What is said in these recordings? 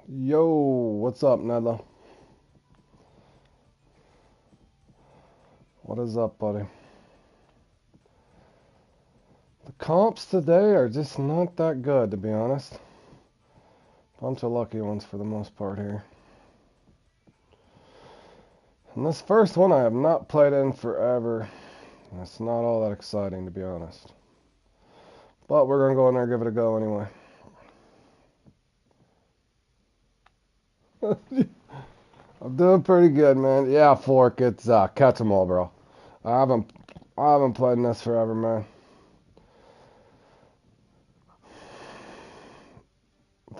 Yo, what's up, Nedla? What is up, buddy? The comps today are just not that good, to be honest. Bunch of lucky ones for the most part here. And this first one I have not played in forever. It's not all that exciting, to be honest. But we're going to go in there and give it a go anyway. I'm doing pretty good, man. Yeah, Fork, it's catch 'em all, bro. I haven't played in this forever, man.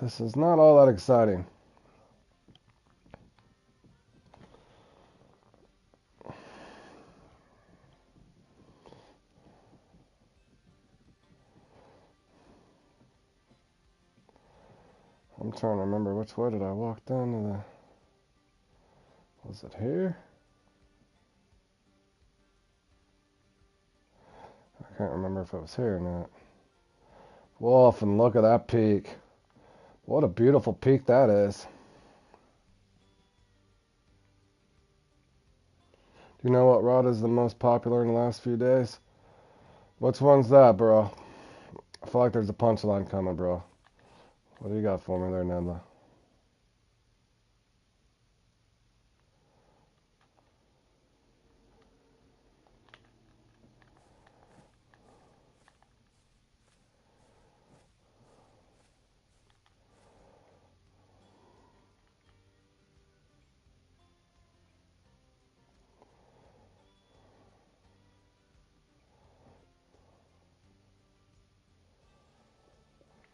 This is not all that exciting. I'm trying to remember which way did I walk down to the... Was it here? I can't remember if it was here or not. Wolf, and look at that peak. What a beautiful peak that is. Do you know what rod is the most popular in the last few days? Which one's that, bro? I feel like there's a punchline coming, bro. What do you got for me there, Nedla?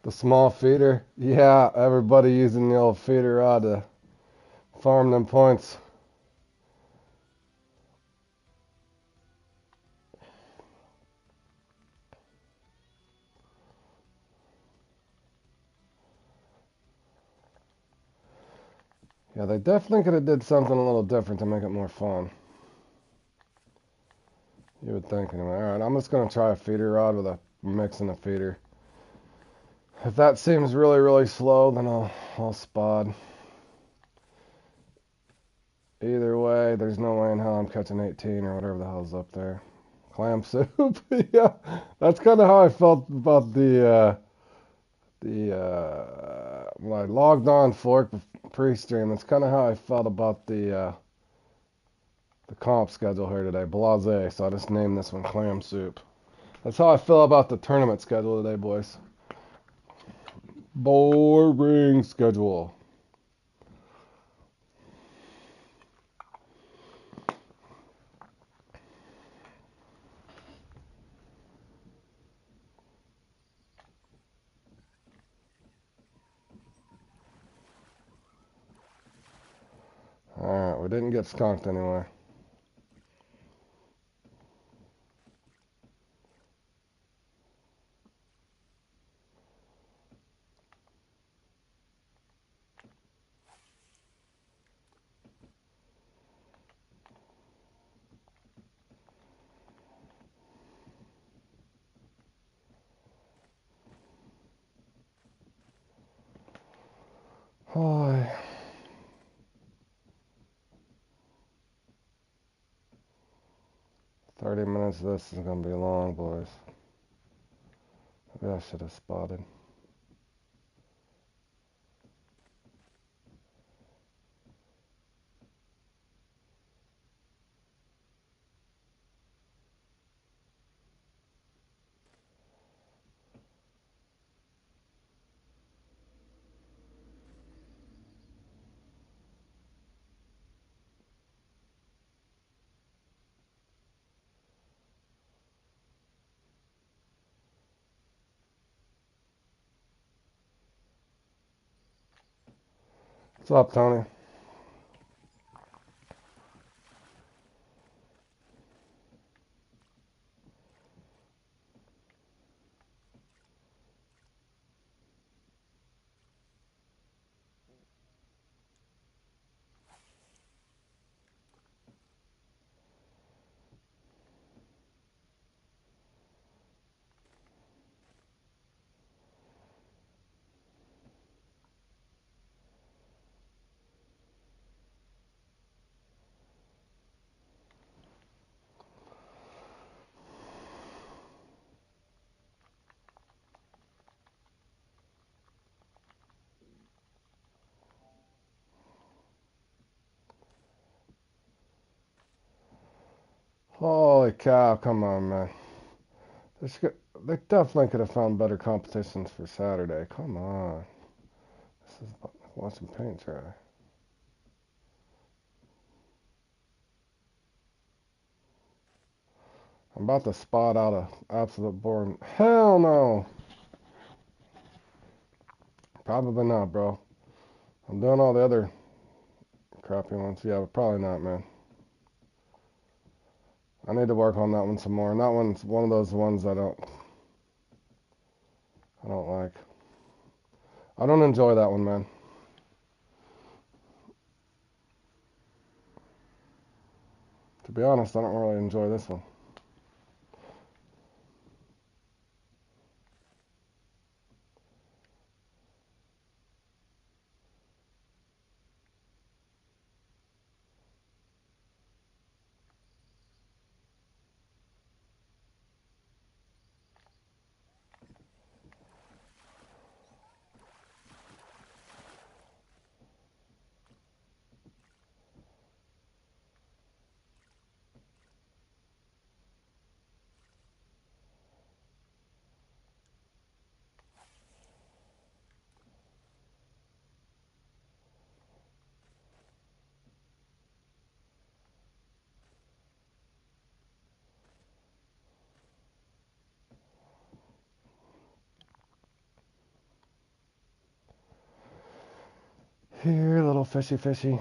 The small feeder? Yeah, everybody using the old feeder rod to farm them points. Yeah, they definitely could have did something a little different to make it more fun. You would think anyway. Alright, I'm just going to try a feeder rod with a mix and a feeder. If that seems really, really slow, then I'll spot. Either way, there's no way in hell I'm catching 18 or whatever the hell's up there. Clam soup. Yeah, that's kind of how I felt about the when I logged on Fork pre-stream. That's kind of how I felt about the comp schedule here today. Blase. So I just named this one Clam Soup. That's how I feel about the tournament schedule today, boys. Boring schedule. Alright, we didn't get skunked anyway. Oh, 30 minutes of this is going to be long, boys. Maybe I should have spotted. What's up, Tony? Holy cow, come on, man. They definitely could have found better competitions for Saturday. Come on. This is like watching paint dry. I'm about to spot out a absolute boring. Hell no. Probably not, bro. I'm doing all the other crappy ones. Yeah, but probably not, man. I need to work on that one some more. And that one's one of those ones I don't like. I don't enjoy that one, man. To be honest, I don't really enjoy this one. Here, little fishy fishy.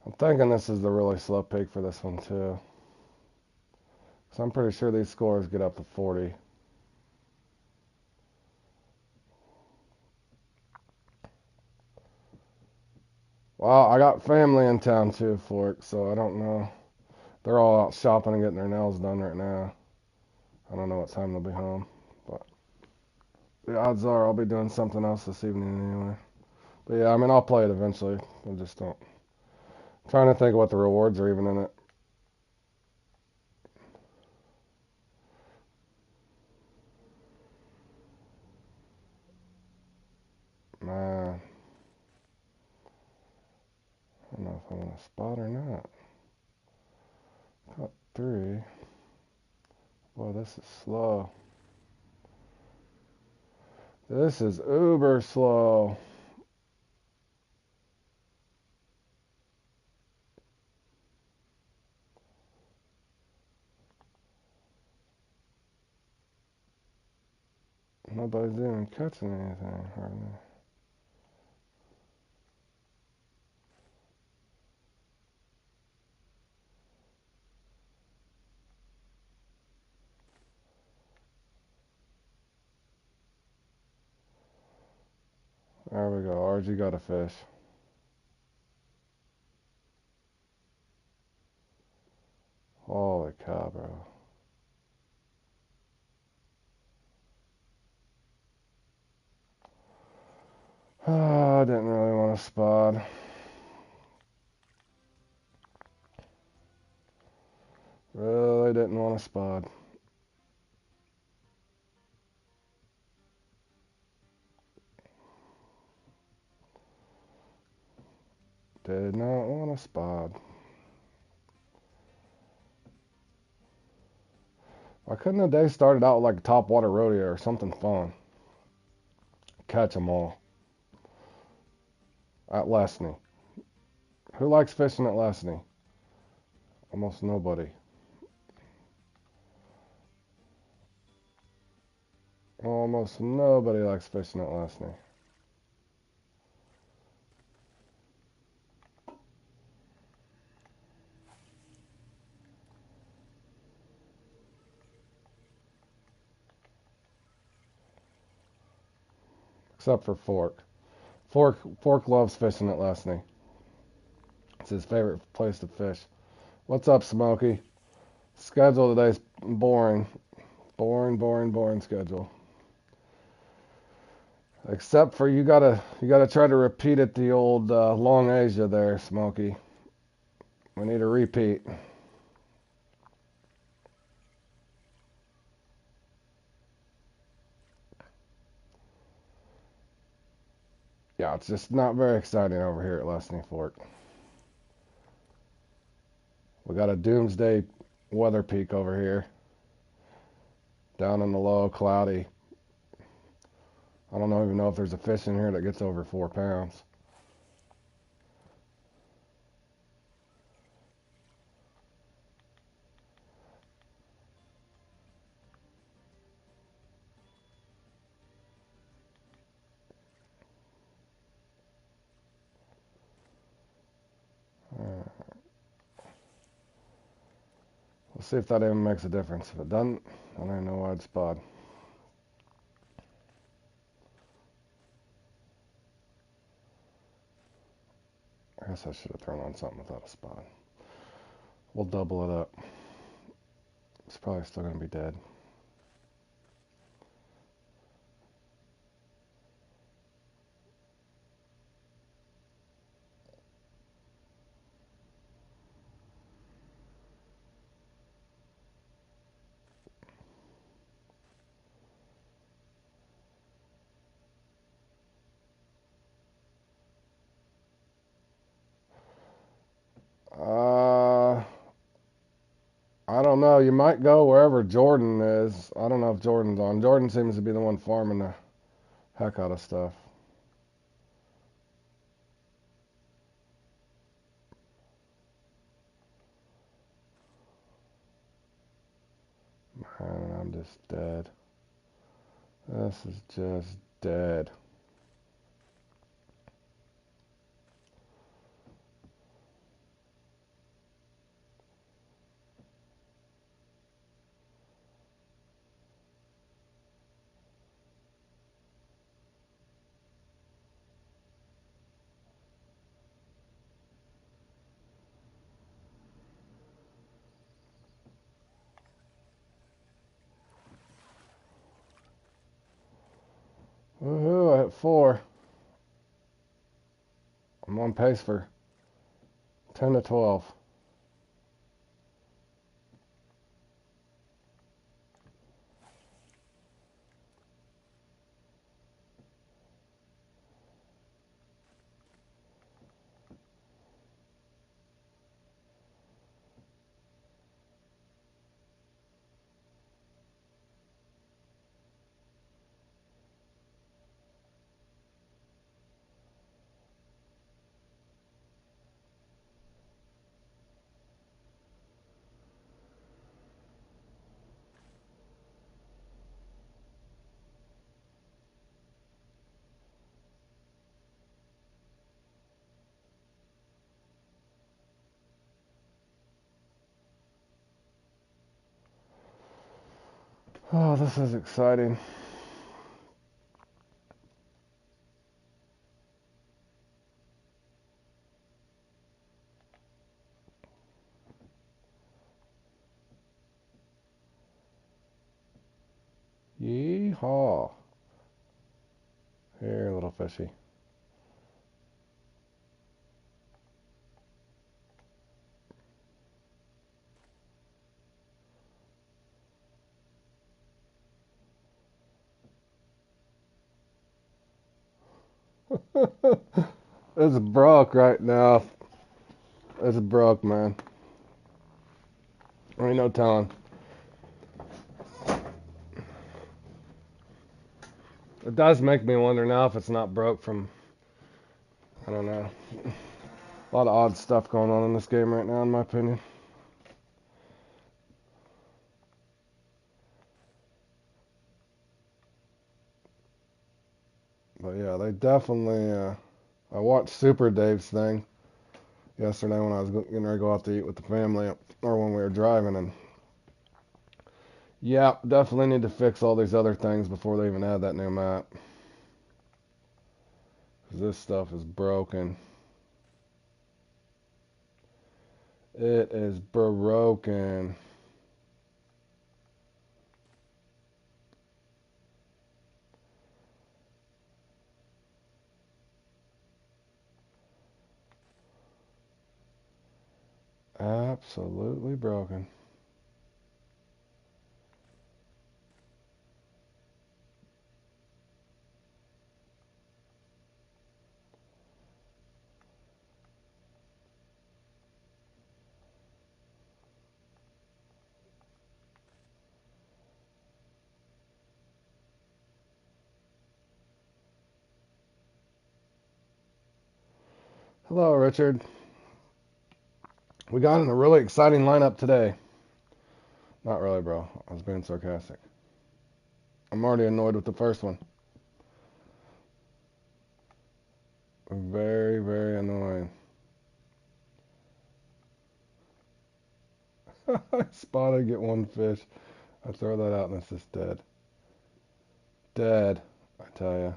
I'm thinking this is the really slow peak for this one, too. So I'm pretty sure these scores get up to 40. Well, I got family in town, too, Fork, so I don't know. They're all out shopping and getting their nails done right now. I don't know what time they'll be home, but the odds are I'll be doing something else this evening anyway. But yeah, I mean, I'll play it eventually. I just don't. I'm trying to think of what the rewards are even in it. Man, I don't know if I'm in a spot or not. Got 3. Boy, this is slow. This is uber slow. Nobody's even catching anything hardly. There we go. RG got a fish. Holy cow, bro. I didn't really want to spot. Really didn't want to spot. Did not want to spot. Why couldn't the day started out like a top water rodeo or something fun? Catch 'em all. At Lesney. Who likes fishing at Lesney? Almost nobody. Almost nobody likes fishing at Lesney. Except for Fork. Fork loves fishing at Lesney. It's his favorite place to fish. What's up, Smokey? Schedule today's boring. Boring schedule. Except for you gotta try to repeat it the old Long Asia there, Smokey. We need a repeat. Yeah, it's just not very exciting over here at Lesney Fork. We got a doomsday weather peak over here. Down in the low, cloudy. I don't even know if there's a fish in here that gets over 4 pounds. We'll see if that even makes a difference. If it doesn't, then I know wide spot. I guess I should have thrown on something without a spot. We'll double it up. It's probably still going to be dead. Uh, I don't know. You might go wherever Jordan is. I don't know if Jordan's on. Jordan seems to be the one farming the heck out of stuff. Man, I'm just dead. This is just dead. Woohoo, I hit 4. I'm on pace for 10 to 12. Oh, this is exciting. Yeehaw. Here, little fishy. It's broke right now. It's broke, man. Ain't no telling. It does make me wonder now if it's not broke from, I don't know. A lot of odd stuff going on in this game right now, in my opinion. But yeah, they definitely. I watched Super Dave's thing yesterday when I was getting ready to go out to eat with the family, or when we were driving, and yeah, definitely need to fix all these other things before they even add that new map. 'Cause this stuff is broken. It is broken. Absolutely broken. Hello, Richard. We got in a really exciting lineup today. Not really, bro. I was being sarcastic. I'm already annoyed with the first one. Very, very annoying. I spotted get one fish. I throw that out and it's just dead. Dead, I tell you.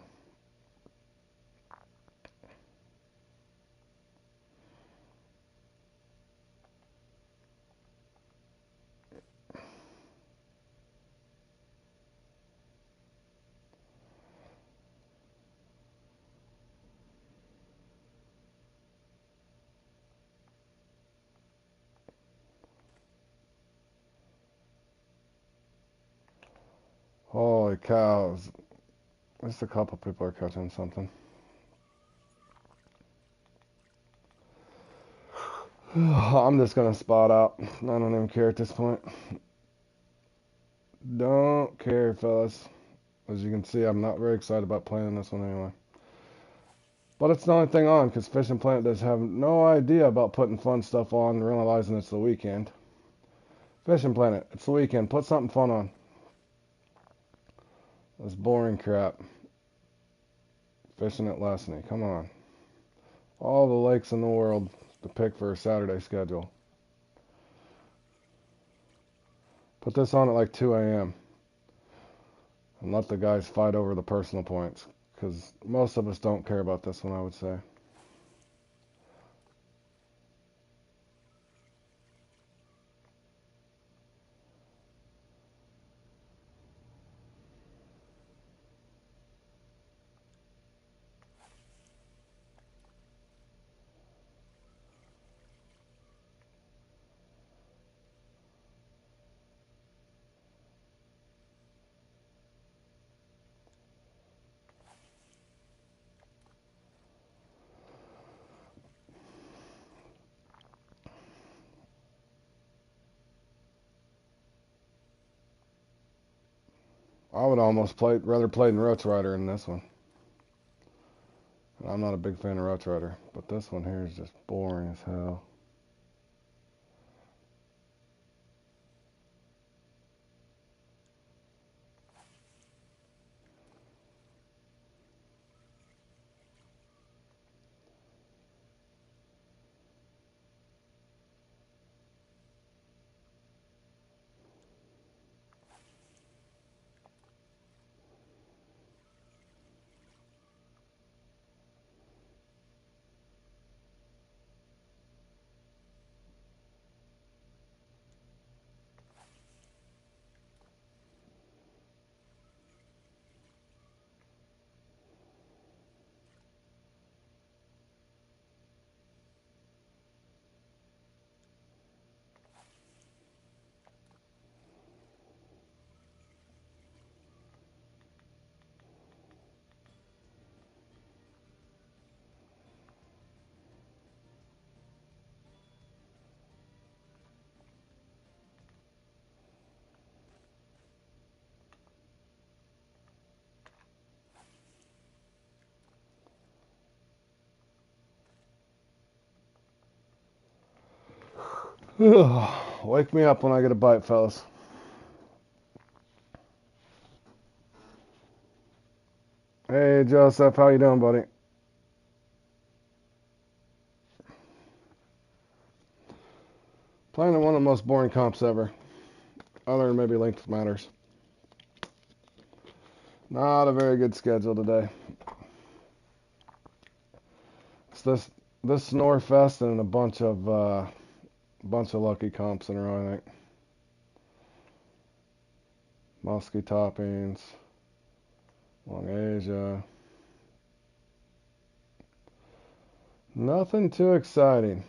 Holy cows. Just a couple people are catching something. I'm just gonna spot out. I don't even care at this point. Don't care, fellas. As you can see, I'm not very excited about playing this one anyway. But it's the only thing on, because Fishing Planet does have no idea about putting fun stuff on and realizing it's the weekend. Fishing Planet, it's the weekend. Put something fun on. This boring crap. Fishing at Lesney, come on. All the lakes in the world to pick for a Saturday schedule. Put this on at like 2 a.m. and let the guys fight over the personal points, because most of us don't care about this one, I would say. I would almost rather play in Roach Rider than this one. I'm not a big fan of Roach Rider, but this one here is just boring as hell. Wake me up when I get a bite, fellas. Hey, Joseph, how you doing, buddy? Playing in one of the most boring comps ever. Other than maybe length matters. Not a very good schedule today. It's this Snorefest and a bunch of lucky comps in a row, I think. Muskie toppings, Long Asia. Nothing too exciting.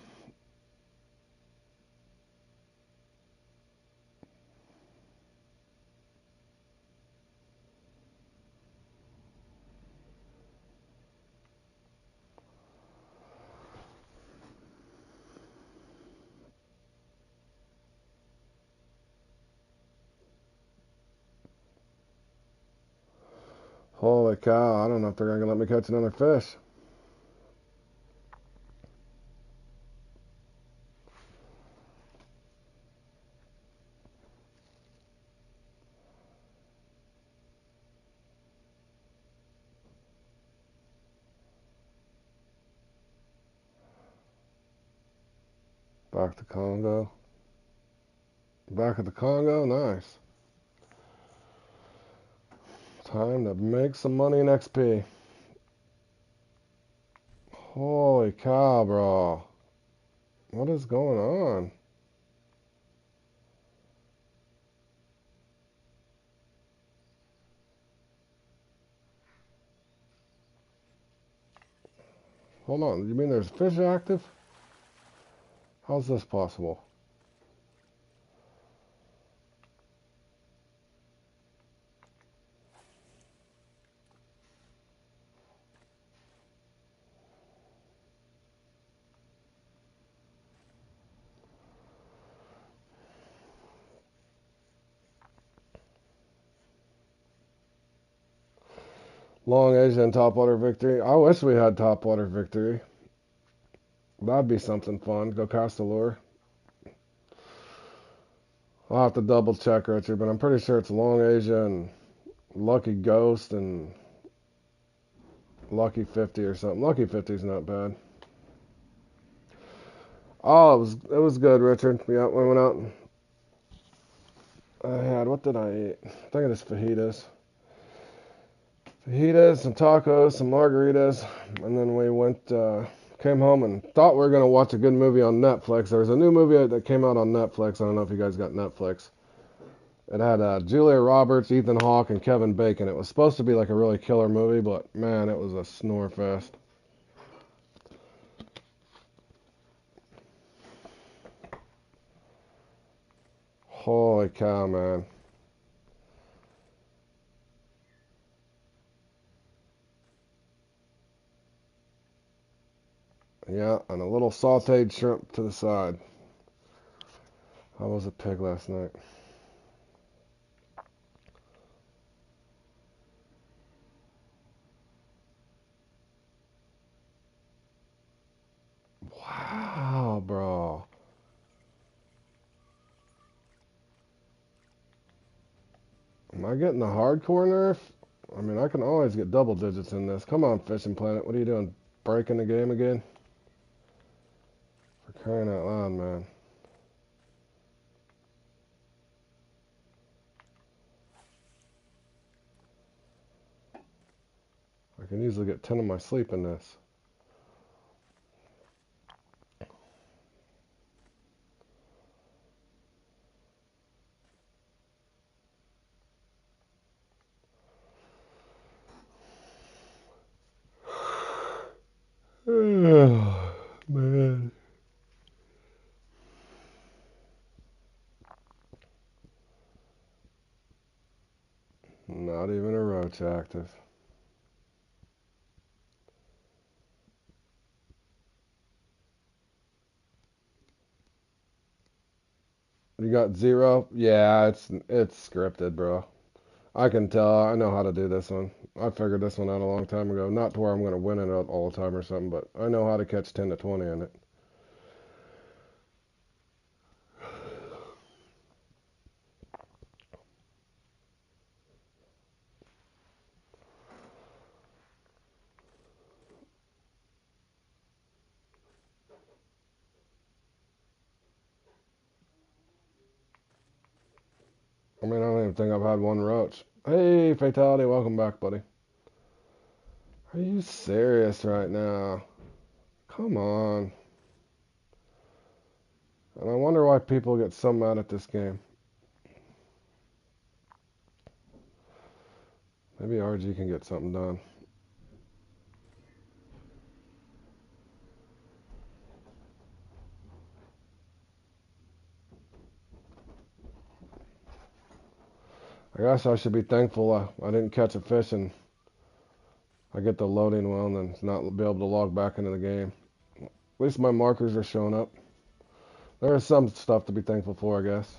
Holy cow, I don't know if they're going to let me catch another fish. Back to Congo. Back at the Congo, nice. Time to make some money in XP. Holy cow, bro. What is going on? Hold on, you mean there's fish active? How's this possible? Long Asia and topwater victory. I wish we had topwater victory. That'd be something fun. Go cast a lure. I'll have to double check, Richard, but I'm pretty sure it's Long Asia and Lucky Ghost and Lucky 50 or something. Lucky 50's not bad. Oh, it was good, Richard. Yeah, we went out. I had, what did I eat? I think it was fajitas. Fajitas, some tacos, some margaritas, and then we came home and thought we were going to watch a good movie on Netflix. There was a new movie that came out on Netflix. I don't know if you guys got Netflix. It had Julia Roberts, Ethan Hawke, and Kevin Bacon. It was supposed to be like a really killer movie, but man, it was a snore fest. Holy cow, man. Yeah, and a little sauteed shrimp to the side. I was a pig last night. Wow, bro. Am I getting the hardcore nerf? I mean, I can always get double digits in this. Come on, Fishing Planet. What are you doing? Breaking the game again? For crying out loud, man. I can easily get 10 of my sleep in this. Oh, man. Not even a roach active. You got zero? Yeah, it's scripted, bro. I can tell. I know how to do this one. I figured this one out a long time ago. Not to where I'm going to win it all the time or something, but I know how to catch 10 to 20 in it. I mean, I don't even think I've had one roach. Hey, Fatality, welcome back, buddy. Are you serious right now? Come on. And I wonder why people get so mad at this game. Maybe RG can get something done. I guess I should be thankful I didn't catch a fish and I get the loading well and then not be able to log back into the game. At least my markers are showing up. There is some stuff to be thankful for, I guess.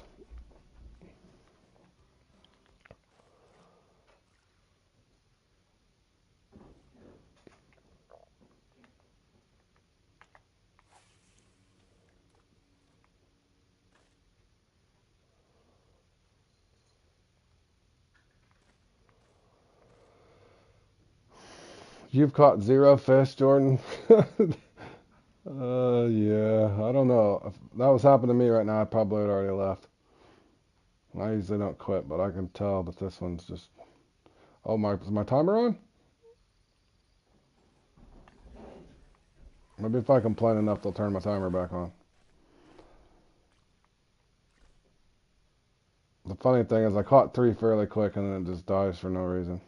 You've caught zero fish, Jordan? Yeah, I don't know. If that was happening to me right now, I probably would already left. I usually don't quit, but I can tell that this one's just. Oh my! Is my timer on? Maybe if I complain enough, they'll turn my timer back on. The funny thing is, I caught three fairly quick, and then it just dies for no reason.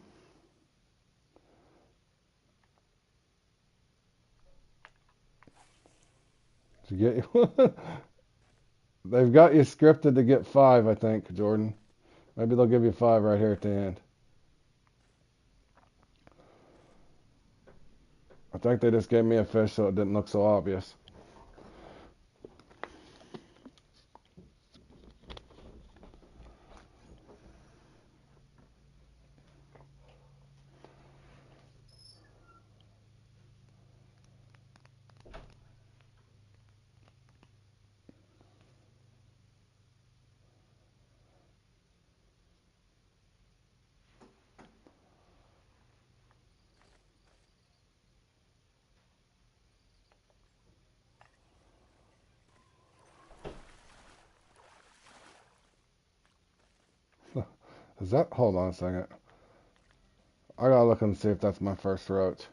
Did you get you? They've got you scripted to get five, I think, Jordan. Maybe they'll give you five right here at the end. I think they just gave me a fish so it didn't look so obvious. Is that? Hold on a second. I gotta look and see if that's my first roach.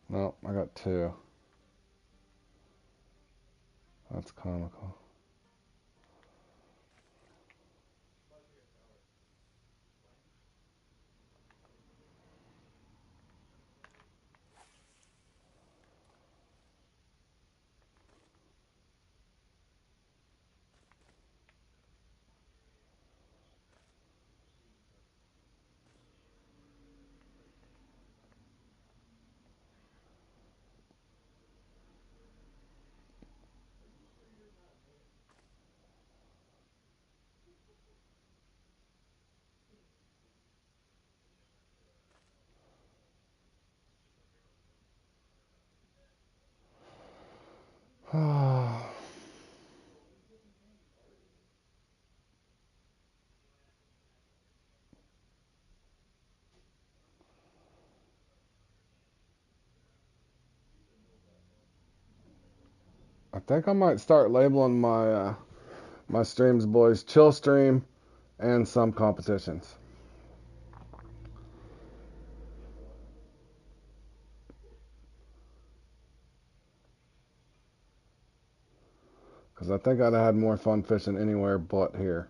No, I got two. That's comical. I think I might start labeling my streams, boys, chill stream and some competitions. Because I think I'd have had more fun fishing anywhere but here.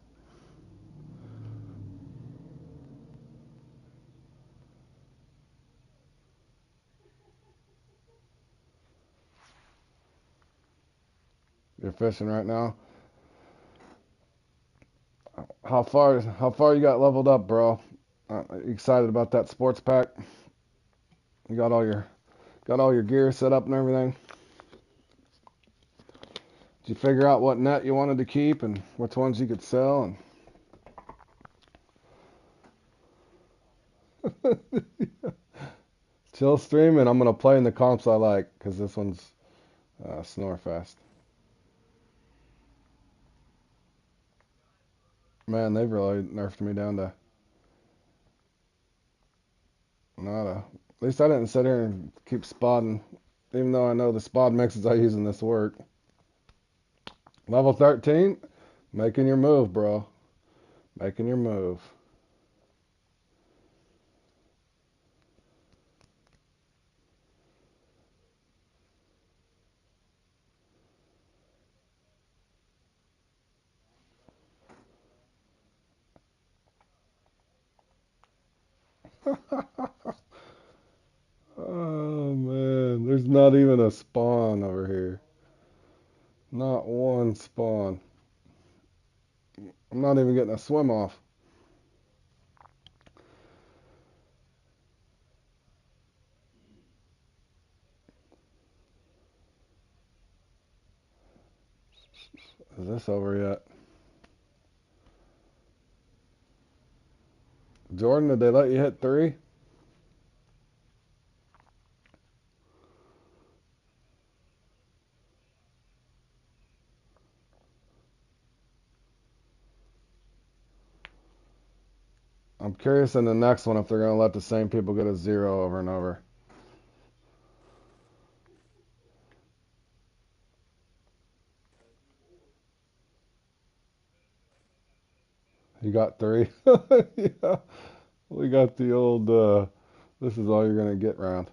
You're fishing right now. How far you got leveled up, bro? You excited about that sports pack? You got all your gear set up and everything? Did you figure out what net you wanted to keep and which ones you could sell? And chill streaming. I'm gonna play in the comps I like because this one's Snorefest. Man, they've really nerfed me down to nada. At least I didn't sit here and keep spotting, even though I know the spot mixes I use in this work. Level 13, making your move, bro. Making your move. Oh man, there's not even a spawn over here. Not one spawn. I'm not even getting a swim off. Is this over yet? Jordan, did they let you hit three? curious in the next one if they're going to let the same people get a 0 over and over. You got 3? Yeah. We got the old, this is all you're going to get round.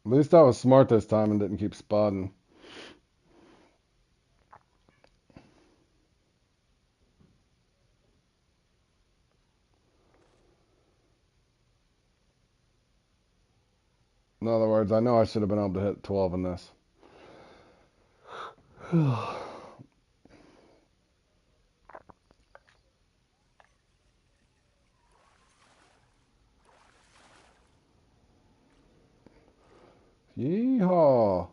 At least I was smart this time and didn't keep spotting. In other words, I know I should have been able to hit 12 in this. Yeehaw.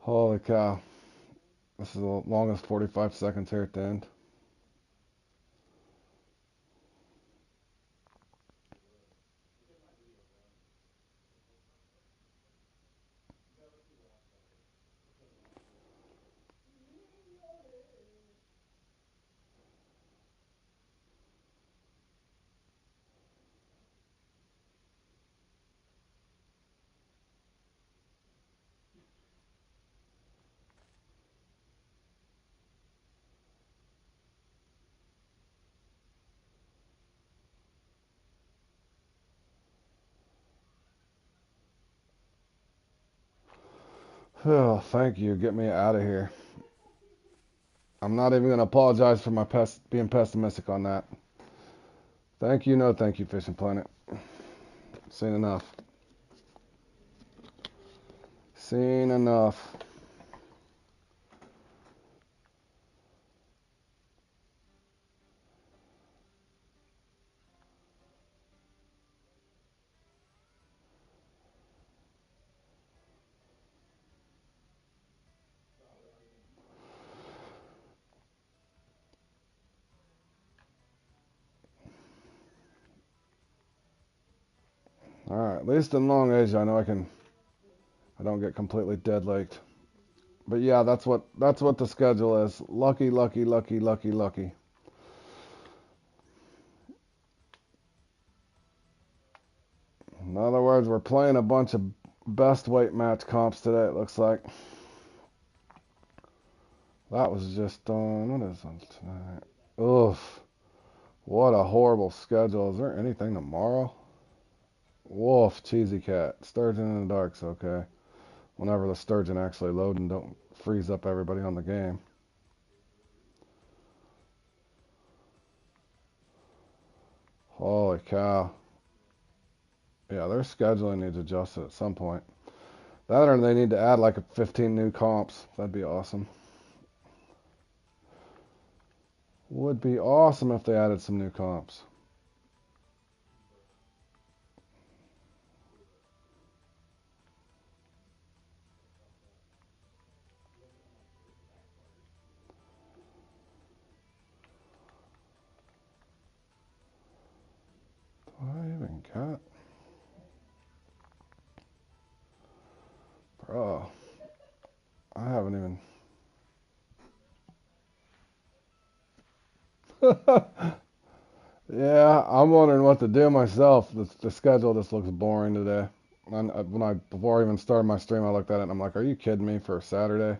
Holy cow. This is the longest 45 seconds here at the end. Oh, thank you. Get me out of here. I'm not even going to apologize for my being pessimistic on that. Thank you, no thank you, Fishing Planet. Seen enough. Seen enough. Alright, at least in Long Age I know I don't get completely dead laked. But yeah, that's what the schedule is. Lucky, lucky, lucky, lucky, lucky. In other words, we're playing a bunch of best weight match comps today, it looks like. That was just on, what is on tonight? Oof. What a horrible schedule. Is there anything tomorrow? Wolf, Cheesy Cat. Sturgeon in the Dark's okay. Whenever the Sturgeon actually load and don't freeze up everybody on the game. Holy cow. Yeah, their scheduling needs adjusted at some point. That or they need to add like 15 new comps. That'd be awesome. Would be awesome if they added some new comps. Do I even got? Bro, I haven't even. Yeah, I'm wondering what to do myself. The schedule just looks boring today. Before I even started my stream, I looked at it and I'm like, are you kidding me for a Saturday?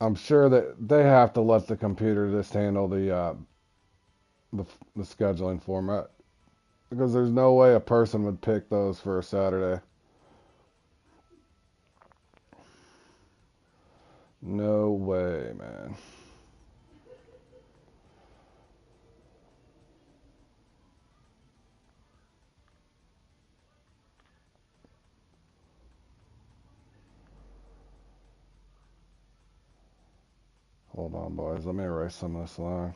I'm sure that they have to let the computer just handle the scheduling format because there's no way a person would pick those for a Saturday. No way, man. Hold on, boys. Let me erase some of this line.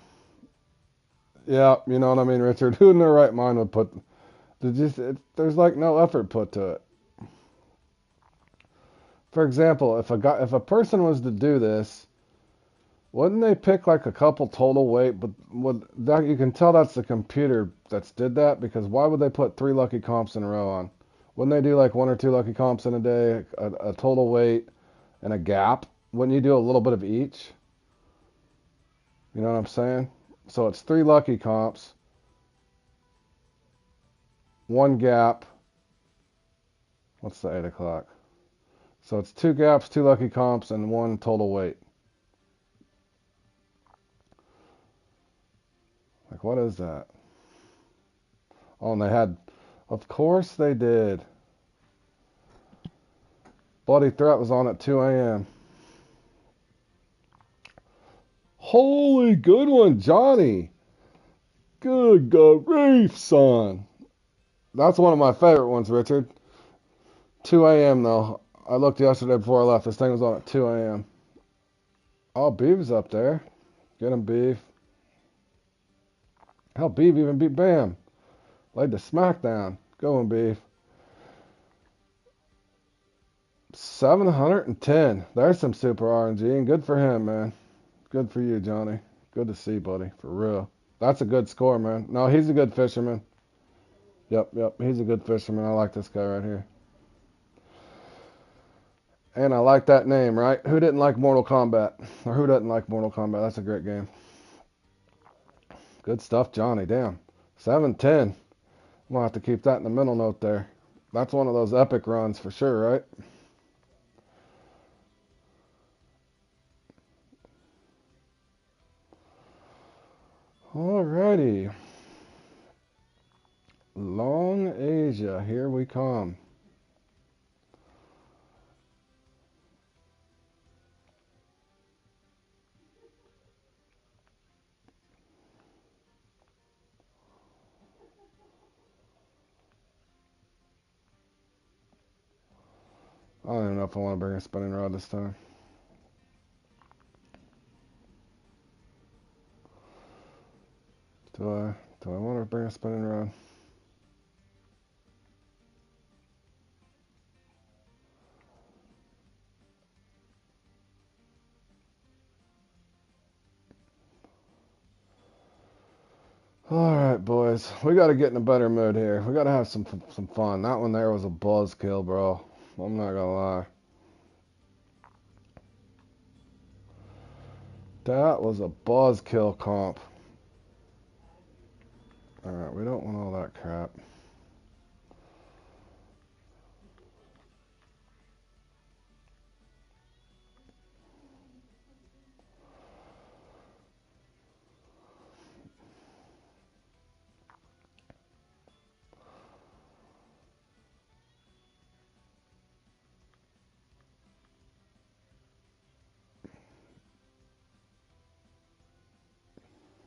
Yeah, you know what I mean, Richard. Who in their right mind would put? There's like no effort put to it. For example, if a person was to do this, wouldn't they pick like a couple total weight? But would that you can tell that's the computer that's did that, because why would they put 3 lucky comps in a row on? Wouldn't they do like 1 or 2 lucky comps in a day, a total weight, and a gap? Wouldn't you do a little bit of each? You know what I'm saying? So it's 3 lucky comps, 1 gap. What's the 8 o'clock? So it's 2 gaps, 2 lucky comps, and 1 total weight. Like, what is that? Oh, and they had, of course they did. Bloody Threat was on at 2 a.m. Holy good one, Johnny. Good grief, son. That's one of my favorite ones, Richard. 2 a.m. though. I looked yesterday before I left. This thing was on at 2 a.m. Oh, Beeve's up there. Get him, Beeve. Hell, Beeve even beat Bam. Laid the smackdown. Going, Beeve. 710. There's some super RNG, and good for him, man. Good for you, Johnny. Good to see, buddy. For real. That's a good score, man. No, he's a good fisherman. Yep. He's a good fisherman. I like this guy right here. And I like that name, right? Who didn't like Mortal Kombat? Or who doesn't like Mortal Kombat? That's a great game. Good stuff, Johnny. Damn. 710. I'm going to have to keep that in the mental note there. That's one of those epic runs for sure, right? Alrighty. Long Asia, here we come. I don't even know if I want to bring a spinning rod this time. Do I want to bring a spinning rod? Alright, boys. We got to get in a better mood here. We got to have some fun. That one there was a buzzkill, bro. I'm not going to lie. That was a buzzkill comp. Alright, we don't want all that crap.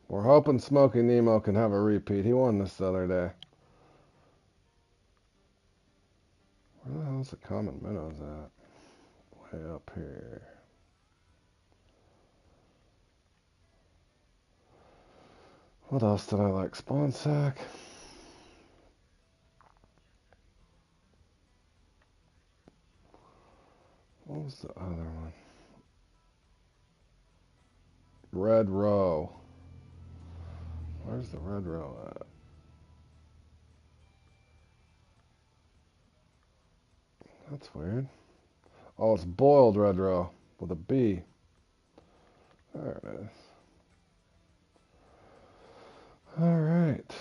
We're hoping Smokey Nemo can have a repeat. He won this the other day. Where the hell's the common minnows at? Way up here. What else did I like? Spawn sack. What was the other one? Red row. Where's the red row at? That's weird. Oh, it's boiled red row with a B. There it is. All right.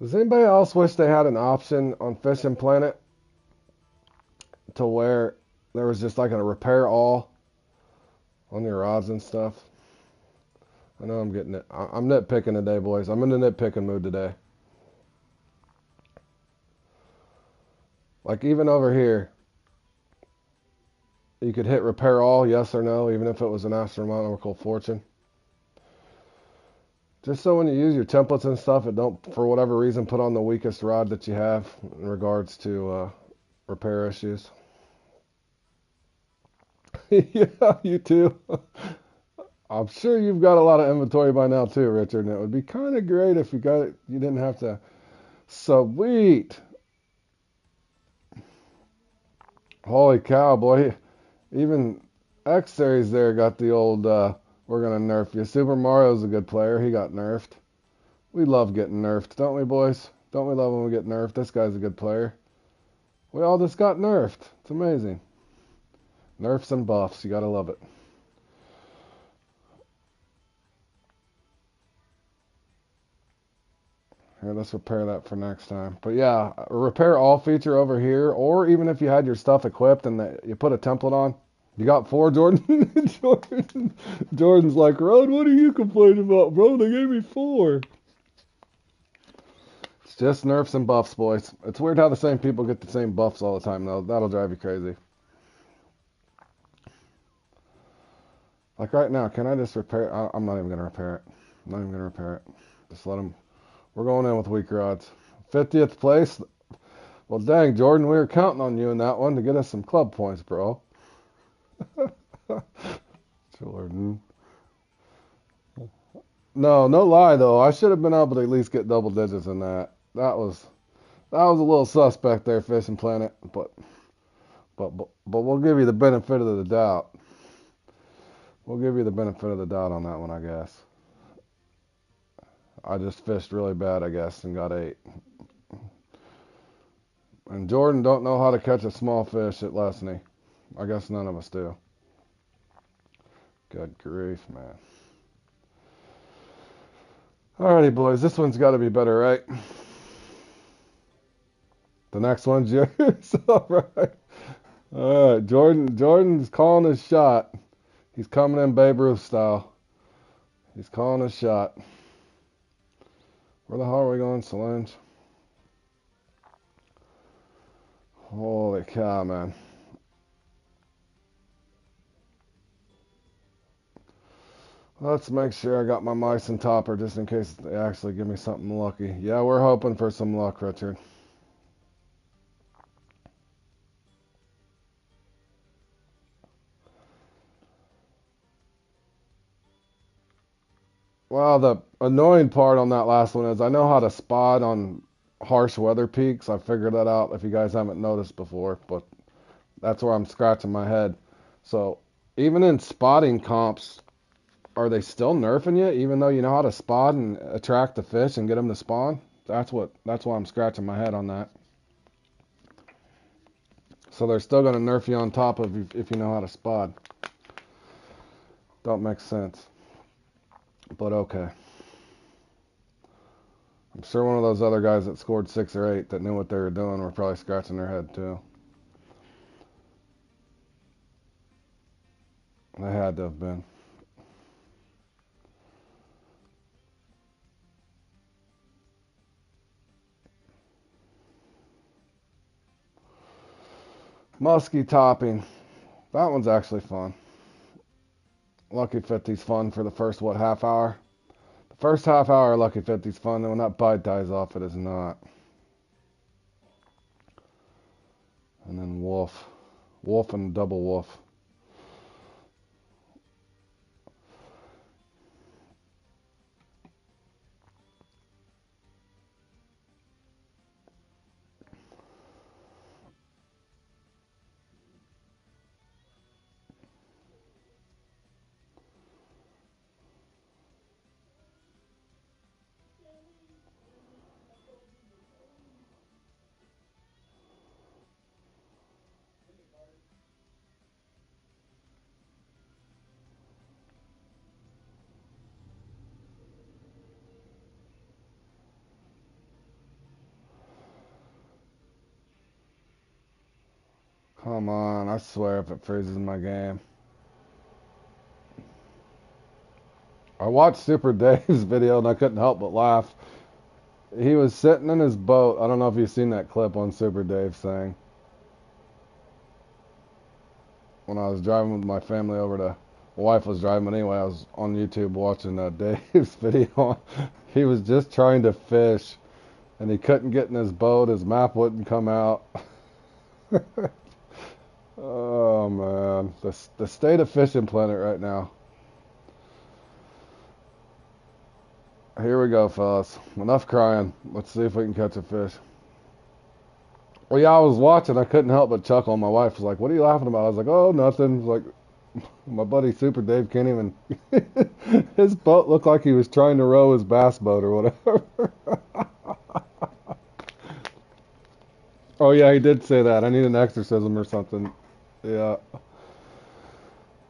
Does anybody else wish they had an option on Fishing Planet to where there was just like a repair all on your rods and stuff? I know I'm getting it. I'm nitpicking today, boys. I'm in the nitpicking mood today. Like even over here, you could hit repair all, yes or no, even if it was an astronomical fortune. Just so when you use your templates and stuff, it don't, for whatever reason, put on the weakest rod that you have in regards to repair issues. Yeah, you too. I'm sure you've got a lot of inventory by now too, Richard, and it would be kind of great if you got it, you didn't have to. Sweet. Holy cow, boy. Even X Series there got the old, we're going to nerf you. Super Mario's a good player. He got nerfed. We love getting nerfed, don't we, boys? Don't we love when we get nerfed? This guy's a good player. We all just got nerfed. It's amazing. Nerfs and buffs. You got to love it. Here, let's repair that for next time. But yeah, a repair all feature over here, or even if you had your stuff equipped and you put a template on. You got 4, Jordan? Jordan's like, Rod, what are you complaining about, bro? They gave me 4. It's just nerfs and buffs, boys. It's weird how the same people get the same buffs all the time, though. That'll drive you crazy. Like right now, can I just repair? I'm not even going to repair it. I'm not even going to repair it. Just let them. We're going in with weak rods. 50th place. Well, dang, Jordan, we were counting on you in that one to get us some club points, bro. Jordan. No, no lie though. I should have been able to at least get double digits in that. That was a little suspect there, Fishing Planet. But we'll give you the benefit of the doubt. We'll give you the benefit of the doubt on that one, I guess. I just fished really bad, I guess, and got 8. And Jordan don't know how to catch a small fish at Lesney. I guess none of us do. Good grief, man. Alrighty, boys. This one's got to be better, right? The next one's yours. All right. All right. Jordan's calling his shot. He's coming in Babe Ruth style. He's calling his shot. Where the hell are we going, Solange? Holy cow, man. Let's make sure I got my mice and topper just in case they actually give me something lucky. Yeah, we're hoping for some luck, Richard. Well, the annoying part on that last one is I know how to spot on harsh weather peaks. I figured that out if you guys haven't noticed before, but that's where I'm scratching my head. So even in spotting comps, are they still nerfing you even though you know how to spot and attract the fish and get them to spawn? That's why I'm scratching my head on that. So they're still going to nerf you on top of you if you know how to spot. Don't make sense. But okay. I'm sure one of those other guys that scored 6 or 8 that knew what they were doing were probably scratching their head too. They had to have been. Muskie topping. That one's actually fun. Lucky 50's fun for the first, half hour? The first half hour, Lucky 50's fun. Then when that bite dies off, it is not. And then wolf. Wolf and double wolf. Come on, I swear if it freezes my game. I watched Super Dave's video and I couldn't help but laugh. He was sitting in his boat. I don't know if you've seen that clip on Super Dave's thing. when I was driving with my family over to. My wife was driving, but anyway, I was on YouTube watching Dave's video. He was just trying to fish, and he couldn't get in his boat. His map wouldn't come out. Oh man, the state of fishing planet right now. Here we go, fellas. Enough crying. Let's see if we can catch a fish. Well, yeah, I was watching. I couldn't help but chuckle. My wife was like, "What are you laughing about?" I was like, "Oh, nothing." Like my buddy Super Dave can't even. His boat looked like he was trying to row his bass boat or whatever. Oh yeah, he did say that. I need an exorcism or something. Yeah.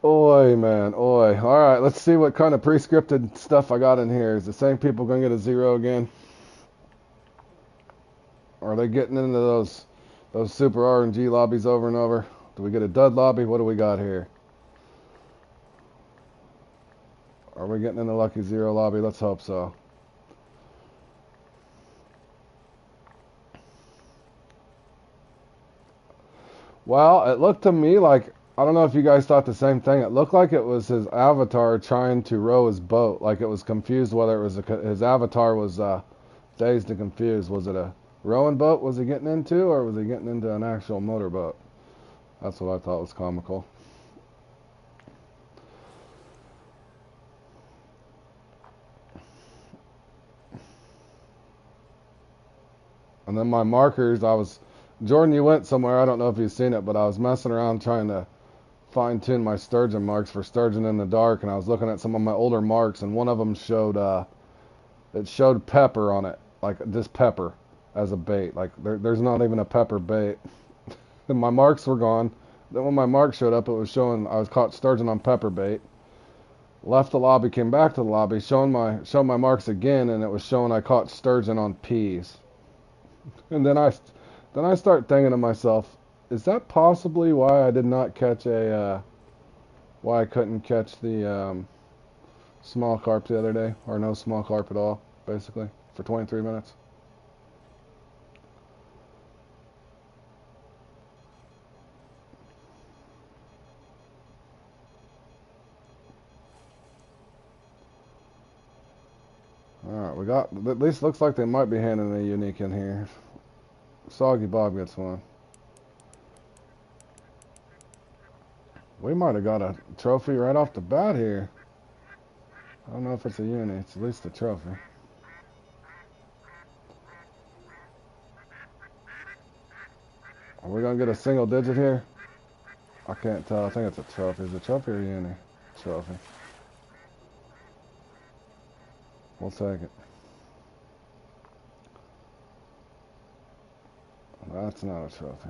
Oi, man, oi. All right, let's see what kind of pre-scripted stuff I got in here. Is the same people gonna get a zero again? Or are they getting into those super RNG lobbies over and over? Do we get a dud lobby? What do we got here? Are we getting in the lucky zero lobby? Let's hope so. Well, it looked to me like, I don't know if you guys thought the same thing. It looked like it was his avatar trying to row his boat. Like it was confused whether it was his avatar was dazed and confused. Was it a rowing boat was he getting into, or was he getting into an actual motorboat? That's what I thought was comical. And then my markers, Jordan, you went somewhere, I don't know if you've seen it, but I was messing around trying to fine tune my sturgeon marks for sturgeon in the dark, and I was looking at some of my older marks, and one of them showed, it showed pepper on it, like just pepper as a bait. Like there's not even a pepper bait. And my marks were gone. Then when my marks showed up, it was showing I was caught sturgeon on pepper bait. Left the lobby, came back to the lobby, showed my marks again, and it was showing I caught sturgeon on peas. And then I start thinking to myself, is that possibly why I did not catch why I couldn't catch the small carp the other day, or no small carp at all, basically, for 23 minutes? All right, we got, at least looks like they might be handing a unique in here. Soggy Bob gets one. We might have got a trophy right off the bat here. I don't know if it's a uni, it's at least a trophy. Are we gonna get a single digit here? I can't tell. I think it's a trophy. Is it a trophy or a uni? Trophy. We'll take it. That's not a trophy.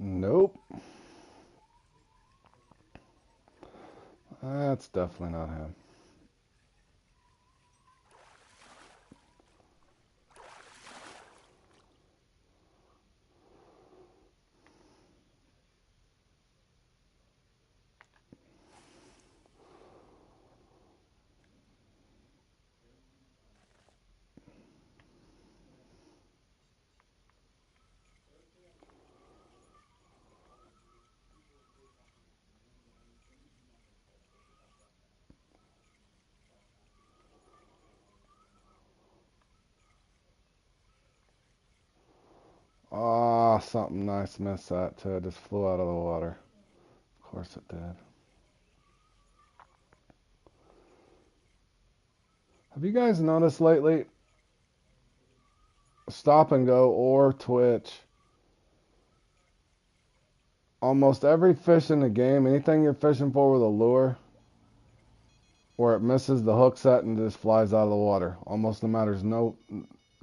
Nope. That's definitely not him. Ah, something nice missed that too. It just flew out of the water. Of course it did. Have you guys noticed lately, Stop and Go or Twitch, almost every fish in the game, anything you're fishing for with a lure, where it misses the hook set and just flies out of the water. Almost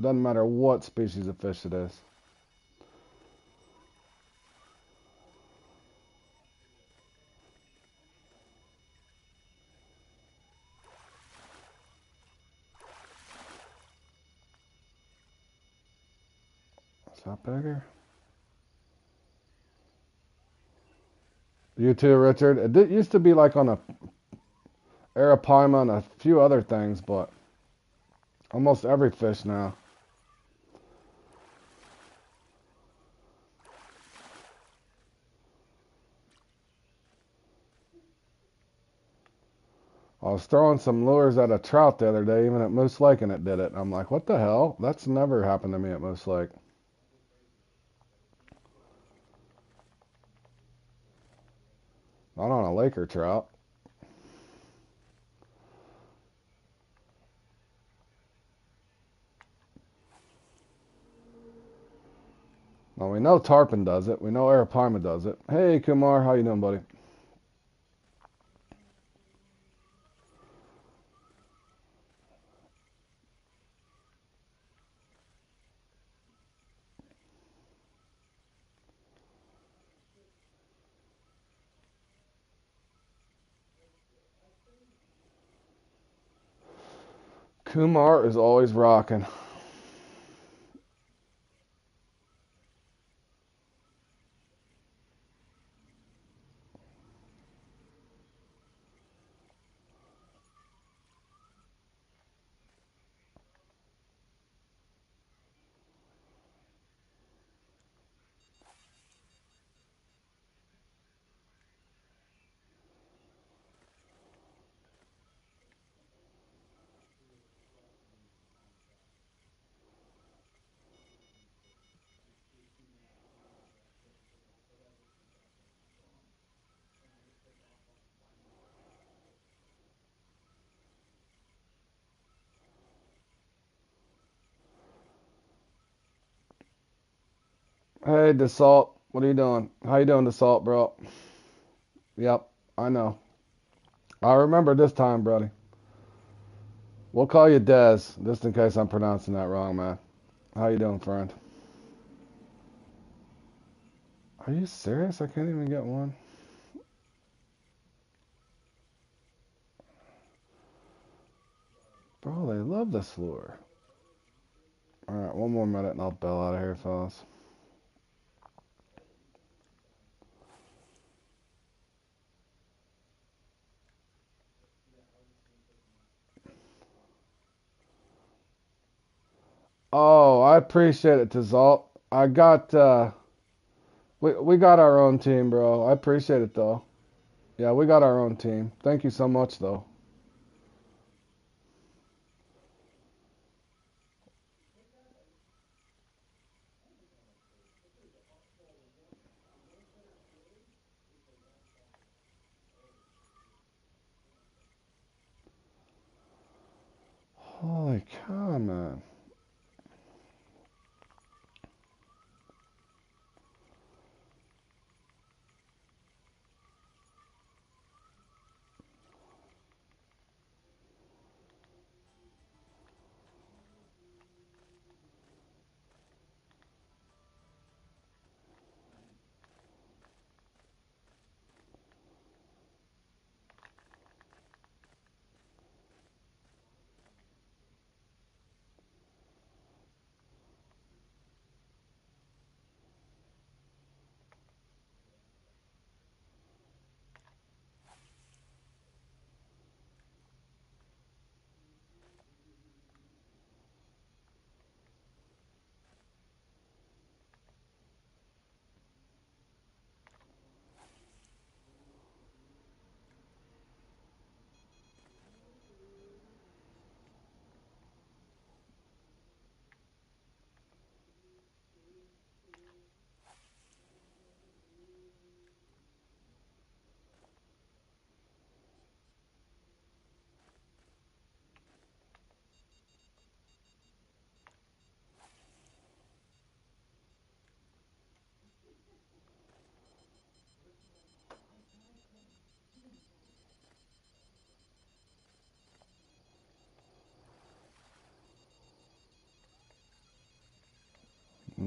doesn't matter what species of fish it is. Is that bigger? You too, Richard. Used to be like on a Arapaima and a few other things, but almost every fish now. I was throwing some lures at a trout the other day, even at Moose Lake, and it did it. I'm like, what the hell? That's never happened to me at Moose Lake. Not on a lake or trout. Well, we know tarpon does it. We know Arapaima does it. Hey, Kumar, how you doing, buddy? Kumar is always rocking. Hey, Dassault, what are you doing? How you doing, Dassault, bro? Yep, I know. I remember this time, buddy. We'll call you Dez, just in case I'm pronouncing that wrong, man. How you doing, friend? Are you serious? I can't even get one. Bro, they love this lure. Alright, one more minute and I'll bail out of here, fellas. Oh, I appreciate it, Tazalt. I got, we got our own team, bro. I appreciate it, though. Yeah, we got our own team. Thank you so much, though. Holy cow, man.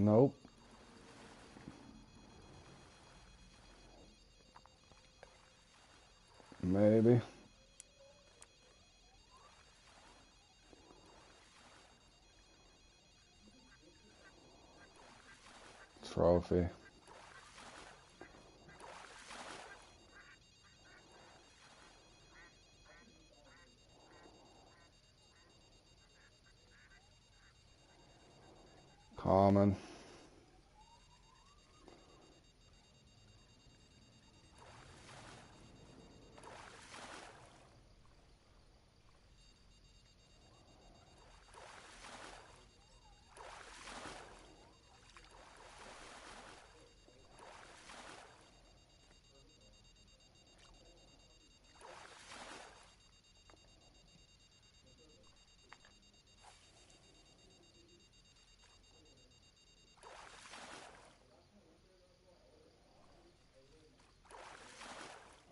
Nope. Maybe. Trophy. Common.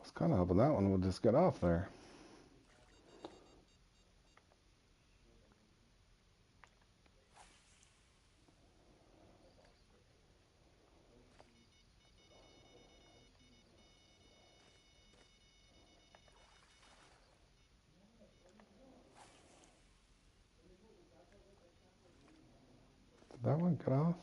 I was kind of hoping that one would just get off there. Did that one get off?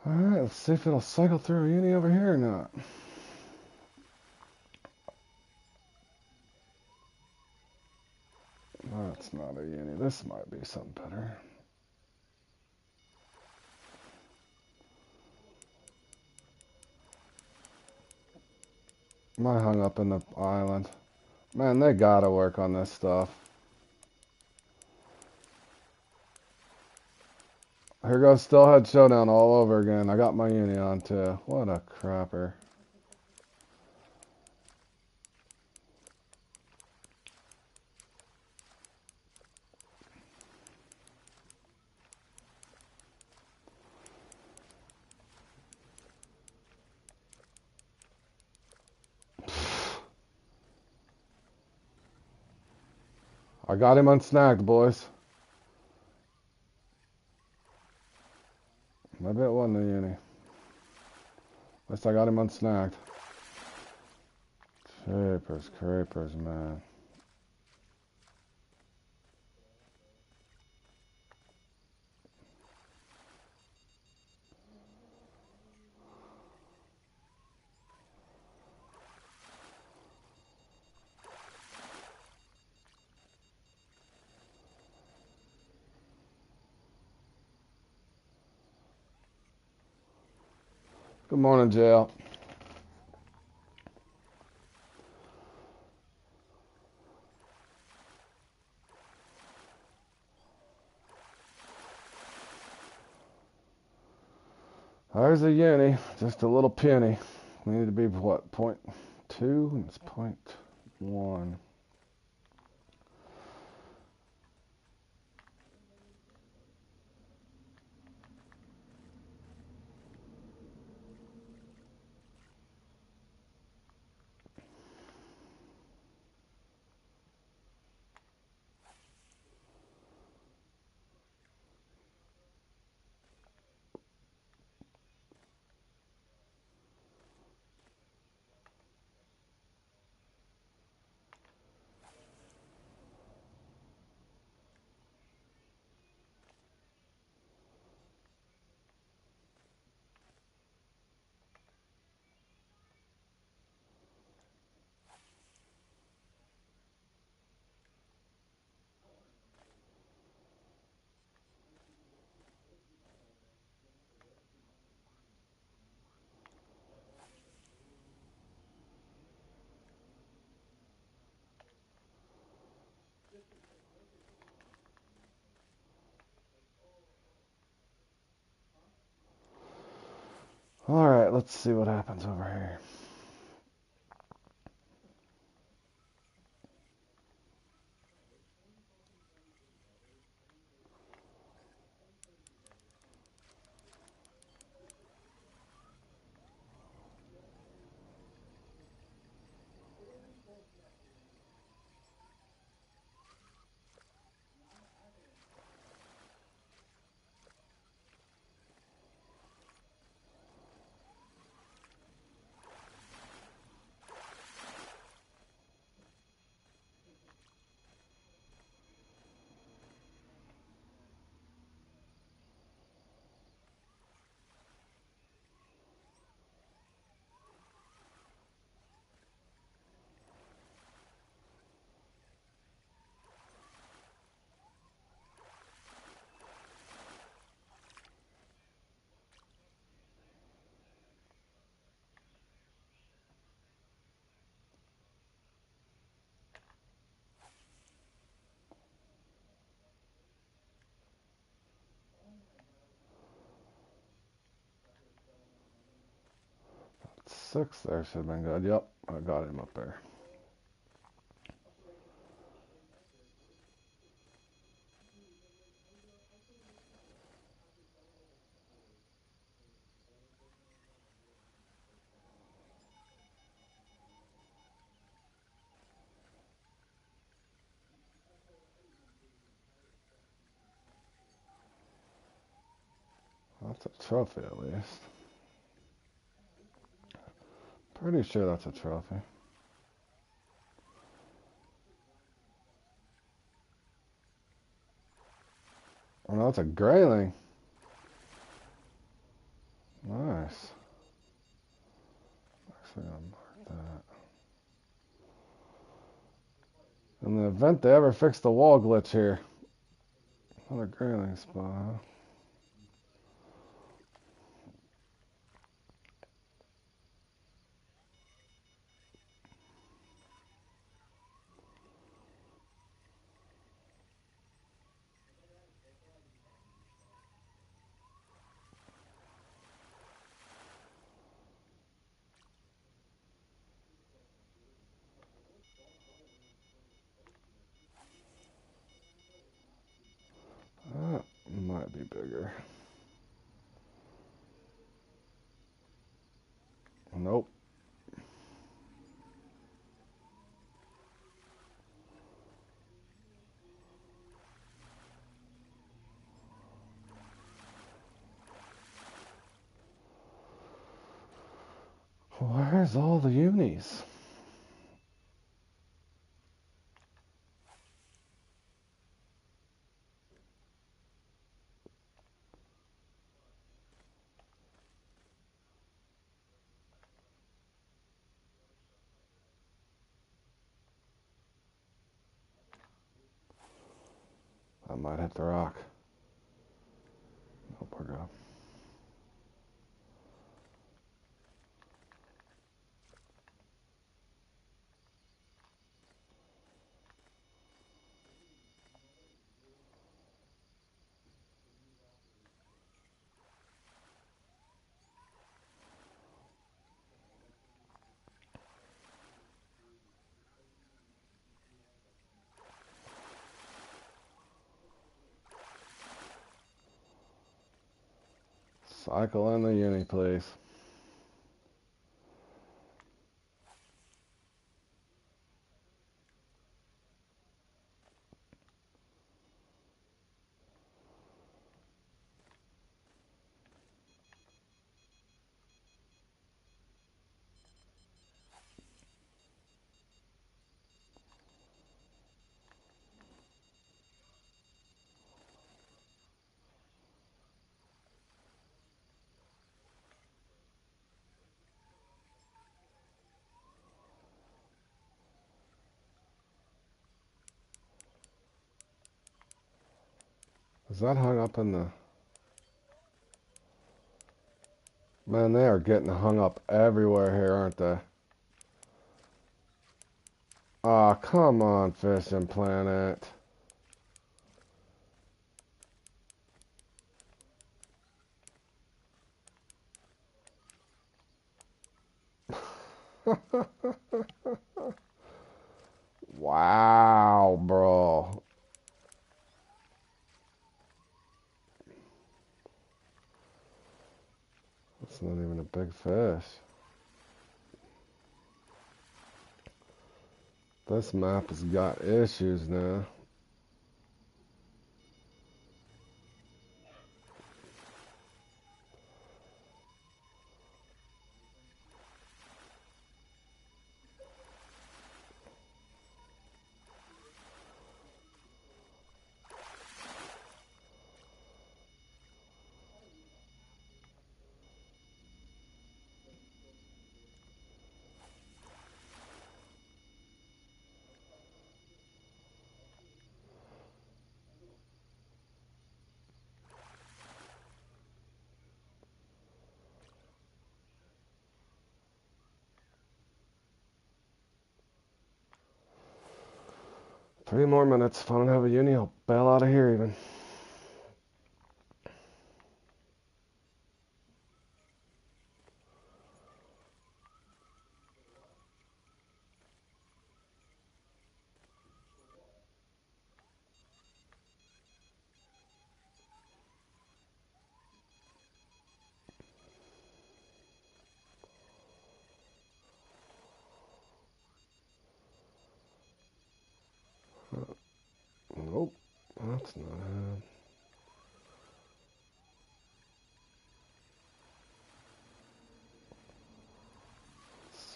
Alright, let's see if it'll cycle through a uni over here or not. That's not a uni. This might be something better. Am I hung up in the island? Man, they gotta work on this stuff. Here goes Stillhead Showdown all over again. I got my uni on too. What a crapper. I got him unsnagged, boys. Maybe it wasn't a uni. At least I got him unsnagged. Creepers, man. Good morning, JL. There's a uni, just a little penny. We need to be what, 0.2 and it's 0.1. Alright, let's see what happens over here. 6 there should have been good. Yep, I got him up there. That's a trophy at least. Pretty sure that's a trophy. Oh no, that's a grayling. Nice. Actually, I'll mark that. In the event they ever fix the wall glitch here. Another grayling spot, huh? That might be bigger. Nope. Where's all the unis? I might hit the rock. Nope, we're good. Cycle in the uni, please. Is that hung up in the... Man, they are getting hung up everywhere here, aren't they? Aw, come on, Fishing Planet. Wow, bro. That's not even a big fish. This map has got issues now. Three more minutes. If I don't have a uni, I'll bail out of here even.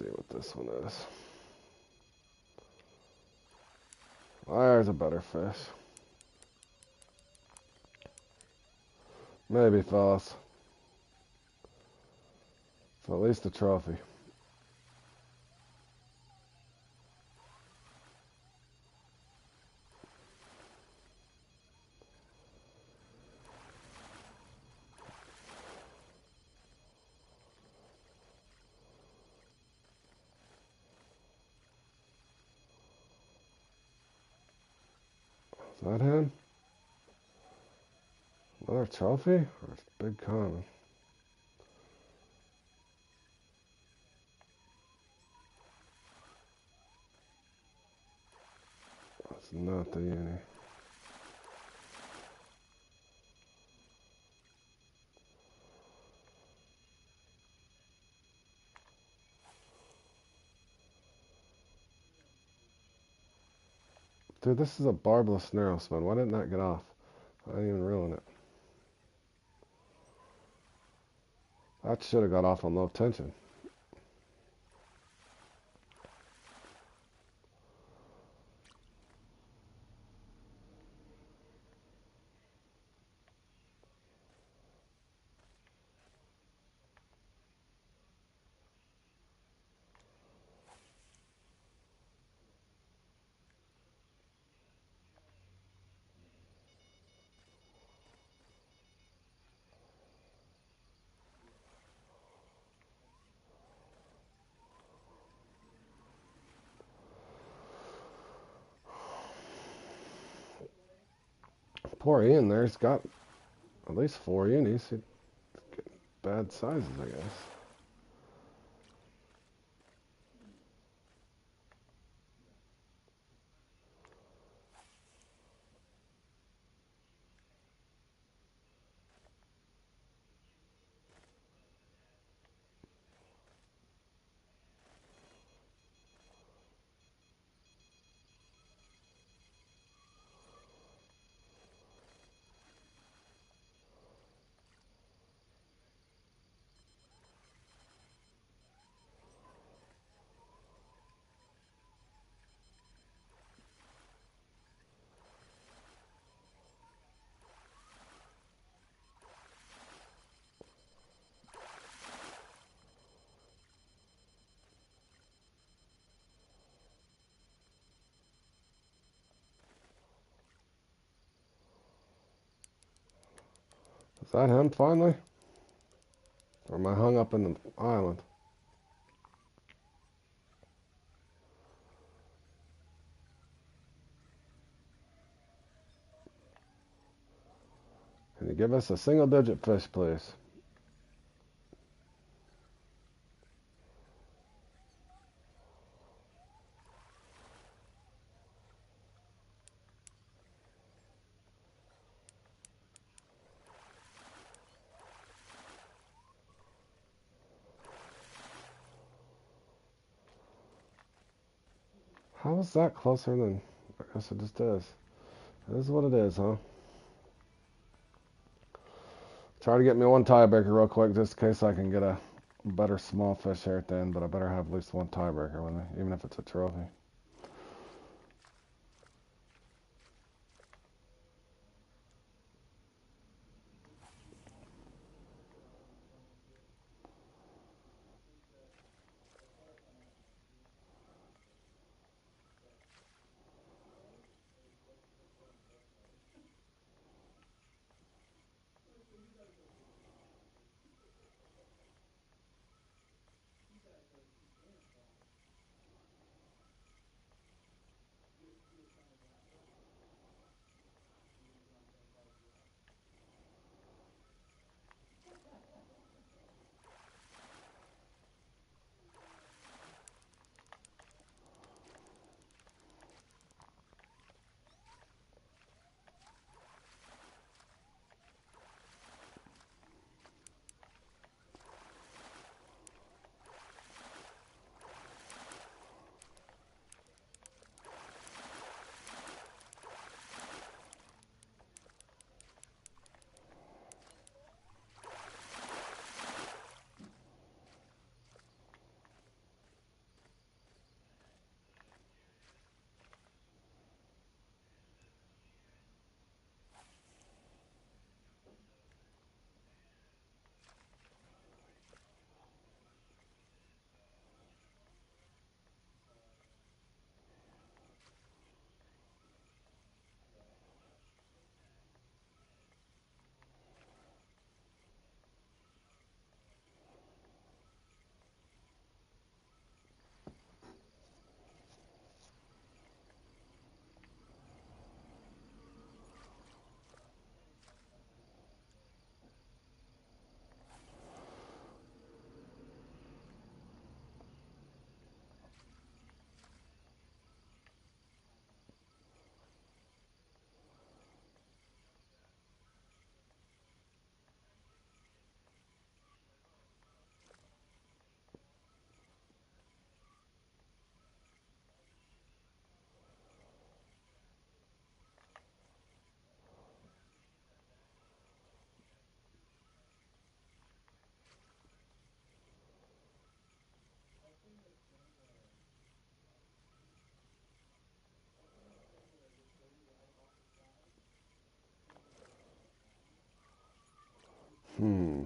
see what this one is. There's a better fish. Maybe, fellas. It's at least a trophy. Is that him? Another trophy? Or it's big common? That's not the uni. Dude, this is a barbless narrow spin. Why didn't that get off? I didn't even ruin it. That should have got off on low tension. Poor Ian there. He's got at least 4 unis. He's getting bad sizes, I guess. Is that him finally? Or am I hung up in the island? Can you give us a single digit fish, please? How is that closer than... I guess it just is. It is what it is, huh? Try to get me one tiebreaker real quick just in case I can get a better small fish here at the end, but I better have at least one tiebreaker with me, even if it's a trophy. Hmm.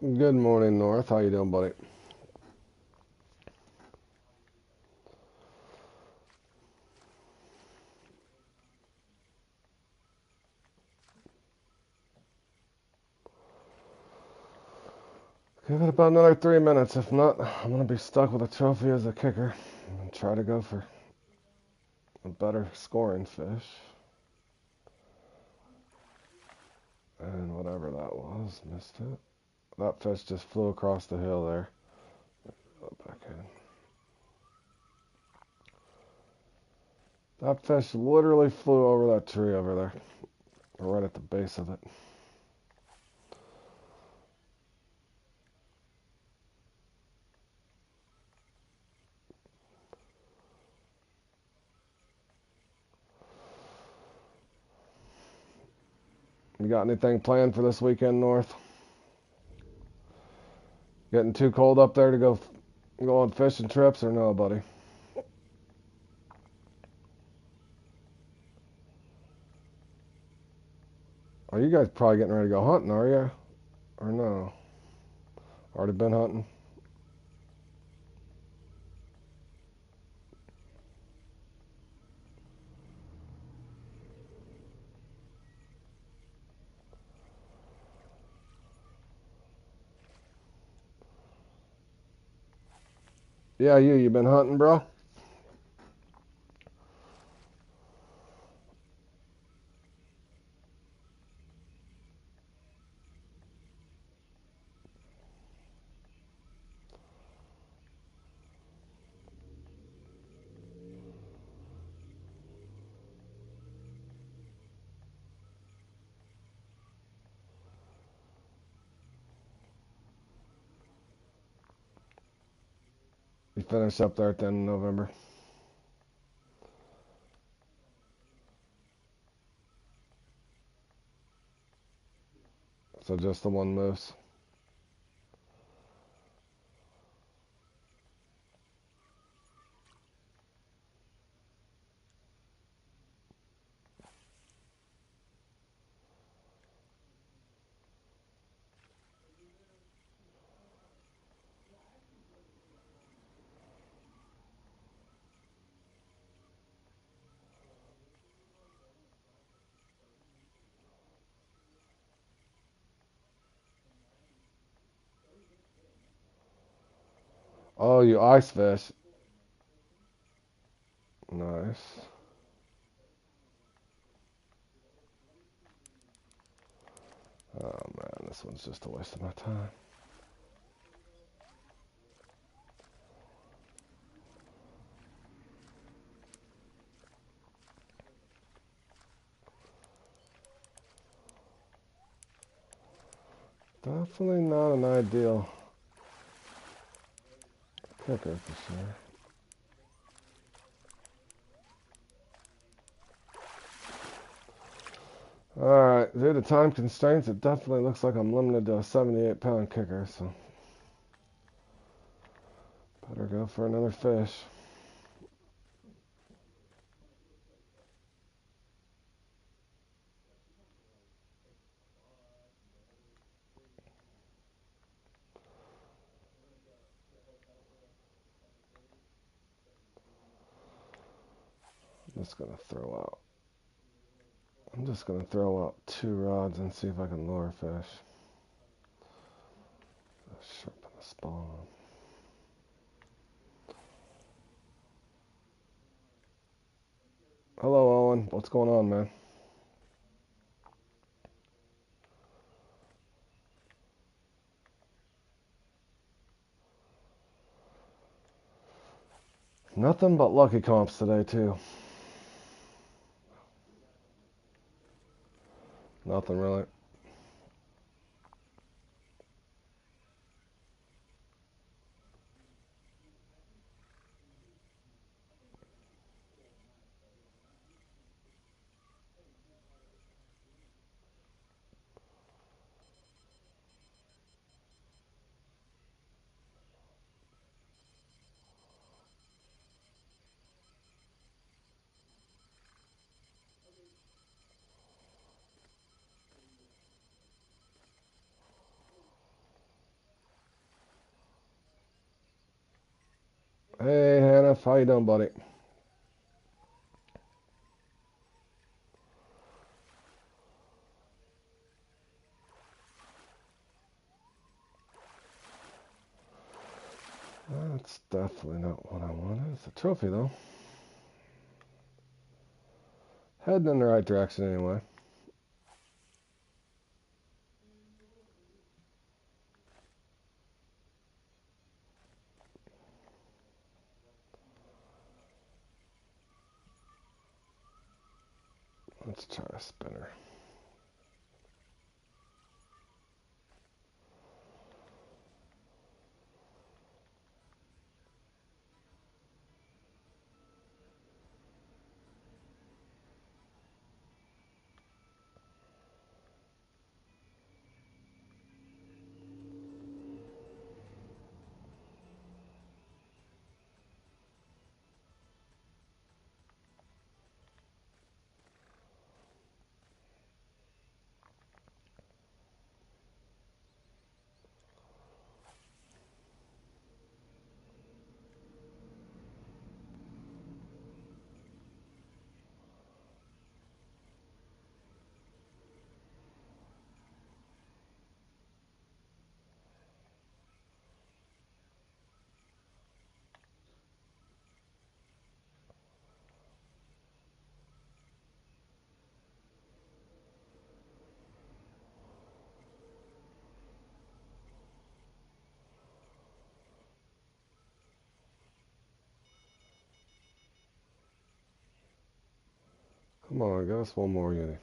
Good morning, North. How you doing, buddy? Give it about another 3 minutes. If not, I'm gonna be stuck with a trophy as a kicker and try to go for a better scoring fish. And whatever that was, missed it. That fish just flew across the hill there. Go back in. That fish literally flew over that tree over there, right at the base of it. You got anything planned for this weekend, North? Getting too cold up there to go on fishing trips, or no, buddy? Are you guys probably getting ready to go hunting, are you? Or no? Already been hunting? Yeah, you been hunting, bro? You finish up there at the end of November. So just the one moose. Oh, you ice fish. Nice. Oh man, this one's just a waste of my time. Definitely not an ideal kicker for sure. Alright, due to time constraints, it definitely looks like I'm limited to a 78-pound kicker, so better go for another fish. I'm just gonna throw out 2 rods and see if I can lure a fish. Sharpen the spawn. Hello, Owen. What's going on, man? Nothing but lucky comps today, too. Nothing really. Hey, Hannah, how you doing, buddy? That's definitely not what I wanted. It's a trophy, though. Heading in the right direction, anyway. Let's try a spinner. Come on, give us one more uni.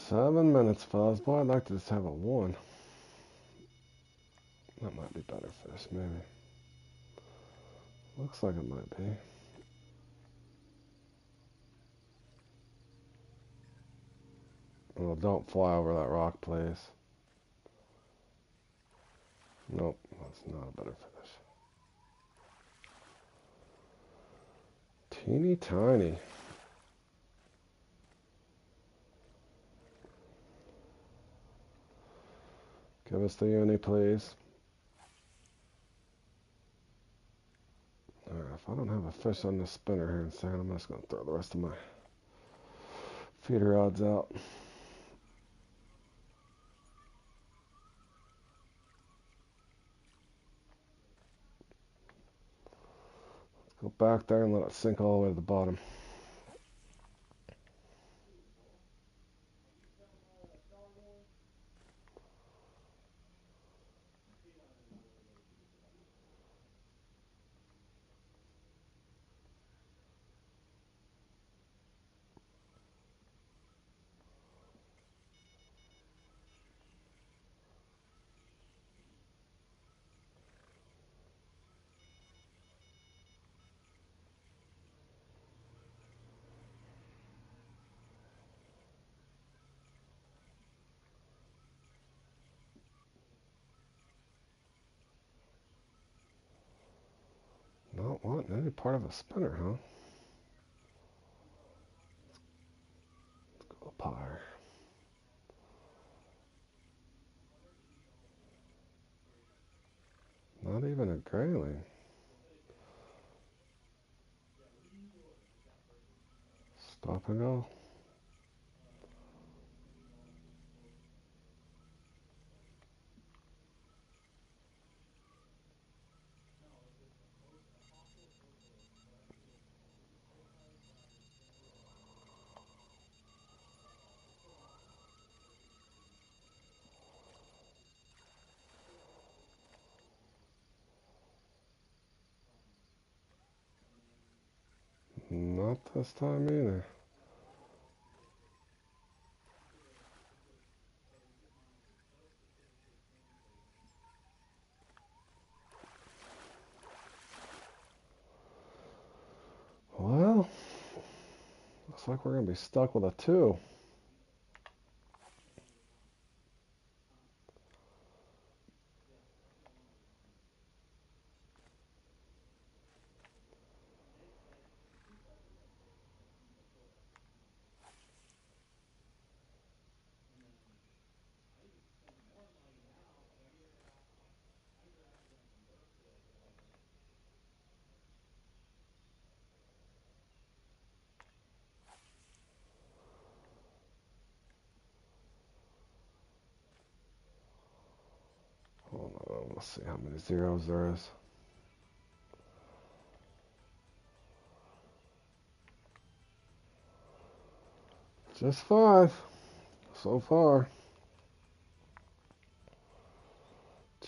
Seven minutes, fellas. Boy, I'd like to just have a 1. That might be better fish, maybe. Looks like it might be. Well, don't fly over that rock, please. Nope, that's not a better fish. Teeny tiny. Give us the uni, please. Alright, if I don't have a fish on this spinner here in a second, I'm just going to throw the rest of my feeder rods out. Go back there and let it sink all the way to the bottom. Not wanting any part of a spinner, huh? Let's go up higher. Not even a grayling. Stop and go. Not this time either. Well, looks like we're going to be stuck with a 2. Hold on, let's see how many zeros there is. Just 5 so far.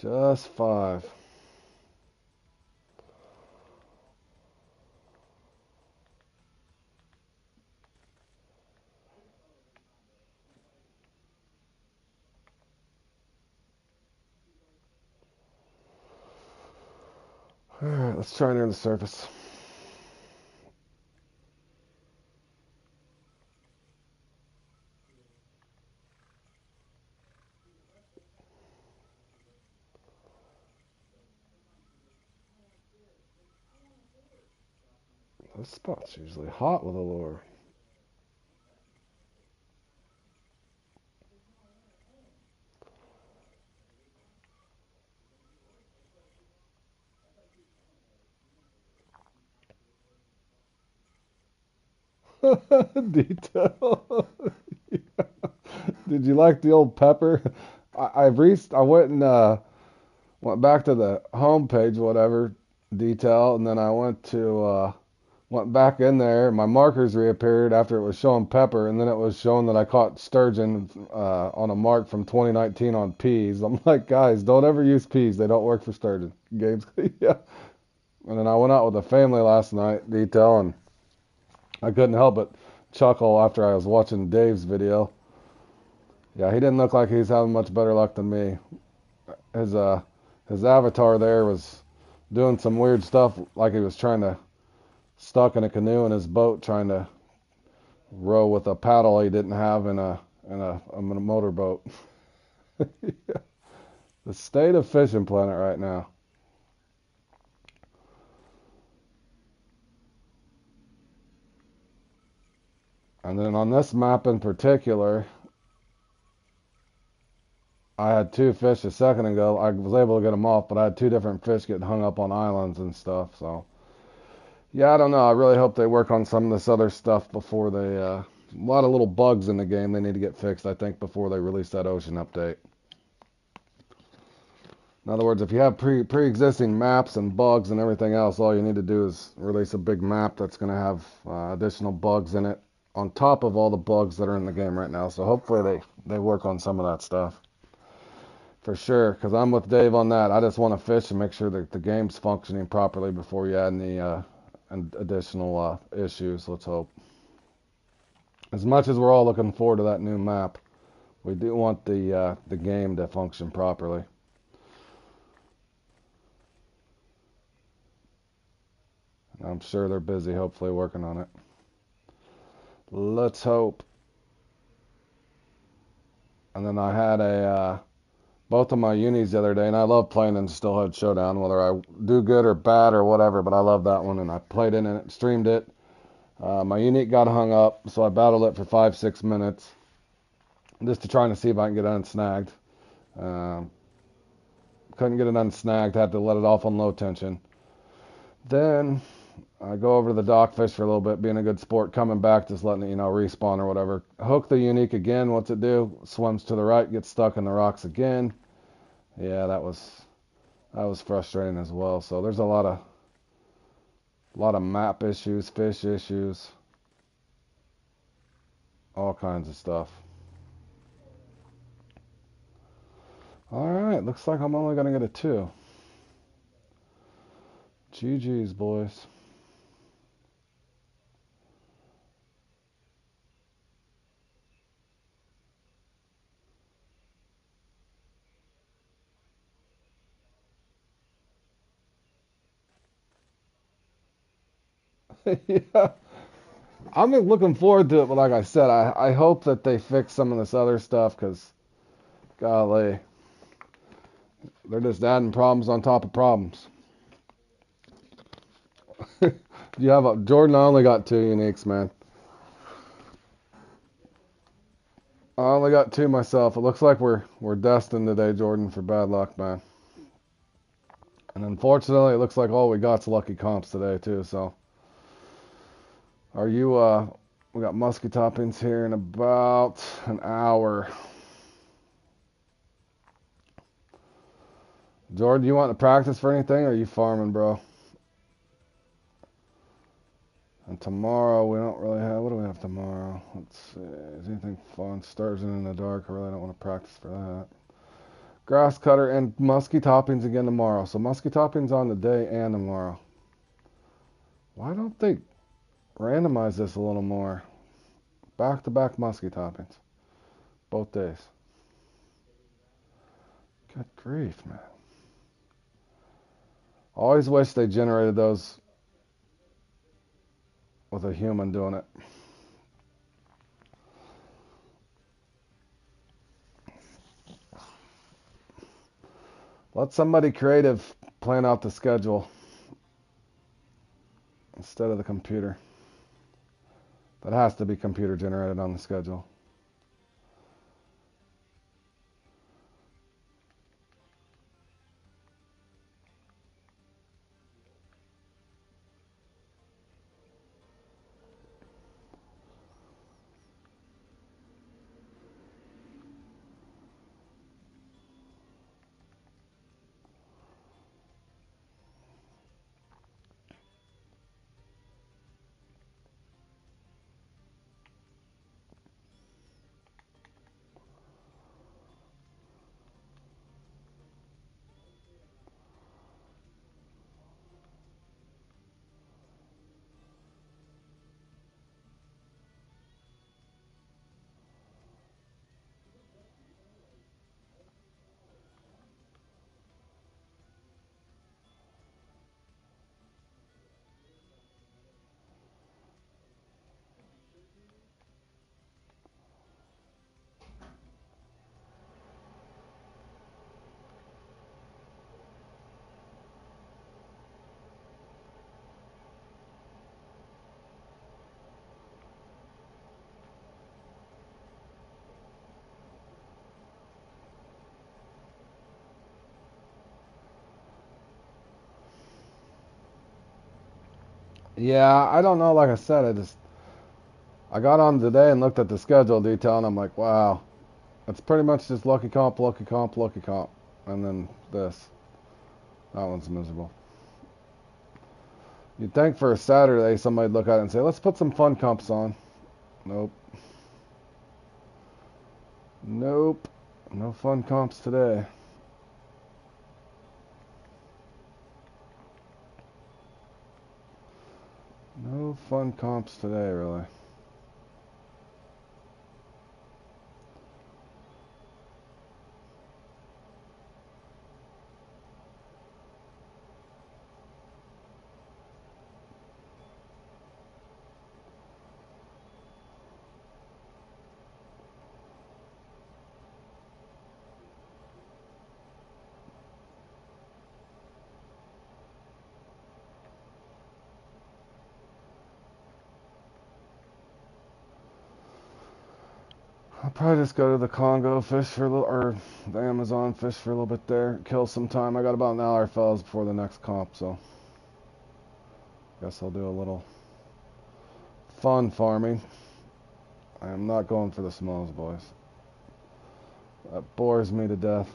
Just 5. Alright, let's try near the surface. This spot's usually hot with a lure. Detail. Yeah. Did you like the old pepper? I went and went back to the home page, whatever, detail, and then I went back in there. My markers reappeared after it was showing pepper, and then it was showing that I caught sturgeon on a mark from 2019 on peas. I'm like, guys, don't ever use peas. They don't work for sturgeon. Games, yeah. And then I went out with the family last night, detail, and I couldn't help but chuckle after I was watching Dave's video. Yeah, he didn't look like he's having much better luck than me. His his avatar there was doing some weird stuff, like he was trying to stuck in a canoe in his boat, trying to row with a paddle he didn't have in a motorboat. Yeah. The state of Fishing Planet right now. And then on this map in particular, I had 2 fish a second ago. I was able to get them off, but I had 2 different fish getting hung up on islands and stuff. So, yeah, I don't know. I really hope they work on some of this other stuff before they. A lot of little bugs in the game they need to get fixed, I think, before they release that ocean update. In other words, if you have pre-existing maps and bugs and everything else, all you need to do is release a big map that's going to have additional bugs in it on top of all the bugs that are in the game right now. So hopefully they work on some of that stuff for sure. Because I'm with Dave on that. I just want to fish and make sure that the game's functioning properly before you add any additional issues. Let's hope. As much as we're all looking forward to that new map, we do want the game to function properly. I'm sure they're busy, hopefully, working on it. Let's hope. And then I had both of my unis the other day, and I love playing in Steelhead Showdown, whether I do good or bad or whatever, but I love that one, and I played in it, streamed it. My unique got hung up, so I battled it for 5-6 minutes, just to try to see if I can get unsnagged. Um, couldn't get it unsnagged, had to let it off on low tension. Then I go over to the dock, fish for a little bit, being a good sport, coming back, just letting it, respawn or whatever. Hook the unique again. What's it do? Swims to the right, gets stuck in the rocks again. Yeah, that was frustrating as well. So there's a lot of map issues, fish issues, all kinds of stuff. All right, looks like I'm only gonna get a 2. GG's, boys. Yeah, I'm looking forward to it, but like I said, I hope that they fix some of this other stuff, because golly, they're just adding problems on top of problems. You have Jordan? I only got 2 uniques, man. I only got 2 myself. It looks like we're destined today, Jordan, for bad luck, man. And unfortunately, it looks like all we got's lucky comps today too. So, are you? We got musky toppings here in about an hour. Jordan, you want to practice for anything, or are you farming, bro? And tomorrow we don't really have. What do we have tomorrow? Let's see. Is anything fun? Sturgeon in the dark. I really don't want to practice for that. Grass cutter and musky toppings again tomorrow. So musky toppings on the day and tomorrow. Why don't they randomize this a little more? Back to back musky toppings. Both days. Good grief, man. Always wish they generated those with a human doing it. Let somebody creative plan out the schedule instead of the computer. That has to be computer generated on the schedule. Yeah, I don't know. Like I said, I got on today and looked at the schedule detail, and I'm like, wow, it's pretty much just lucky comp, lucky comp, lucky comp. and then this. That one's miserable. You'd think for a Saturday somebody'd look at it and say, let's put some fun comps on. Nope. Nope. No fun comps today. No fun comps today, really. I'll probably just go to the Congo, fish for a little, or the Amazon, fish for a little bit there, kill some time. I got about an hour, fellas, before the next comp, so guess I'll do a little fun farming. I am not going for the smalls, boys. That bores me to death.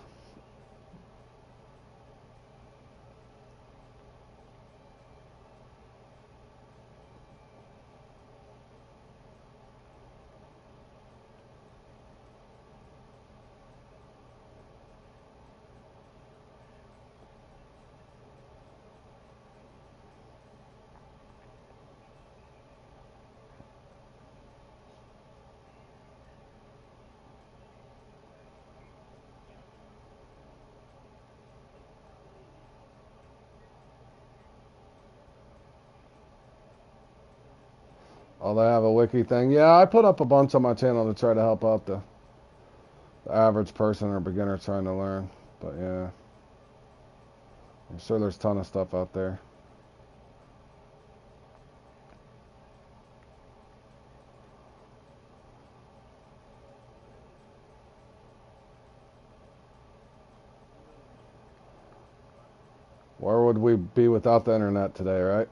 Oh, they have a wiki thing. Yeah, I put up a bunch on my channel to try to help out the average person or beginner trying to learn. But yeah, I'm sure there's a ton of stuff out there. Where would we be without the internet today, right?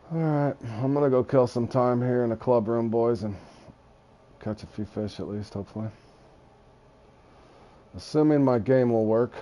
Alright, I'm gonna go kill some time here in the club room, boys, and catch a few fish at least, hopefully. Assuming my game will work.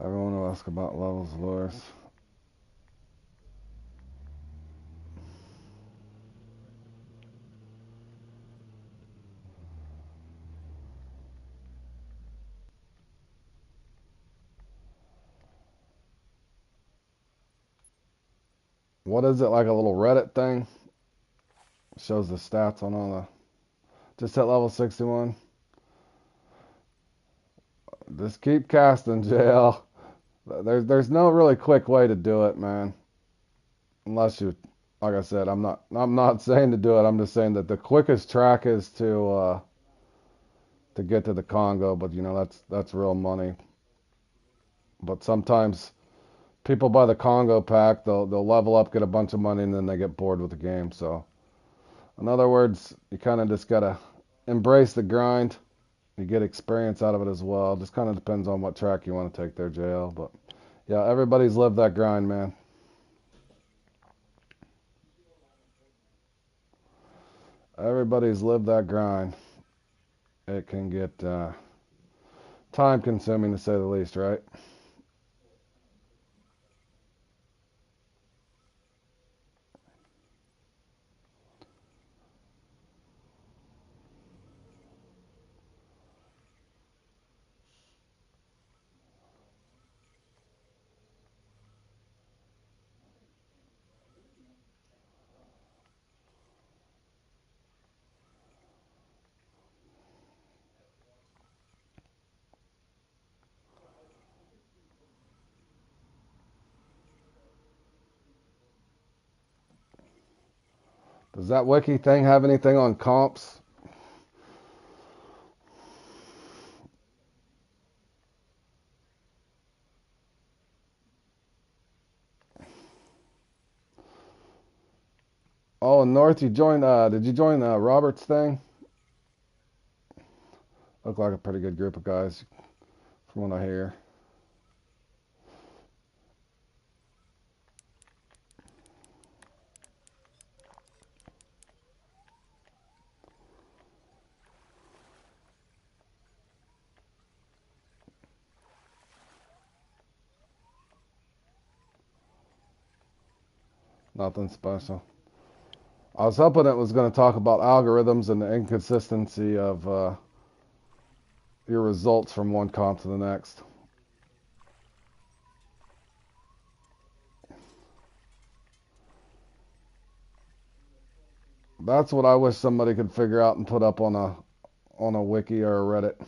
Everyone will ask about levels of lures. What is it, like a little Reddit thing? Shows the stats on all the... Just at level 61. Just keep casting, JL. There's no really quick way to do it, man. Unless you, like I said, I'm not saying to do it. I'm just saying that the quickest track is to get to the Congo, but you know that's real money. But sometimes people buy the Congo pack, they'll level up, get a bunch of money, and then they get bored with the game. So, in other words, you kind of just gotta embrace the grind. You get experience out of it as well. Just kind of depends on what track you want to take there, JL. But yeah, everybody's lived that grind, man. Everybody's lived that grind. It can get Time consuming to say the least, right? Does that wiki thing have anything on comps? Oh, North, you joined. Did you join Robert's thing? Look like a pretty good group of guys, from what I hear. Nothing special. I was hoping it was going to talk about algorithms and the inconsistency of your results from one comp to the next. That's what I wish somebody could figure out and put up on a wiki or a Reddit.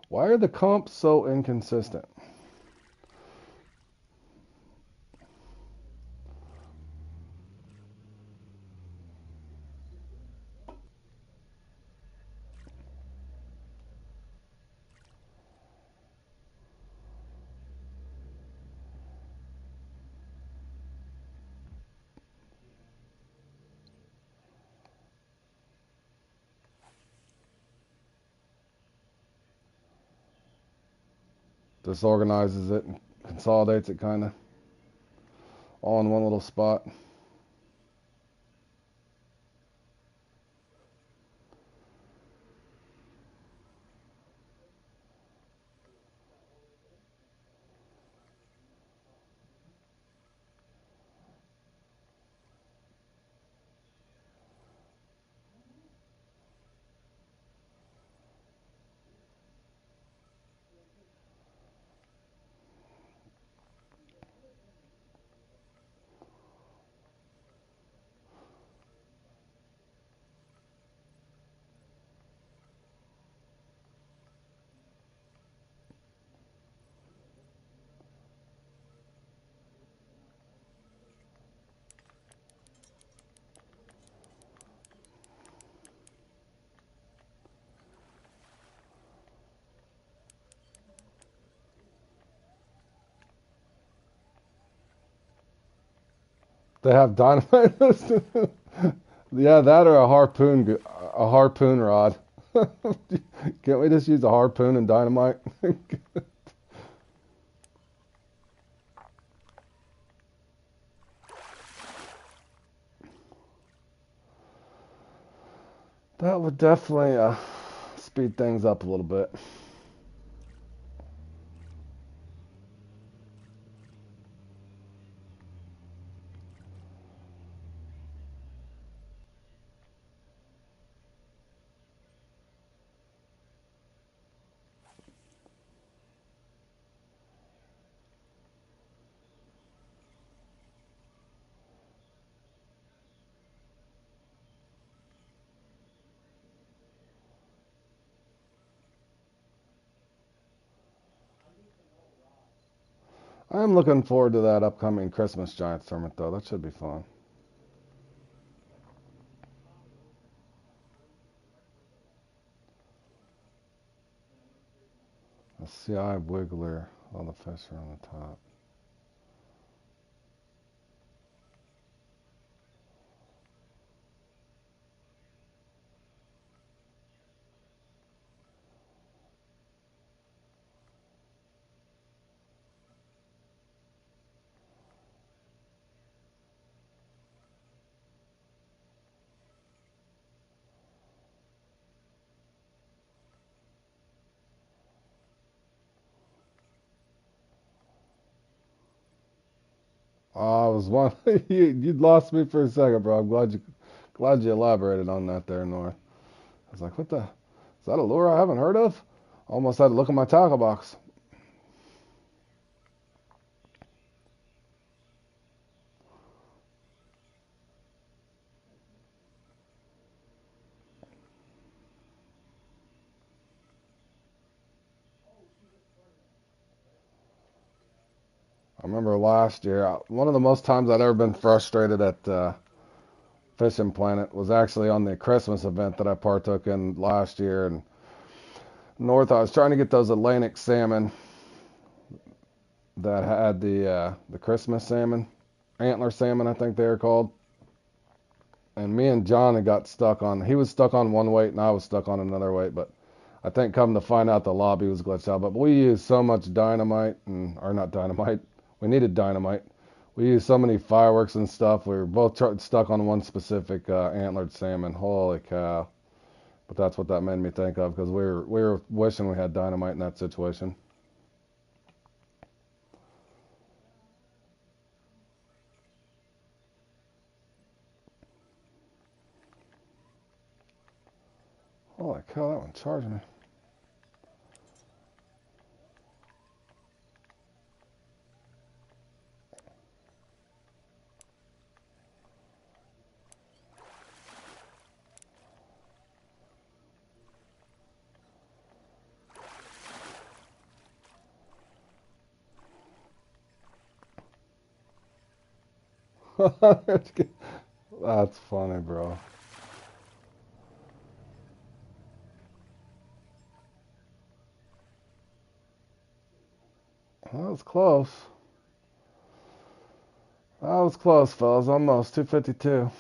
Why are the comps so inconsistent? Disorganizes it and consolidates it kind of all in one little spot. They have dynamite. Yeah, that or a harpoon rod. Can't we just use a harpoon and dynamite? That would definitely speed things up a little bit. I'm looking forward to that upcoming Christmas Giants tournament, though. That should be fun. A CI Wiggler. All the fish are on the top. I was one. You lost me for a second, bro. I'm glad you elaborated on that there, North. I was like, what the? Is that a lure I haven't heard of? Almost had to look in my tackle box. I remember last year, one of the most times I'd ever been frustrated at Fishing Planet was actually on the Christmas event that I partook in last year. And North, I was trying to get those Atlantic salmon that had the Christmas salmon, antler salmon, I think they were called. And me and John had got stuck on. He was stuck on one weight, and I was stuck on another weight. But I think come to find out, the lobby was glitched out. But we used so much dynamite, or not dynamite. We needed dynamite. We used so many fireworks and stuff. We were both stuck on one specific antlered salmon. Holy cow! But that's what that made me think of, because we were wishing we had dynamite in that situation. Holy cow! That one charged me. That's funny, bro. That was close. That was close, fellas. Almost 252.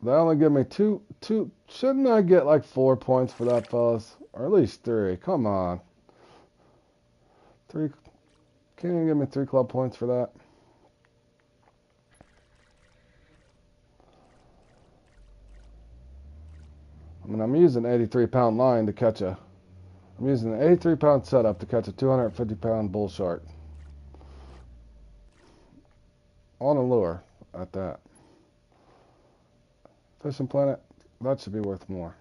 They only give me two. Shouldn't I get like 4 points for that, fellas? Or at least three. Come on. Three. Can't even give me 3 club points for that. I mean, I'm using an 83-pound line to catch a. I'm using an 83-pound setup to catch a 250-pound bull shark on a lure at that. Fishing Planet, that should be worth more.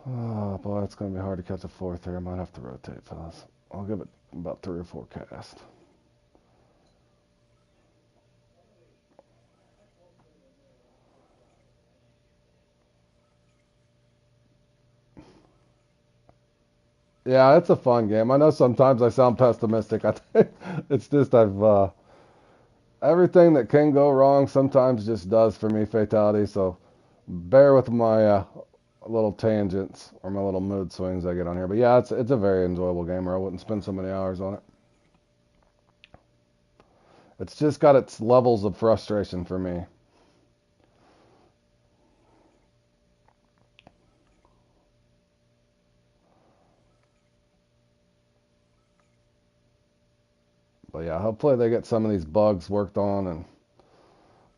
Oh boy, it's gonna be hard to catch a fourth here. I might have to rotate, fellas. I'll give it about 3 or 4 casts. Yeah, it's a fun game. I know sometimes I sound pessimistic. I think it's just I've everything that can go wrong sometimes just does for me fatality. So bear with my little tangents or my little mood swings I get on here. But yeah, it's a very enjoyable game, or I wouldn't spend so many hours on it. It's just got its levels of frustration for me. But yeah, hopefully they get some of these bugs worked on and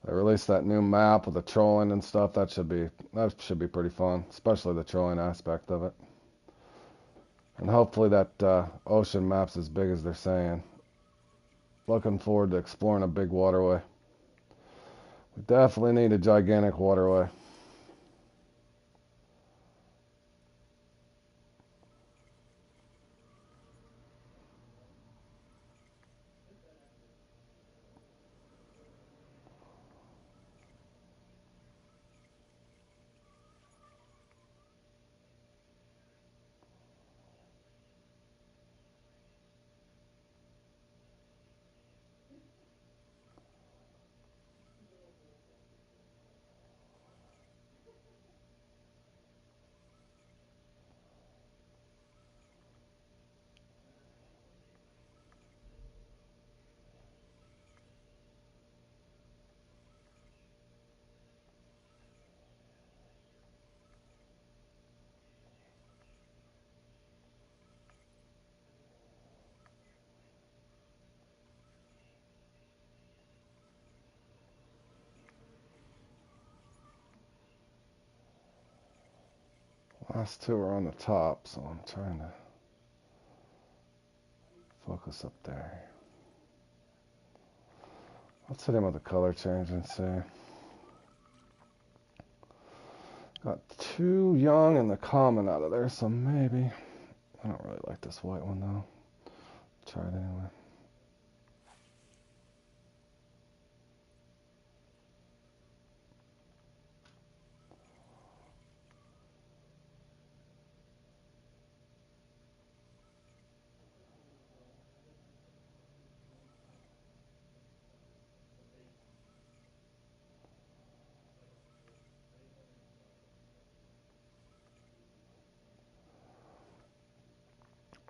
they release that new map with the trolling and stuff. That should be pretty fun, especially the trolling aspect of it. And hopefully that ocean map's as big as they're saying. Looking forward to exploring a big waterway. We definitely need a gigantic waterway. last two are on the top, so I'm trying to focus up there. Let's hit him with a color change and see. Got too young and the common out of there, so maybe. I don't really like this white one though. Try it anyway.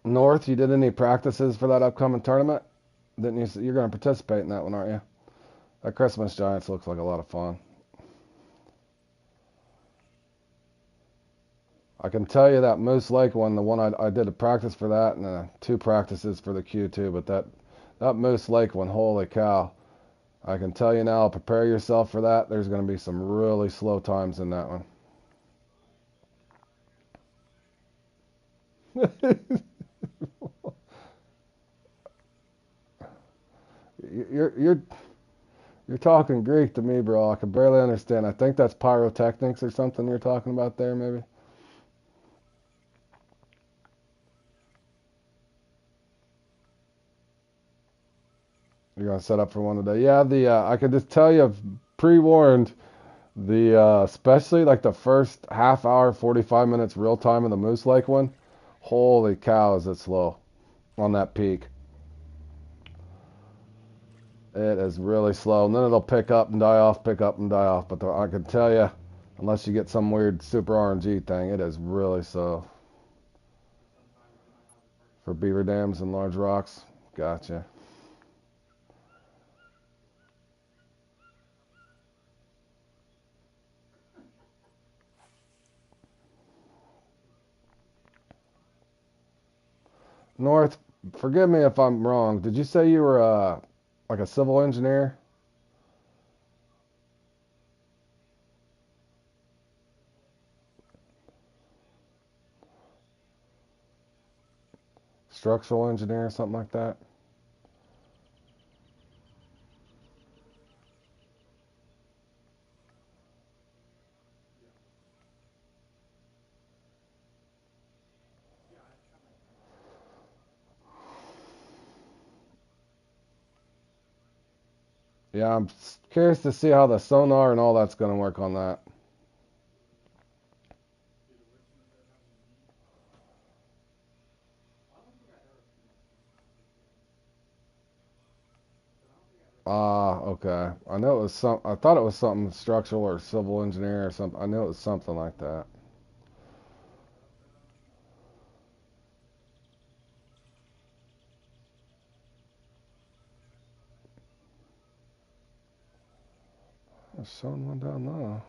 North, you did any practices for that upcoming tournament? Didn't you? You're going to participate in that one, aren't you? That Christmas Giants looks like a lot of fun. I can tell you that Moose Lake one, the one I did a practice for that and 2 practices for the Q2, but that Moose Lake one, holy cow. I can tell you now, prepare yourself for that. There's going to be some really slow times in that one. You're talking Greek to me, bro. I can barely understand. I think that's pyrotechnics or something you're talking about there, maybe. You're gonna set up for one today. Yeah, I can just tell you, pre-warned, especially like the first half hour, 45 minutes real time in the Moose Lake one. Holy cow, is it slow on that peak? It is really slow, and then it'll pick up and die off, pick up and die off. But I can tell you, unless you get some weird super RNG thing, it is really slow. For beaver dams and large rocks, gotcha. North, forgive me if I'm wrong. Did you say you were like a civil engineer? Structural engineer, something like that? Yeah, I'm curious to see how the sonar and all that's going to work on that. Ah, okay. I know it was some. I thought it was something structural or civil engineer or something. I knew it was something like that. There's showing one down there.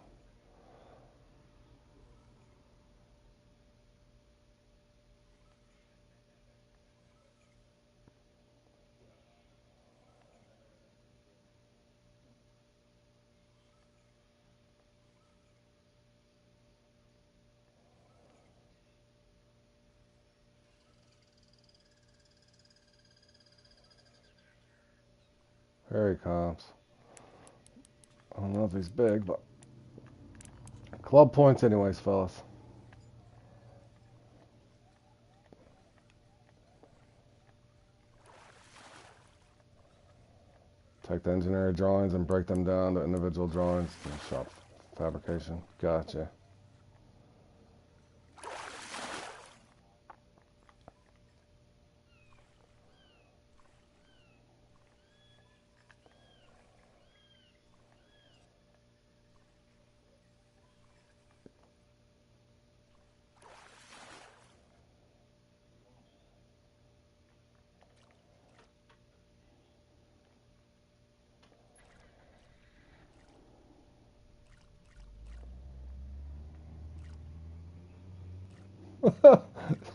Here he comes. I don't know if he's big, but club points anyways, fellas. Take the engineering drawings and break them down to individual drawings and shop fabrication. Gotcha.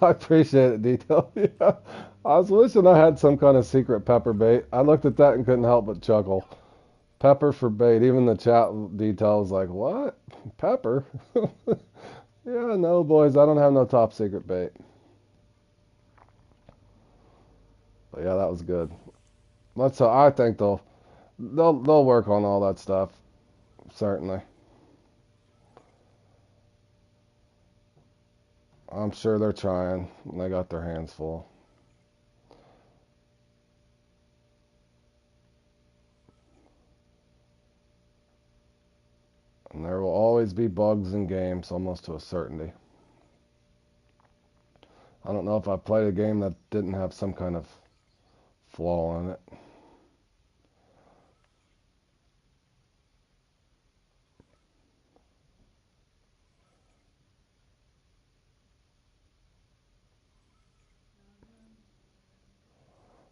I appreciate it, Detail. Yeah. I was wishing I had some kind of secret pepper bait. I looked at that and couldn't help but chuckle. Pepper for bait. Even the chat Detail was like, what? Pepper? Yeah, no, boys, I don't have no top secret bait. But yeah, that was good. I think they'll work on all that stuff, certainly. I'm sure they're trying. They got their hands full. And there will always be bugs in games, almost to a certainty. I don't know if I played a game that didn't have some kind of flaw in it.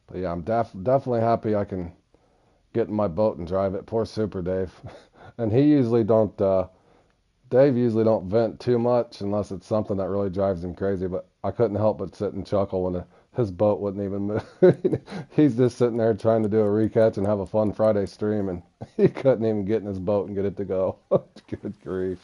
But yeah, I'm definitely happy I can get in my boat and drive it. Poor Super Dave. And he usually don't, Dave usually don't vent too much unless it's something that really drives him crazy. But I couldn't help but sit and chuckle when his boat wouldn't even move. He's just sitting there trying to do a recatch and have a fun Friday stream, and he couldn't even get in his boat and get it to go. Good grief.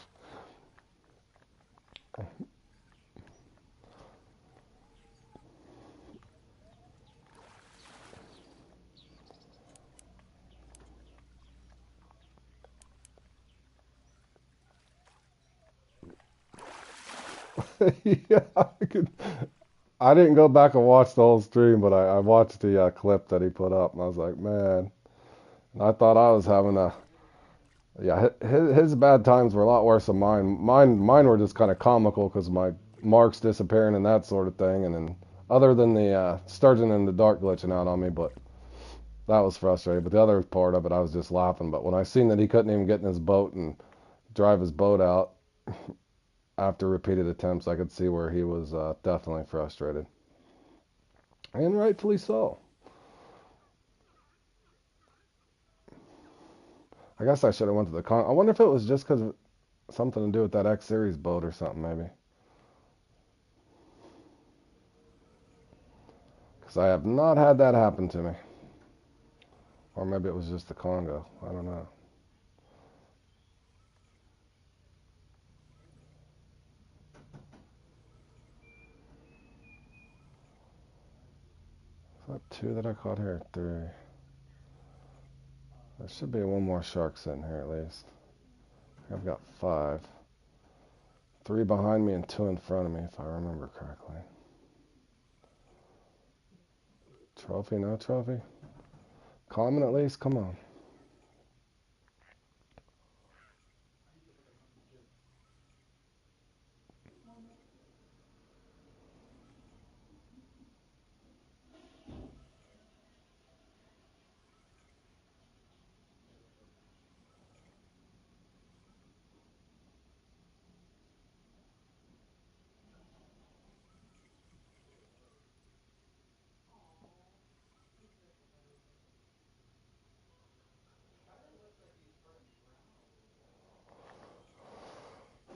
Yeah, I didn't go back and watch the whole stream, but I watched the clip that he put up, and I was like, man, I thought I was having a yeah. His bad times were a lot worse than mine. Mine were just kind of comical because my marks disappearing and that sort of thing, and then other than the sturgeon and the dark glitching out on me, but that was frustrating. But the other part of it, I was just laughing. But when I seen that he couldn't even get in his boat and drive his boat out after repeated attempts, I could see where he was definitely frustrated, and rightfully so. I guess I should have went to the con. I wonder if it was just because of something to do with that X Series boat or something, maybe. Because I have not had that happen to me. Or maybe it was just the Congo. I don't know. Is that two that I caught here? Three. There should be one more shark sitting here at least. I've got five. Three behind me and two in front of me, if I remember correctly. Trophy, no trophy? Common at least? Come on.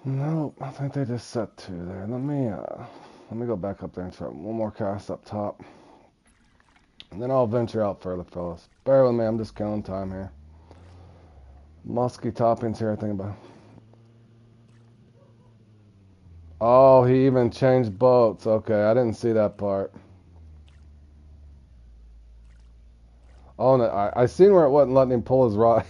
Nope, I think they just set two there. Let me go back up there and try one more cast up top. And then I'll venture out further, fellas. Bear with me, I'm just killing time here. Musky toppings here, I think about. Oh, he even changed boats. Okay, I didn't see that part. Oh, no, I seen where it wasn't letting him pull his rod.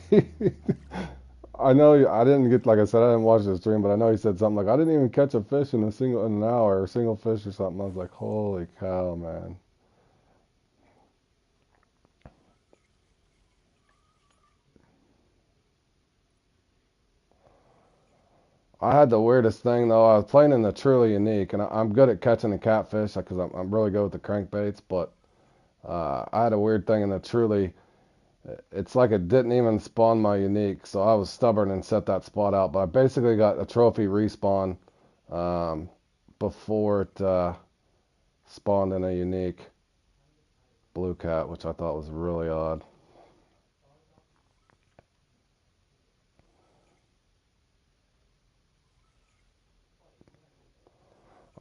I know I didn't get, like I said, I didn't watch the stream, but I know he said something like, I didn't even catch a fish in an hour, or a single fish or something. I was like, holy cow, man. I had the weirdest thing though. I was playing in the Truly Unique, and I'm good at catching the catfish because I'm really good with the crankbaits. But I had a weird thing in the Truly. It's like it didn't even spawn my Unique, so I was stubborn and set that spot out. But I basically got a trophy respawn um, before it spawned in a Unique blue cat, which I thought was really odd.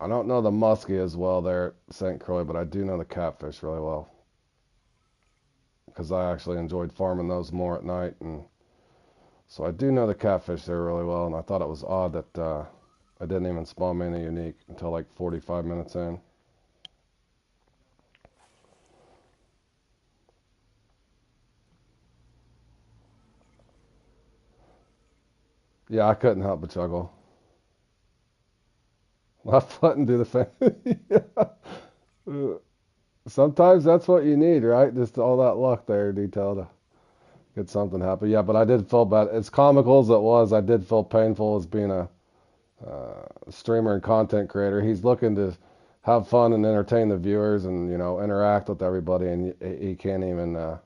I don't know the muskie as well there at St. Croix, but I do know the catfish really well because I actually enjoyed farming those more at night, and so I do know the catfish there really well. And I thought it was odd that I didn't even spawn me in a unique until like 45 minutes in. Yeah, I couldn't help but chuckle. Left button, do the thing. Yeah. Sometimes that's what you need, right? Just all that luck there, detail to get something happen. Yeah, but I did feel bad. As comical as it was, I did feel painful as being a streamer and content creator. He's looking to have fun and entertain the viewers and interact with everybody, and he can't even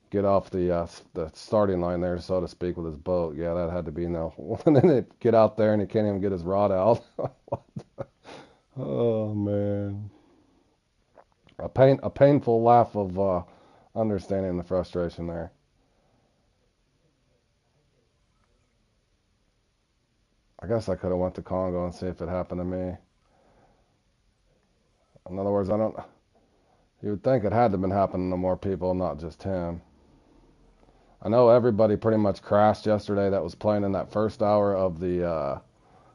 get off the starting line there, so to speak, with his boat. Yeah, that had to be no. And then they get out there and he can't even get his rod out. Oh man, a painful laugh of understanding the frustration there. I guess I could have went to Congo and see if it happened to me. In other words, I don't. You would think it had to have been happening to more people, not just him. I know everybody pretty much crashed yesterday that was playing in that first hour of the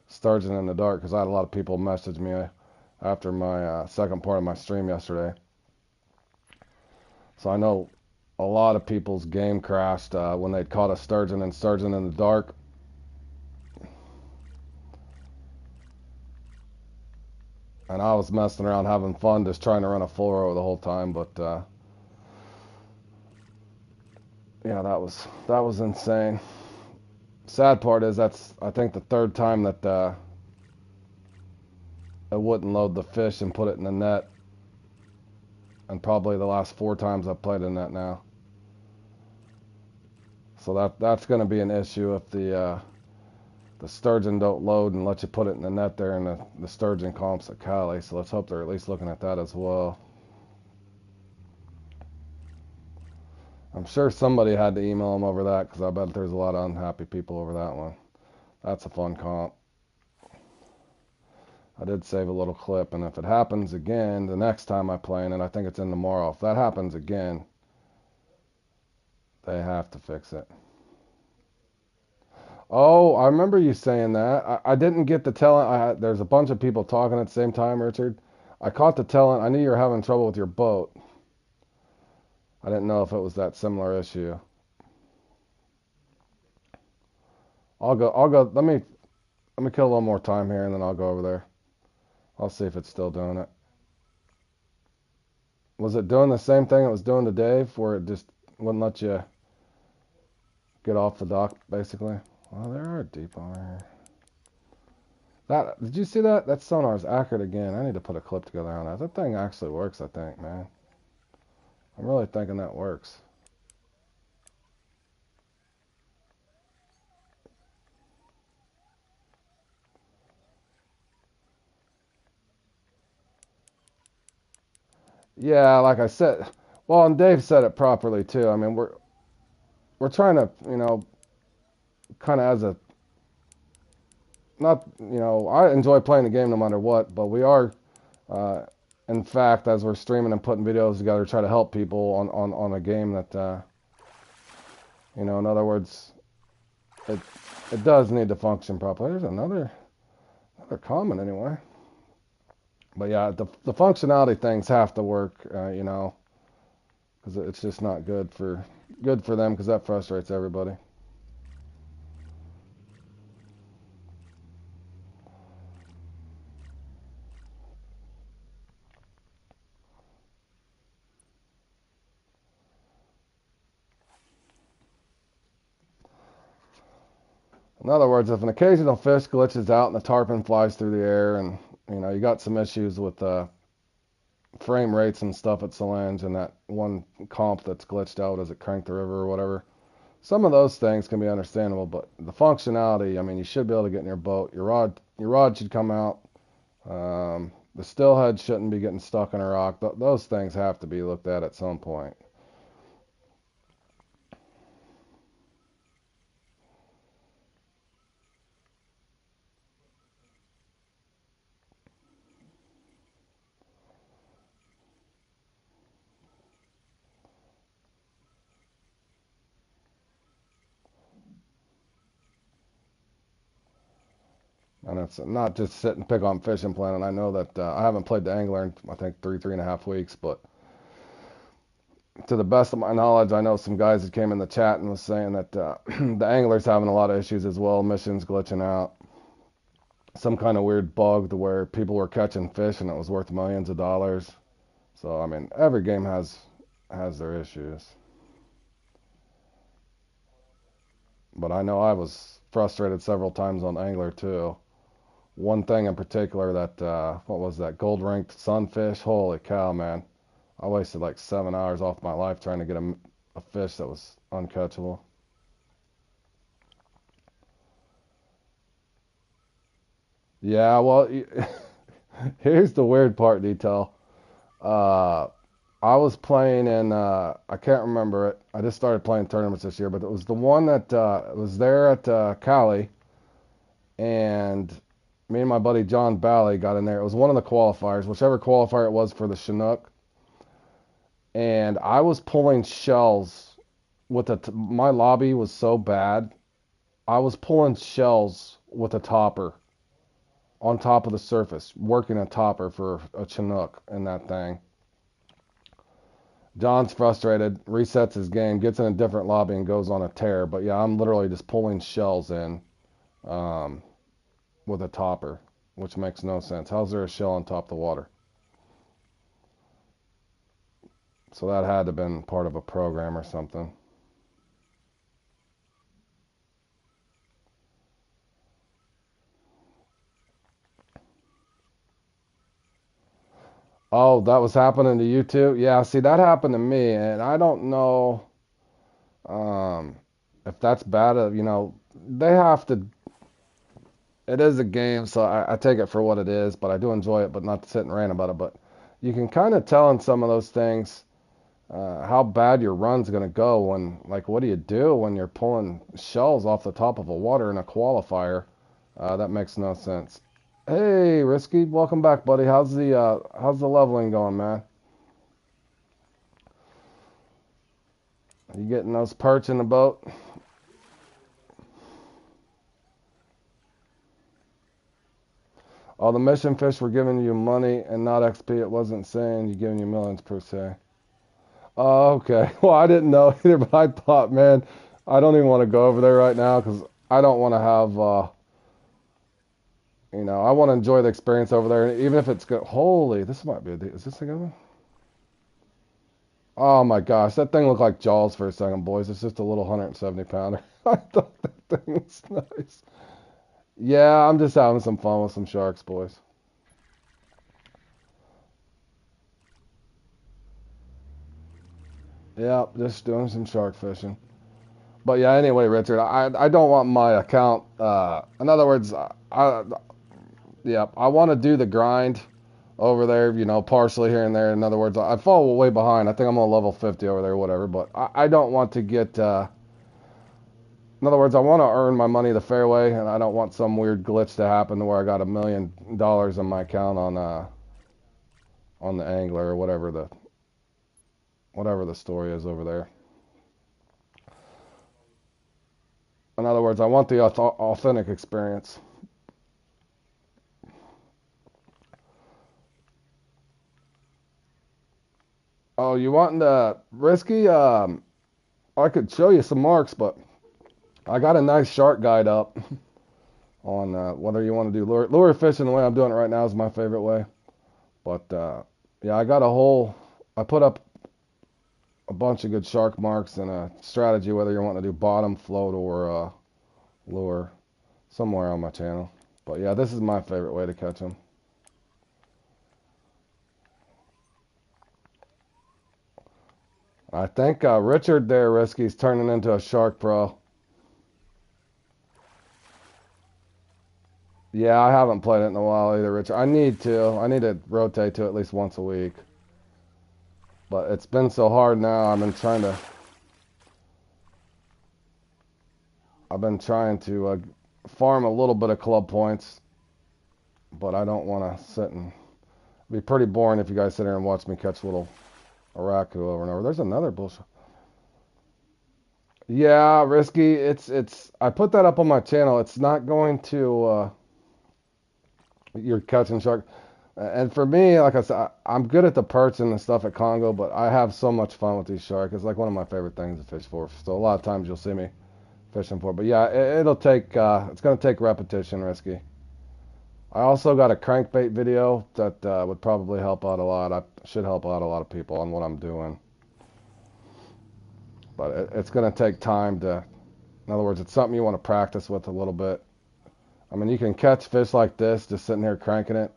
Sturgeon in the Dark, because I had a lot of people message me after my second part of my stream yesterday. So I know a lot of people's game crashed when they'd caught a sturgeon and Sturgeon in the Dark. And I was messing around having fun just trying to run a full row the whole time, but yeah, that was insane. Sad part is that's I think the third time that it wouldn't load the fish and put it in the net, and probably the last 4 times I've played in that now. So that's going to be an issue if the sturgeon don't load and let you put it in the net there in the sturgeon comps at Cali. So let's hope they're at least looking at that as well. I'm sure somebody had to email them over that, because I bet there's a lot of unhappy people over that one. That's a fun comp. I did save a little clip, and if it happens again the next time I play in it, I think it's in tomorrow. If that happens again, they have to fix it. Oh, I remember you saying that. I didn't get the telling. There's a bunch of people talking at the same time, Richard. I caught the telling. I knew you were having trouble with your boat. I didn't know if it was that similar issue. I'll go. Let me kill a little more time here, and then I'll go over there. I'll see if it's still doing it. Was it doing the same thing it was doing to Dave, where it just wouldn't let you get off the dock, basically? Well, there are deep on here. Did you see that? That sonar is accurate again. I need to put a clip together on that. That thing actually works, I think, man. I'm really thinking that works. Yeah, like I said, well, and Dave said it properly too. I mean, we're trying to, kind of as a not, I enjoy playing the game no matter what, but we are, uh, in fact, as we're streaming and putting videos together, try to help people on a game that, in other words, it does need to function properly. There's another comment anyway. But yeah, the functionality things have to work, because it's just not good for them, because that frustrates everybody. In other words, if an occasional fish glitches out and the tarpon flies through the air, and you got some issues with frame rates and stuff at Solange, and that one comp that's glitched out as it cranked the river or whatever, some of those things can be understandable. But the functionality, I mean, you should be able to get in your boat. Your rod should come out. The stillhead shouldn't be getting stuck in a rock. Those things have to be looked at some point. And it's not just sit and pick on Fishing Planet. I know that I haven't played the Angler in, I think, 3.5 weeks, but to the best of my knowledge, I know some guys that came in the chat and was saying that the Angler's having a lot of issues as well, missions glitching out, some kind of weird bug to where people were catching fish and it was worth millions of dollars. So, I mean, every game has their issues. But I know I was frustrated several times on Angler too. One thing in particular that, what was that, gold ranked sunfish? Holy cow, man. I wasted like 7 hours off my life trying to get a fish that was uncatchable. Yeah, well, here's the weird part, Detail. Uh, I was playing in, I can't remember it. I just started playing tournaments this year, but it was the one that was there at Cali, and me and my buddy John Bally got in there. It was one of the qualifiers, whichever qualifier it was for the Chinook, and I was pulling shells with my lobby was so bad. I was pulling shells with a topper on top of the surface, working a topper for a Chinook in that thing. John's frustrated, resets his game, gets in a different lobby, and goes on a tear. But yeah, I'm literally just pulling shells in um, with a topper, which makes no sense. How's there a shell on top of the water? So that had to have been part of a program or something. Oh, that was happening to you too? Yeah, see, that happened to me, and I don't know um, if that's bad. They have to. It is a game, so I take it for what it is, but I do enjoy it, but not to sit and rant about it. But you can kind of tell in some of those things how bad your run's going to go when, like, what do you do when you're pulling shells off the top of a water in a qualifier? That makes no sense. Hey, Risky, welcome back, buddy. How's the leveling going, man? Are you getting those perch in the boat? Oh, the mission fish were giving you money and not XP. It wasn't saying you giving you millions per se. Oh, okay. Well, I didn't know either, but I thought, man, I don't even want to go over there right now because I don't want to have, I want to enjoy the experience over there. And even if it's good, holy, this might be is this a good one? Oh my gosh, that thing looked like Jaws for a second, boys. It's just a little 170 pounder. I thought that thing was nice. Yeah, I'm just having some fun with some sharks, boys. Yeah, just doing some shark fishing. But yeah, anyway, Richard, I don't want my account. In other words, I want to do the grind over there, partially here and there. In other words, I fall way behind. I think I'm on level 50 over there, whatever. But I don't want to get. In other words, I want to earn my money the fair way, and I don't want some weird glitch to happen to where I got $1 million in my account on the Angler or whatever the story is over there. In other words, I want the authentic experience. Oh, you want the Risky? I could show you some marks, but I got a nice shark guide up on whether you want to do lure fishing the way I'm doing it right now is my favorite way. But yeah, I put up a bunch of good shark marks and a strategy whether you want to do bottom, float, or lure somewhere on my channel. But yeah, this is my favorite way to catch them. I think Richard there, Risky's turning into a shark pro. Yeah, I haven't played it in a while either, Richard. I need to. I need to rotate to at least once a week. But it's been so hard now. I've been trying to farm a little bit of club points, but I don't want to sit and it'd be pretty boring if you guys sit here and watch me catch little Araku over and over. There's another bullshit. Yeah, Risky. It's. I put that up on my channel. It's not going to. You're catching shark. And for me, like I said, I'm good at the perch and the stuff at Congo, but I have so much fun with these sharks. It's like one of my favorite things to fish for. So a lot of times you'll see me fishing for. But yeah, it'll take, it's going to take repetition, Risky. I also got a crankbait video that would probably help out a lot. I should help out a lot of people on what I'm doing. But it's going to take time to, in other words, it's something you want to practice with a little bit. I mean, you can catch fish like this just sitting here cranking it.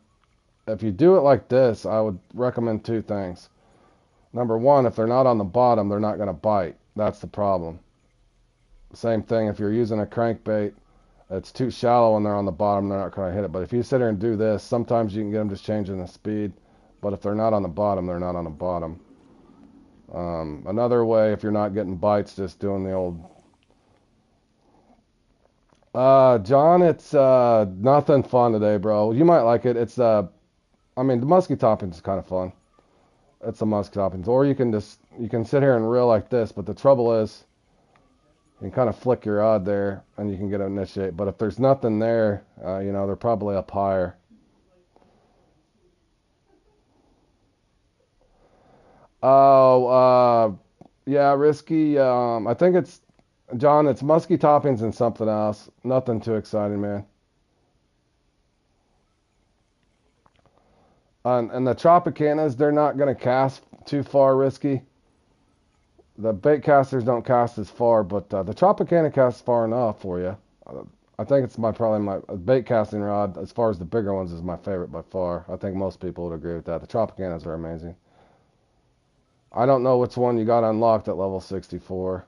If you do it like this, I would recommend two things. Number one, if they're not on the bottom, they're not going to bite. That's the problem. Same thing if you're using a crankbait, it's too shallow and they're on the bottom, they're not going to hit it. But if you sit here and do this, sometimes you can get them just changing the speed. But if they're not on the bottom, they're not on the bottom. Another way, if you're not getting bites, just doing the old. John, it's nothing fun today, bro. You might like it. It's I mean, the musky toppings is kind of fun. It's the musky toppings, or you can sit here and reel like this. But the trouble is, you can kind of flick your rod there, and you can get it in this shape. But if there's nothing there, they're probably up higher. Oh, yeah, Risky. I think it's John. It's musky toppings and something else. Nothing too exciting, man. And the Tropicanas, they're not going to cast too far, Risky. The bait casters don't cast as far, but the Tropicana casts far enough for you. I think it's probably my bait casting rod, as far as the bigger ones, is my favorite by far. I think most people would agree with that. The Tropicanas are amazing. I don't know which one you got unlocked at level 64.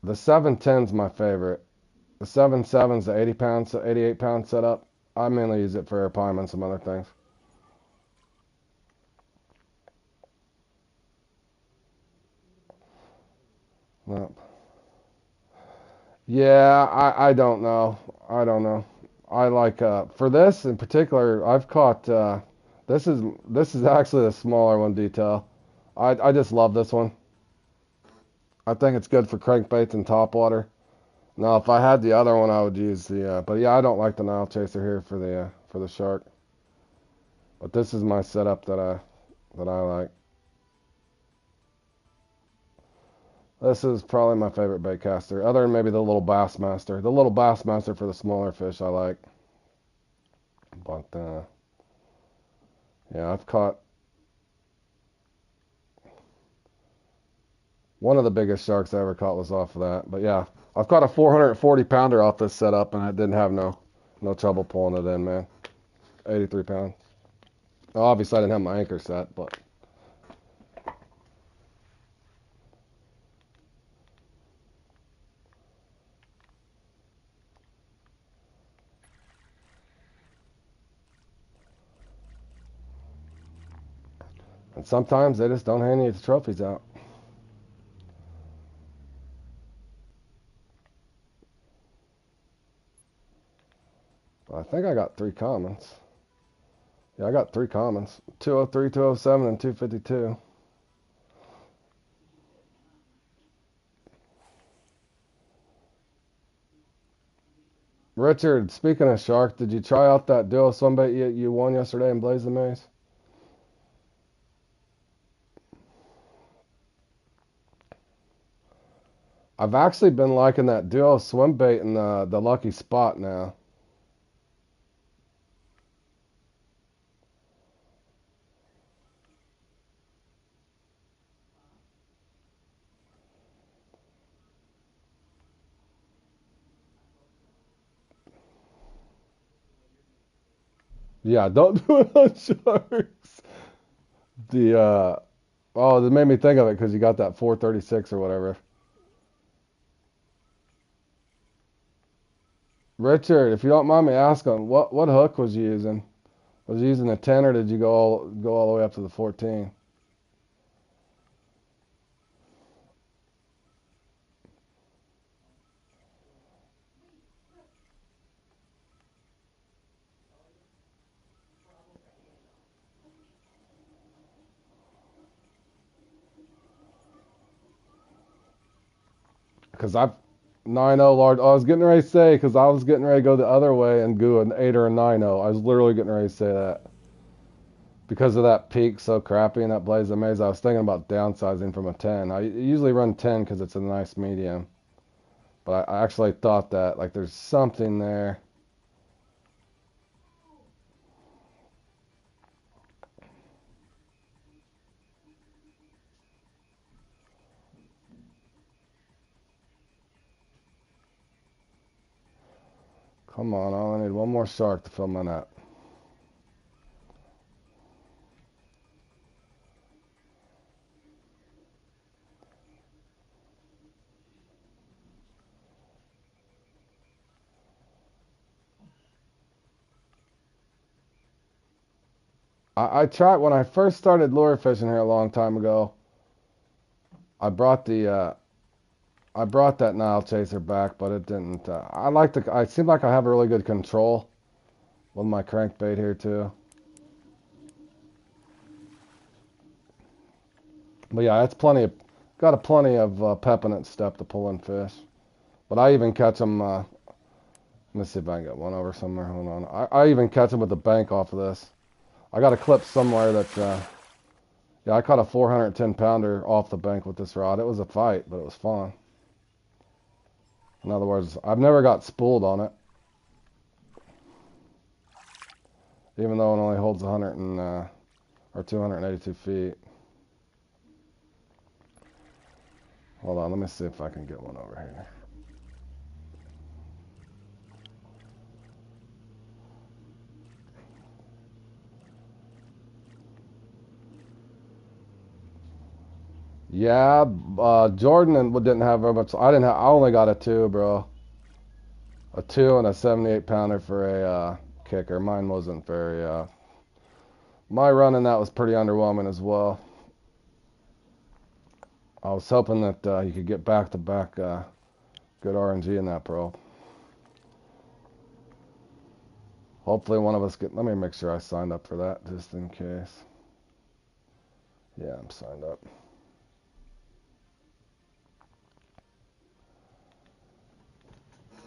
The 710's my favorite. The 7.7's the 80 pounds, 88 pound setup. I mainly use it for air pime and some other things. Well, yeah, I don't know. I don't know. I like for this in particular, I've caught this is actually a smaller one detail. I just love this one. I think it's good for crankbaits and topwater. Now, if I had the other one, I would use the. But yeah, I don't like the Nile Chaser here for the shark. But this is my setup that I like. This is probably my favorite bait caster, other than maybe the little Bassmaster. The little Bassmaster for the smaller fish I like. But yeah, I've caught one of the biggest sharks I ever caught was off of that. But yeah, I've caught a 440 pounder off this setup, and I didn't have no trouble pulling it in, man. 83 pounds. Obviously, I didn't have my anchor set, but and sometimes they just don't hand you the trophies out. But I think I got three commons. Yeah, I got three commons. 203, 207, and 252. Richard, speaking of shark, did you try out that duo swim bait you won yesterday in Blaze the Maze? I've actually been liking that duo swim bait in the Lucky Spot now. Yeah, don't do it on sharks. The oh, that made me think of it because you got that 436 or whatever. Richard, if you don't mind me asking, what hook was you using? Was you using the 10 or did you go all the way up to the 14? Because I've 9-0 large. Oh, I was getting ready to say, because I was getting ready to go the other way and do an 8 or a 9-0. I was literally getting ready to say that. Because of that peak so crappy and that Blaze of Maze, I was thinking about downsizing from a 10. I usually run 10 because it's a nice medium. But I actually thought that, like, there's something there. Come on, I only need one more shark to fill my net. I tried, when I first started lure fishing here a long time ago, I brought that Nile Chaser back, but it didn't. I seem like I have a really good control with my crankbait here too. But yeah, it's got a plenty of pep in its step to pull in fish. But I even catch them. Let me see if I can get one over somewhere. Hold on. I even catch them with the bank off of this. I got a clip somewhere that. Yeah, I caught a 410 pounder off the bank with this rod. It was a fight, but it was fun. In other words, I've never got spooled on it, even though it only holds 100 or 282 feet. Hold on, let me see if I can get one over here. Yeah, Jordan didn't have very much. I didn't have. I only got a 2, bro. A 2 and a 78 pounder for a kicker. Mine wasn't very. My run in that was pretty underwhelming as well. I was hoping that you could get back to back good RNG in that pro. Hopefully one of us get. Let me make sure I signed up for that just in case. Yeah, I'm signed up.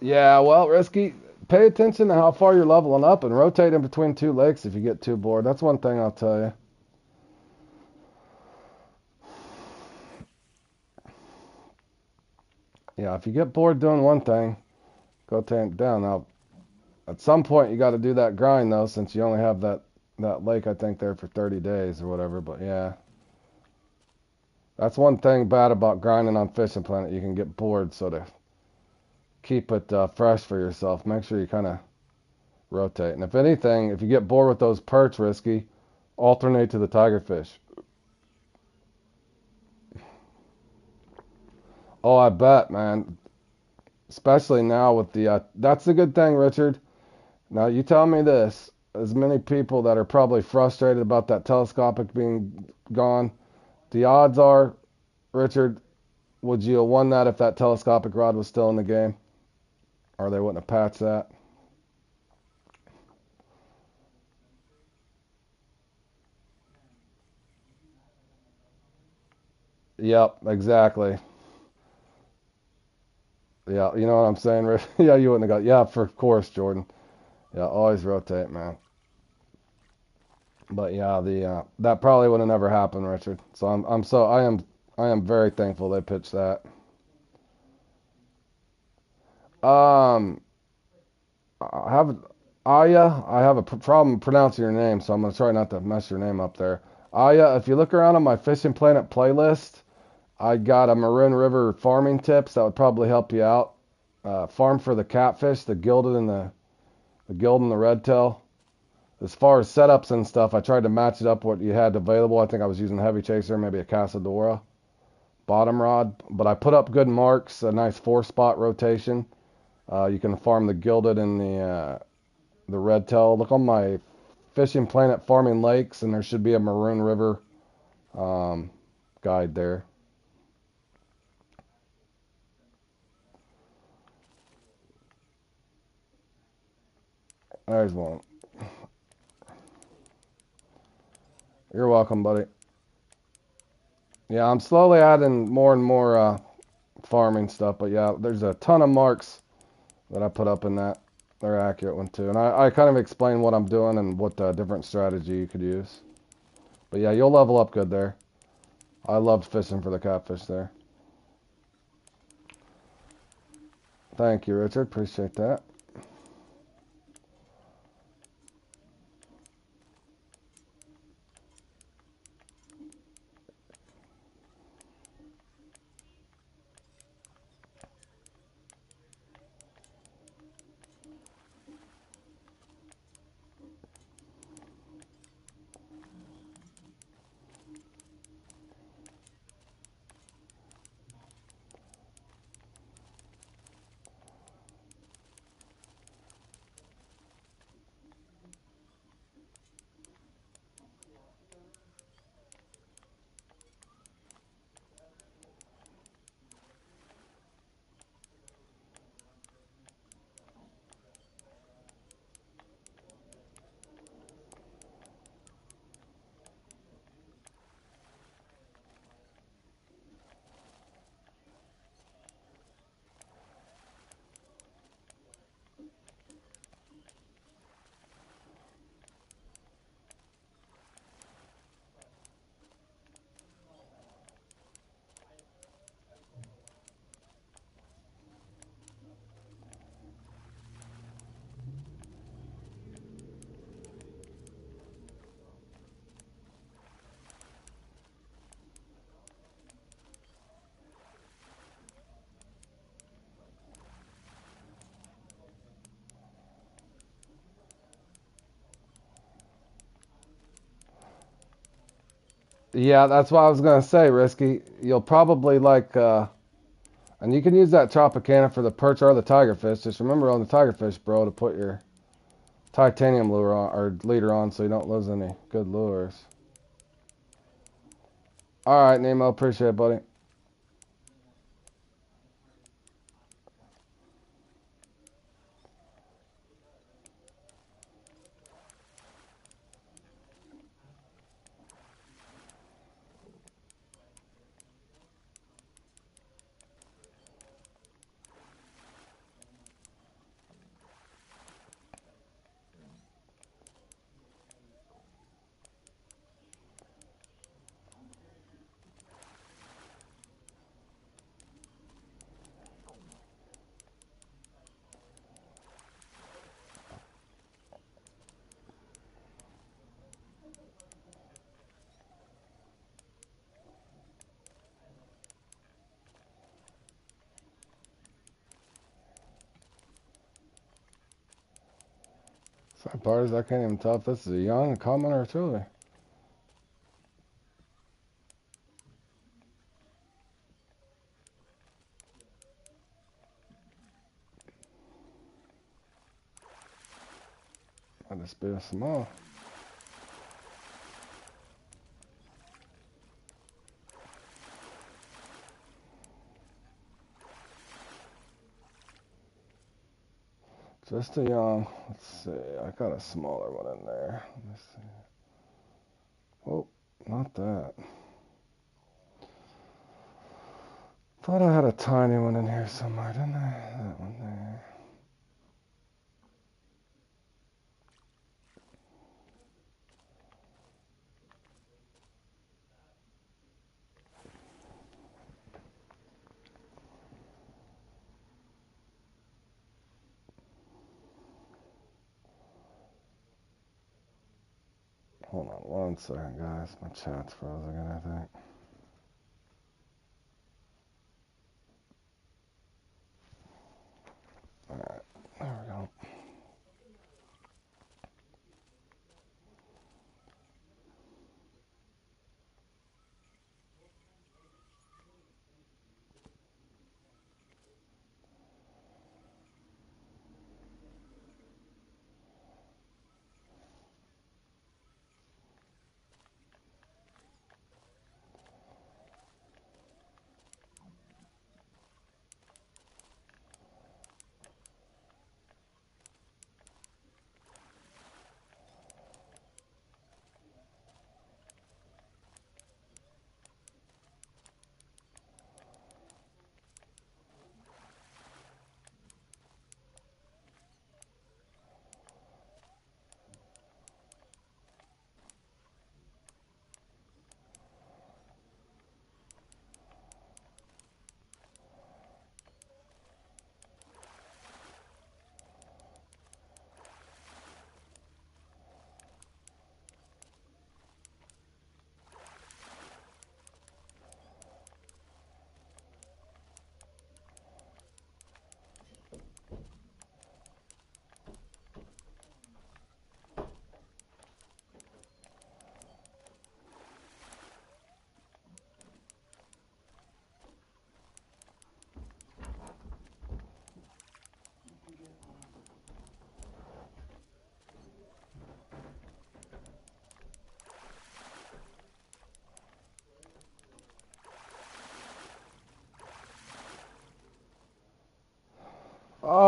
Yeah, well, Risky, pay attention to how far you're leveling up and rotate in between 2 lakes if you get too bored. That's one thing I'll tell you. Yeah, if you get bored doing one thing, go take it down. Now, at some point, you got to do that grind, though, since you only have that lake, I think, there for 30 days or whatever. But yeah, that's one thing bad about grinding on Fishing Planet. You can get bored, so to keep it fresh for yourself, make sure you kind of rotate. And if anything, if you get bored with those perch, Risky, alternate to the tigerfish. Oh, I bet, man. Especially now with the. That's the good thing, Richard. Now, you tell me this. As many people that are probably frustrated about that telescopic being gone, the odds are, Richard, would you have won that if that telescopic rod was still in the game? Or they wouldn't have patched that? Yep, exactly. Yeah, you know what I'm saying, Rich? Yeah, you wouldn't have got. Yeah, for course, Jordan. Yeah, always rotate, man. But yeah, the that probably would have never happened, Richard. So I am very thankful they pitched that. Um, I have Aya. I have a problem pronouncing your name, so I'm gonna try not to mess your name up there. Aya, if you look around on my Fishing Planet playlist, I got a Maroon River farming tips that would probably help you out. Farm for the catfish, the gilded and the gild and the red tail. As far as setups and stuff, I tried to match it up what you had available. I think I was using a heavy chaser, maybe a Casadora bottom rod, but I put up good marks, a nice 4-spot rotation. You can farm the gilded and the red tail. Look on my Fishing Planet Farming Lakes, and there should be a Maroon River um, guide there. There's one. You're welcome, buddy. Yeah, I'm slowly adding more and more farming stuff. But yeah, there's a ton of marks that I put up in that. They're accurate one too. And I kind of explain what I'm doing and what different strategy you could use. But yeah, you'll level up good there. I loved fishing for the catfish there. Thank you, Richard. Appreciate that. Yeah, that's what I was gonna say, Risky. You'll probably like, and you can use that Tropicana for the perch or the tigerfish. Just remember on the tigerfish, bro, to put your titanium lure on or leader on so you don't lose any good lures. All right, Nemo, appreciate it, buddy. Sad part is I can't even tell if this is a young comment or a truly. Might just be a small. Just a young. Let's see. I got a smaller one in there. Let me see. Oh, not that. Thought I had a tiny one in here somewhere, didn't I? That one there. Hold on one second, guys. My chat's frozen again, I think. Alright, there we go.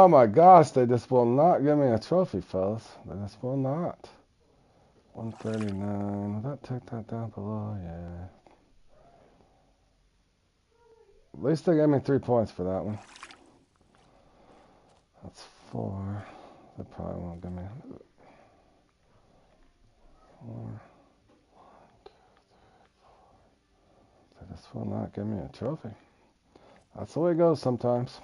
Oh my gosh, they just will not give me a trophy, fellas. They just will not. 139. Will that take that down below? Yeah. At least they gave me 3 points for that one. That's 4. They probably won't give me 4. They just will not give me a trophy. That's the way it goes sometimes.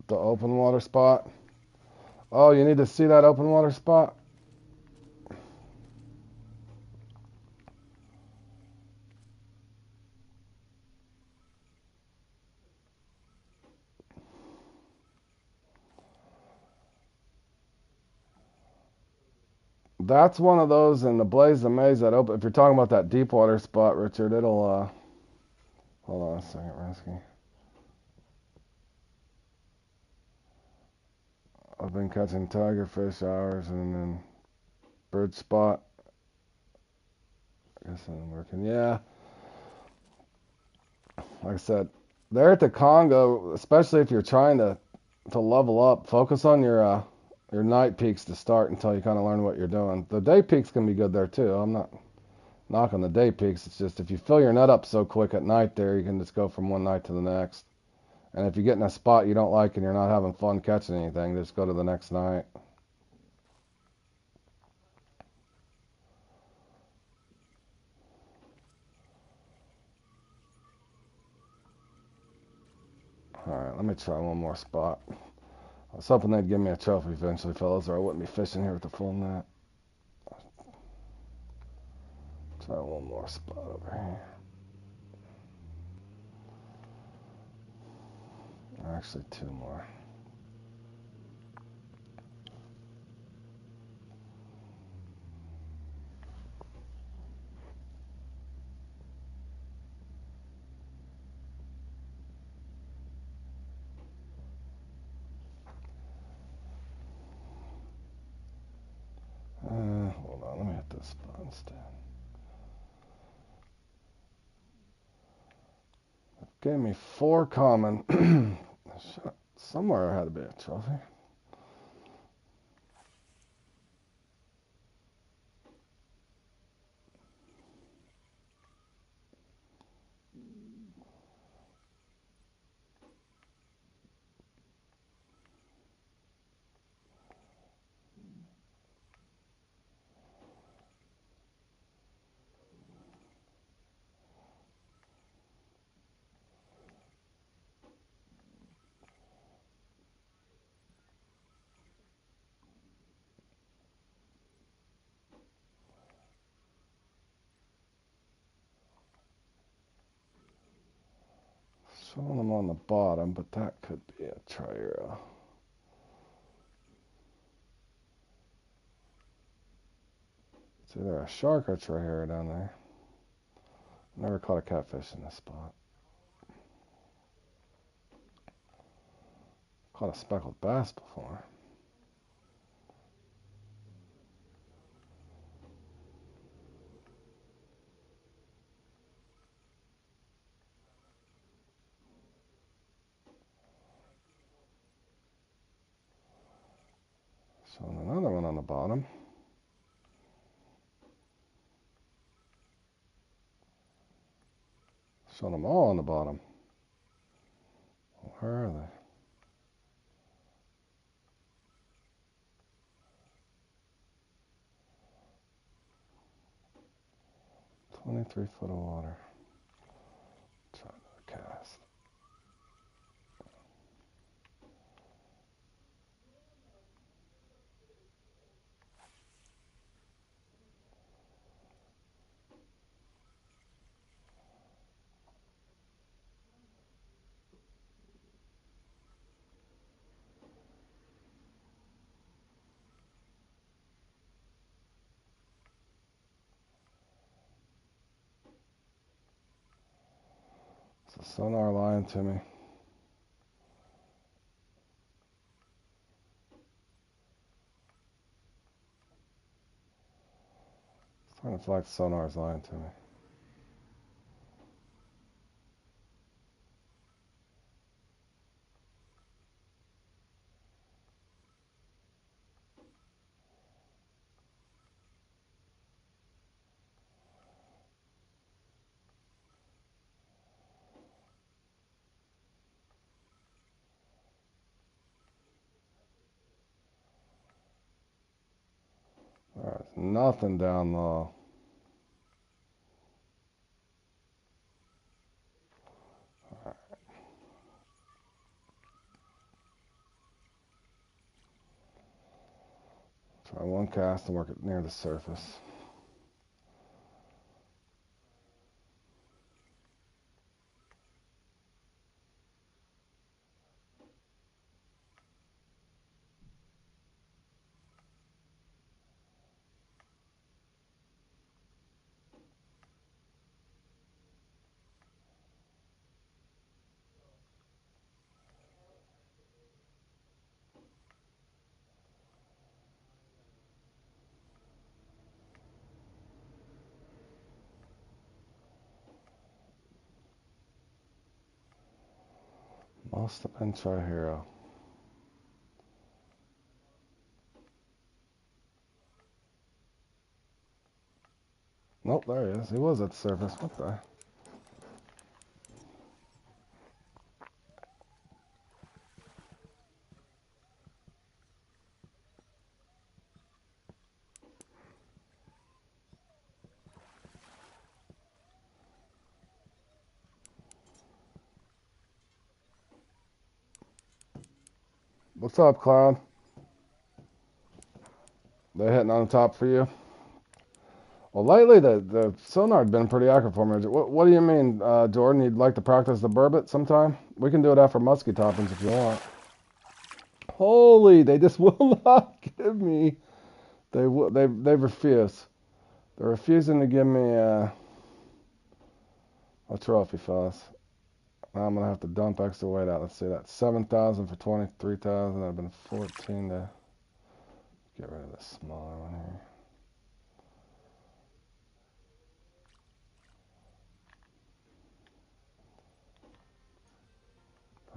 The open water spot. Oh, you need to see that open water spot? That's one of those in the Blaze of Maze that open. If you're talking about that deep water spot, Richard, it'll, hold on a second, Resky. I've been catching tigerfish hours and then bird spot. I guess I'm working. Yeah. Like I said, there at the Congo, especially if you're trying to level up, focus on your night peaks to start until you kind of learn what you're doing. The day peaks can be good there too. I'm not knocking the day peaks. It's just if you fill your net up so quick at night there, you can just go from one night to the next. And if you get in a spot you don't like and you're not having fun catching anything, just go to the next night. Alright, let me try one more spot. I was hoping they'd give me a trophy eventually, fellas, or I wouldn't be fishing here with the full net. Try one more spot over here. Actually, 2 more. Hold on, let me hit this spot instead. It gave me 4 common. Somewhere I had to be a trophy. Showing them on the bottom, but that could be a triera. It's either a shark or a triera down there. Never caught a catfish in this spot. Caught a speckled bass before. Showing another one on the bottom. Showing them all on the bottom. Where are they? "23 foot of water." Try another cast. It's a sonar lying to me. feel like the sonar's lying to me. There's nothing down low. Try one cast and work it near the surface. Must have been Trihero. Nope, there he is. He was at the surface. What the? What's up, Cloud? They hitting on the top for you? Well, lately the sonar had been pretty accurate for me. What do you mean, Jordan? You'd like to practice the burbot sometime? We can do it after musky toppings if you want. Holy, they just will not give me. They refuse. They're refusing to give me a trophy, fellas. Now I'm gonna have to dump extra weight out. Let's see, that's 7,000 for 23,000. That'd been 14 to get rid of this smaller one here.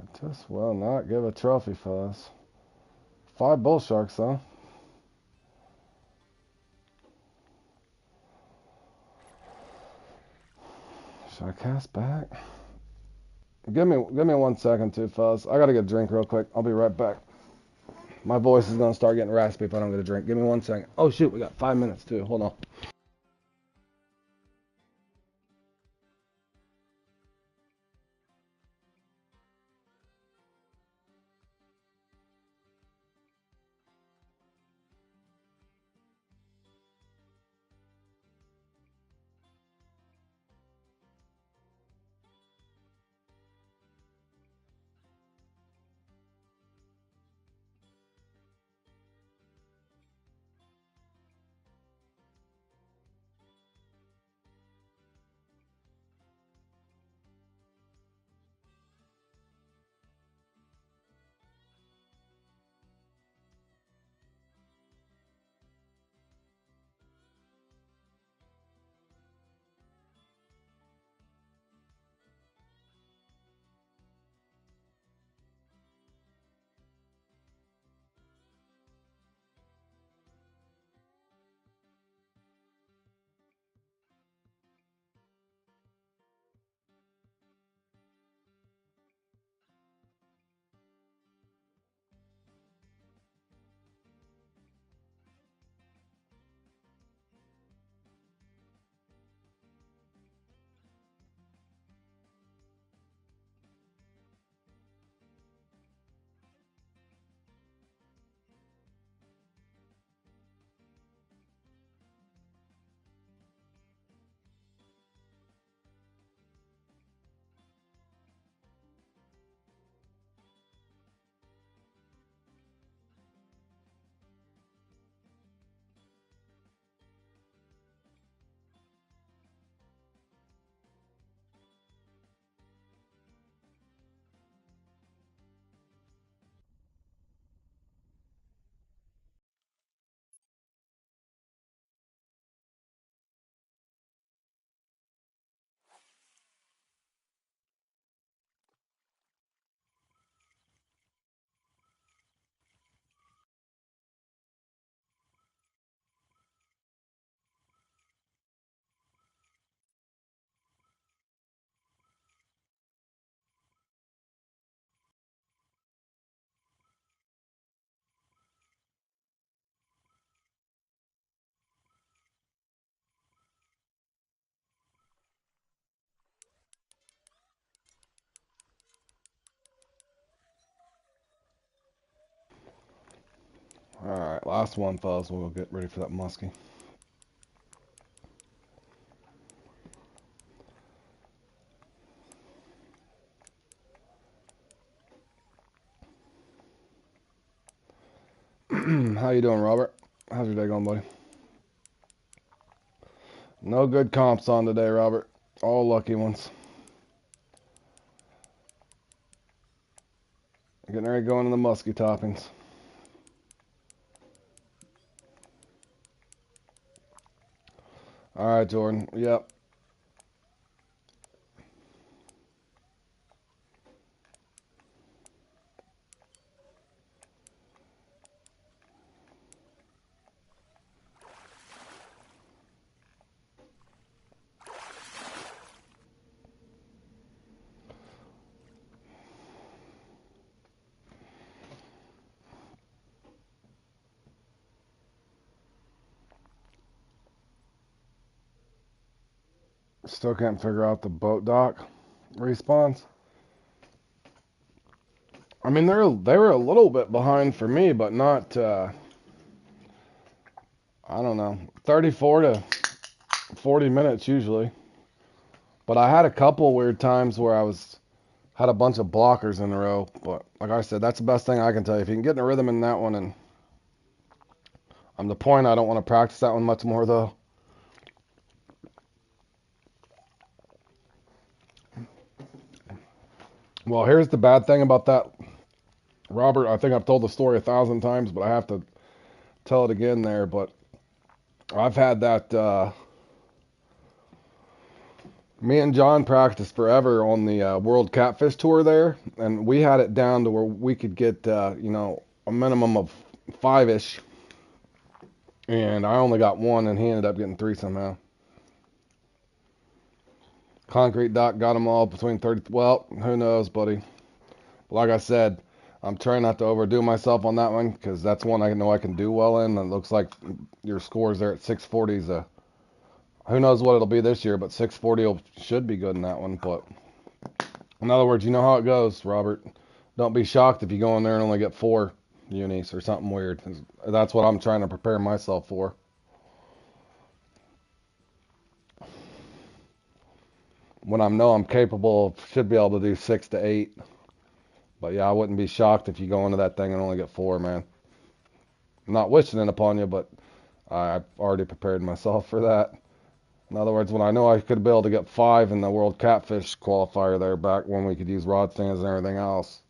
I just will not give a trophy, fellas. 5 bull sharks, though. Should I cast back? Give me 1 second, too, fellas. I gotta get a drink real quick. I'll be right back. My voice is gonna start getting raspy if I don't get a drink. Give me 1 second. Oh shoot, we got 5 minutes too. Hold on. Alright, last one, fellas. We'll get ready for that muskie. How you doing, Robert? How's your day going, buddy? No good comps on today, Robert. All lucky ones. Getting ready to go into the musky toppings. All right, Jordan. Yep. Still can't figure out the boat dock respawns. I mean, they were a little bit behind for me, but not. I don't know, 34 to 40 minutes usually. But I had a couple weird times where had a bunch of blockers in a row. But like I said, that's the best thing I can tell you. If you can get in a rhythm in that one, and I'm the point, I don't want to practice that one much more though. Well, here's the bad thing about that, Robert. I think I've told the story 1,000 times, but I have to tell it again there. But I've had that. Me and John practiced forever on the World Catfish Tour there, and we had it down to where we could get, a minimum of 5-ish, and I only got one, and he ended up getting 3 somehow. Concrete Dock got them all between 30. Well, who knows, buddy? Like I said, I'm trying not to overdo myself on that one because that's one I know I can do well in. And it looks like your scores there at 640s. Who knows what it'll be this year, but 640 should be good in that one. But in other words, you know how it goes, Robert. Don't be shocked if you go in there and only get 4 unis or something weird. That's what I'm trying to prepare myself for. When I know I'm capable, should be able to do 6 to 8. But yeah, I wouldn't be shocked if you go into that thing and only get 4, man. I'm not wishing it upon you, but I've already prepared myself for that. In other words, when I know I could be able to get 5 in the World Catfish qualifier there back when we could use rod stands and everything else,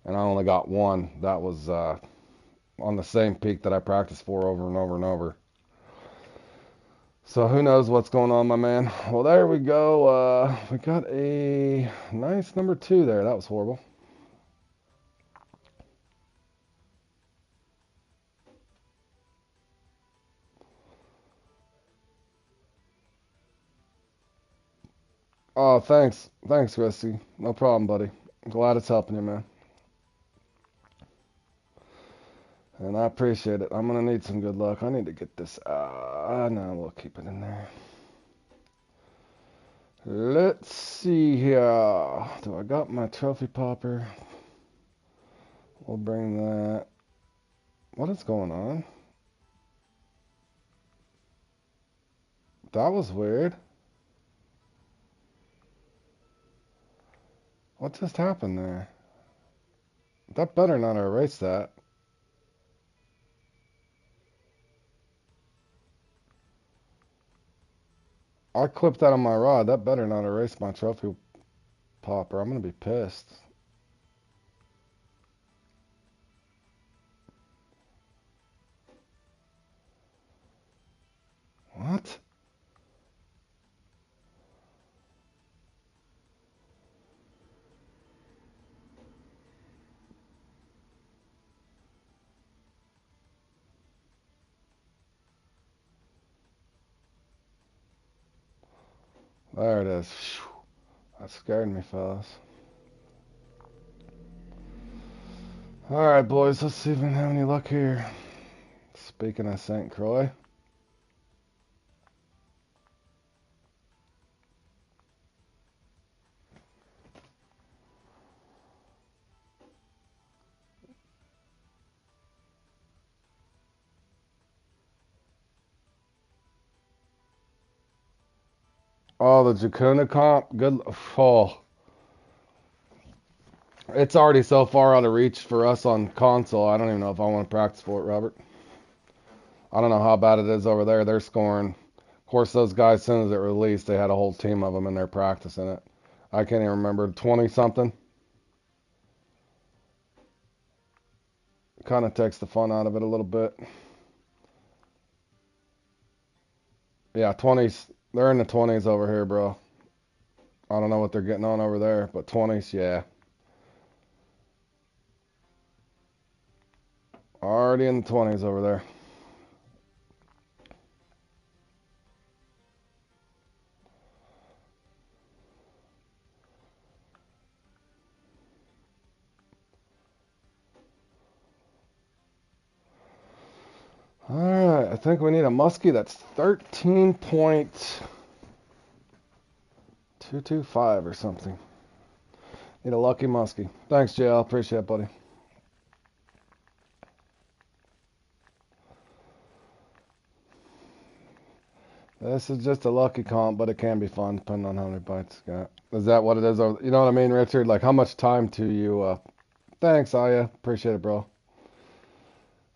and I only got 1, that was on the same peak that I practiced for over and over and over. So who knows what's going on, my man. Well, there we go. We got a nice number 2 there. That was horrible. Oh, thanks. Thanks, Chrissy. No problem, buddy. Glad it's helping you, man. And I appreciate it. I'm going to need some good luck. I need to get this. No, we'll keep it in there. Let's see here. Do I got my trophy popper? We'll bring that. What is going on? That was weird. What just happened there? That better not erase that. I clipped that on my rod. That better not erase my trophy popper. I'm going to be pissed. What? There it is. That scared me, fellas. Alright, boys. Let's see if we can have any luck here. Speaking of St. Croix. Oh, the Jacuna comp. Good. Oh, it's already so far out of reach for us on console. I don't even know if I want to practice for it, Robert. I don't know how bad it is over there. They're scoring. Of course, those guys, as soon as it released, they had a whole team of them in there practicing it. I can't even remember, 20 something. Kind of takes the fun out of it a little bit. Yeah, 20s. They're in the 20s over here, bro. I don't know what they're getting on over there, but 20s, yeah. Already in the 20s over there. All right, I think we need a muskie that's 13.225 or something. Need a lucky muskie. Thanks, JL. Appreciate it, buddy. This is just a lucky comp, but it can be fun depending on how many bites it's got. Is that what it is? You know what I mean, Richard? Like, how much time to you? Thanks, Aya. Appreciate it, bro.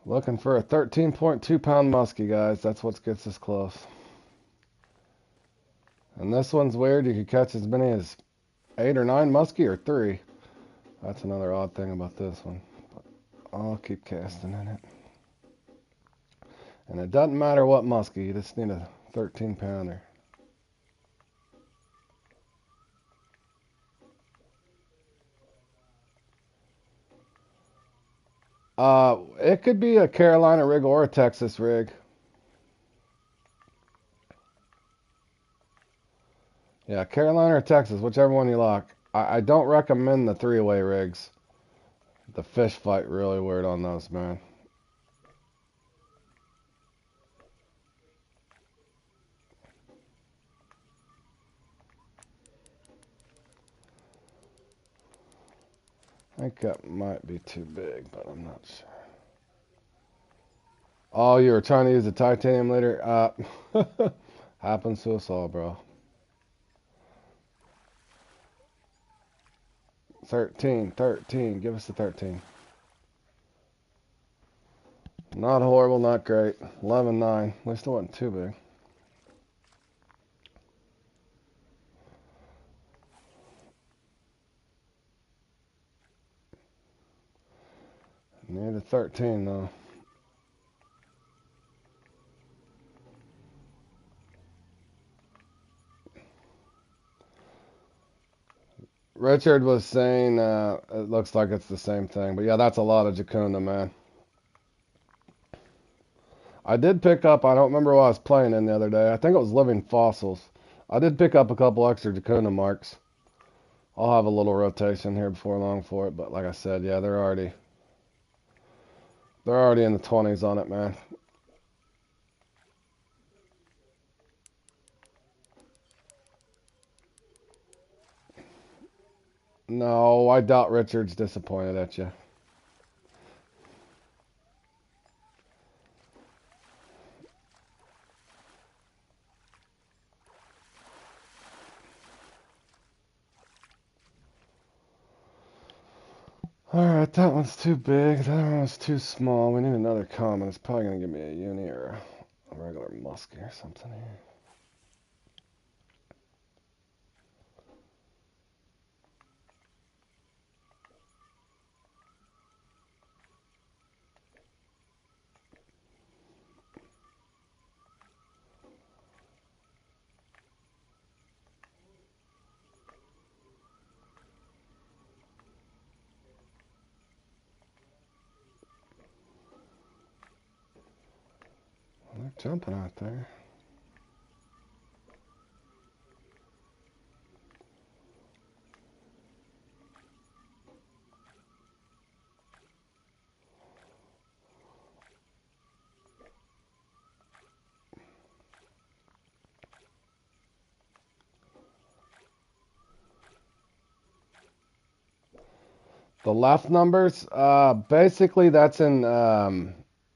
Looking for a 13.2 pound muskie, guys. That's what gets us close. And this one's weird. You could catch as many as 8 or 9 muskie or 3. That's another odd thing about this one. But I'll keep casting in it. And it doesn't matter what muskie. You just need a 13-pounder. It could be a Carolina rig or a Texas rig. Yeah, Carolina or Texas, whichever one you like. I don't recommend the 3-way rigs. The fish fight really weird on those, man. I think that might be too big, but I'm not sure. Oh, you were trying to use the titanium leader? Happens to us all, bro. 13, 13. Give us the 13. Not horrible, not great. 11.9. At least it wasn't too big. Need a 13, though. Richard was saying it looks like it's the same thing. But yeah, that's a lot of Jacuna, man. I did pick up, I don't remember what I was playing in the other day. I think it was Living Fossils. I did pick up a couple extra Jacuna marks. I'll have a little rotation here before long for it. But like I said, yeah, they're already in the 20s on it, man. No, I doubt Richard's disappointed at you. Alright, that one's too big. That one's too small. We need another common. It's probably going to give me a uni or a regular muskie or something here. They're jumping out there. The left numbers, basically that's in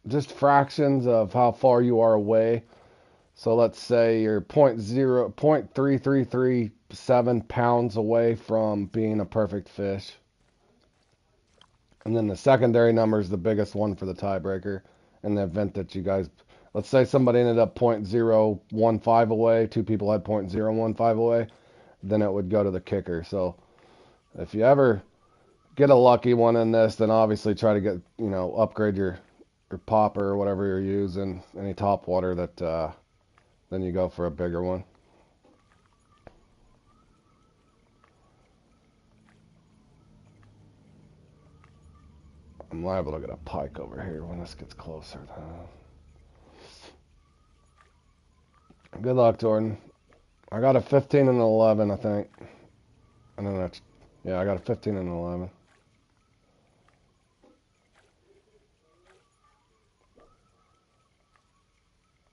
just fractions of how far you are away So let's say you're 0.3337 pounds away from being a perfect fish. And then the secondary number is the biggest one for the tiebreaker. In the event that you guys, let's say somebody ended up 0.015 away, two people had 0.015 away, then it would go to the kicker. So if you ever get a lucky one in this, then obviously try to get, upgrade your popper or whatever you're using, any top water that, then you go for a bigger one. I'm liable to get a pike over here when this gets closer. Good luck, Jordan. I got a 15 and an 11, I think. And then yeah, I got a 15 and an 11.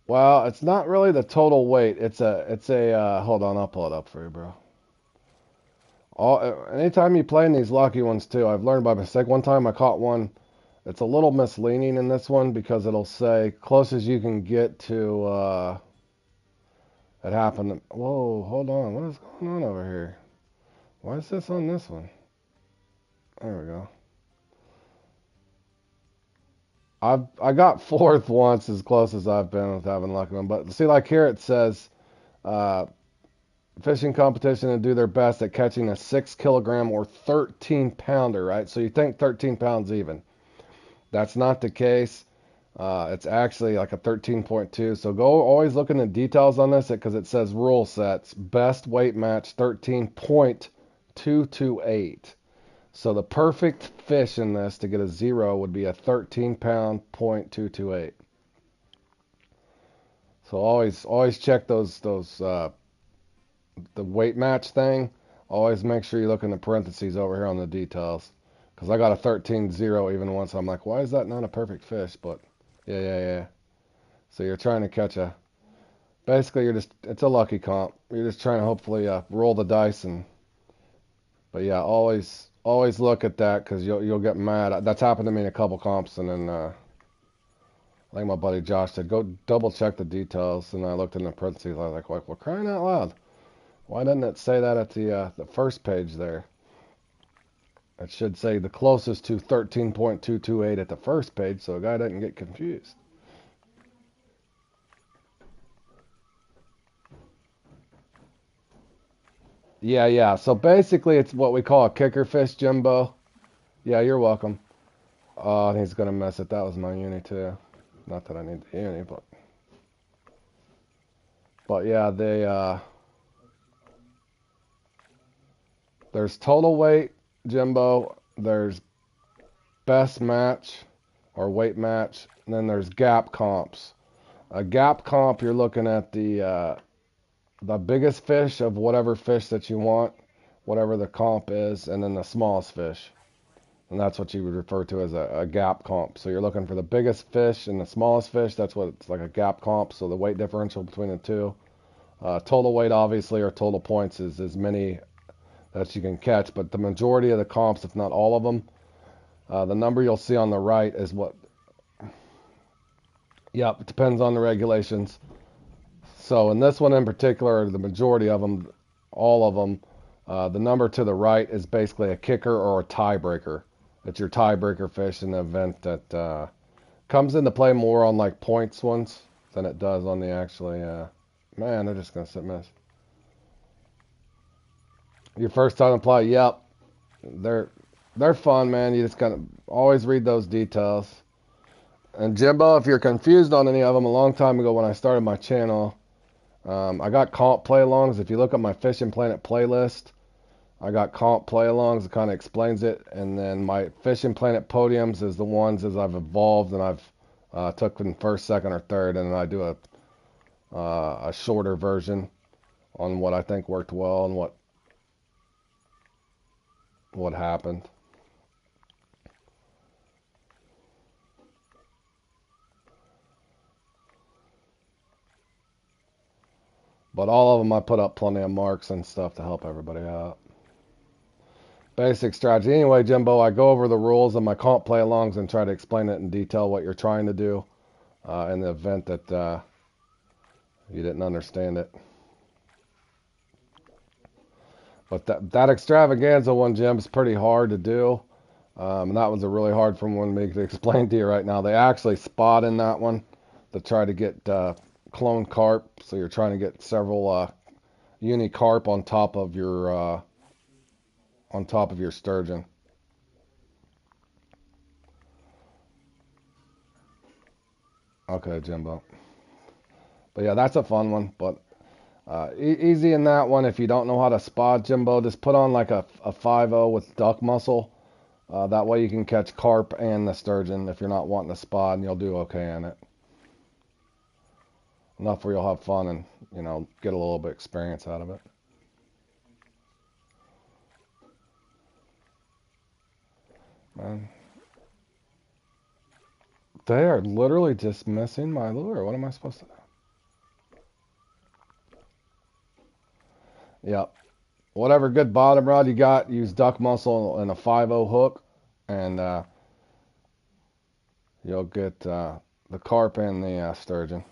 Well, it's not really the total weight. Hold on, I'll pull it up for you, bro. Anytime you play in these lucky ones too, I've learned by mistake. One time I caught one. It's a little misleading in this one because it'll say closest you can get to. It happened. Whoa, hold on. What is going on over here? Why is this on this one? There we go. I got fourth once, as close as I've been with having lucky one. But see, like here it says, fishing competition to do their best at catching a 6 kilogram or 13 pounder, right? So you think 13 pounds even. That's not the case. It's actually like a 13.2. So go always look in the details on this because it says rule sets. Best weight match 13.228. So the perfect fish in this to get a 0 would be a 13 pound .228. So always check those the weight match thing. Always make sure you look in the parentheses over here on the details. Because I got a 13.0 even once. I'm like, why is that not a perfect fish? But yeah. So you're trying to catch basically it's a lucky comp. You're just trying to hopefully roll the dice but yeah, always look at that because you'll get mad. That's happened to me in a couple comps, and then I think my buddy Josh said go double check the details, and I looked in the parentheses. I was like, well, crying out loud, why didn't it say that at the first page there? It should say the closest to 13.228 at the first page, so a guy doesn't get confused. Yeah. So basically, it's what we call a kicker fish, Jimbo. Yeah, you're welcome. Oh, he's gonna mess it. That was my uni too. Not that I need the uni, but yeah, there's total weight, Jimbo. There's best match or weight match, and then there's gap comps. A gap comp, you're looking at the biggest fish of whatever fish that you want, whatever the comp is, and then the smallest fish. And that's what you would refer to as a gap comp. So you're looking for the biggest fish and the smallest fish. That's what it's like, a gap comp. So the weight differential between the two. Total weight, obviously, or total points is as many that you can catch. But the majority of the comps, if not all of them, the number you'll see on the right is what. Yep, it depends on the regulations. So in this one in particular, the majority of them, all of them, the number to the right is basically a kicker or a tiebreaker. It's your tiebreaker fish in the event that comes into play more on like points ones than it does on the actually. Man, they're just gonna sit miss. Your first time to play, yep, they're fun, man. You just gotta always read those details. And Jimbo, if you're confused on any of them, a long time ago when I started my channel, I got comp play-alongs. If you look at my Fishing Planet playlist, I got comp play-alongs. It kind of explains it. And then my Fishing Planet podiums is the ones as I've evolved and I've took in first, second, or third. And then I do a shorter version on what I think worked well and what happened. But all of them, I put up plenty of marks and stuff to help everybody out. Basic strategy. Anyway, Jimbo, I go over the rules of my comp play-alongs and try to explain it in detail what you're trying to do in the event that You didn't understand it. But that extravaganza one, Jim, is pretty hard to do. And that was a really hard one for me to explain to you right now. They actually spot in that one to try to get clone carp. So you're trying to get several uni carp on top of your sturgeon. Okay, Jimbo. But yeah, that's a fun one. But easy in that one. If you don't know how to spot, Jimbo, just put on like a 5-0 with duck muscle. That way you can catch carp and the sturgeon if you're not wanting to spot, and you'll do okay in it. Enough where you'll have fun and, get a little bit of experience out of it. Man, they are literally just missing my lure. What am I supposed to do? Yep. Whatever good bottom rod you got, use duck muscle and a 5-0 hook, and you'll get the carp and the sturgeon.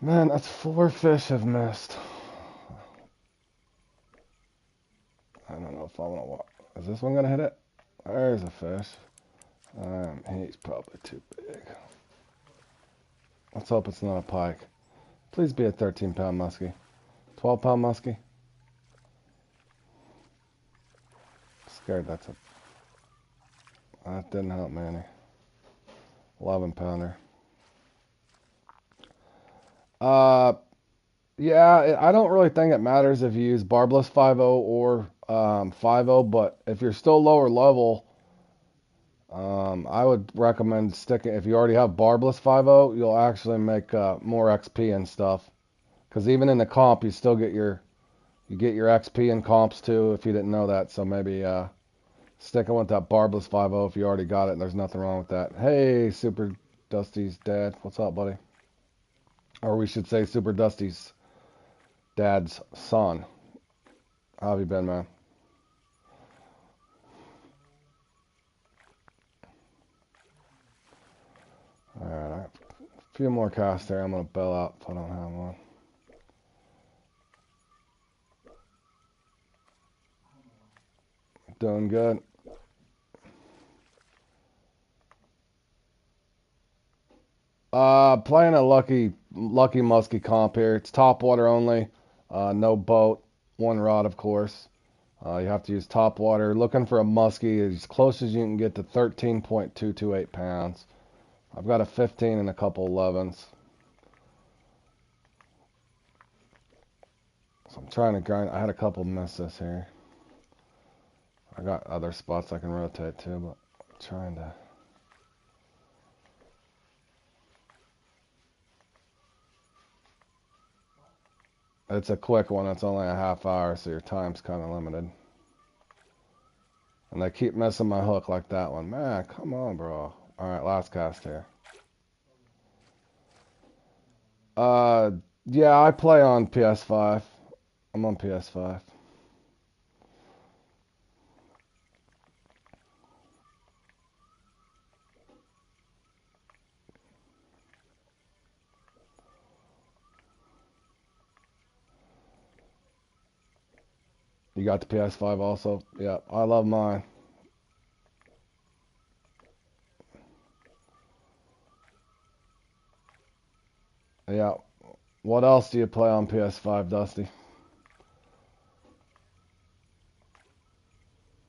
Man, that's 4 fish have missed. I don't know if I want to walk. Is this one going to hit it? There's a fish. He's probably too big. Let's hope it's not a pike. Please be a 13-pound muskie. 12-pound muskie. Scared that didn't help me any. 11-pounder. Yeah, I don't really think it matters if you use barbless 5-0 or 5-0, but if you're still lower level, I would recommend sticking. If you already have barbless 5-0, you'll actually make more XP and stuff. Because even in the comp, you still get your XP in comps too. If you didn't know that, so maybe sticking with that barbless 5-0 if you already got it, and there's nothing wrong with that. Hey, Super Dusty's dad, what's up, buddy? Or we should say Super Dusty's dad's son. How have you been, man? Alright, a few more casts there. I'm going to bail out if I don't have one. Doing good. Playing a lucky muskie comp here. It's top water only. No boat. One rod, of course. You have to use top water. Looking for a muskie as close as you can get to 13.228 pounds. I've got a 15 and a couple 11s. So I'm trying to grind. I had a couple misses here. I got other spots I can rotate to, but I'm trying to. It's a quick one. It's only a half hour, so your time's kind of limited. And they keep missing my hook like that one. Man, come on, bro. All right, last cast here. Yeah, I play on PS5. I'm on PS5. You got the PS5 also? Yeah, I love mine. Yeah. What else do you play on PS5, Dusty?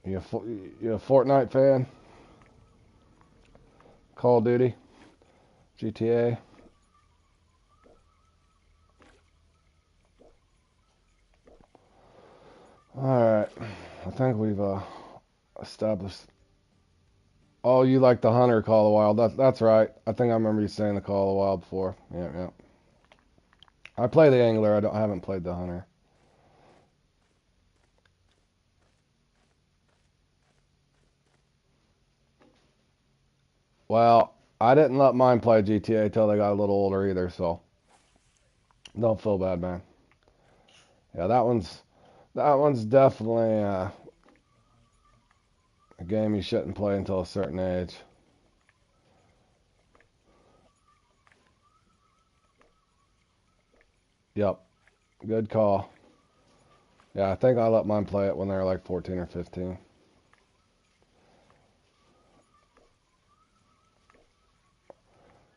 You a Fortnite fan? Call of Duty? GTA? Alright. I think we've established. Oh, you like the Hunter Call of the Wild. That's right. I think I remember you saying the Call of the Wild before. Yeah, yeah. I play the Angler. I haven't played the Hunter. Well, I didn't let mine play GTA till they got a little older either, so don't feel bad, man. Yeah, that one's definitely a game you shouldn't play until a certain age. Yep, good call. Yeah, I think I let mine play it when they were like 14 or 15.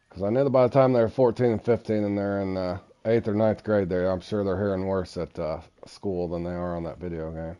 Because I knew that by the time they were 14 and 15 and they're in 8th or ninth grade, I'm sure they're hearing worse at school than they are on that video game.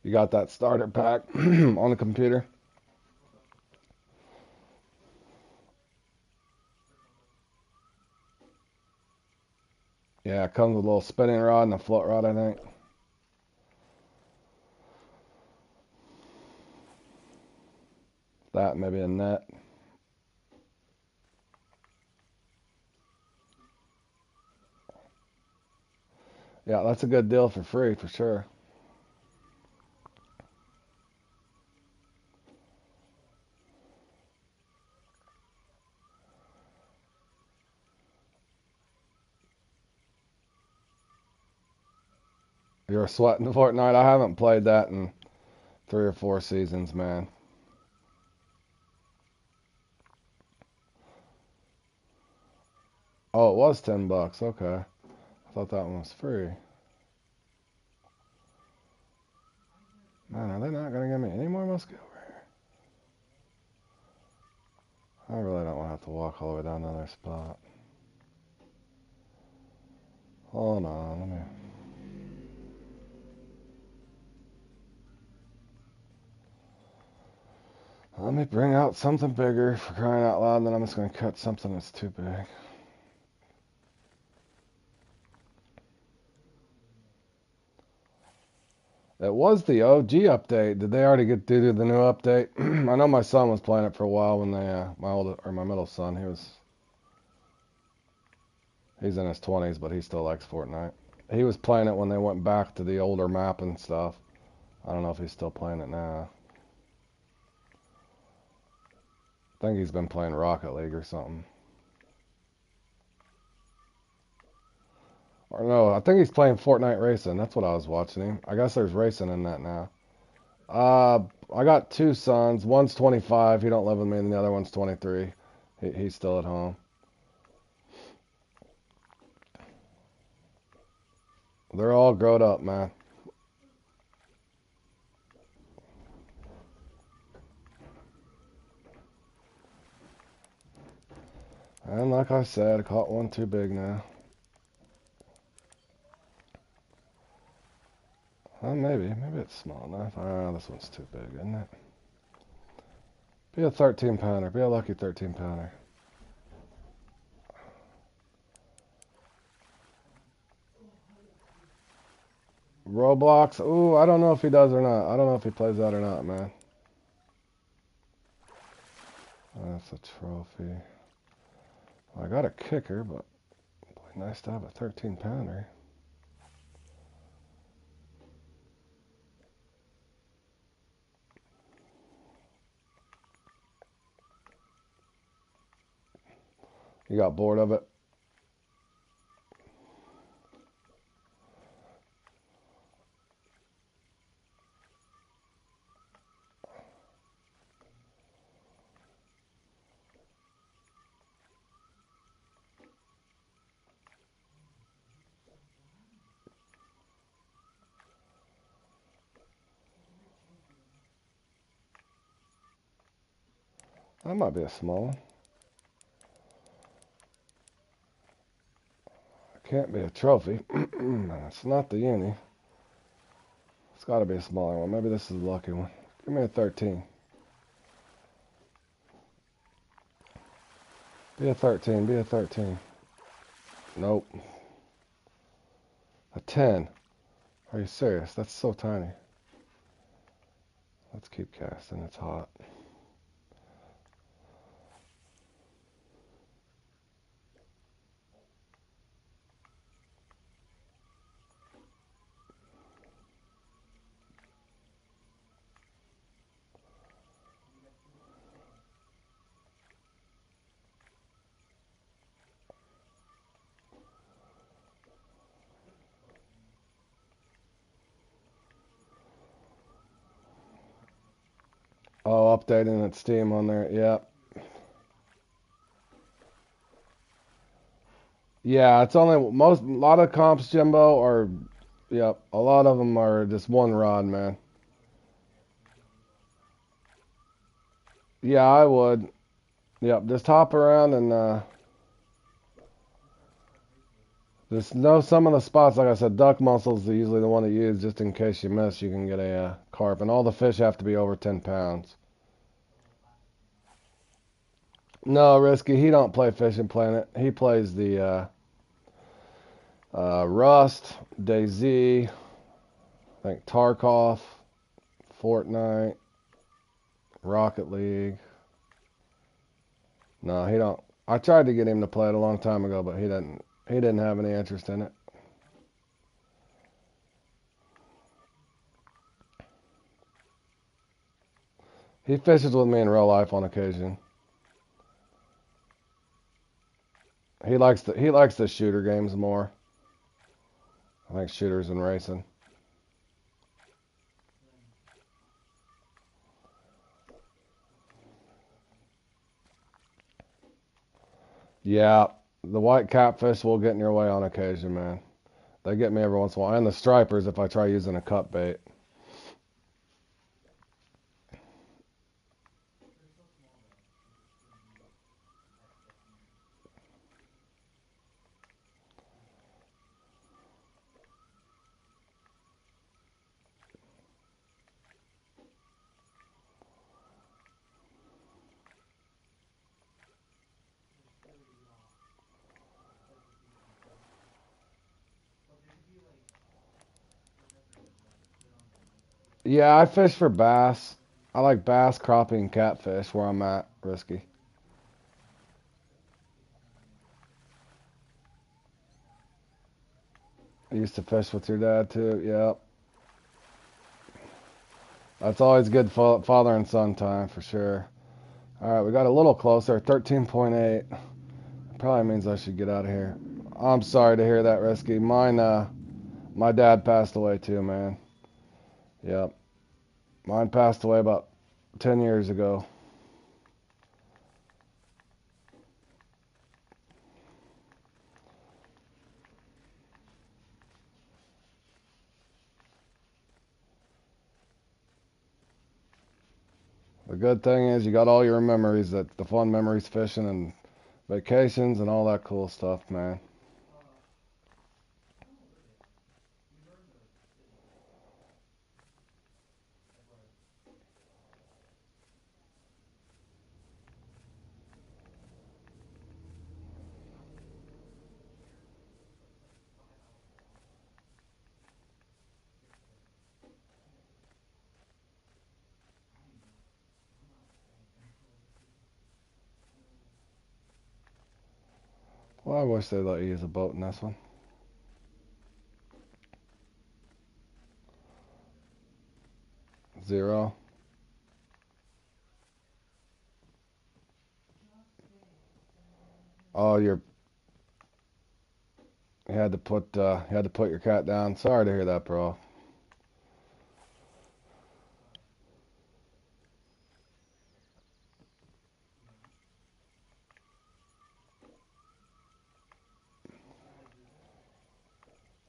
You got that starter pack on the computer? Yeah, it comes with a little spinning rod and a float rod, I think. That, maybe a net. Yeah, that's a good deal for free, for sure. You're sweating Fortnite? I haven't played that in 3 or 4 seasons, man. Oh, it was $10. Okay. I thought that one was free. Man, are they not going to give me any more musket over here? I really don't want to have to walk all the way down to their spot. Hold on, let me bring out something bigger for crying out loud, and then I'm just going to cut something that's too big. It was the OG update. Did they already get to do the new update? I know my son was playing it for a while when they, my middle son, he's in his 20s, but he still likes Fortnite. He was playing it when they went back to the older map and stuff. I don't know if he's still playing it now. I think he's been playing Rocket League or something. Or no, I think he's playing Fortnite Racing. That's what I was watching him. I guess there's racing in that now. I got two sons. One's 25. He don't live with me, and the other one's 23. He's still at home. They're all grown up, man. And like I said, I caught one too big now. Maybe it's small enough. This one's too big, isn't it? Be a 13 pounder. Be a lucky 13 pounder. Roblox. Ooh, I don't know if he does or not. I don't know if he plays that or not, man. That's a trophy. Well, I got a kicker, but it'd be nice to have a 13 pounder. You got bored of it? That might be a small one. It can't be a trophy. It's not the uni. It's got to be a smaller one. Maybe this is a lucky one. Give me a 13. Be a 13. Be a 13. Nope. A 10. Are you serious? That's so tiny. Let's keep casting. It's hot. Oh, updating its Steam on there. Yep. Yeah, it's only a lot of comps, Jimbo, are, yep, a lot of them are just one rod, man. Yeah, I would. Yep, just hop around and just know some of the spots. Like I said, duck mussels are usually the one to use just in case you miss. You can get a carp, and all the fish have to be over 10 pounds. No, Risky, he don't play Fishing Planet. He plays the Rust, DayZ, I think Tarkov, Fortnite, Rocket League. No, he don't. I tried to get him to play it a long time ago, but he didn't. He didn't have any interest in it. He fishes with me in real life on occasion. He likes the shooter games more. I think shooters and racing. Yeah, the white catfish will get in your way on occasion, man. They get me every once in a while. And the stripers if I try using a cut bait. Yeah, I fish for bass. I like bass, crappie, and catfish where I'm at, Risky. I used to fish with your dad too. Yep. That's always good father and son time for sure. All right, we got a little closer, 13.8. Probably means I should get out of here. I'm sorry to hear that, Risky. My dad passed away too, man. Yep. Mine passed away about 10 years ago. The good thing is you got all your memories, the fun memories fishing and vacations and all that cool stuff, man. Well, I wish they'd let you use a boat in this one. Zero. Oh, you had to put your cat down. Sorry to hear that, bro.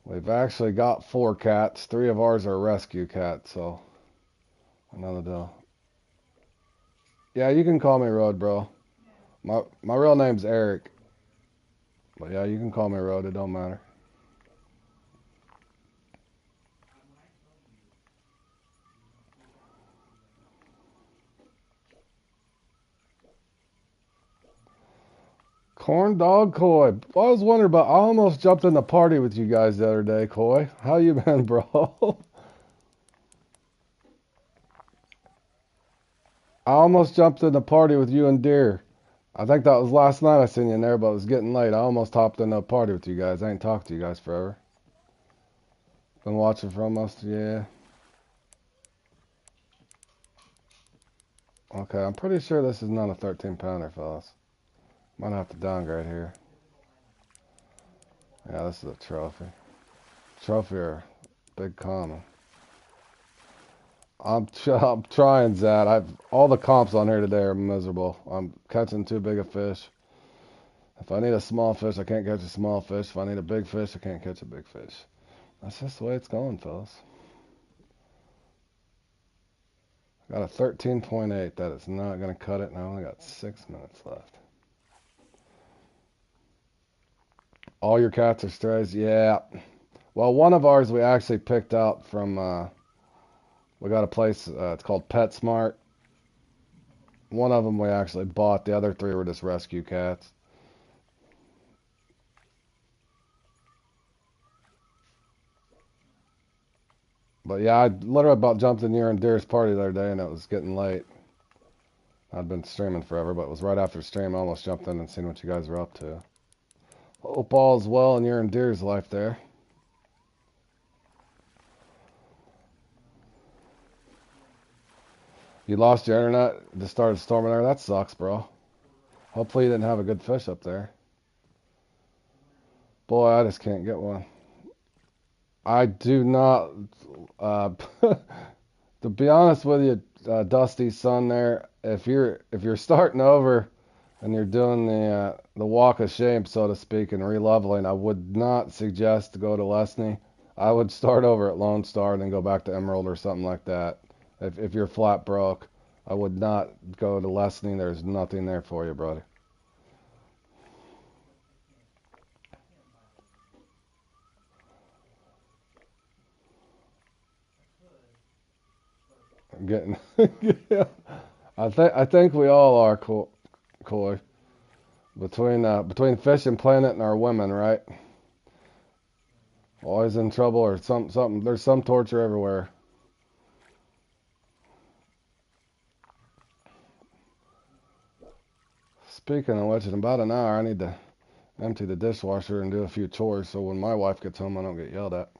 We've actually got 4 cats. 3 of ours are rescue cats, so another deal. Yeah, you can call me Road, bro. My real name's Eric. But yeah, you can call me Road. It don't matter. Corn dog Coy. I was wondering about. I almost jumped in the party with you guys the other day, Coy. How you been, bro? I almost jumped in the party with you and Deer. I think that was last night I seen you in there, but it was getting late. I almost hopped in the party with you guys. I ain't talked to you guys forever. Been watching for almost, yeah. Okay, I'm pretty sure this is not a 13 pounder, fellas. Might have to downgrade here. Yeah, this is a trophy. Trophy or big common. I'm trying, Zad. All the comps on here today are miserable. I'm catching too big a fish. If I need a small fish, I can't catch a small fish. If I need a big fish, I can't catch a big fish. That's just the way it's going, fellas. Got a 13.8. That is not going to cut it, and I only got 6 minutes left. All your cats are strays? Yeah. Well, one of ours we actually picked out from, we got a place, it's called PetSmart. One of them we actually bought. The other three were just rescue cats. But yeah, I literally about jumped in your and Deer's party the other day, and it was getting late. I'd been streaming forever, but it was right after stream. I almost jumped in and seen what you guys were up to. Hope all's well in your and Deer's life there. You lost your internet, just started storming there. That sucks, bro. Hopefully you didn't have a good fish up there. Boy, I just can't get one. I do not. Uh, to be honest with you, Dusty son, there, if you're starting over and you're doing the walk of shame, so to speak, and releveling, I would not suggest to go to Lesney. I would start over at Lone Star and then go back to Emerald or something like that. If you're flat broke, I would not go to Lesney. There's nothing there for you, brother. I'm getting, yeah. I think we all are, Coy. Between Fishing Planet and our women, right? Always in trouble or something. There's some torture everywhere. Speaking of which, in about an hour, I need to empty the dishwasher and do a few chores so when my wife gets home, I don't get yelled at.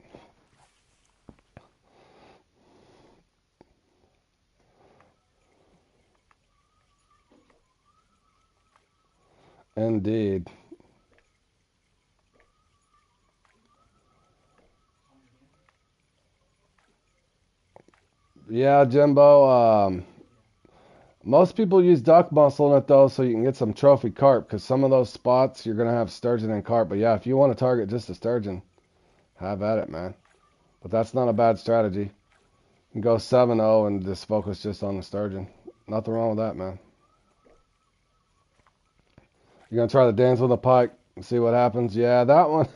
Indeed. Yeah, Jimbo. Most people use duck muscle in it though, so you can get some trophy carp. Because some of those spots you're gonna have sturgeon and carp. But yeah, if you want to target just a sturgeon, have at it, man. But that's not a bad strategy. You can go 7-0 and just focus just on the sturgeon. Nothing wrong with that, man. You're gonna try to dance with a pike and see what happens. Yeah, that one.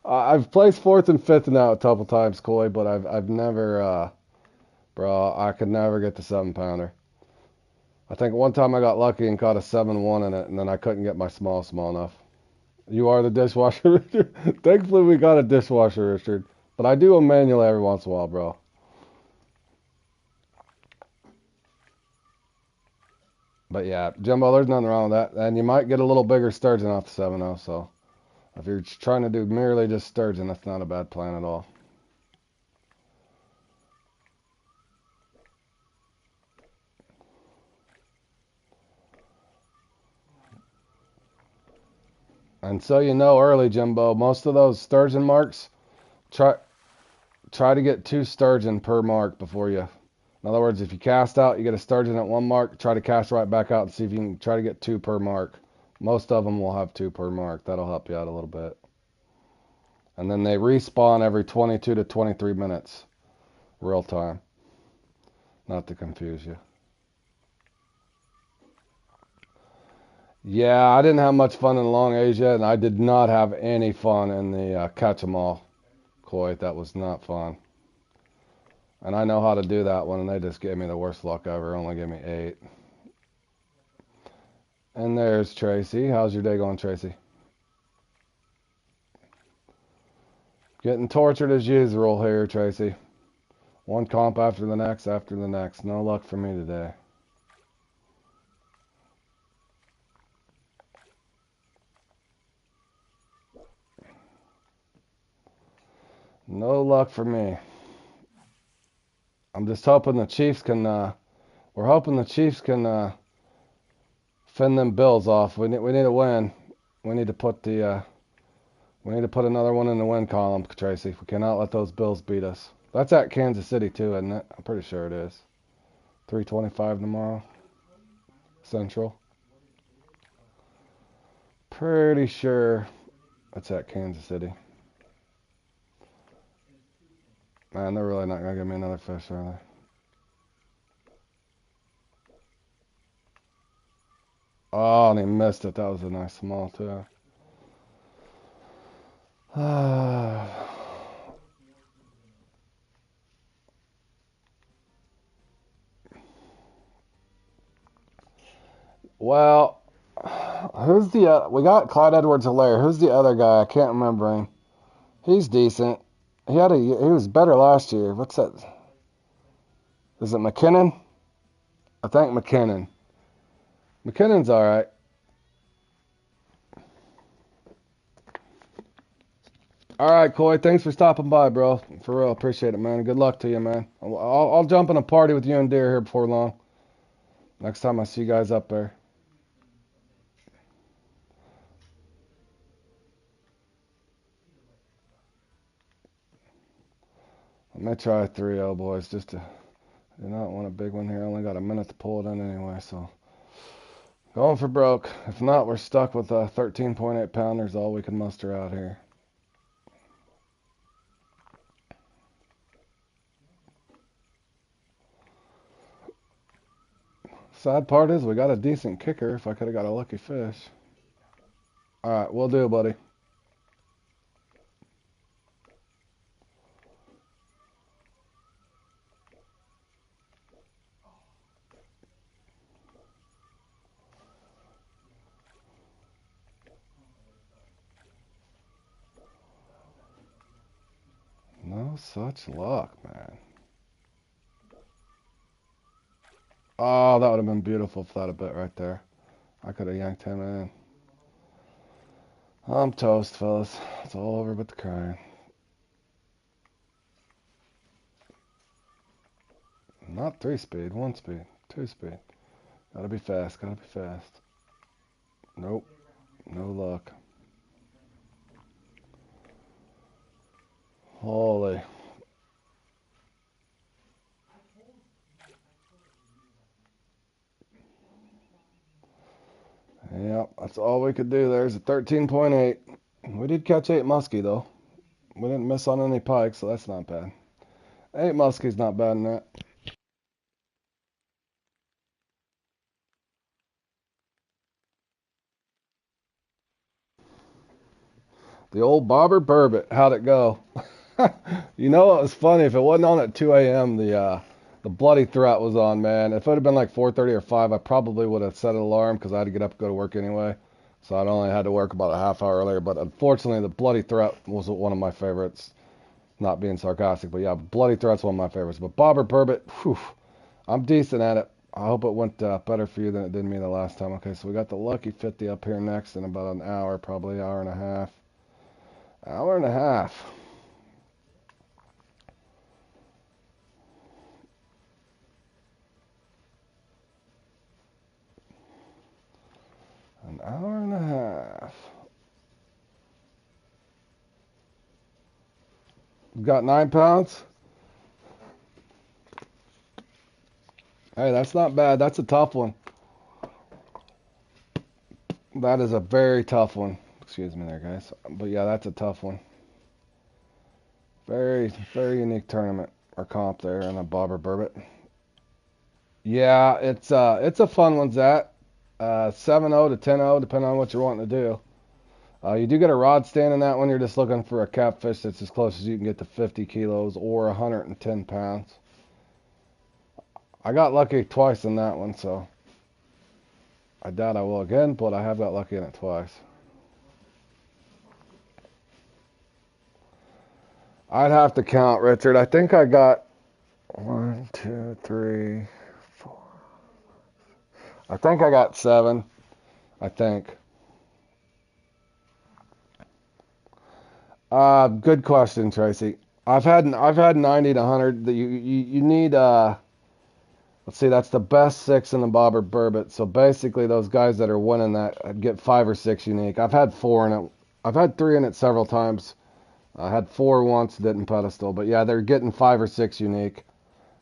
I've placed fourth and fifth now a couple times, Coy, but I've never, bro. I could never get the 7 pounder. I think one time I got lucky and caught a 7-1 in it, and then I couldn't get my small enough. You are the dishwasher, Richard. Thankfully, we got a dishwasher, Richard. But I do them manually every once in a while, bro. But yeah, Jimbo, there's nothing wrong with that. And you might get a little bigger sturgeon off the 7-0, so if you're trying to do merely just sturgeon, that's not a bad plan at all. And so you know early, Jimbo, most of those sturgeon marks, try to get 2 sturgeon per mark before you. In other words, if you cast out, you get a sturgeon at 1 mark, try to cast right back out and see if you can try to get 2 per mark. Most of them will have 2 per mark. That'll help you out a little bit. And then they respawn every 22 to 23 minutes, real time. Not to confuse you. Yeah, I didn't have much fun in Long Asia, and I did not have any fun in the Catch 'em All Koi. That was not fun. And I know how to do that one, and they just gave me the worst luck ever. Only gave me 8. And there's Tracy. How's your day going, Tracy? Getting tortured as usual here, Tracy. One comp after the next, after the next. No luck for me today. No luck for me. I'm just hoping the Chiefs can. We're hoping the Chiefs can fend them Bills off. We need a win. We need to put the. We need to put another one in the win column, Tracy. We cannot let those Bills beat us. That's at Kansas City too, isn't it? I'm pretty sure it is. 3:25 tomorrow. Central. Pretty sure it's at Kansas City. Man, they're really not gonna give me another fish, are they? Oh, and he missed it. That was a nice small too. Well, who's the we got Clyde Edwards-Helaire. Who's the other guy? I can't remember him. He's decent. He was better last year. What's that? Is it McKinnon? I think McKinnon. McKinnon's all right. All right, Coy. Thanks for stopping by, bro. For real, appreciate it, man. Good luck to you, man. I'll jump in a party with you and Deer here before long. Next time I see you guys up there. Let me try 3-0, boys. Just to, I do not want a big one here. I only got a minute to pull it in anyway, so going for broke. If not, we're stuck with 13.8 pounders, all we can muster out here. Sad part is we got a decent kicker. If I could have got a lucky fish. All right, we'll do, buddy. No such luck, man. Oh, that would have been beautiful if that had bit right there. I could have yanked him in. I'm toast, fellas. It's all over but the crying. Not 3-speed, 1-speed, 2-speed. Gotta be fast, gotta be fast. Nope, no luck. Holy. Yep, that's all we could do. There's a 13.8. We did catch 8 muskie, though. We didn't miss on any pike, so that's not bad. 8 muskie's not bad in that. The old Bobber Burbot, how'd it go? You know, it was funny. If it wasn't on at 2 a.m., the bloody threat was on, man. If it had been like 4:30 or 5, I probably would have set an alarm because I had to get up and go to work anyway. So I'd only had to work about a half hour earlier. But unfortunately, the bloody threat was one of my favorites. Not being sarcastic, but yeah, bloody threat's one of my favorites. But Bobber Burbot, whew, I'm decent at it. I hope it went better for you than it did me the last time. Okay, so we got the Lucky 50 up here next in about an hour, probably hour and a half. Hour and a half. An hour and a half. Got 9 pounds? Hey, that's not bad. That's a tough one. That is a very tough one. Excuse me there, guys. But yeah, that's a tough one. Very, very unique tournament or comp there in a Bobber Burbot. Yeah, it's a fun one, Zach. 7-0 to 10-0, depending on what you're wanting to do. You do get a rod stand in that one. You're just looking for a catfish that's as close as you can get to 50 kilos or 110 pounds. I got lucky twice in that one, so I doubt I will again, but I have got lucky in it twice. I'd have to count, Richard. I think I got 1, 2, 3, 4. I think I got 7. I think. Good question, Tracy. I've had 90 to 100. You need let's see, that's the best 6 in the bobber burbot. So basically, those guys that are winning that get 5 or 6 unique. I've had 4 in it. I've had 3 in it several times. I had 4 once, didn't pedestal, but yeah, they're getting 5 or 6 unique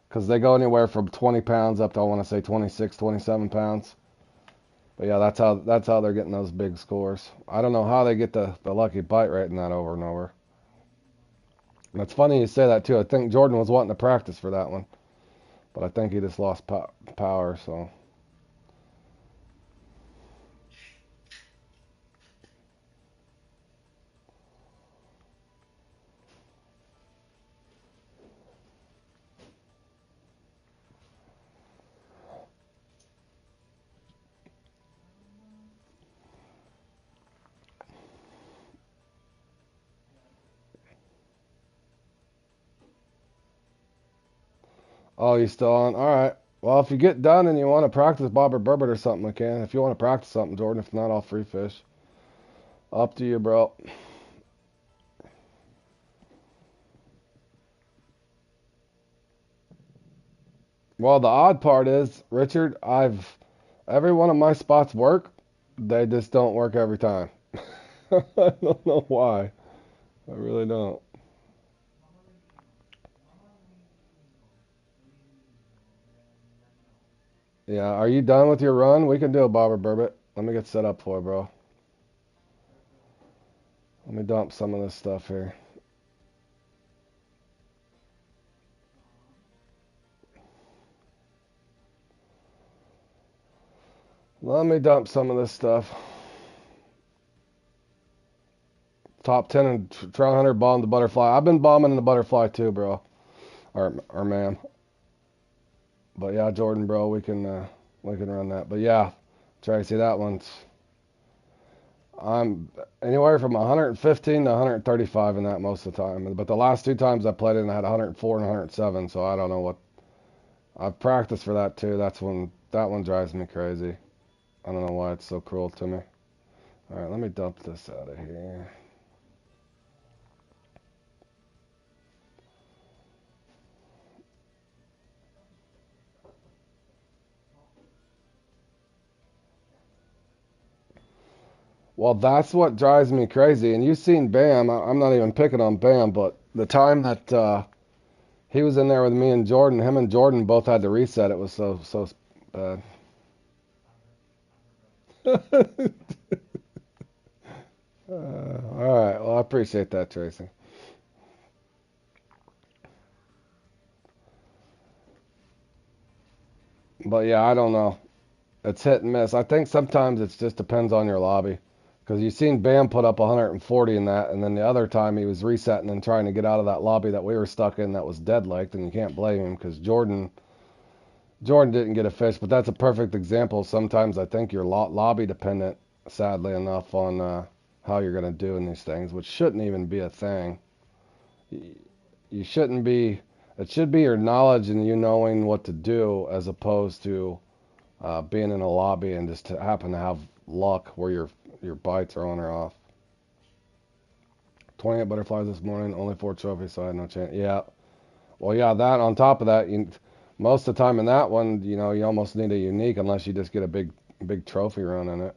because they go anywhere from 20 pounds up to, I want to say, 26, 27 pounds. But yeah, that's how they're getting those big scores. I don't know how they get the lucky bite rate in that over and over. And it's funny you say that too. I think Jordan was wanting to practice for that one, but I think he just lost power. So oh, you still on? All right. Well, if you get done and you want to practice bobber burbot or something, we can. If you want to practice something, Jordan. If not, I'll free fish. Up to you, bro. Well, the odd part is, Richard, every one of my spots work. They just don't work every time. I don't know why. I really don't. Yeah, are you done with your run? We can do a bobber burbot. Let me get set up for it, bro. Let me dump some of this stuff here. Let me dump some of this stuff. Top 10 and trout hunter bomb the butterfly. I've been bombing the butterfly too, bro. Or ma'am. But yeah, Jordan, bro, we can run that. But yeah, Tracy, that one's I'm anywhere from 115 to 135 in that most of the time. But the last 2 times I played it, I had 104 and 107. So I don't know what. I've practiced for that too. That one drives me crazy. I don't know why it's so cruel to me. All right, let me dump this out of here. Well, that's what drives me crazy. And you've seen Bam. I'm not even picking on Bam, but the time that he was in there with me and Jordan, him and Jordan both had to reset. It was so bad. All right. Well, I appreciate that, Tracy. But yeah, I don't know. It's hit and miss. I think sometimes it just depends on your lobby. Because you've seen Bam put up 140 in that, and then the other time he was resetting and trying to get out of that lobby that we were stuck in that was dead like, and you can't blame him because Jordan didn't get a fish. But that's a perfect example. Sometimes I think you're lobby dependent, sadly enough, on how you're going to do in these things, which shouldn't even be a thing. You shouldn't be. It should be your knowledge and you knowing what to do as opposed to being in a lobby and just to happen to have luck where your bites are on or off. 28 butterflies this morning, only 4 trophies, so I had no chance. Yeah. Well, yeah, that on top of that, most of the time in that one, you almost need a unique unless you just get a big trophy run in it.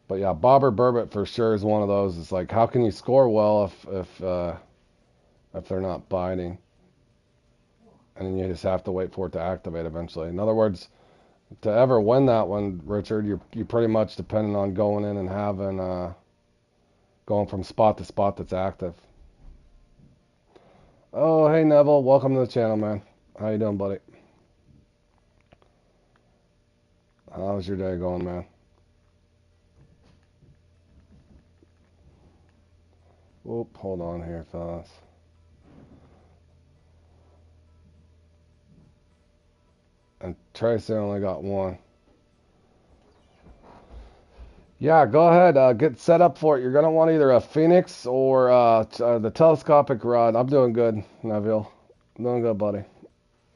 But yeah, bobber burbot for sure is one of those. It's like, how can you score well if they're not biting? And then you just have to wait for it to activate eventually. In other words, to ever win that one, Richard, you're pretty much dependent on going in and having going from spot to spot that's active. Oh, hey Neville, welcome to the channel, man. How you doing, buddy? How's your day going, man? Whoop, hold on here, fellas. And Tracy only got one. Yeah, go ahead. Get set up for it. You're gonna want either a Phoenix or the telescopic rod. I'm doing good, Neville. I'm doing good, buddy.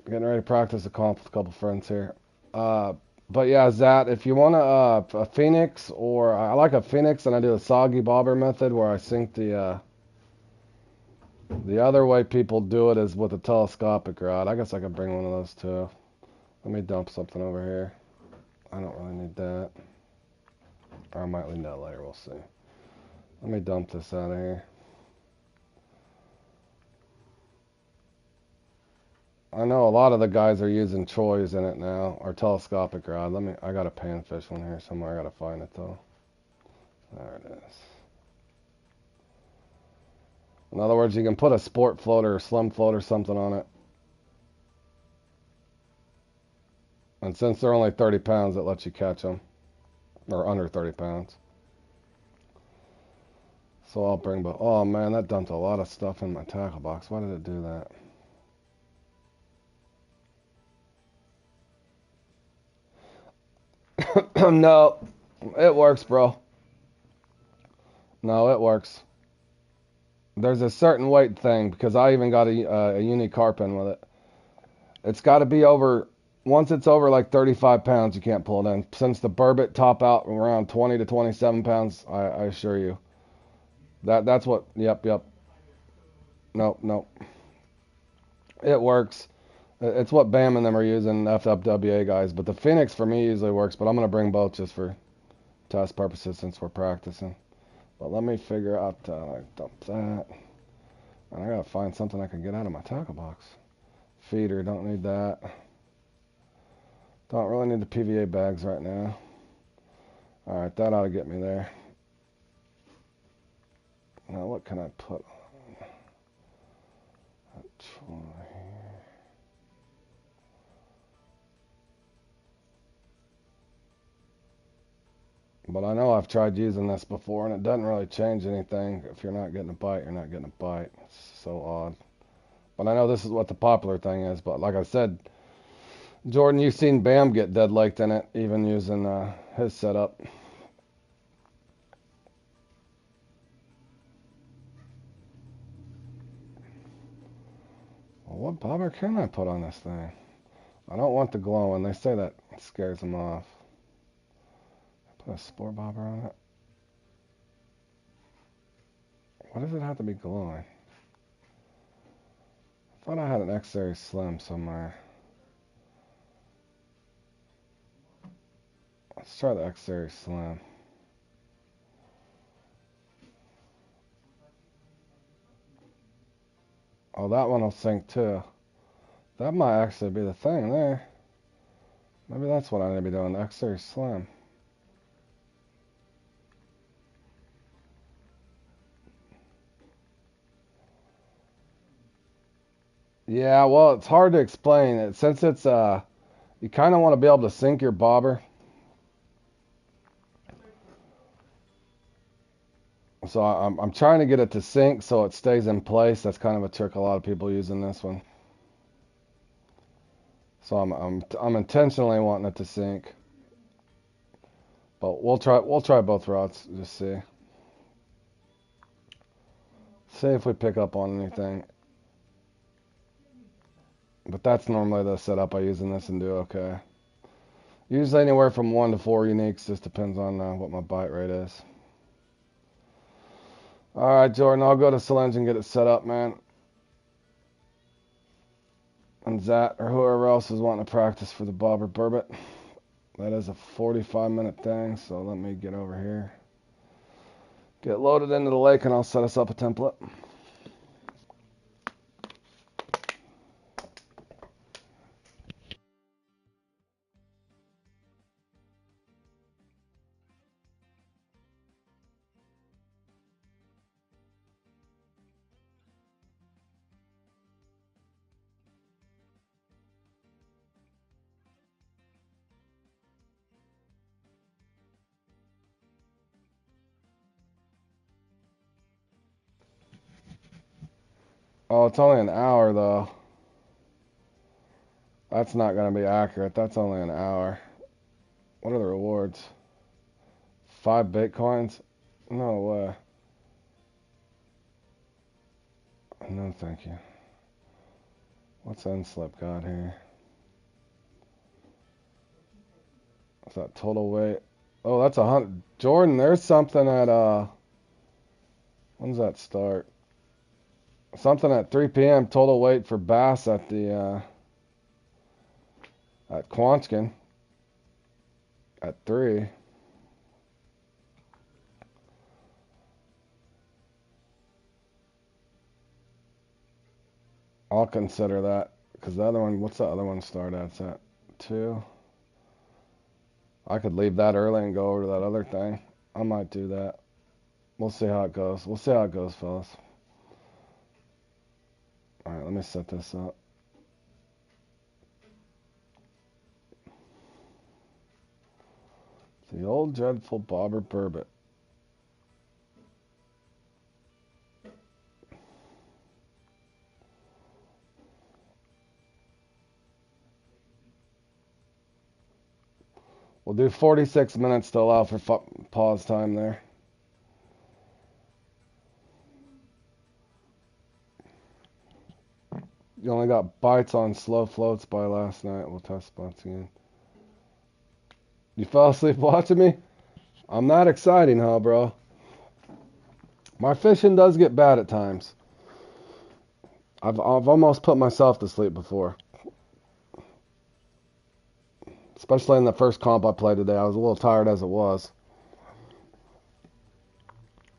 Getting ready to practice a comp with a couple friends here. Uh, but yeah, Zat, if you want a Phoenix, or I like a Phoenix, and I do the soggy bobber method where I sink the other way people do it is with a telescopic rod. I guess I could bring one of those too. Let me dump something over here. I don't really need that. Or I might leave that later, we'll see. Let me dump this out of here. I know a lot of the guys are using Troy's in it now, or telescopic rod. I got a panfish one here somewhere. I gotta find it though. There it is. In other words, you can put a sport floater or slim float or something on it. And since they're only 30 pounds, it lets you catch them. Or under 30 pounds. So I'll bring, but oh man, that dumped a lot of stuff in my tackle box. Why did it do that? No, it works, bro. No, it works. There's a certain weight thing because I even got a unicarpin with it. It's got to be over. Once it's over like 35 pounds, you can't pull it in. Since the burbot top out around 20 to 27 pounds, I assure you. That's what. Yep. Nope. It works. It's what Bam and them are using, FWA guys. But the Phoenix for me usually works. But I'm gonna bring both just for test purposes since we're practicing. But let me figure out. Dump that. And I gotta find something I can get out of my tackle box. Feeder, don't need that. Don't really need the PVA bags right now. Alright, that ought to get me there. Now what can I put on? But I know I've tried using this before and it doesn't really change anything. If you're not getting a bite, you're not getting a bite. It's so odd. But I know this is what the popular thing is. But like I said, Jordan, you've seen Bam get dead liked in it, even using his setup. Well, what bobber can I put on this thing? I don't want the glowing. They say that scares them off. Put a sport bobber on it. Why does it have to be glowing? I thought I had an X-Series Slim somewhere. Let's try the X-Series Slim. Oh, that one will sink too. That might actually be the thing there. Maybe that's what I need to be doing, the X-Series Slim. Yeah, well, it's hard to explain. Since it's, you kind of want to be able to sink your bobber. So I'm trying to get it to sink so it stays in place. That's kind of a trick a lot of people use in this one. So I'm intentionally wanting it to sink. But we'll try both routes. Just see. See if we pick up on anything. But that's normally the setup I use in this and do okay. Usually anywhere from 1 to 4 uniques. Just depends on what my bite rate is. Alright, Jordan, I'll go to Solange and get it set up, man. And Zat or whoever else is wanting to practice for the bobber burbot. That is a 45-minute thing, so let me get over here. Get loaded into the lake and I'll set us up a template. Oh, it's only an hour though. That's not gonna be accurate. That's only an hour. What are the rewards? 5 Bitcoins? No way. No, thank you. What's Unslip got here? What's that total weight? Oh, that's 100. Jordan, there's something at when's that start? Something at 3 p.m. total weight for bass at the at Quanchkin at 3. I'll consider that because the other one, what's the other one start at? It's at 2. I could leave that early and go over to that other thing. I might do that. We'll see how it goes. We'll see how it goes, fellas. All right, let me set this up. The old dreadful Bobber Burbot. We'll do 46 minutes to allow for pause time there. You only got bites on slow floats by last night. We'll test spots again. You fell asleep watching me? I'm not exciting, huh, bro? My fishing does get bad at times. I've almost put myself to sleep before. Especially in the first comp I played today. I was a little tired as it was.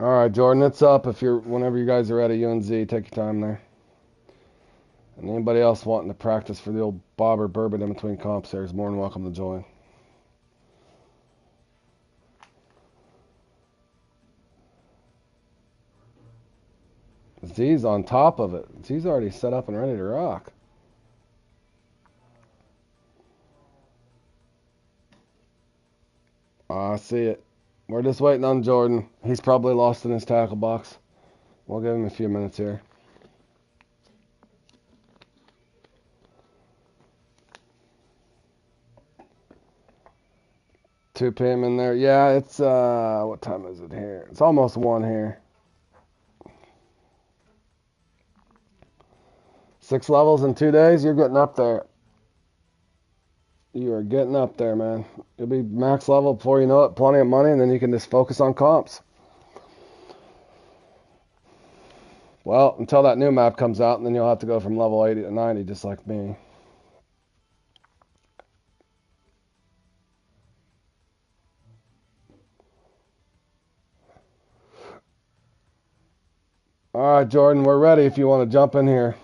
All right, Jordan, it's up. Whenever you guys are ready, you and Z, take your time there. And anybody else wanting to practice for the old Bobber Burbot in between comps there is more than welcome to join. Z's on top of it. Z's already set up and ready to rock. I see it. We're just waiting on Jordan. He's probably lost in his tackle box. We'll give him a few minutes here. Two p.m. in there. Yeah, it's what time is it here? It's almost 1 here. 6 levels in 2 days. You're getting up there. You are getting up there, man. You'll be max level before you know it. Plenty of money, and then you can just focus on comps. Well, until that new map comes out, and then you'll have to go from level 80 to 90, just like me. All right, Jordan, we're ready if you want to jump in here.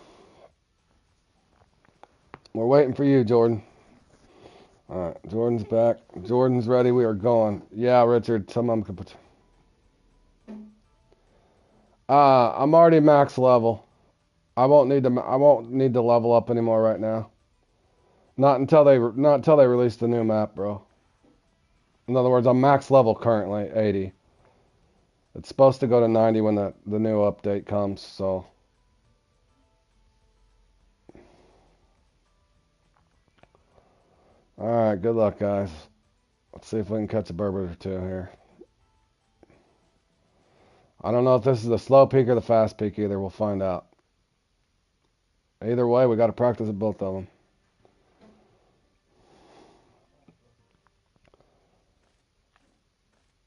We're waiting for you, Jordan. All right, Jordan's back. Jordan's ready. We are going. Yeah, Richard, some of them can put... I'm already max level. I won't need to level up anymore right now. Not until they release the new map, bro. In other words, I'm max level currently, 80. It's supposed to go to 90 when the new update comes, so. Alright, good luck, guys. Let's see if we can catch a burbot or two here. I don't know if this is the slow peak or the fast peak either. We'll find out. Either way, we got to practice at both of them.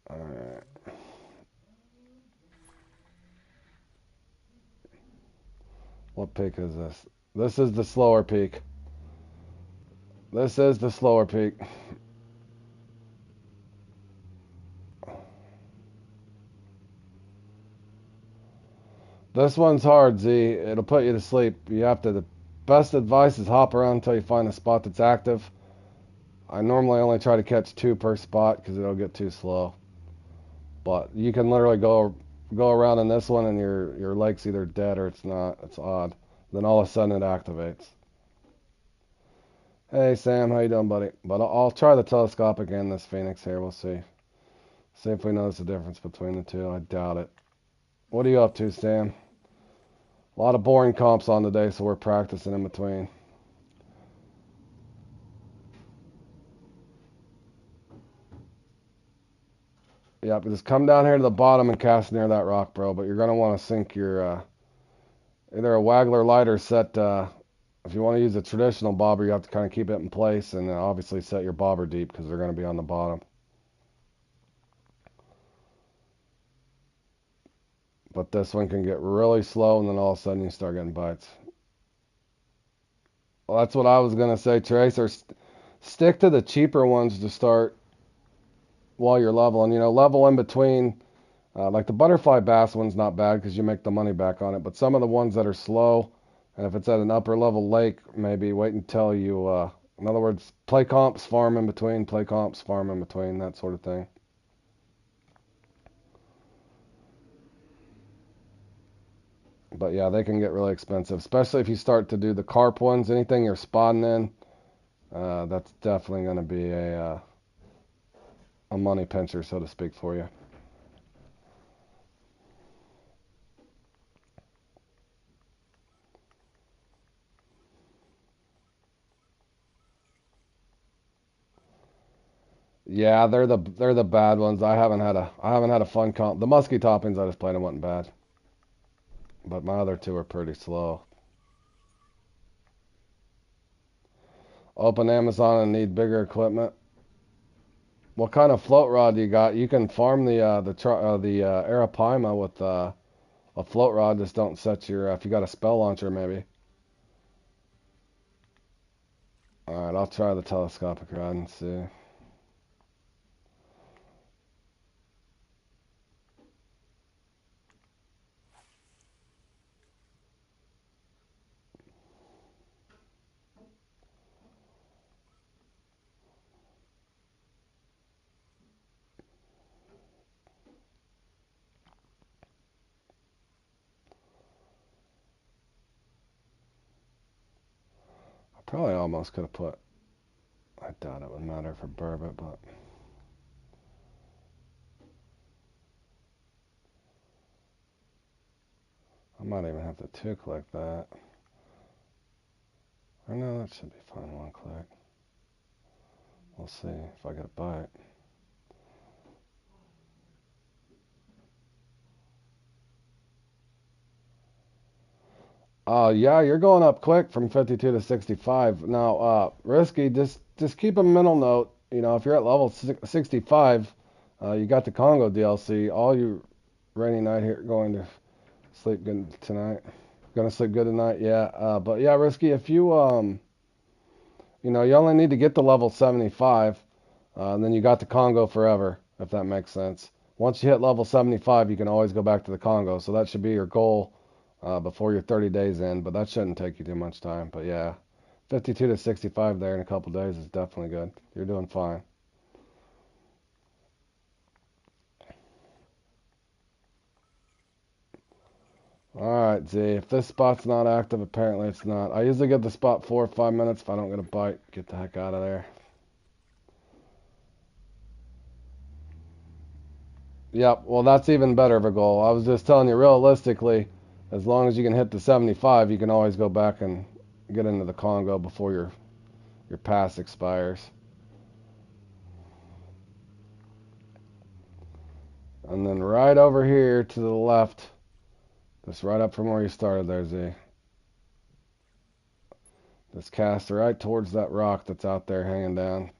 Alright. What peak is this? This is the slower peak. This is the slower peak. This one's hard, Z. It'll put you to sleep. The best advice is hop around until you find a spot that's active. I normally only try to catch 2 per spot because it'll get too slow. But you can literally go around in this one and your lake's either dead or it's not. It's odd. Then all of a sudden it activates. Hey Sam, how you doing, buddy? But I'll try the telescopic and this Phoenix here. We'll see. See if we notice a difference between the two. I doubt it. What are you up to, Sam? A lot of boring comps on today, so we're practicing in between. Yep, just come down here to the bottom and cast near that rock, bro. But you're going to want to sink your either a waggler lighter set. If you want to use a traditional bobber, you have to kind of keep it in place and obviously set your bobber deep because they're going to be on the bottom. But this one can get really slow, and then all of a sudden you start getting bites. Well, that's what I was going to say, Tracer. Stick to the cheaper ones to start while you're leveling. You know, level in between. Like the butterfly bass one's not bad because you make the money back on it. But some of the ones that are slow, and if it's at an upper level lake, maybe wait until you, in other words, play comps, farm in between, play comps, farm in between, that sort of thing. But yeah, they can get really expensive, especially if you start to do the carp ones. Anything you're spotting in, that's definitely going to be a money pincher, so to speak, for you. Yeah, they're the bad ones. I haven't had a fun comp. The musky toppings I just played them wasn't bad, but my other two are pretty slow. Open Amazon and need bigger equipment. What kind of float rod do you got? You can farm the Arapaima with a float rod. Just don't set your if you got a spell launcher maybe. All right, I'll try the telescopic rod and see. I probably almost could have put. I doubt it would matter for burbot, but I might even have to two click that. Or no, that should be fine. One click. We'll see if I get a bite. Yeah, you're going up quick from 52 to 65. Now, risky. Just keep a mental note. You know, if you're at level 65, you got the Congo DLC. All you rainy night here going to sleep good tonight. Gonna sleep good tonight. Yeah. But yeah, risky. If you you only need to get to level 75, and then you got the Congo forever. If that makes sense. Once you hit level 75, you can always go back to the Congo. So that should be your goal before your 30 days in, but that shouldn't take you too much time. But yeah, 52 to 65 there in a couple days is definitely good. You're doing fine. All right, Z. If this spot's not active, apparently it's not. I usually get the spot 4 or 5 minutes. If I don't get a bite, get the heck out of there. Yep. Well, that's even better of a goal. I was just telling you, realistically, as long as you can hit the 75, you can always go back and get into the Congo before your pass expires. And then right over here to the left, just right up from where you started there, Z. Just cast right towards that rock that's out there hanging down.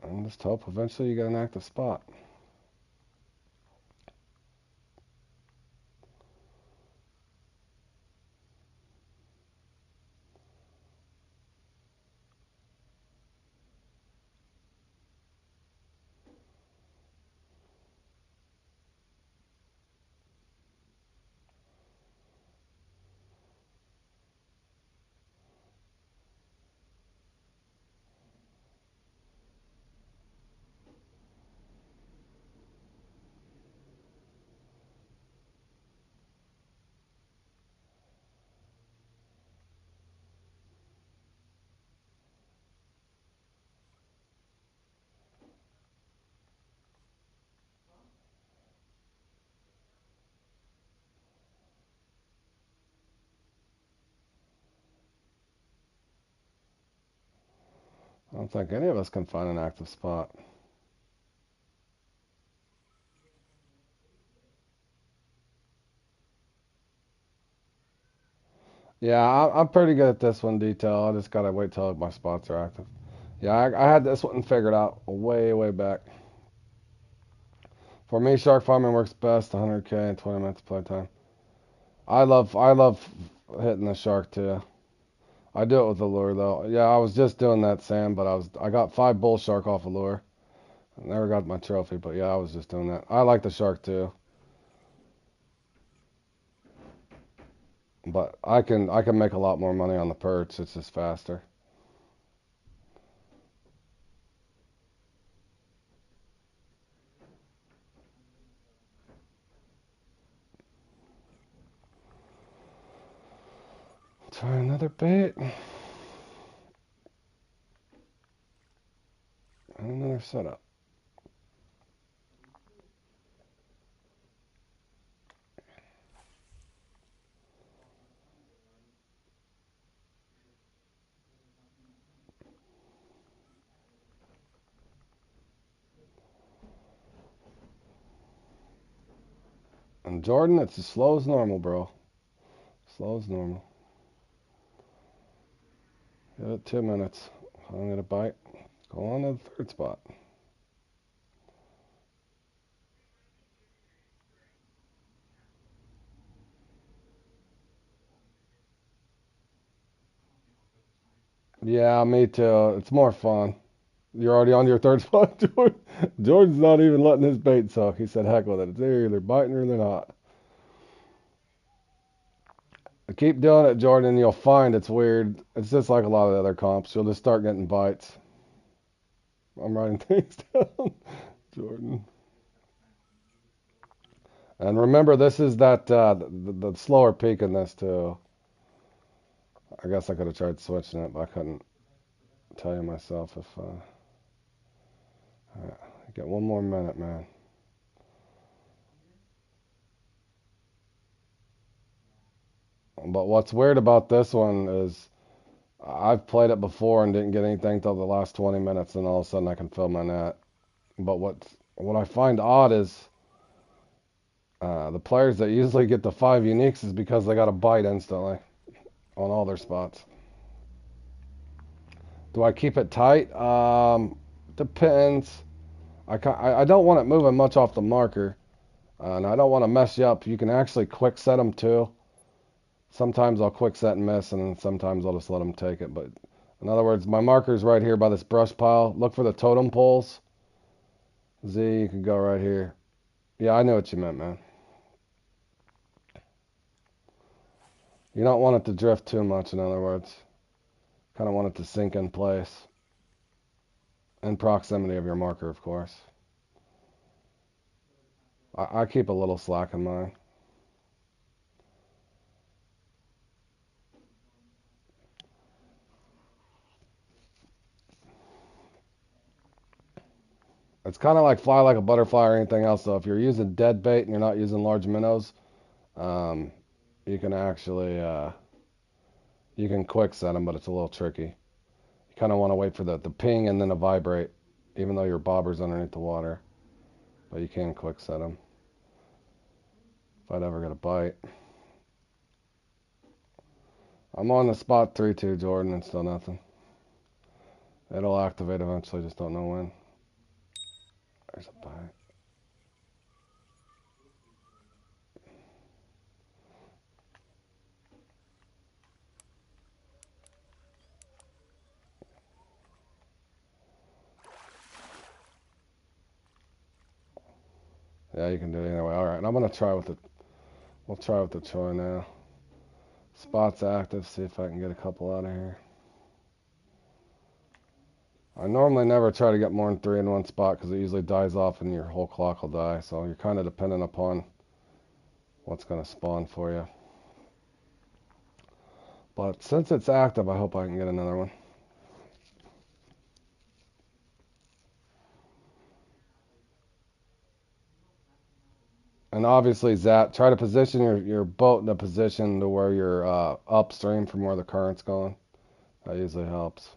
And just hope eventually you get an active spot. I don't think any of us can find an active spot. Yeah, I'm pretty good at this one detail. I just gotta wait till my spots are active. Yeah, I had this one figured out way, way back. For me, shark farming works best. 100K and 20 minutes playtime. I love hitting the shark too. I do it with the lure though. Yeah, I was just doing that, Sam, but I got 5 bull shark off a lure. I never got my trophy, but yeah, I was just doing that. I like the shark too, but I can make a lot more money on the perch. It's just faster. Try another bait. Another setup. And Jordan, it's as slow as normal, bro. Slow as normal. Give it 2 minutes. I'm gonna bite. Go on to the third spot. Yeah, me too. It's more fun. You're already on your third spot, Jordan. Jordan's not even letting his bait suck. He said, heck with it. They're either biting or they're not. Keep doing it, Jordan. You'll find it's weird. It's just like a lot of the other comps. You'll just start getting bites. I'm writing things down, Jordan. And remember, this is that the slower peak in this too. I guess I could have tried switching it, but I couldn't tell you myself if. All right, get one more minute, man. But what's weird about this one is I've played it before and didn't get anything till the last 20 minutes, and all of a sudden I can fill my net. But what I find odd is the players that usually get the 5 uniques is because they got a bite instantly on all their spots. Do I keep it tight? Depends. I don't want it moving much off the marker, and I don't want to mess you up. You can actually quick set them too. Sometimes I'll quick set and miss, and sometimes I'll just let them take it. But in other words, my marker's right here by this brush pile. Look for the totem poles. Z, you can go right here. Yeah, I know what you meant, man. You don't want it to drift too much, in other words. Kind of want it to sink in place. In proximity of your marker, of course. I keep a little slack in mine. It's kind of like fly like a butterfly or anything else, though. If you're using dead bait and you're not using large minnows, um, you can actually you can quick set them, but it's a little tricky. You kind of want to wait for the ping and then a vibrate, even though your bobber's underneath the water. But you can quick set them. If I'd ever get a bite. I'm on the spot 3-2, Jordan, and still nothing. It'll activate eventually, just don't know when. There's a bite. Yeah, you can do it either way. All right, I'm gonna try with the. We'll try with the Troy now. Spot's active. See if I can get a couple out of here. I normally never try to get more than 3 in one spot because it usually dies off and your whole clock will die. So you're kind of dependent upon what's gonna spawn for you. But since it's active, I hope I can get another one. And obviously, Zat, try to position your boat in a position to where you're upstream from where the current's going. That usually helps.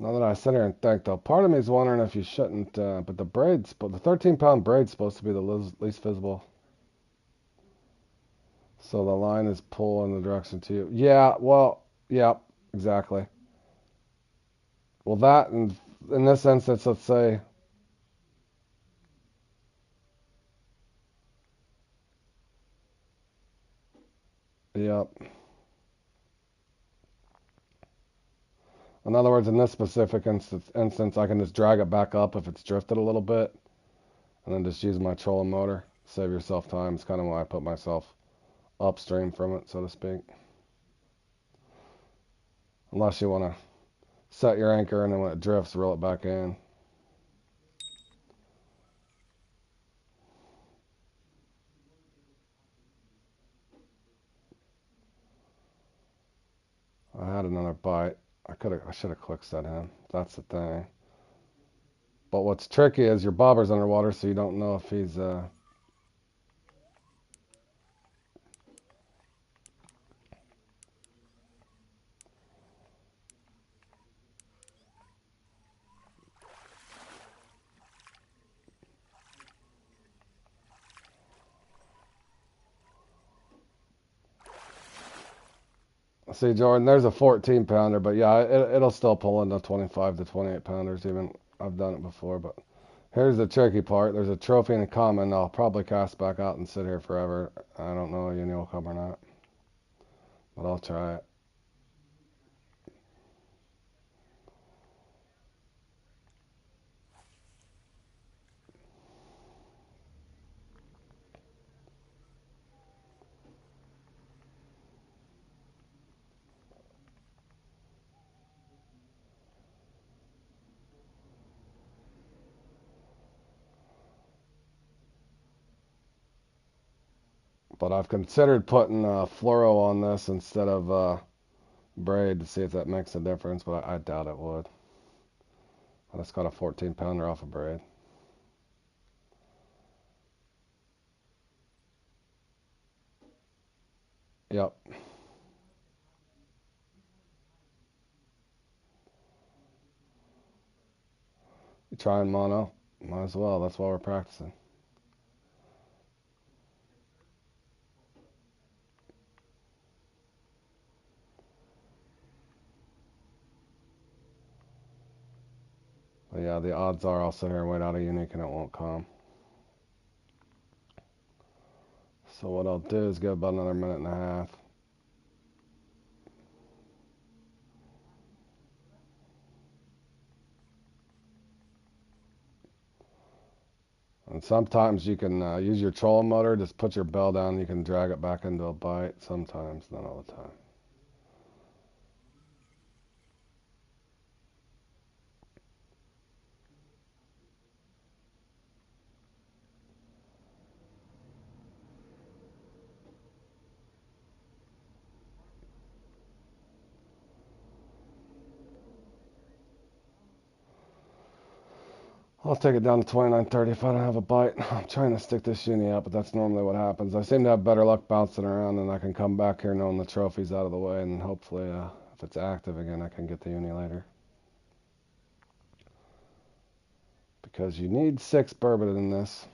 Now that I sit here and think, though, part of me is wondering if you shouldn't, but the braids, but the 13-pound braid's supposed to be the least visible. So the line is pull in the direction to you. Yeah, well, yeah, exactly. Well, that, in this instance, let's say, yep. In other words, in this specific instance, I can just drag it back up if it's drifted a little bit, and then just use my trolling motor. Save yourself time. It's kind of why I put myself upstream from it, so to speak. Unless you want to set your anchor and then when it drifts, reel it back in. I had another bite. I should have click set in. That's the thing. But what's tricky is your bobber's underwater, so you don't know if he's See, Jordan, there's a 14 pounder, but yeah, it'll still pull into 25 to 28 pounders. Even I've done it before, but here's the tricky part. There's a trophy in a common. I'll probably cast back out and sit here forever. I don't know if uni will come or not, but I'll try it. But I've considered putting fluoro on this instead of braid to see if that makes a difference, but I doubt it would. I just got a 14 pounder off of braid. Yep. You trying mono? Might as well. That's why we're practicing. But yeah, the odds are I'll sit here and wait out a unique and it won't come. So what I'll do is give about another minute and a half. And sometimes you can use your trolling motor, just put your bell down, you can drag it back into a bite. Sometimes, not all the time. I'll take it down to 29.30 if I don't have a bite. I'm trying to stick this uni out, but that's normally what happens. I seem to have better luck bouncing around, and I can come back here knowing the trophy's out of the way, and hopefully, if it's active again, I can get the uni later. Because you need 6 bourbon in this,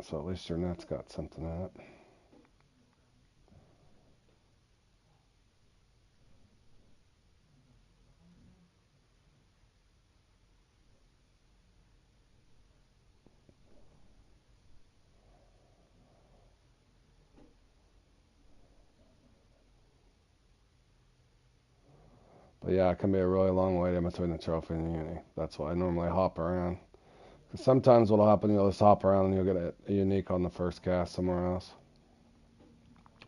so at least your net's got something in it. But yeah, it can be a really long wait in between the trophy and the uni. That's why I normally hop around. Because sometimes what'll happen, you'll just hop around and you'll get a unique on the first cast somewhere else.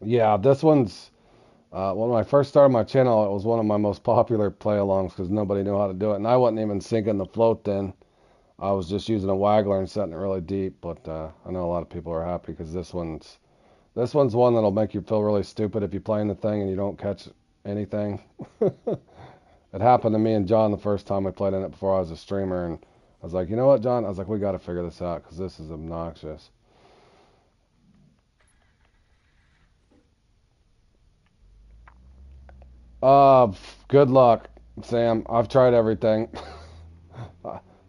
Yeah, this one's when I first started my channel, it was one of my most popular play-alongs because nobody knew how to do it, and I wasn't even sinking the float then. I was just using a waggler and setting it really deep. But I know a lot of people are happy because this one's one that'll make you feel really stupid if you play in the thing and you don't catch anything. It happened to me and John the first time we played in it before I was a streamer, and I was like, you know what, John? I was like, we got to figure this out because this is obnoxious. Uh, Good luck. Sam, I've tried everything.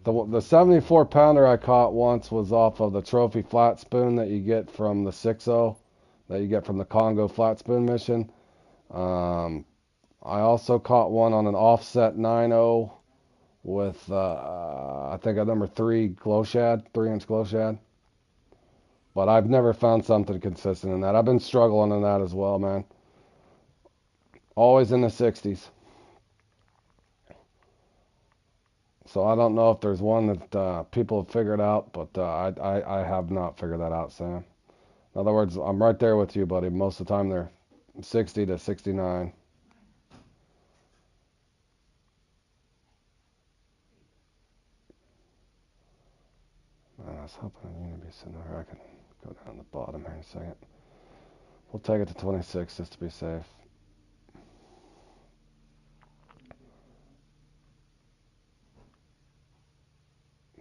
The 74 pounder I caught once was off of the trophy flat spoon that you get from the 6.0 that you get from the Congo flat spoon mission. I also caught one on an offset 9.0 with I think a number 3 glow shad, 3-inch glow shad. But I've never found something consistent in that. I've been struggling in that as well, man. Always in the 60s. So I don't know if there's one that people have figured out, but I have not figured that out, Sam. In other words, I'm right there with you, buddy. Most of the time they're 60 to 69. I was hoping you're going to be sitting over. I can go down the bottom here in a second. We'll take it to 26 just to be safe.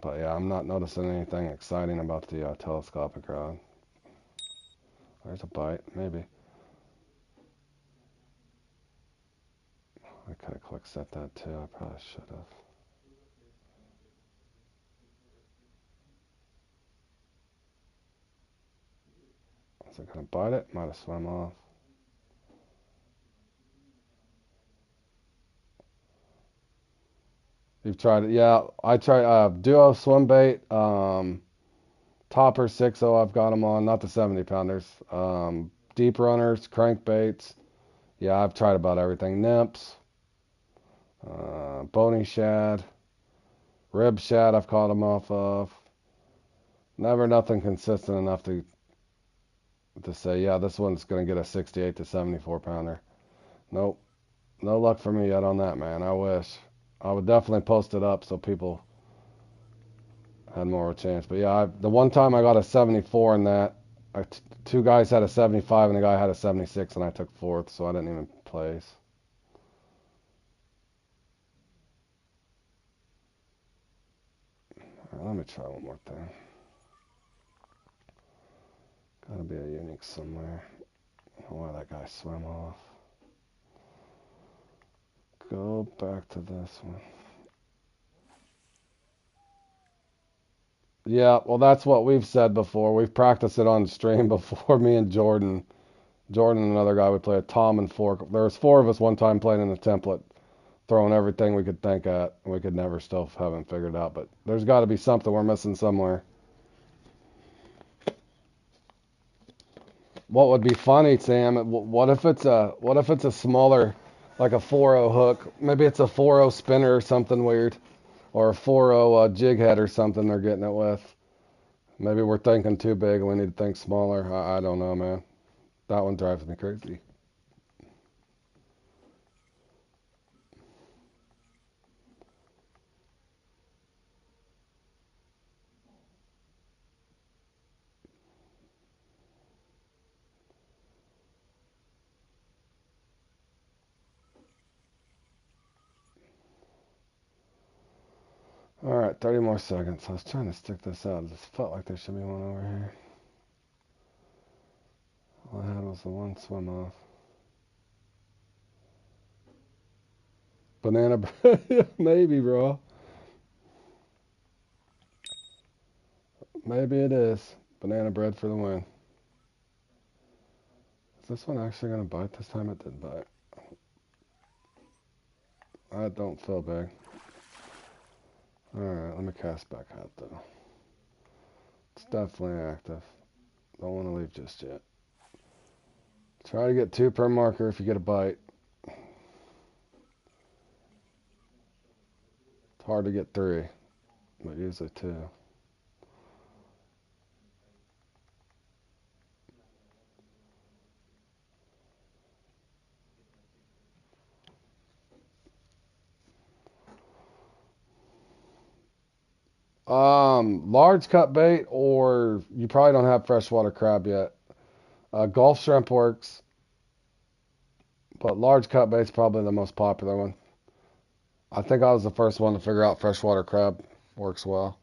But yeah, I'm not noticing anything exciting about the telescopic rod. There's a bite, maybe. I could have quick set that too. I probably should have. Is it going to bite it? Might have swam off. You've tried it? Yeah, I tried Duo swim bait, Topper 6.0. I've got them on, not the 70 pounders. Deep runners, crankbaits. Yeah, I've tried about everything. Nymphs, bony shad, rib shad. I've caught them off of. Never nothing consistent enough to say, yeah, this one's gonna get a 68 to 74 pounder. Nope, no luck for me yet on that, man. I wish. I would definitely post it up so people had more of a chance. But yeah, the one time I got a 74 in that, two guys had a 75 and a guy had a 76, and I took fourth, so I didn't even place. All right, let me try one more thing. Gotta be a unique somewhere. I don't know why that guy swam off. Go back to this one. Yeah, well, that's what we've said before. We've practiced it on stream before. Me and Jordan, and another guy, we played Tom and Fork. There was four of us one time playing in the template, throwing everything we could think at. We could never still haven't figured out. But there's got to be something we're missing somewhere. What would be funny, Sam? What if it's a smaller, like a 4.0 hook? Maybe it's a 4.0 spinner or something weird, or a 4.0 jig head or something they're getting it with. Maybe we're thinking too big and we need to think smaller. I don't know, man. That one drives me crazy. All right, 30 more seconds. I was trying to stick this out. It just felt like there should be one over here. All I had was the one swim off. Banana bread? Maybe, bro. Maybe it is. Banana bread for the win. Is this one actually going to bite this time? It did bite. I don't feel big. Alright, let me cast back out though. It's definitely active. Don't want to leave just yet. Try to get 2 per marker if you get a bite. It's hard to get 3, but usually 2. Large cut bait, or you probably don't have freshwater crab yet. Gulf shrimp works, but large cut bait's probably the most popular one. I think I was the first one to figure out freshwater crab works well.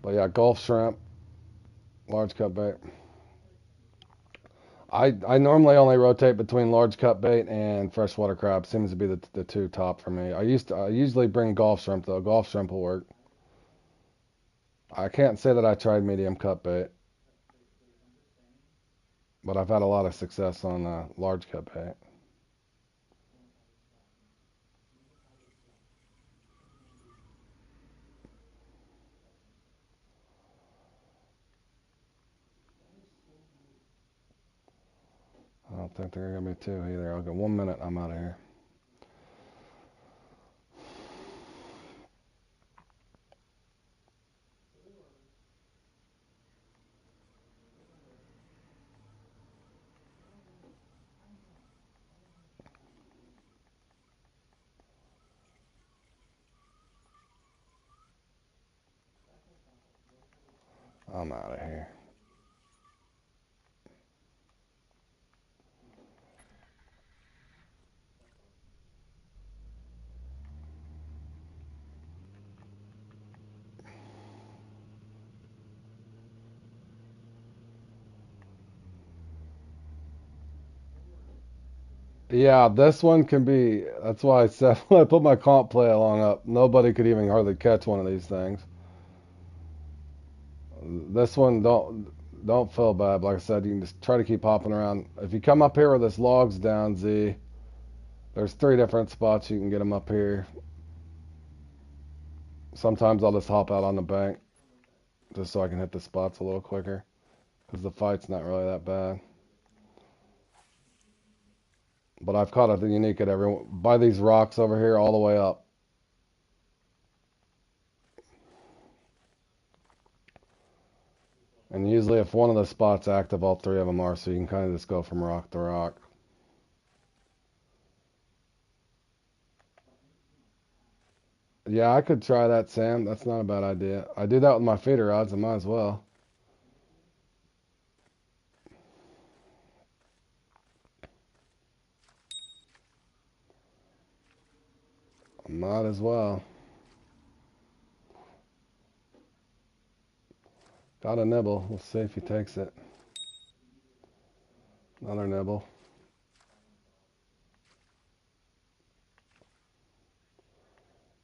But yeah, Gulf shrimp, large cut bait. I normally only rotate between large cut bait and freshwater crab. Seems to be the two top for me. I usually bring Gulf shrimp though. Gulf shrimp will work. I can't say that I tried medium cut bait, but I've had a lot of success on large cut bait. I don't think they're gonna be two either. I'll go 1 minute. I'm out of here. I'm out of here. Yeah, this one can be. That's why I said when I put my comp play along up, nobody could even hardly catch one of these things. This one don't feel bad. Like I said, you can just try to keep hopping around. If you come up here where this log's down, Z, there's 3 different spots you can get them up here. Sometimes I'll just hop out on the bank just so I can hit the spots a little quicker because the fight's not really that bad. But I've caught a unique at every by these rocks over here all the way up. And usually if one of the spots active, all 3 of them are, so you can kind of just go from rock to rock. Yeah, I could try that, Sam. That's not a bad idea. I do that with my feeder rods. I might as well. I might as well. Got a nibble. We'll see if he takes it. Another nibble.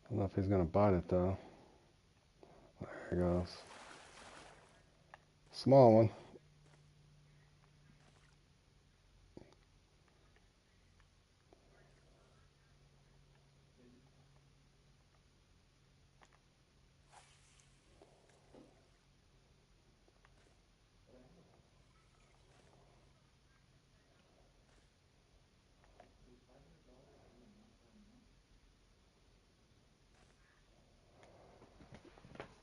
I don't know if he's going to bite it, though. There he goes. Small one.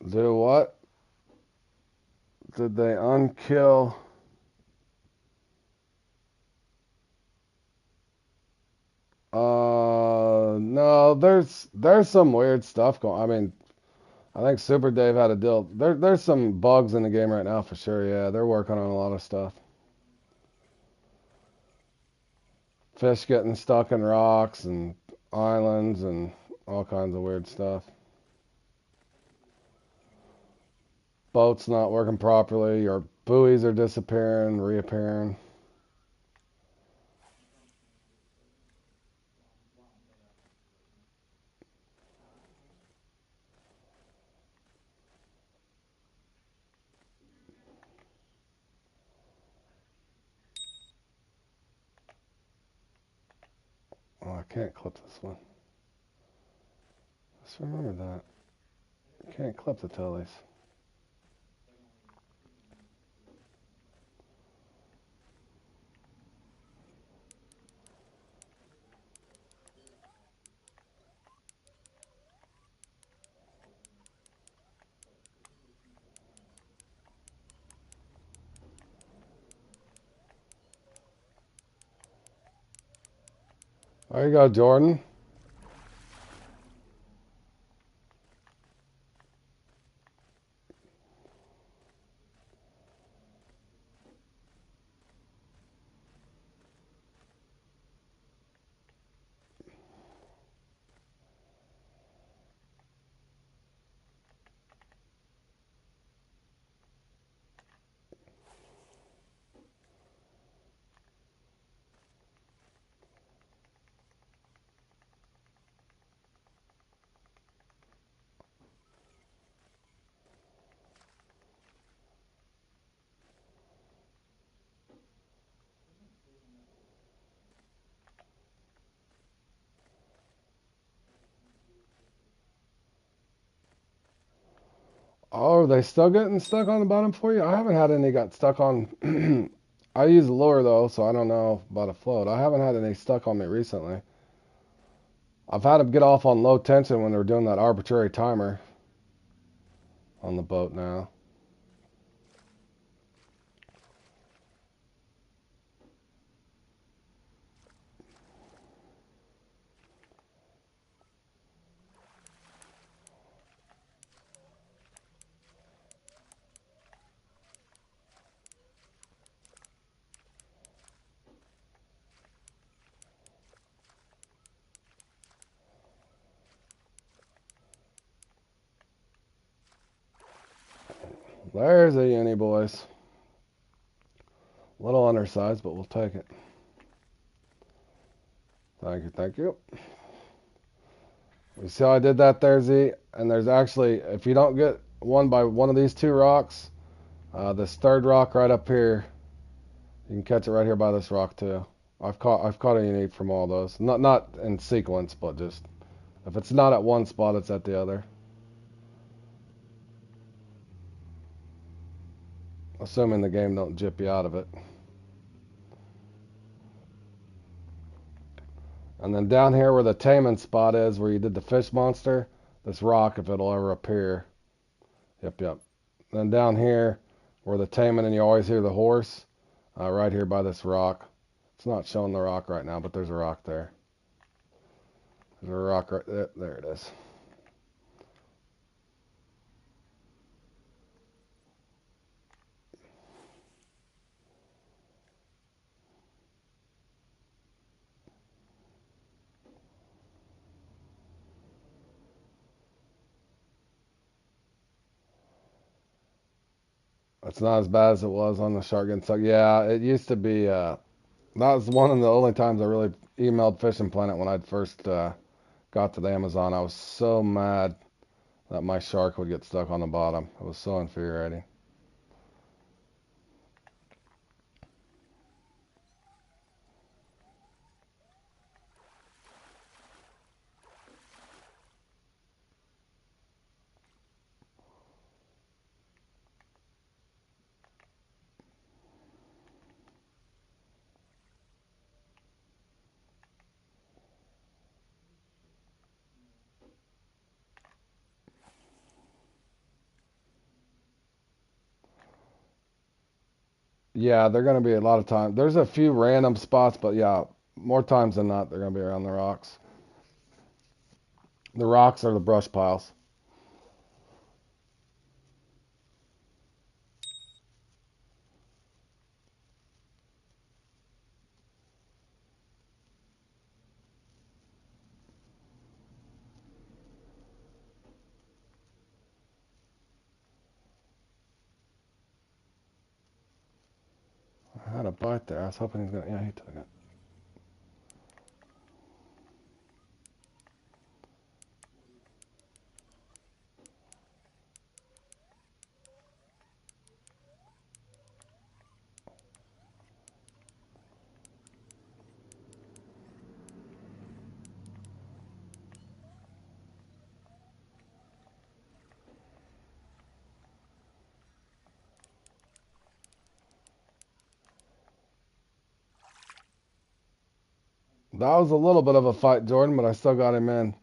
Do what? Did they unkill? No, there's some weird stuff going. I mean, I think Super Dave had a deal. There's some bugs in the game right now for sure. Yeah, they're working on a lot of stuff. Fish getting stuck in rocks and islands and all kinds of weird stuff. Boats not working properly, or buoys are disappearing, reappearing. Oh, I can't clip this one. Just remember that. You can't clip the tellies. There you go, Jordan. Oh, are they still getting stuck on the bottom for you? I haven't had any got stuck on. I use a lure though, so I don't know about a float. I haven't had any stuck on me recently. I've had them get off on low tension when they were doing that arbitrary timer on the boat now. There's a uni, boys. A little undersized, but we'll take it. Thank you, thank you. You see how I did that there, Z? And there's actually, if you don't get one by one of these two rocks, this third rock right up here, you can catch it right here by this rock too. I've caught a unique from all those. Not in sequence, but just if it's not at one spot, it's at the other. Assuming the game don't jip you out of it. And then down here where the taming spot is, where you did the fish monster, this rock, if it'll ever appear. Yep, yep. Then down here where the taming and you always hear the horse, right here by this rock. It's not showing the rock right now, but there's a rock there. There's a rock right there. There it is. It's not as bad as it was on the shark getting stuck. Yeah, it used to be. That was one of the only times I really emailed Fishing Planet when I first got to the Amazon. I was so mad that my shark would get stuck on the bottom. It was so infuriating. Yeah, they're going to be a lot of times. There's a few random spots, but yeah, more times than not, they're going to be around the rocks. The rocks are the brush piles. I had a bite there. I was hoping he's going to. Yeah, he took it. That was a little bit of a fight, Jordan, but I still got him in.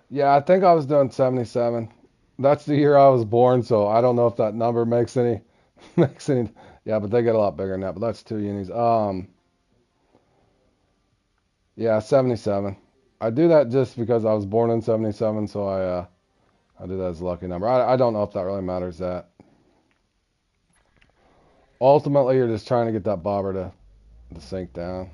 Yeah, I think I was doing 77. That's the year I was born, so I don't know if that number makes any makes any. Yeah, but they get a lot bigger than that. But that's two unis. Yeah, 77. I do that just because I was born in 77, so I do that as a lucky number. I don't know if that really matters. That ultimately you're just trying to get that bobber to sink down.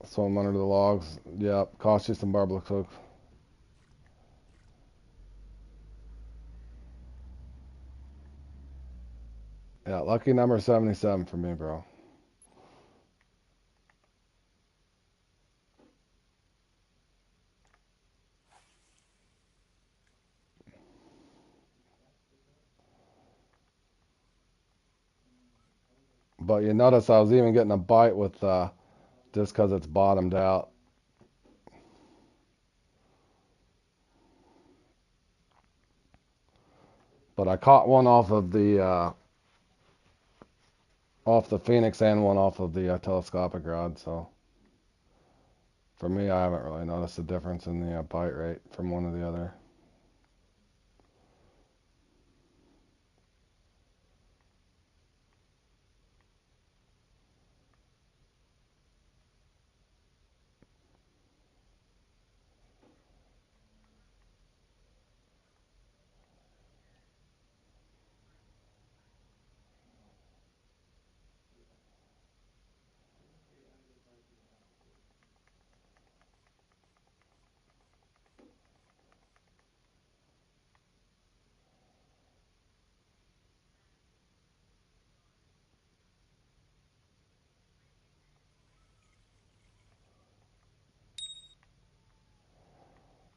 Swim under the logs. Yep, cost you some barbecue cook. Yeah, lucky number 77 for me, bro. But you notice I was even getting a bite with just because it's bottomed out. But I caught one off the Phoenix and one off of the telescopic rod. So for me, I haven't really noticed a difference in the bite rate from one to the other.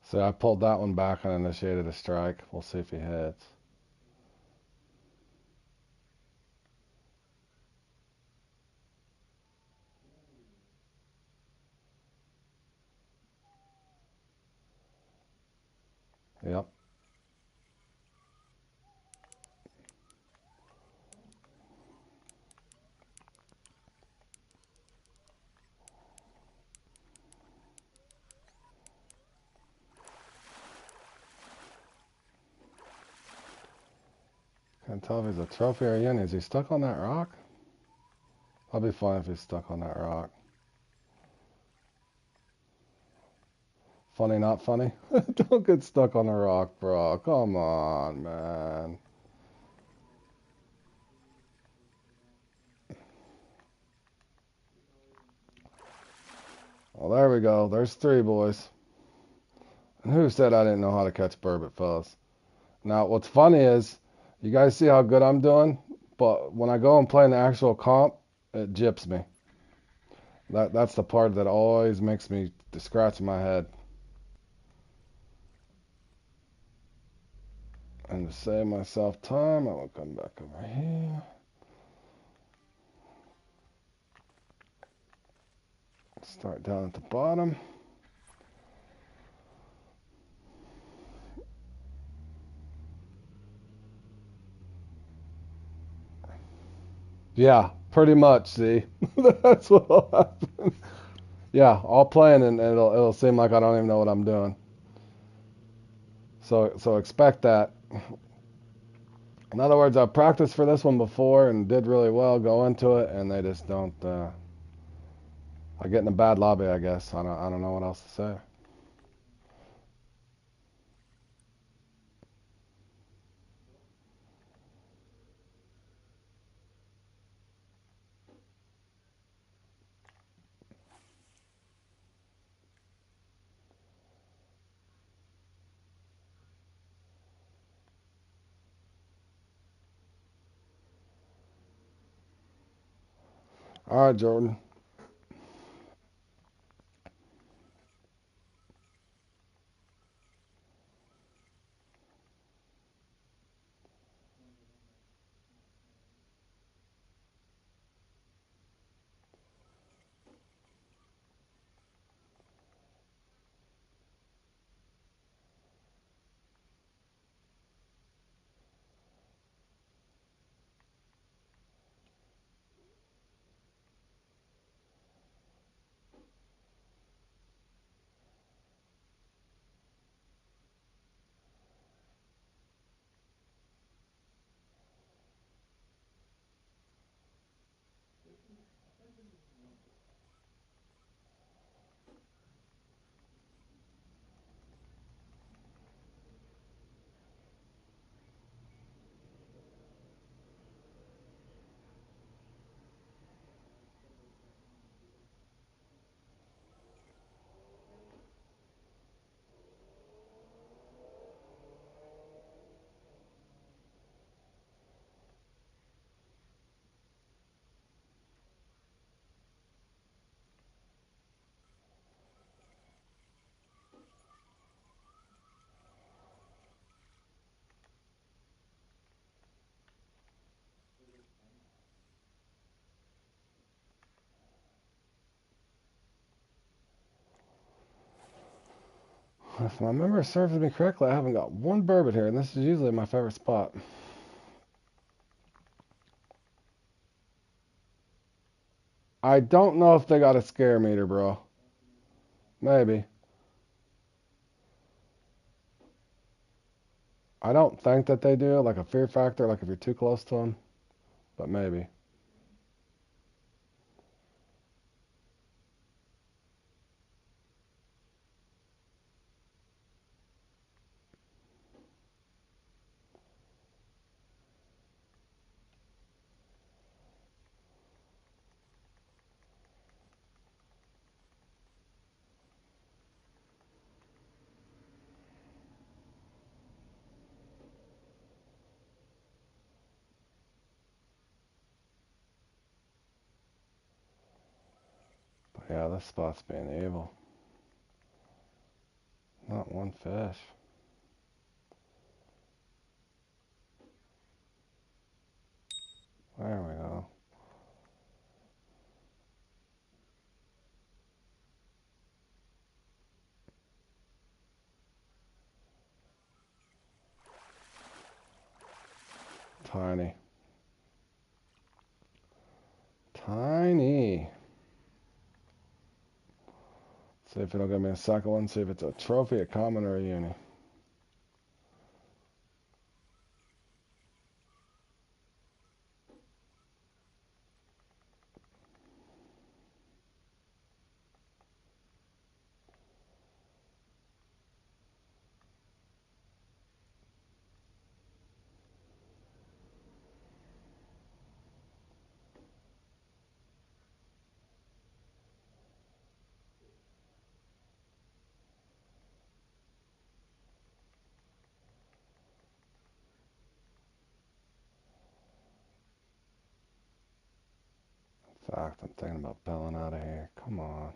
So I pulled that one back and initiated a strike. We'll see if he hits. Yep. Can't tell if he's a trophy or a yin. Is he stuck on that rock? I'll be fine if he's stuck on that rock. Funny, not funny? Don't get stuck on the rock, bro. Come on, man. Well, there we go. There's three, boys. And who said I didn't know how to catch burbot, fellas? Now, what's funny is, you guys see how good I'm doing? But when I go and play in the actual comp, it gyps me. That's the part that always makes me scratch my head. And to save myself time, I will come back over here. Start down at the bottom. Yeah, pretty much, see? That's what'll happen. Yeah, I'll play and it'll seem like I don't even know what I'm doing. So expect that. In other words, I practiced for this one before and did really well, go into it, and they just don't. I get in a bad lobby, I guess. I don't know what else to say. All right, Jordan. If my memory serves me correctly, I haven't got one burbot here, and this is usually my favorite spot. I don't know if they got a scare meter, bro. Maybe. I don't think that they do, like a fear factor, like if you're too close to them, but maybe. But yeah, this spot's being evil. Not one fish. There we go. Tiny. Tiny. See if it'll give me a second one. See if it's a trophy, a common, or a uni. In fact, I'm thinking about bailing out of here. Come on.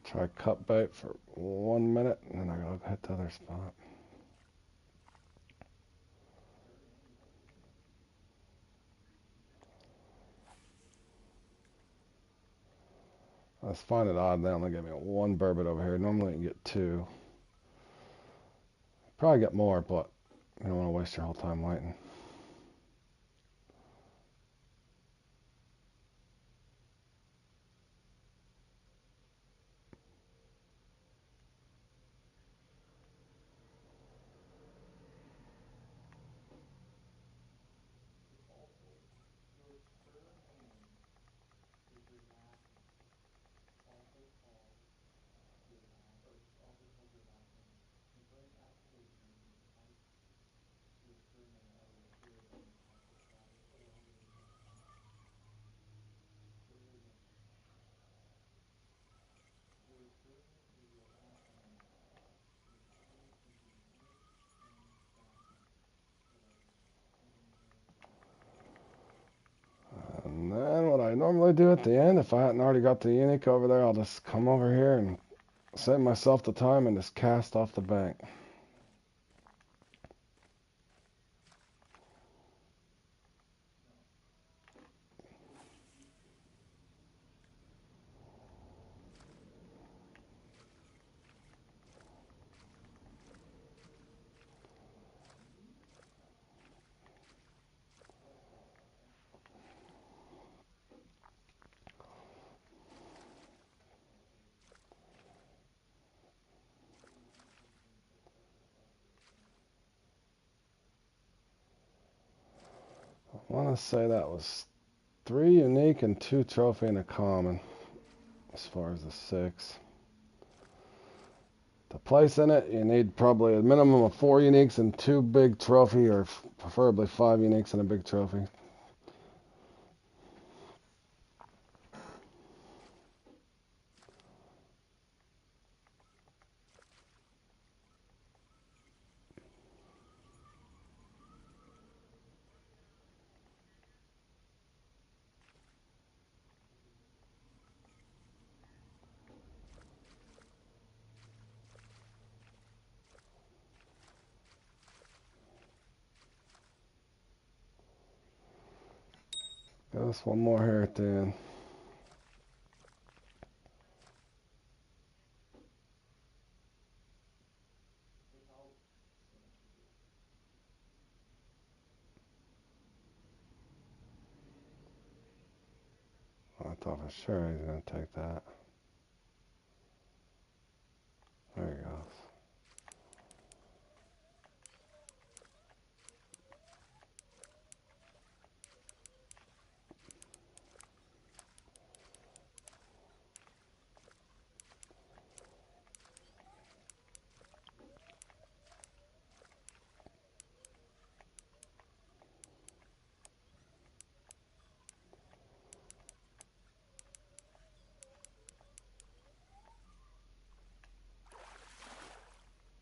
Try cut bait for 1 minute, and then I gotta hit the other spot. I just find it odd they only gave me one burbot over here. Normally you can get two. Probably get more, but you don't want to waste your whole time waiting. And then what I normally do at the end, if I hadn't already got the unique over there, I'll just come over here and save myself the time and just cast off the bank. I want to say that was 3 unique and 2 trophy and a common as far as the 6. To place in it, you need probably a minimum of 4 uniques and 2 big trophy, or preferably 5 uniques and a big trophy. Got us one more here at the end. I thought for sure he was going to take that. There he goes.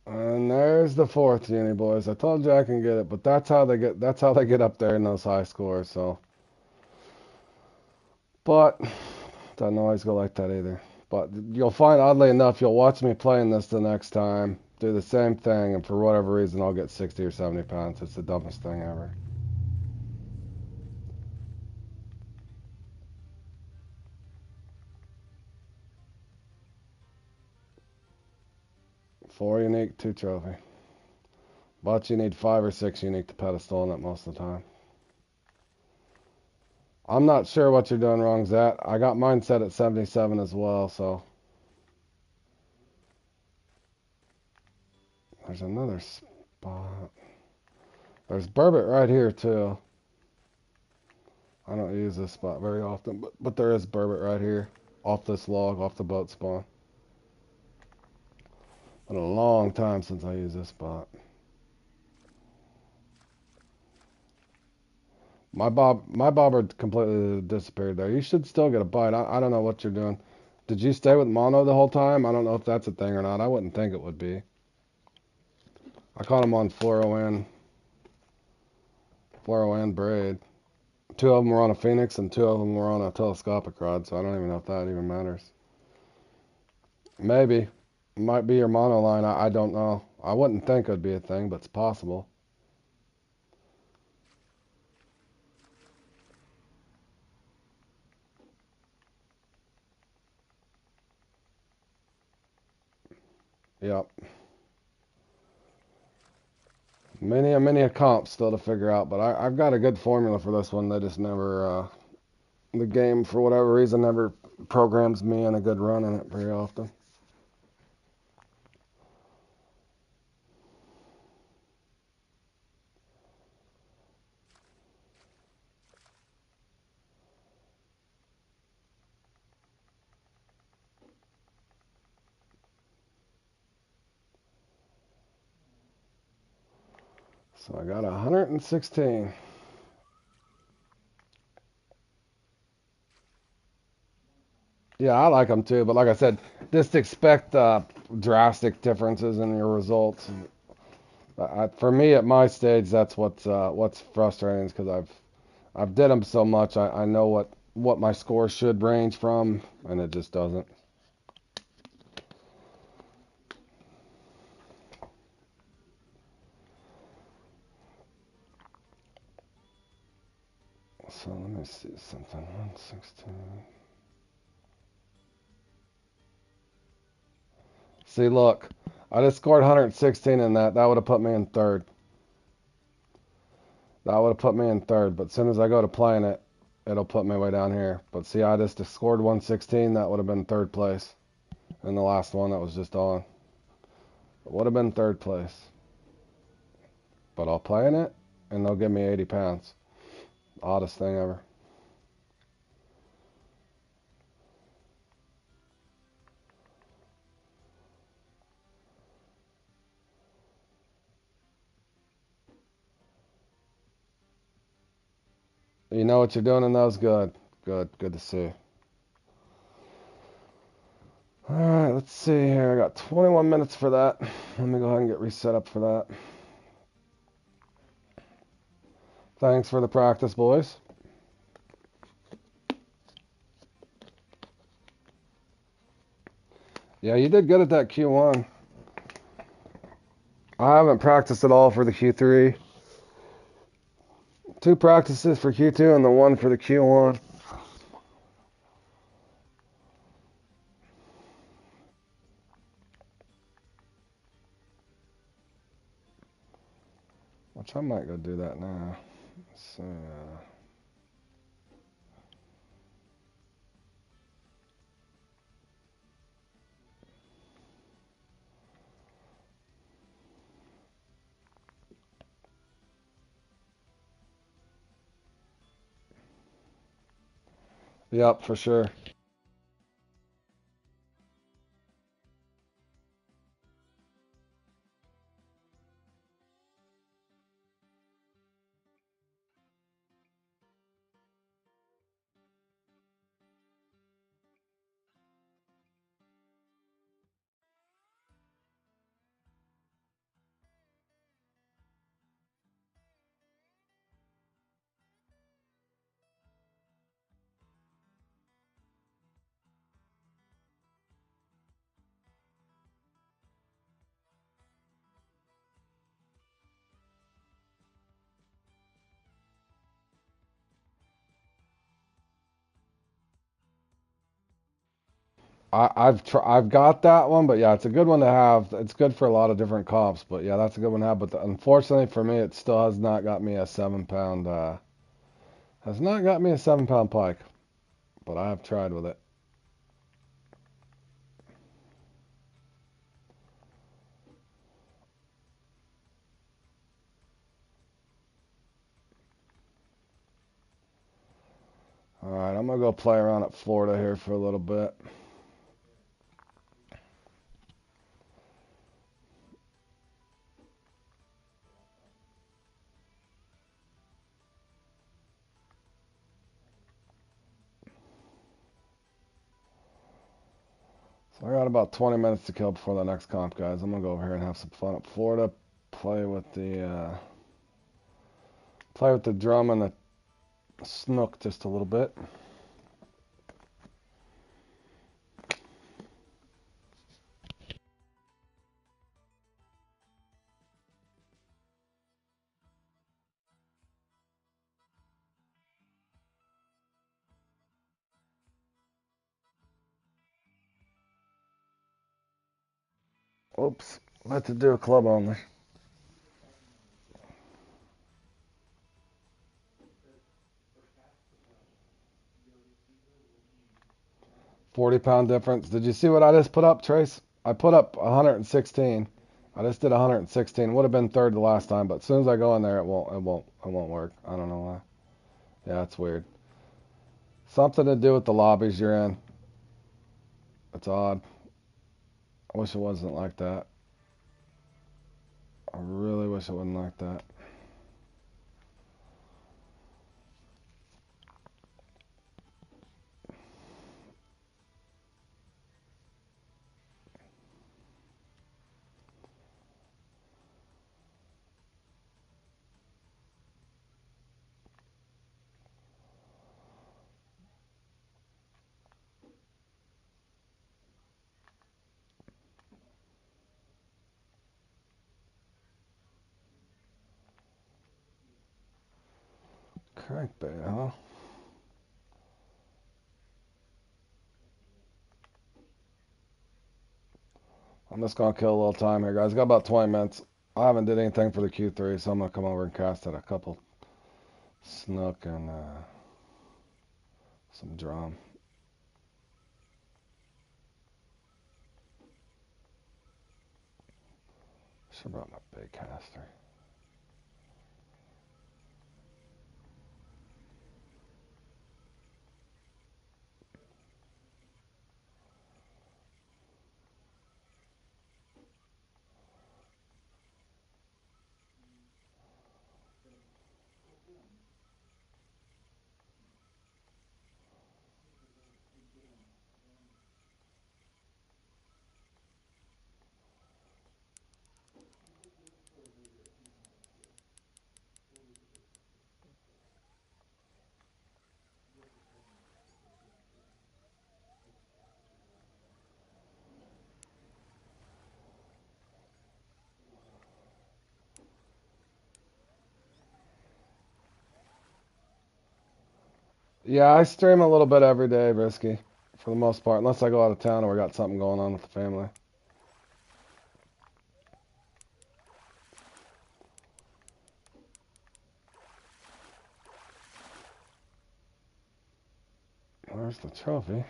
And there's the 4th uni, boys. I told you I can get it, but that's how they get up there in those high scores. So, but doesn't always go like that either. But you'll find, oddly enough, you'll watch me playing this the next time, do the same thing, and for whatever reason, I'll get 60 or 70 pounds. It's the dumbest thing ever. Four unique, 2 trophy. But you need 5 or 6 unique to pedestal in it most of the time. I'm not sure what you're doing wrong, Zach. I got mine set at 77 as well, so. There's another spot. There's burbot right here, too. I don't use this spot very often, but there is burbot right here. Off this log, off the boat spawn. Been a long time since I used this spot. My bobber completely disappeared there. You should still get a bite. I don't know what you're doing. Did you stay with mono the whole time? I don't know if that's a thing or not. I wouldn't think it would be. I caught him on fluoro and braid. 2 of them were on a Phoenix and 2 of them were on a telescopic rod, so I don't even know if that even matters. Maybe. It might be your mono line. I don't know. I wouldn't think it'd be a thing, but it's possible. Yep. Many a comp still to figure out, but I've got a good formula for this one. They just never, the game, for whatever reason, never programs me in a good run in it very often. So I got 116. Yeah, I like them too, but like I said, just expect drastic differences in your results. For me, at my stage, that's what's frustrating, is because I've did them so much. I know what my score should range from, and it just doesn't. So let me see something. 116. See, look, I just scored 116 in that. That would have put me in third. That would have put me in third. But as soon as I go to playing it, it'll put me way down here. But see, I just scored 116. That would have been third place. And the last one that was just on. It would have been third place. But I'll play in it, and they'll give me 80 pounds. Oddest thing ever. You know what you're doing in those? Good. Good to see. Alright, let's see here. I got 21 minutes for that. Let me go ahead and get reset up for that. Thanks for the practice, boys. Yeah, you did good at that Q1. I haven't practiced at all for the Q3. 2 practices for Q2 and the 1 for the Q1. Which I might go do that now. So, yep, for sure. I've got that one, but yeah, it's a good one to have. It's good for a lot of different comps, but yeah, that's a good one to have. But unfortunately for me, it still has not got me a 7 pound. Has not got me a 7 pound pike, but I have tried with it. All right, I'm gonna go play around at Florida here for a little bit. So I got about 20 minutes to kill before the next comp, guys. I'm gonna go over here and have some fun at Florida. Play with the drum and the snook just a little bit. Oops, meant to do a club only. 40 pound difference. Did you see what I just put up, Trace? I put up 116. I just did 116. Would have been third the last time, but as soon as I go in there, it won't work. I don't know why. Yeah, it's weird. Something to do with the lobbies you're in. It's odd. I wish it wasn't like that. I really wish it wasn't like that. Crankbait, huh? I'm just gonna kill a little time here, guys. Got about 20 minutes. I haven't did anything for the Q3, so I'm gonna come over and cast at a couple snook and some drum. Should have brought my big caster. Yeah, I stream a little bit every day, Risky, for the most part, unless I go out of town or we got something going on with the family. Where's the trophy?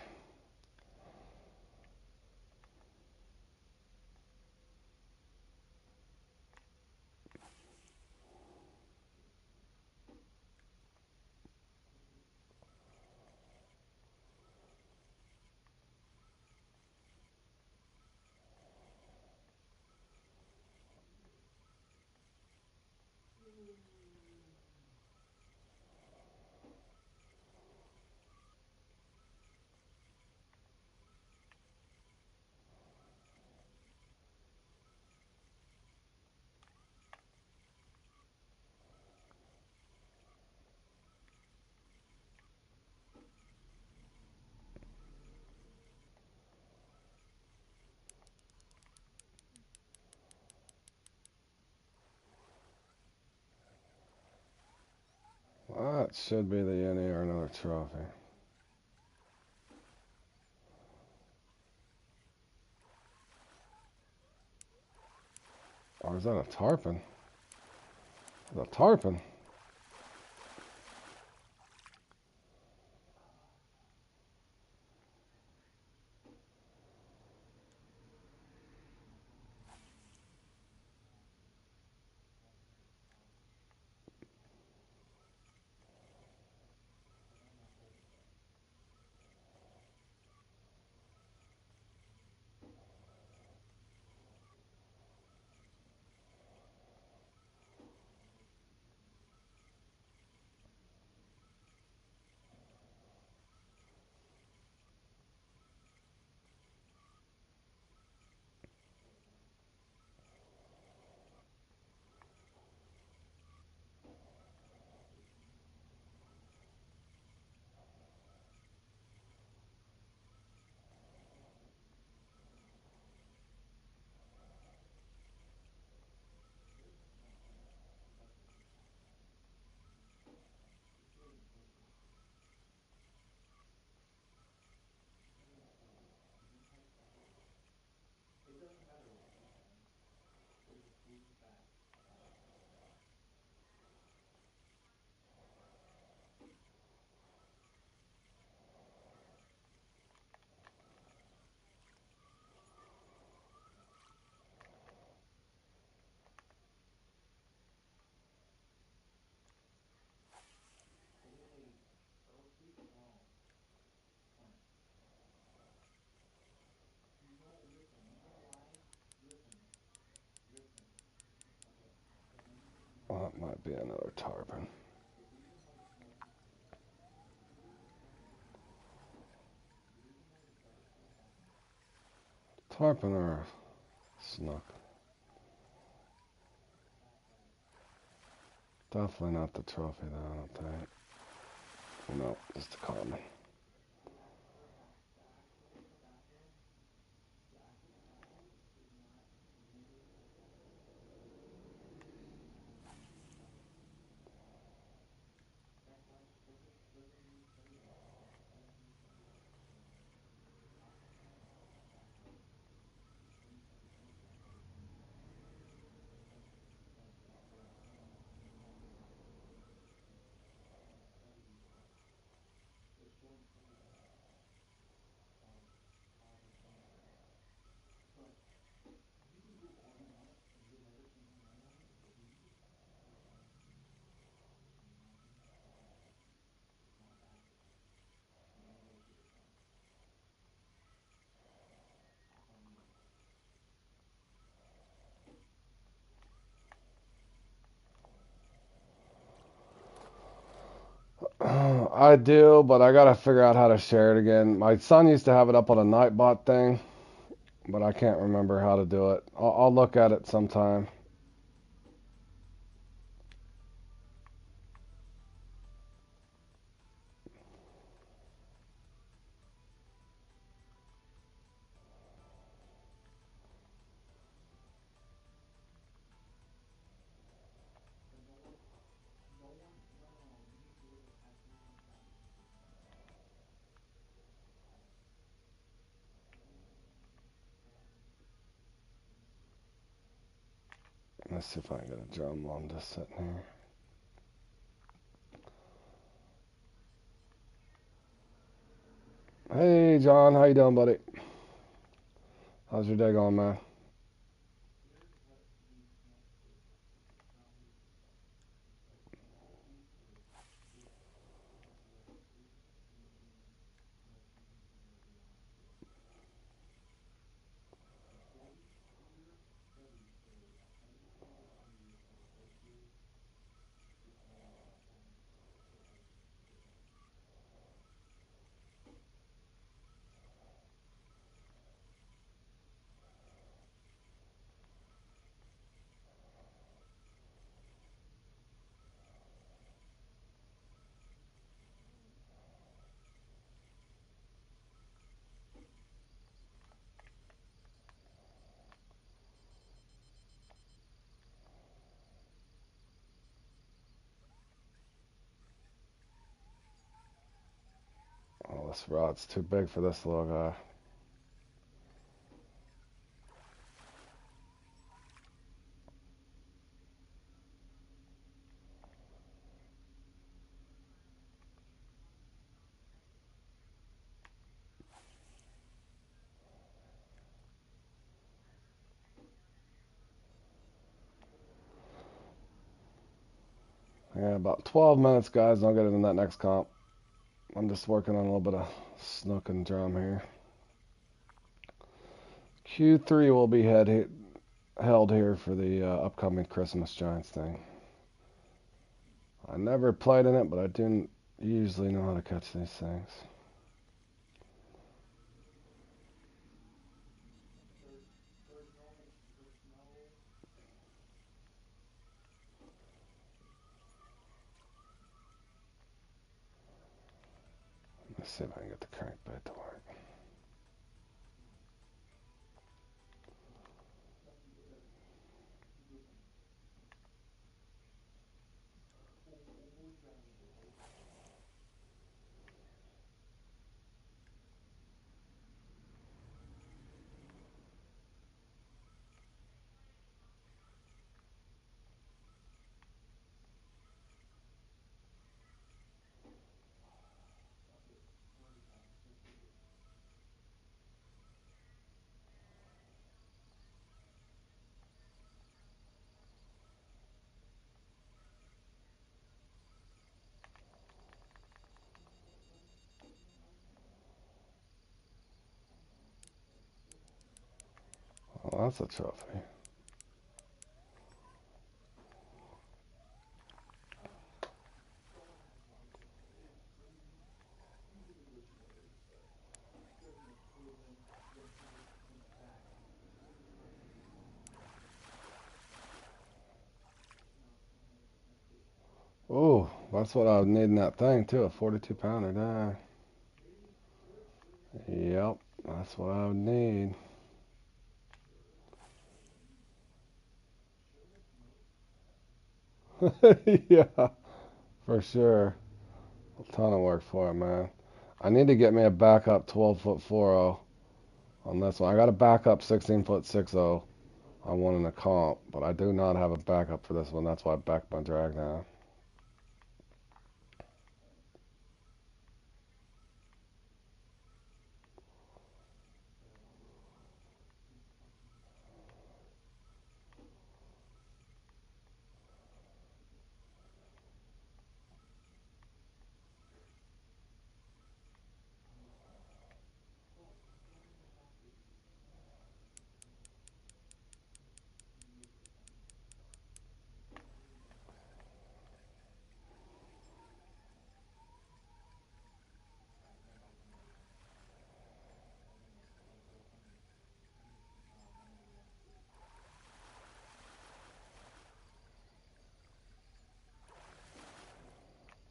That should be the Yenny or another trophy. Or is that a tarpon? The tarpon. Well, that might be another tarpon. Tarpon or a snook? Definitely not the trophy, though, I don't think. No, just a common. I do, but I gotta figure out how to share it again. My son used to have it up on a Nightbot thing, but I can't remember how to do it. I'll look at it sometime. Let's see if I can get a drum while I'm just sitting here. Hey, John, how you doing, buddy? How's your day going, man? Oh, this rod's too big for this little guy. Yeah, about 12 minutes, guys. I'll get it in that next comp. I'm just working on a little bit of snook and drum here. Q3 will be held here for the upcoming Christmas Giants thing. I never played in it, but I do usually know how to catch these things. Let's see if I can get the crankbait to work. Well, that's a trophy. Oh, that's what I was needing that thing too, a 42 pounder. Dang. Yep, that's what I would need. Yeah, for sure. A ton of work for it, man. I need to get me a backup 12-foot 4.0 on this one. I got a backup 16-foot 6.0 on one in the comp, but I do not have a backup for this one. That's why I backed my drag down.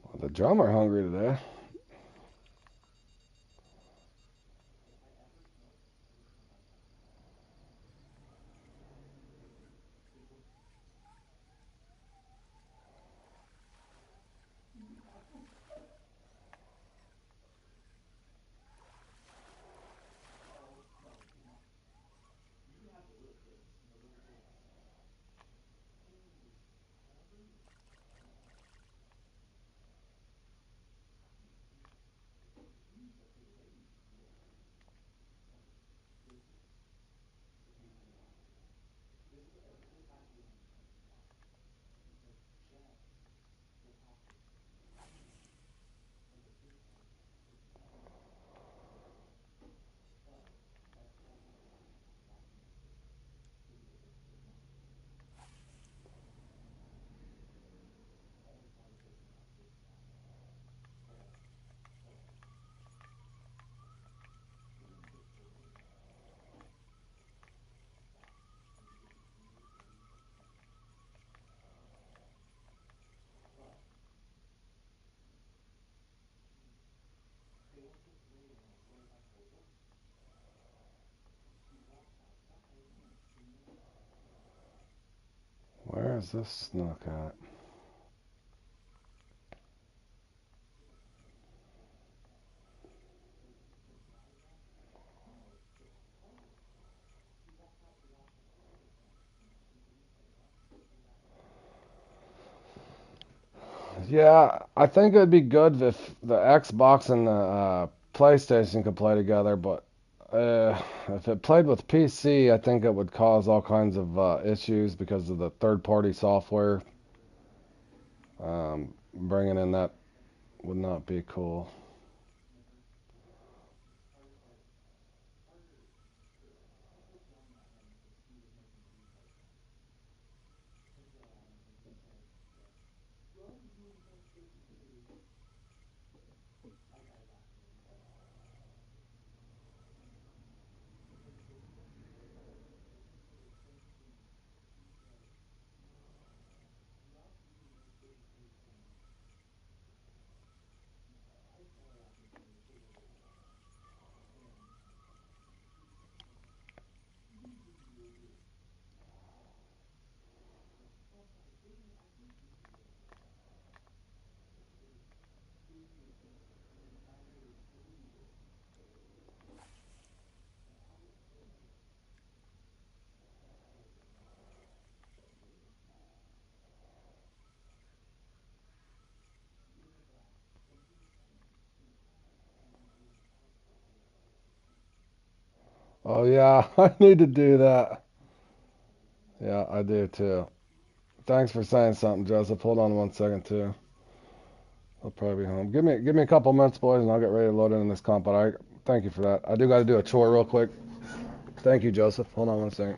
Well, the drummer hungry today. Where's this snook at? Yeah, I think it'd be good if the Xbox and the PlayStation could play together, but if it played with PC, I think it would cause all kinds of issues because of the third-party software. Bringing in that would not be cool. Oh yeah, I need to do that. Yeah, I do too. Thanks for saying something, Joseph. Hold on 1 second too. I'll probably be home. Give me a couple minutes, boys, and I'll get ready to load in this comp. But I thank you for that. I do got to do a chore real quick. Thank you, Joseph. Hold on 1 second.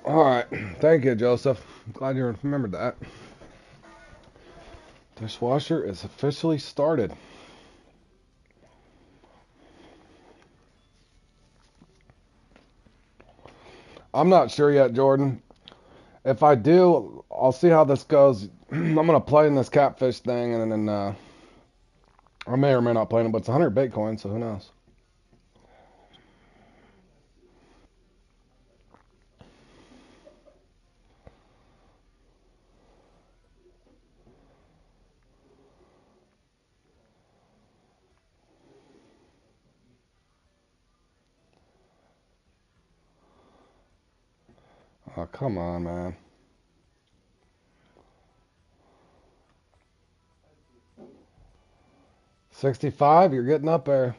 All right. Thank you, Joseph. I'm glad you remembered that. Dishwasher is officially started. I'm not sure yet, Jordan. If I do, I'll see how this goes. I'm gonna play in this catfish thing, and then I may or may not play in it, but it's 100 Bitcoin, so who knows? Oh, come on, man. 65, you're getting up there.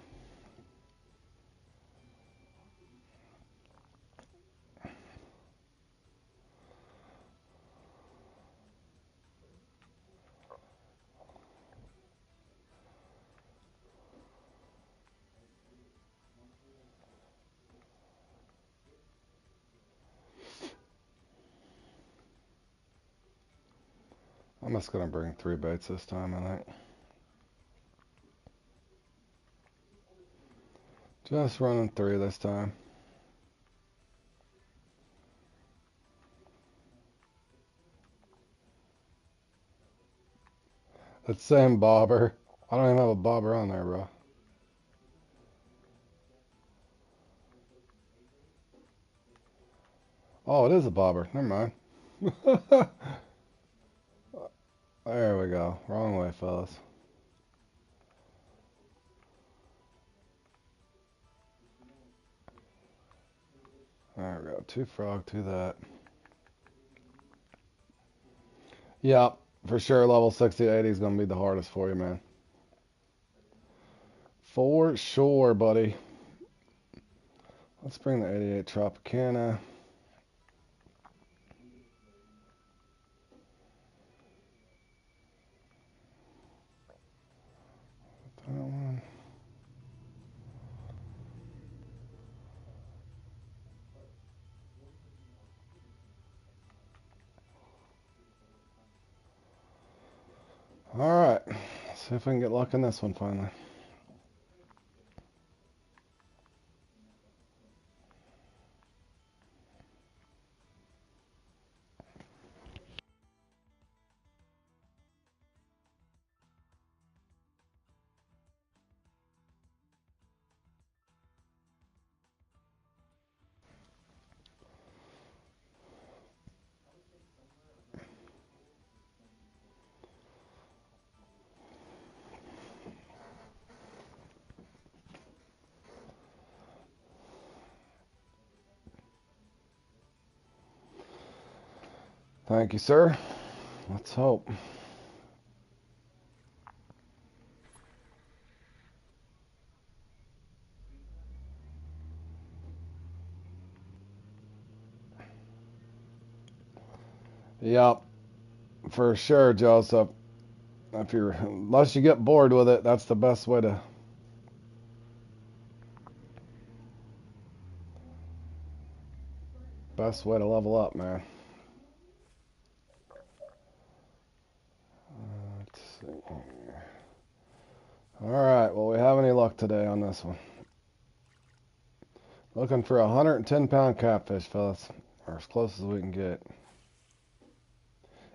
I'm just gonna bring 3 baits this time, I think. Just running 3 this time. That same bobber. I don't even have a bobber on there, bro. Oh, it is a bobber. Never mind. There we go. Wrong way, fellas. There we go. 2 frog, 2 that. Yep, for sure. Level 60 to 80 is gonna be the hardest for you, man. For sure, buddy. Let's bring the 88 Tropicana. That one. All right. See if we can get luck in this one finally. Thank you, sir. Let's hope. Yep, for sure, Joseph. If you're, unless you get bored with it, that's the best way to level up, man. Let's see here. All right. Well, we have any luck today on this one? Looking for a 110-pound catfish, fellas, or as close as we can get.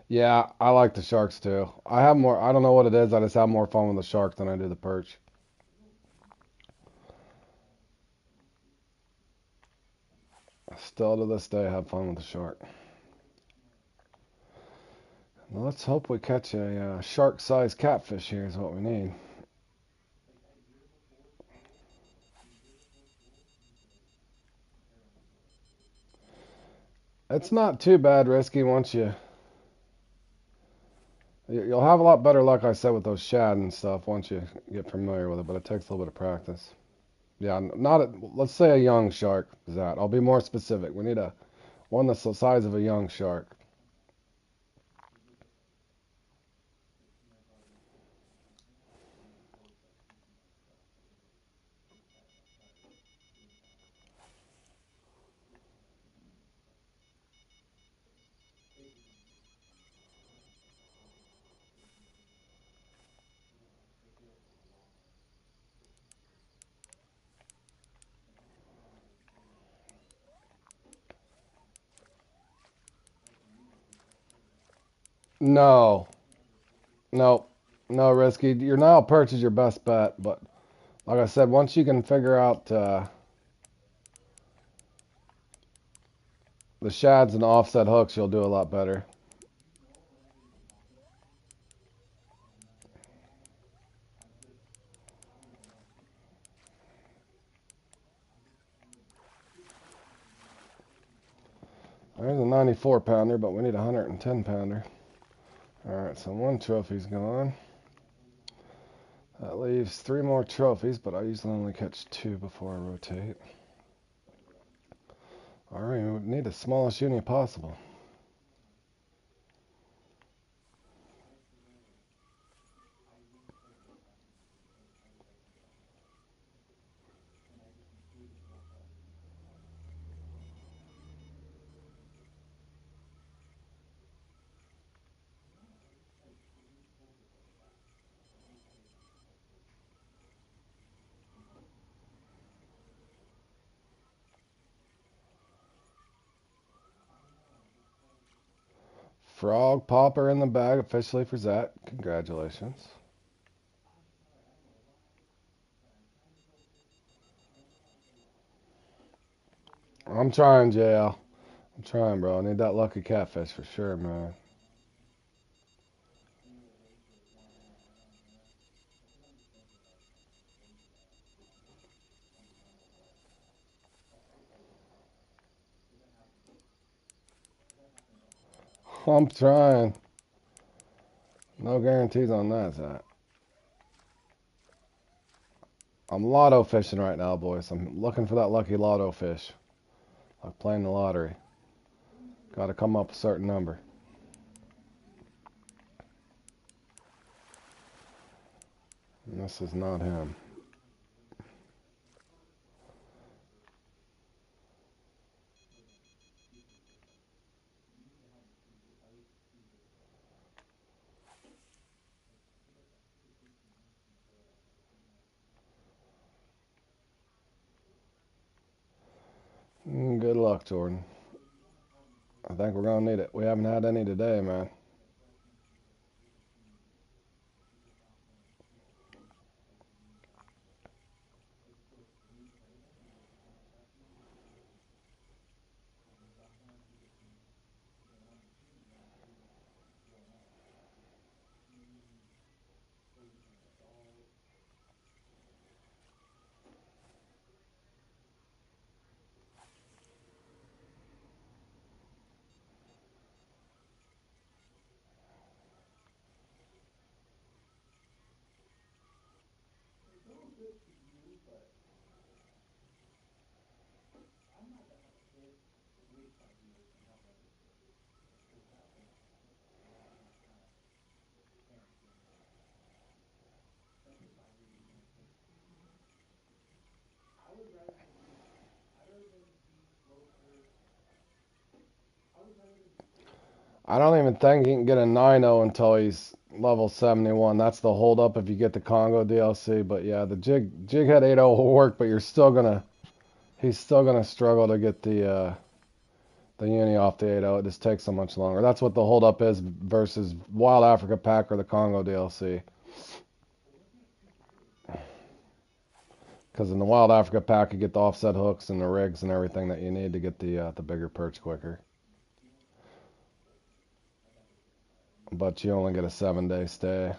Yeah, I like the sharks too. I have more. I don't know what it is. I just have more fun with the shark than I do the perch. Still to this day, have fun with the shark. Well, let's hope we catch a shark-sized catfish here. Is what we need. It's not too bad risky once you'll have a lot better luck, I said, with those shad and stuff once you get familiar with it. But it takes a little bit of practice. Yeah, not a, let's say a young shark is that. I'll be more specific. We need a one that's the size of a young shark. No, no, no risky. Your Nile perch is your best bet, but like I said, once you can figure out the shads and offset hooks, you'll do a lot better. There's a 94 pounder, but we need a 110 pounder. Alright, so one trophy's gone. That leaves 3 more trophies, but I usually only catch 2 before I rotate. Alright, we need the smallest uni possible. Frog popper in the bag officially for Zach. Congratulations. I'm trying, JL. I'm trying, bro. I need that lucky catfish for sure, man. I'm trying. No guarantees on that, Zach. I'm lotto fishing right now, boys. I'm looking for that lucky lotto fish. Like playing the lottery. Got to come up a certain number. And this is not him. Good luck, Jordan. I think we're going to need it. We haven't had any today, man. I don't even think he can get a 9.0 until he's level 71. That's the holdup if you get the Congo DLC. But yeah, the jig head 8.0 will work, but he's still gonna struggle to get the uni off the 8.0. It just takes so much longer. That's what the holdup is versus Wild Africa Pack or the Congo DLC. Because in the Wild Africa Pack, you get the offset hooks and the rigs and everything that you need to get the bigger perch quicker. But you only get a 7-day stay.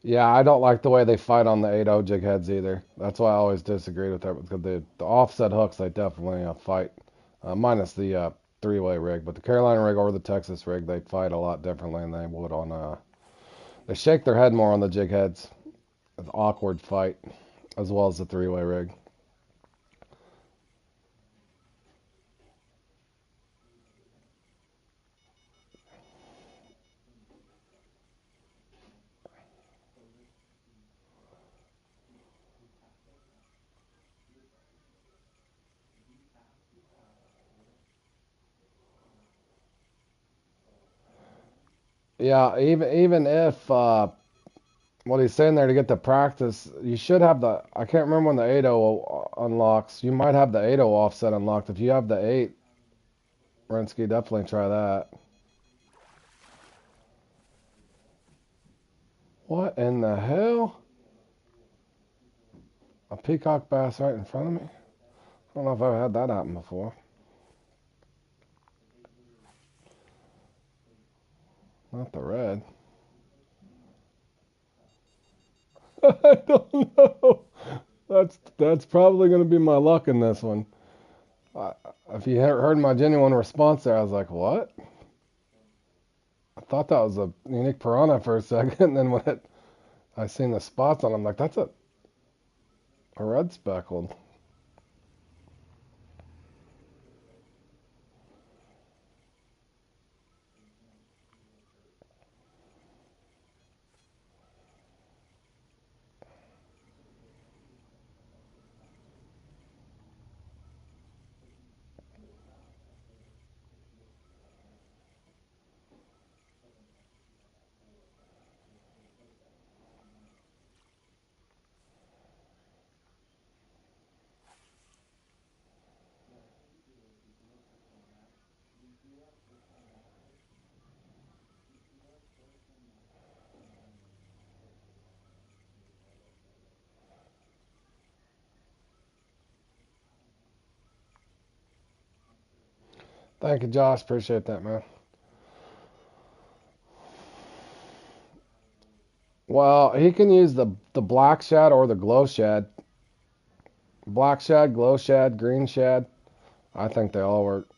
Yeah, I don't like the way they fight on the 8.0 jig heads either. That's why I always disagree with that. Because the offset hooks, they definitely fight. Minus the 3-way rig. But the Carolina rig or the Texas rig, they fight a lot differently than they would on... they shake their head more on the jig heads. It's an awkward fight. As well as the 3-way rig. Yeah, even if what he's saying there to get the practice, you should have the. I can't remember when the 8.0 unlocks. You might have the 8.0 offset unlocked. If you have the 8, Rensky, definitely try that. What in the hell? A peacock bass right in front of me? I don't know if I've had that happen before. Not the red. I don't know. That's probably going to be my luck in this one. I, if you heard my genuine response there, I was like, "What?" I thought that was a unique piranha for a second, and then I seen the spots on, it, I'm like, "That's a red speckled." Thank you, Josh. Appreciate that, man. Well, he can use the black shad or the glow shad. Black shad, glow shad, green shad. I think they all work.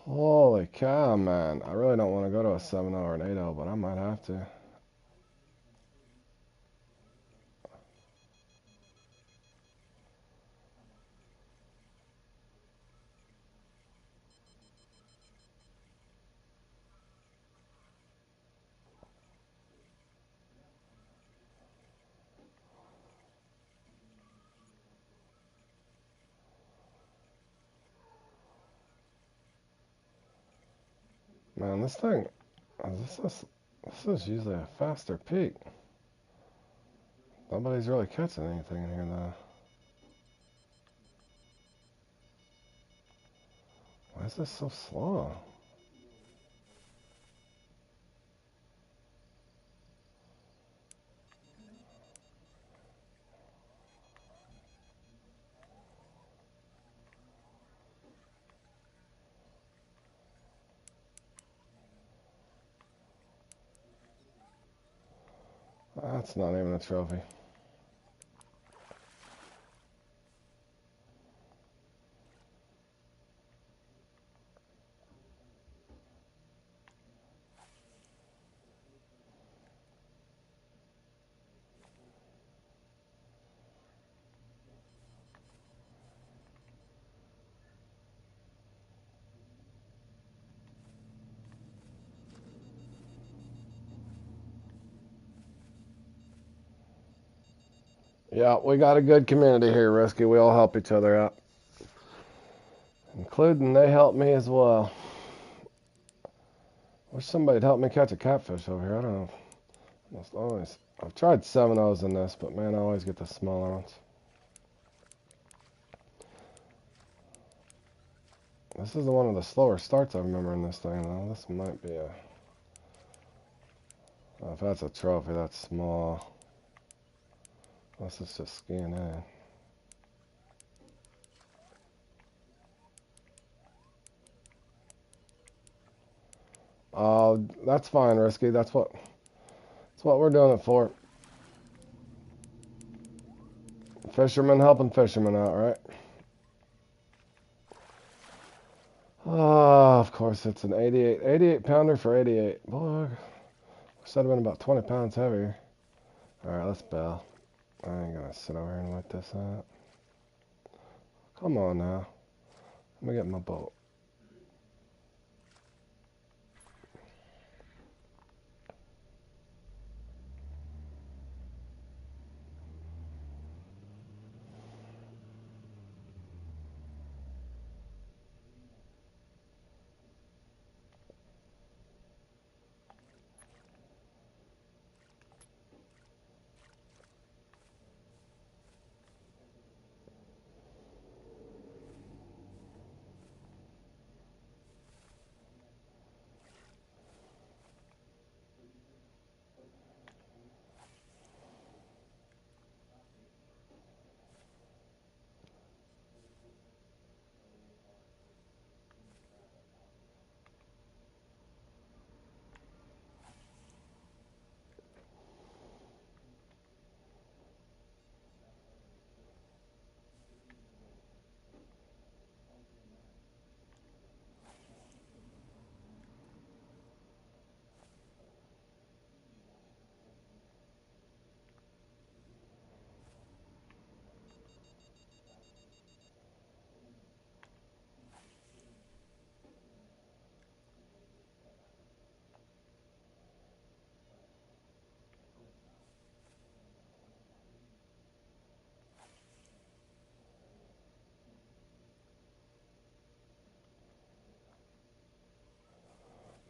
Holy cow, man. I really don't want to go to a 7.0 or an 8.0, but I might have to. Man, this thing, this is usually a faster peak. Nobody's really catching anything in here, though. Why is this so slow? That's not even a trophy. Yeah, we got a good community here, Risky. We all help each other out. Including they help me as well. Wish somebody'd help me catch a catfish over here. I don't know. Almost always. I've tried 7.0s in this, but man, I always get the smaller ones. This is the one of the slower starts I remember in this thing, though. This might be a... Oh, if that's a trophy, that's small. Unless it's just skiing in. Oh, that's fine, Risky. That's what we're doing it for. Fishermen helping fishermen out, right? Oh, of course, it's an 88 pounder for 88. Boy, should have been about 20 pounds heavier. All right, let's bail. I ain't gonna sit over here and let this out. Come on now. Let me get my boat.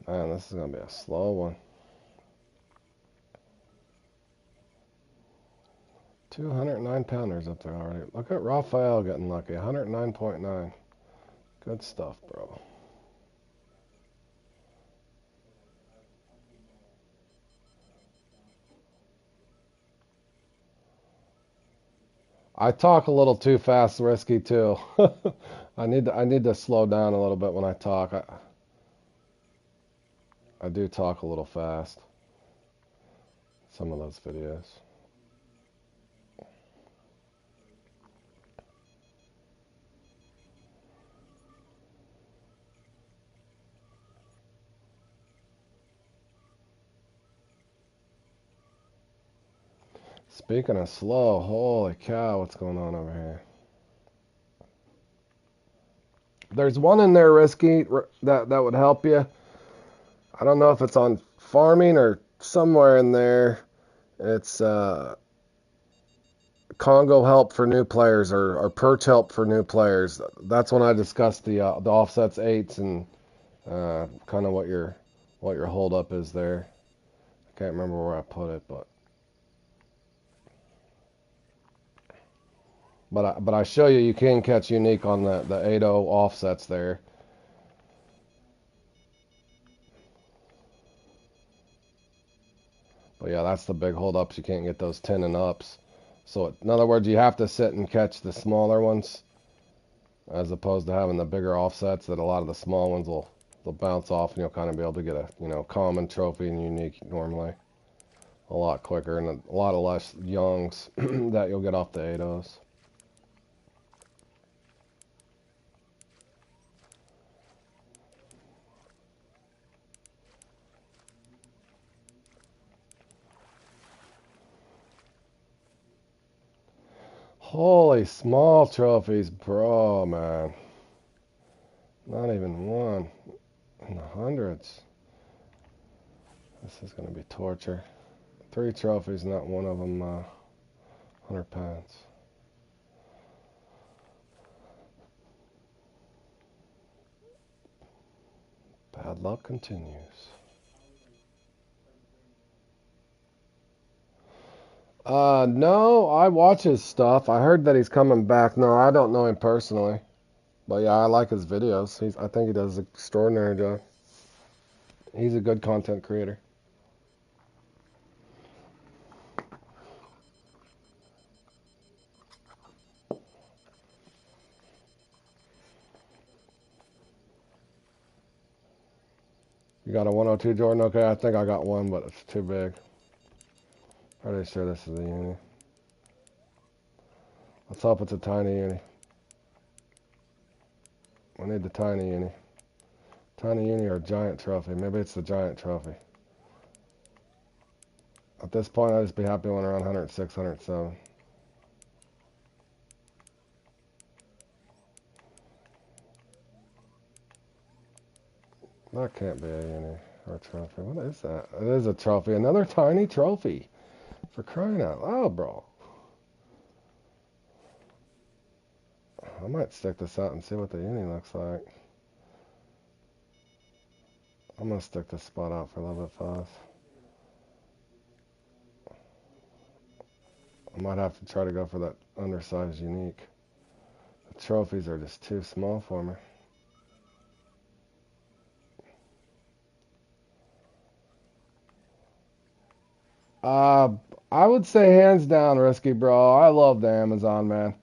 Man, this is going to be a slow one. 209 pounders up there already. Look at Raphael getting lucky. 109.9. Good stuff, bro. I talk a little too fast, Risky, too. I need to slow down a little bit when I talk. I do talk a little fast. Some of those videos. Speaking of slow, holy cow, what's going on over here? There's one in there, Risky, that would help you. I don't know if it's on farming or somewhere in there. It's Congo help for new players or perch help for new players. That's when I discussed the offsets eights and kind of what your hold up is there. I can't remember where I put it, but I show you can catch unique on the 8.0 offsets there. But yeah, that's the big hold ups. You can't get those 10 and ups. So in other words, you have to sit and catch the smaller ones as opposed to having the bigger offsets that a lot of the small ones will bounce off and you'll kind of be able to get a common trophy and unique normally a lot quicker and a lot of less youngs that you'll get off the 8.0s. Holy small trophies, bro, man. Not even one in the hundreds. This is going to be torture. 3 trophies, not one of them 100 pounds. Bad luck continues. No, I watch his stuff. I heard that he's coming back. No, I don't know him personally. But yeah, I like his videos. I think he does an extraordinary job. He's a good content creator. You got a 102, Jordan? Okay, I think I got one, but it's too big. Pretty sure this is a uni. Let's hope it's a tiny uni. I need the tiny uni. Tiny uni or giant trophy. Maybe it's the giant trophy. At this point, I'd just be happy when around 106, 107. That can't be a uni or a trophy. What is that? It is a trophy. Another tiny trophy. For crying out loud, bro. I might stick this out and see what the uni looks like. I'm going to stick this spot out for a little bit fast. I might have to try to go for that undersized unique. The trophies are just too small for me. I would say hands down risky, bro. I love the Amazon, man.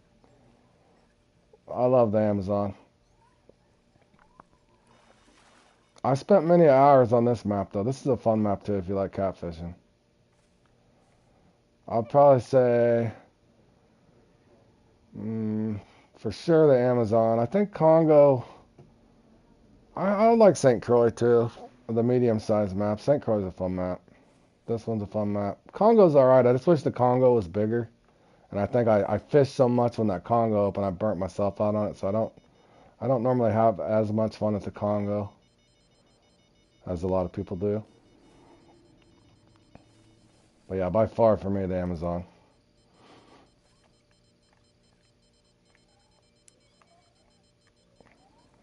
I love the Amazon. I spent many hours on this map, though. This is a fun map, too, if you like catfishing. I'll probably say, for sure, the Amazon. I think Congo. I like St. Croix, too. The medium-sized map. St. Croix is a fun map. This one's a fun map. Congo's alright. I just wish the Congo was bigger. And I think I fished so much when that Congo opened, I burnt myself out on it. So I don't normally have as much fun at the Congo as a lot of people do. But yeah, by far for me, the Amazon.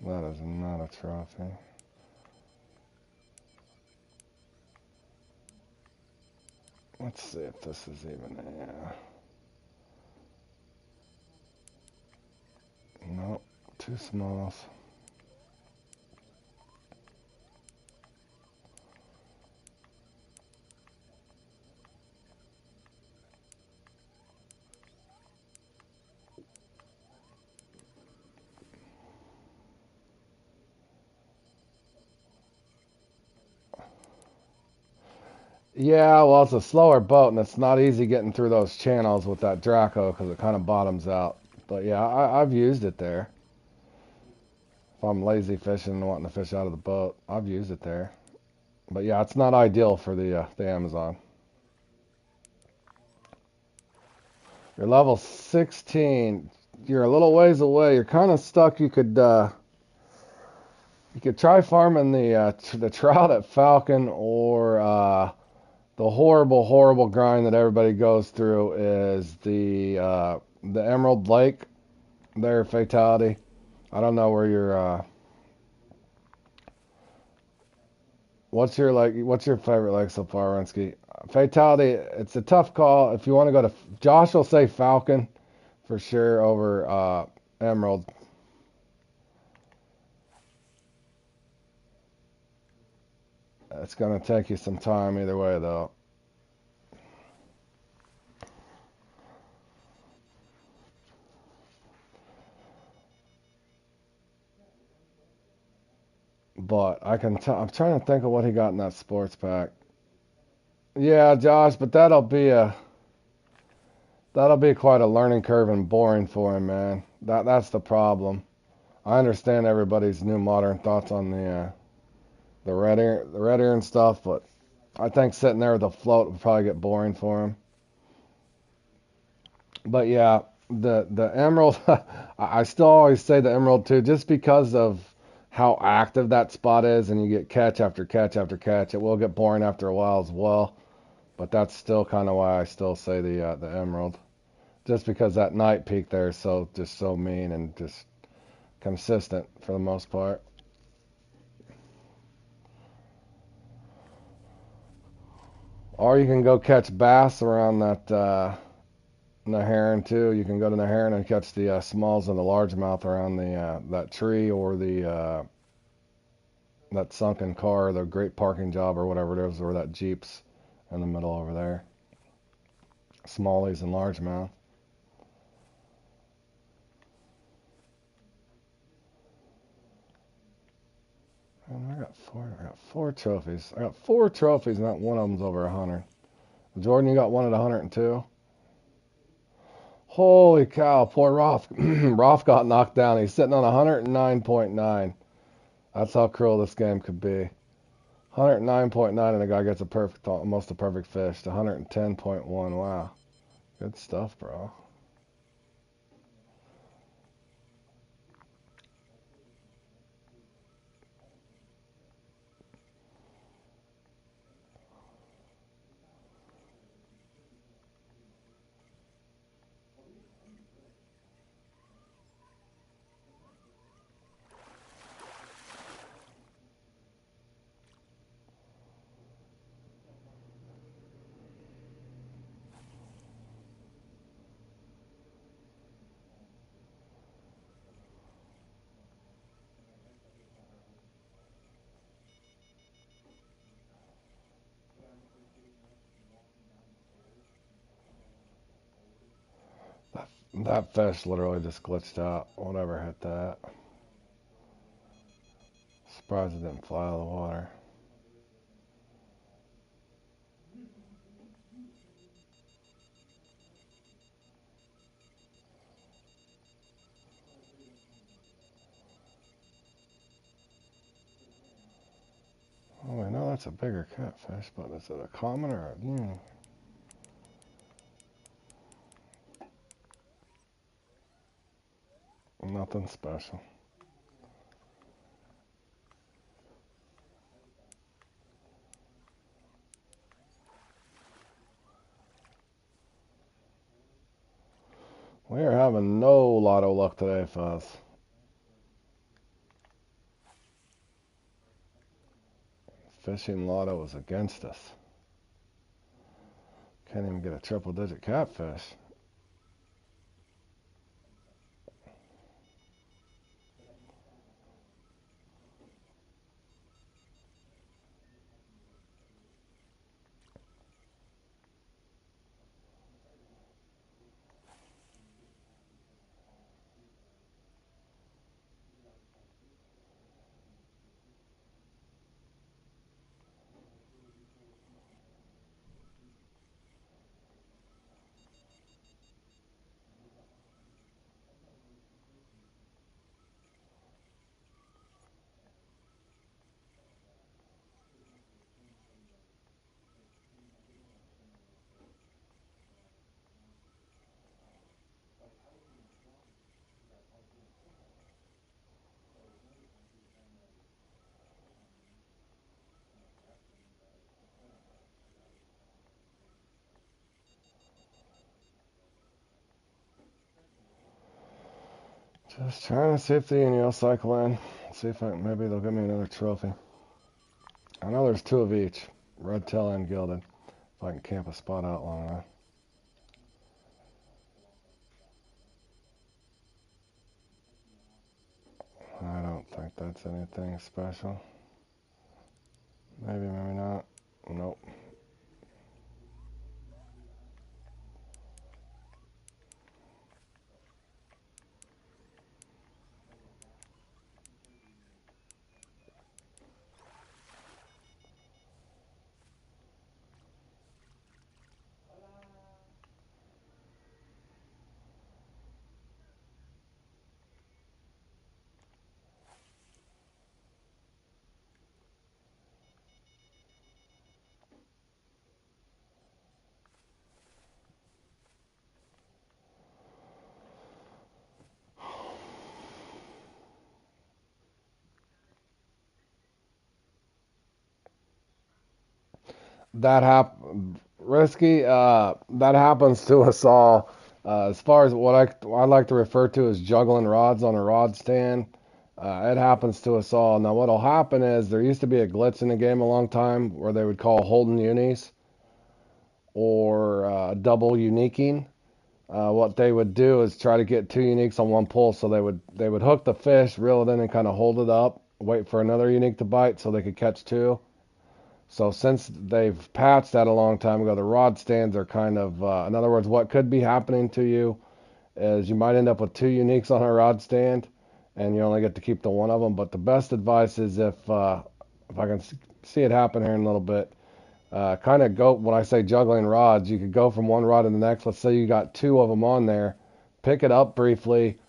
That is not a trophy. Let's see if this is even a... Nope, too small. Yeah, well, it's a slower boat, and it's not easy getting through those channels with that Draco because it kind of bottoms out. But yeah, I've used it there. If I'm lazy fishing and wanting to fish out of the boat, I've used it there. But yeah, it's not ideal for the Amazon. You're level 16. You're a little ways away. You're kind of stuck. You could try farming the trout at Falcon, or the horrible grind that everybody goes through is the Emerald Lake. Their Fatality. I don't know where you're. What's your favorite lake so far, Rensky? Fatality. It's a tough call. If you want to go to, Josh will say Falcon for sure over Emerald. It's gonna take you some time either way, though. But I'm trying to think of what he got in that sports pack. Yeah, Josh, but that'll be quite a learning curve and boring for him, man. That's the problem. I understand everybody's new modern thoughts on the red ear and stuff, but I think sitting there with a float would probably get boring for him. But yeah, the emerald, I still always say the emerald too, just because of how active that spot is, and you get catch after catch after catch. It will get boring after a while as well, but that's still kind of why I still say the emerald, just because that night peak there is so mean and just consistent for the most part. Or you can go catch bass around that Neherrin too. You can go to Neherrin and catch the smalls and the largemouth around the that tree, or the that sunken car, the great parking job or whatever it is, or that Jeep's in the middle over there. Smallies and largemouth. And I got four trophies. I got four trophies, and not one of them's over 100. Jordan, you got one at 102. Holy cow, poor Roth. Roth got knocked down. He's sitting on 109.9. That's how cruel this game could be. 109.9, and the guy gets almost a perfect fish. 110.1. Wow. Good stuff, bro. That fish literally just glitched out. Whatever hit that. Surprised it didn't fly out of the water. Oh, I know that's a bigger catfish, but is it a common or a uni? Nothing special. We are having no lotto luck today, Fuzz. Fishing lotto is against us. Can't even get a triple digit catfish. Just trying to see if the uni will cycle in. See if maybe they'll give me another trophy. I know there's two of each, red tail and gilded. If I can camp a spot out long enough. I don't think that's anything special. Maybe, maybe not. Nope. Risky. That happens to us all. As far as what I like to refer to as juggling rods on a rod stand, it happens to us all. Now, what'll happen is there used to be a glitch in the game a long time where they would call holding unis or double uniquing. What they would do is try to get two uniques on one pull, so they would hook the fish, reel it in, and kind of hold it up, wait for another unique to bite, so they could catch two. So since they've patched that a long time ago, the rod stands are kind of, in other words, what could be happening to you is you might end up with two uniques on a rod stand, and you only get to keep the one of them. But the best advice is if I can see it happen here in a little bit, kind of go, when I say juggling rods, you could go from one rod to the next. Let's say you got two of them on there, pick it up briefly,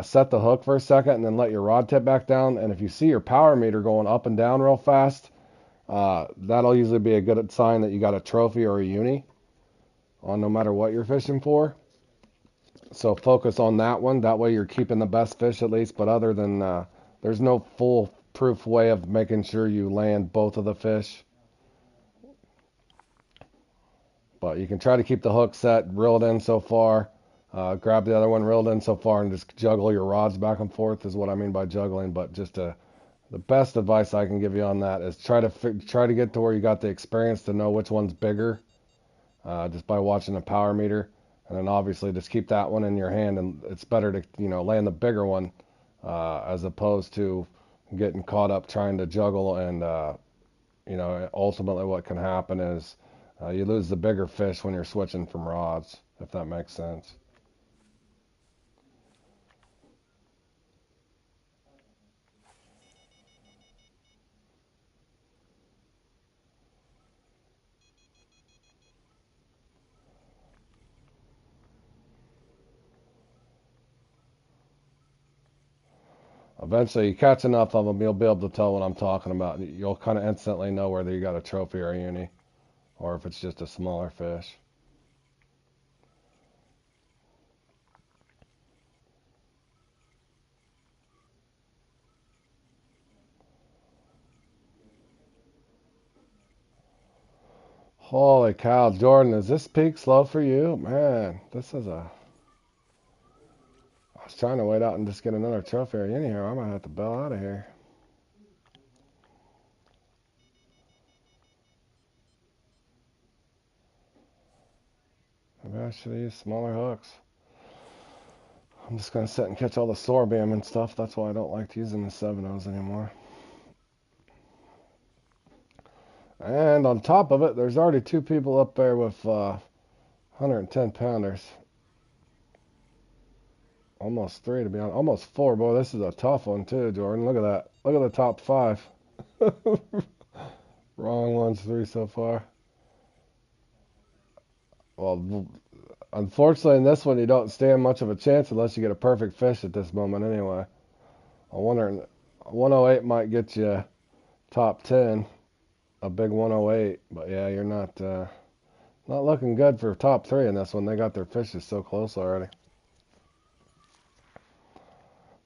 set the hook for a second, and then let your rod tip back down. And if you see your power meter going up and down real fast, that'll usually be a good sign that you got a trophy or a uni on no matter what you're fishing for. So focus on that one. That way you're keeping the best fish at least. But other than, there's no foolproof way of making sure you land both of the fish. But you can try to keep the hook set, reel it in so far, grab the other one, reel it in so far, and just juggle your rods back and forth is what I mean by juggling. But the best advice I can give you on that is try to get to where you got the experience to know which one's bigger, just by watching the power meter, and then obviously just keep that one in your hand. And it's better to land the bigger one as opposed to getting caught up trying to juggle. And ultimately what can happen is you lose the bigger fish when you're switching from rods, if that makes sense. Eventually, you catch enough of them, you'll be able to tell what I'm talking about. You'll kind of instantly know whether you got a trophy or a uni, or if it's just a smaller fish. Holy cow, Jordan, is this peak slow for you? Man, this is a... I was trying to wait out and just get another trophy or uni here. I might have to bail out of here. Maybe I should have used smaller hooks. I'm just going to sit and catch all the sorbium and stuff. That's why I don't like using the 7.0s anymore. And on top of it, there's already 2 people up there with 110 pounders. Almost 3 to be honest. Almost 4. Boy, this is a tough one too, Jordan. Look at that. Look at the top 5. Wrong ones, 3 so far. Well, unfortunately, in this one, you don't stand much of a chance unless you get a perfect fish at this moment anyway. I wonder, 108 might get you top 10, a big 108. But yeah, you're not looking good for top 3 in this one. They got their fishes so close already.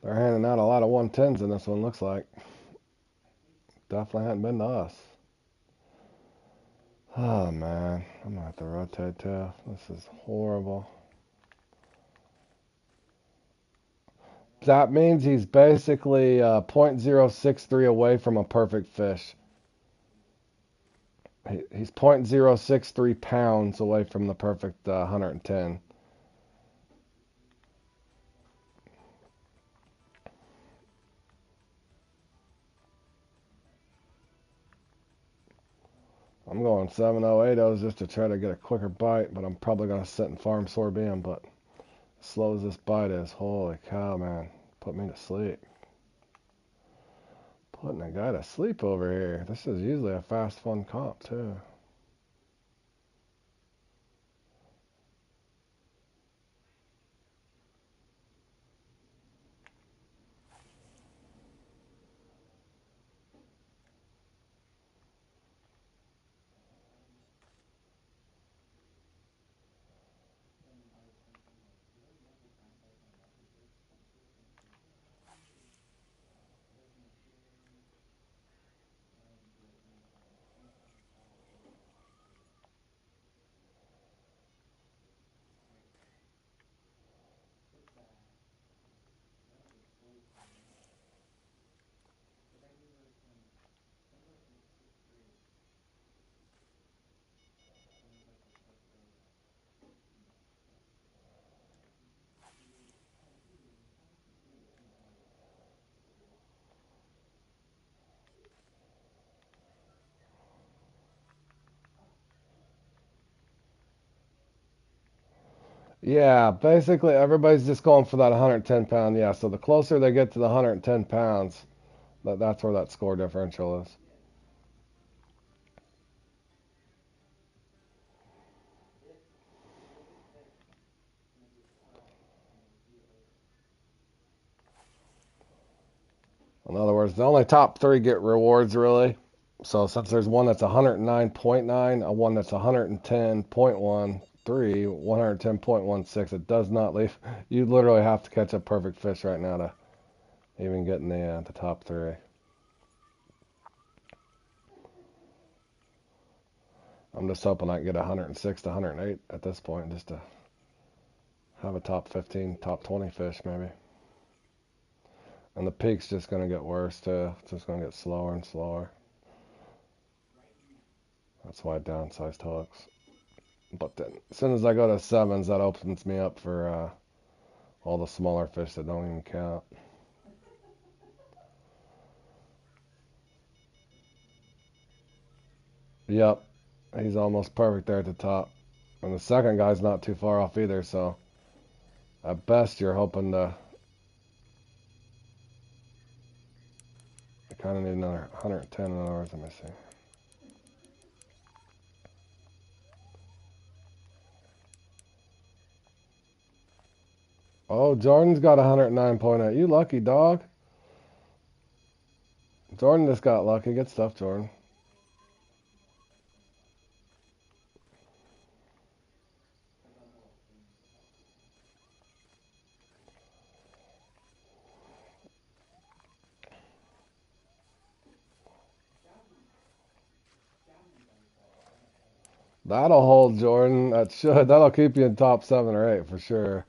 They're handing out a lot of 110s in this one, looks like. Definitely hadn't been to us. Oh, man. I'm going to have to rotate too. This is horrible. That means he's basically .063 away from a perfect fish. He's .063 pounds away from the perfect 110. I'm going 7.080s just to try to get a quicker bite, but I'm probably going to sit and farm sorbium. But as slow as this bite is, holy cow, man. Put me to sleep. Putting a guy to sleep over here. This is usually a fast, fun comp, too. Yeah, basically everybody's just going for that 110 pound. Yeah, so the closer they get to the 110 pounds, that's where that score differential is. In other words, the only top 3 get rewards really. So since there's one that's 109.9, a one that's 110.13, 110.16, it does not leave. You literally have to catch a perfect fish right now to even get in the top 3. I'm just hoping I can get 106 to 108 at this point just to have a top 15, top 20 fish maybe. And the peak's just going to get worse too. It's just going to get slower and slower. That's why I downsized hooks. But then, as soon as I go to 7s, that opens me up for all the smaller fish that don't even count. Yep, he's almost perfect there at the top. And the second guy's not too far off either, so at best you're hoping to... I kind of need another 110 in other words. Let me see. Oh, Jordan's got 109.8. You lucky dog. Jordan just got lucky. Good stuff, Jordan. That'll hold, Jordan. That should. That'll keep you in top 7 or 8 for sure.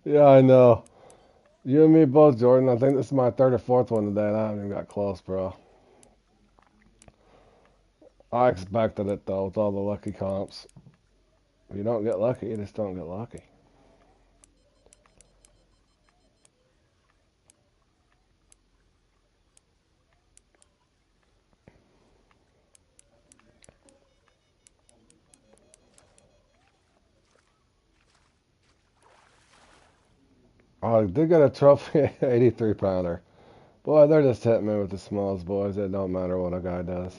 Yeah, I know. You and me both, Jordan. I think this is my third or fourth one today, and I haven't even got close, bro. I expected it though, with all the lucky comps. If you don't get lucky, you just don't get lucky. Oh, I did get a trophy 83 pounder. Boy, they're just hitting me with the smalls, boys. It don't matter what a guy does.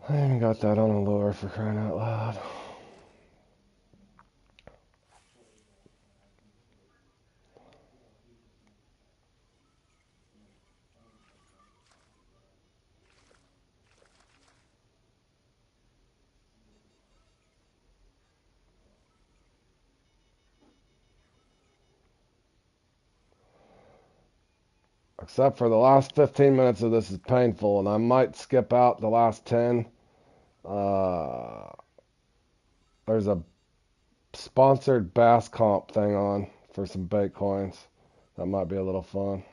I even got that on the lure for crying out loud. Except for the last 15 minutes of this is painful, and I might skip out the last 10. Uh, there's a sponsored bass comp thing on for some bait coins. That might be a little fun.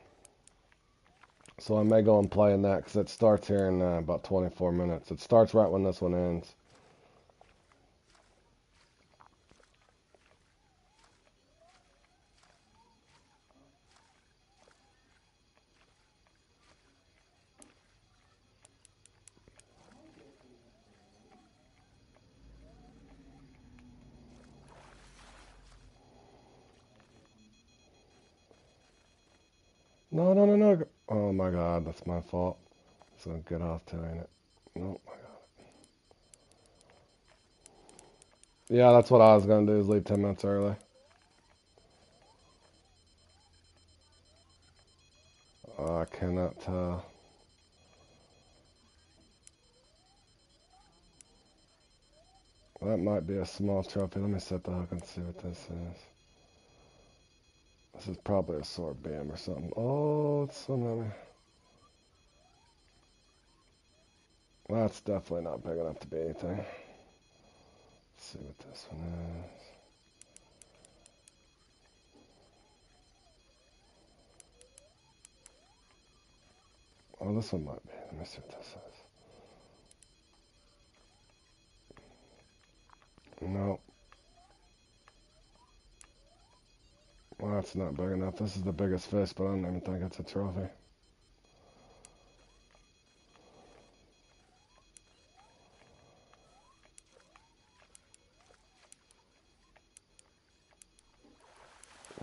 So I may go and play in that because it starts here in about 24 minutes. It starts right when this one ends. No, no, no, no. Oh my God, that's my fault. So get off to ain't it? Nope. Yeah, that's what I was gonna do is leave 10 minutes early. I cannot tell. That might be a small trophy. Let me set the hook and see what this is. This is probably a sword beam or something. Oh, it's something. That's definitely not big enough to be anything. Let's see what this one is. Oh, this one might be. Let me see what this is. No, well, that's not big enough. This is the biggest fish, but I don't even think it's a trophy.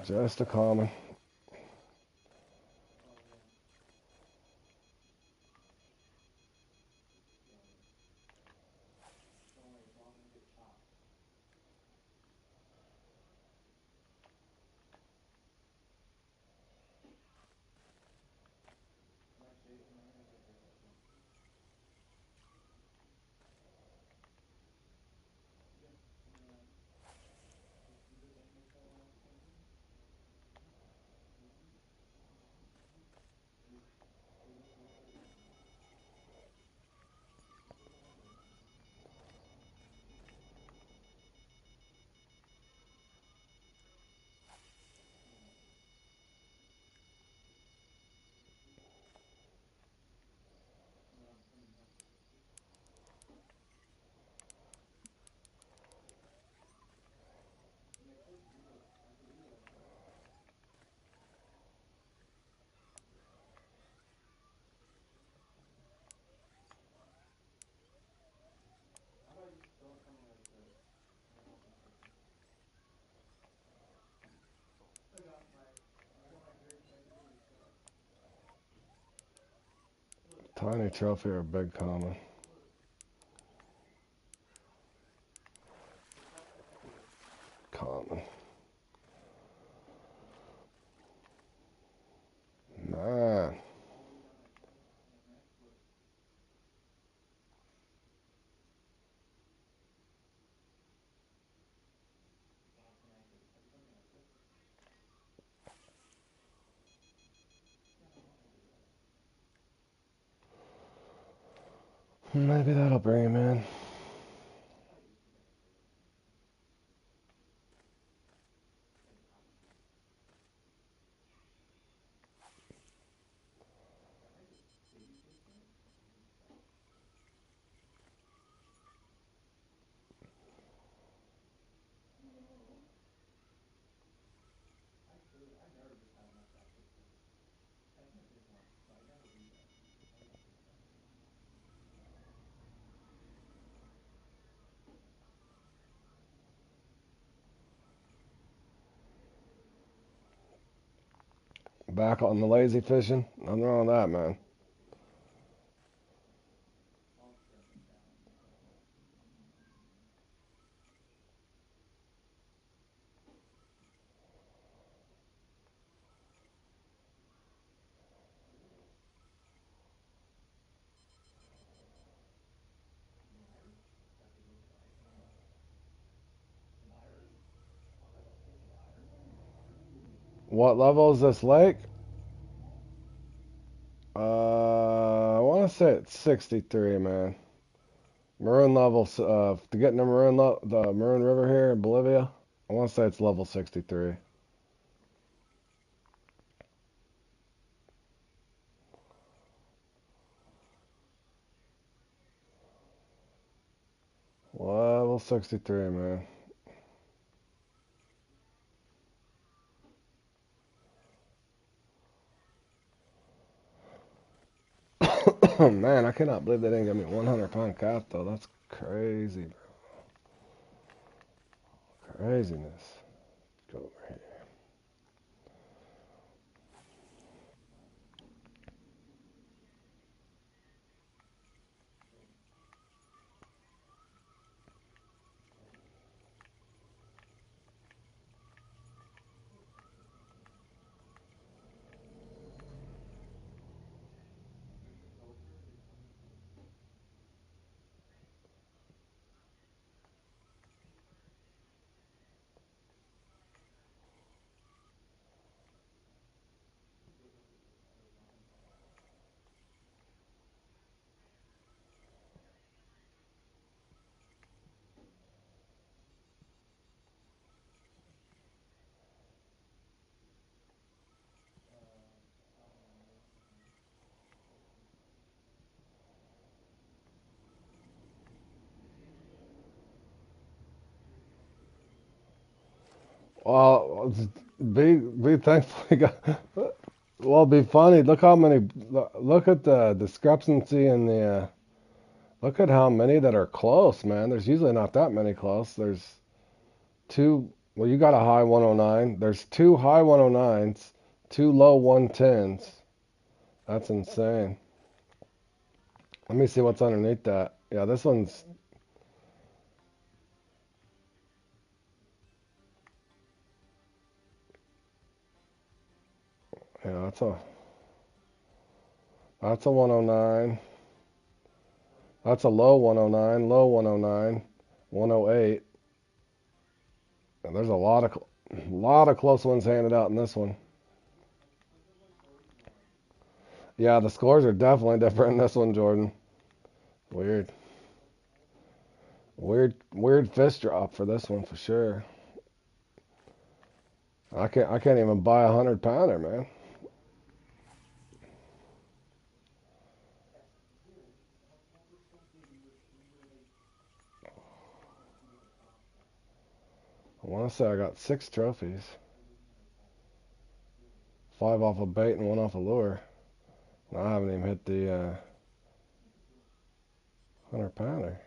Just a common. Tiny trophy or big common? Common. Man. Maybe that'll bring him in. Back on the lazy fishing. Nothing wrong with that, man. What level is this lake? I want to say it's 63, man. Maroon level, to get in the Maroon River here in Bolivia, I want to say it's level 63. Level 63, man. Man, I cannot believe they didn't give me 100-pound calf, though. That's crazy, bro. Craziness. Go over here. Well, be thankful you got. Well, be funny. Look how many. Look at the discrepancy in the. Look at how many that are close, man. There's usually not that many close. There's two. Well, you got a high 109. There's two high 109s, two low 110s. That's insane. Let me see what's underneath that. Yeah, this one's. Yeah, that's a 109. That's a low 109, low 109, 108. And there's a lot of close ones handed out in this one. Yeah, the scores are definitely different in this one, Jordan. Weird. Weird fish drop for this one for sure. I can't even buy a 100-pounder, man. I want to say I got 6 trophies. 5 off a bait and 1 off a lure. And I haven't even hit the 100-pounder.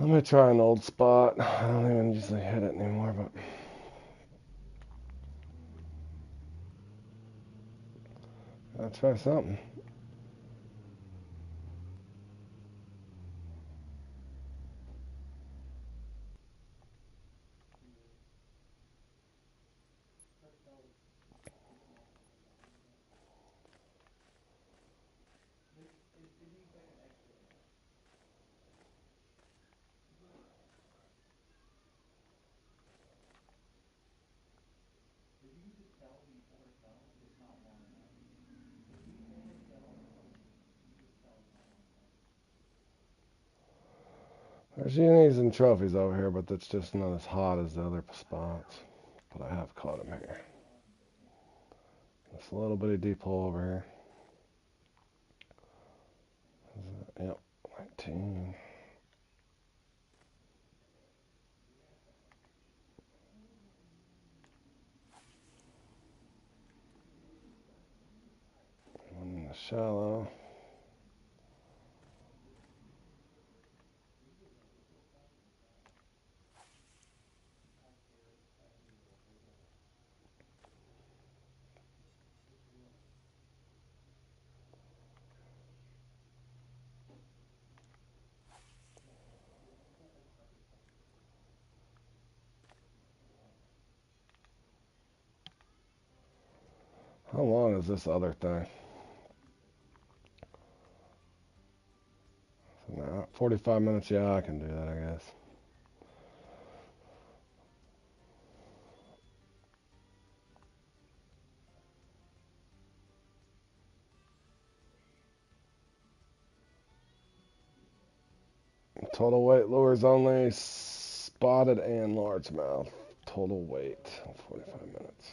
Let me try an old spot. I don't even usually hit it anymore, but I'll try something. There's unis and trophies over here, but that's just not as hot as the other spots. But I have caught them here. This little bitty deep hole over here. Yep, 19. One in the shallow. How long is this other thing? Nah, 45 minutes. Yeah, I can do that, I guess. Total weight lures only, spotted and largemouth. Total weight, 45 minutes.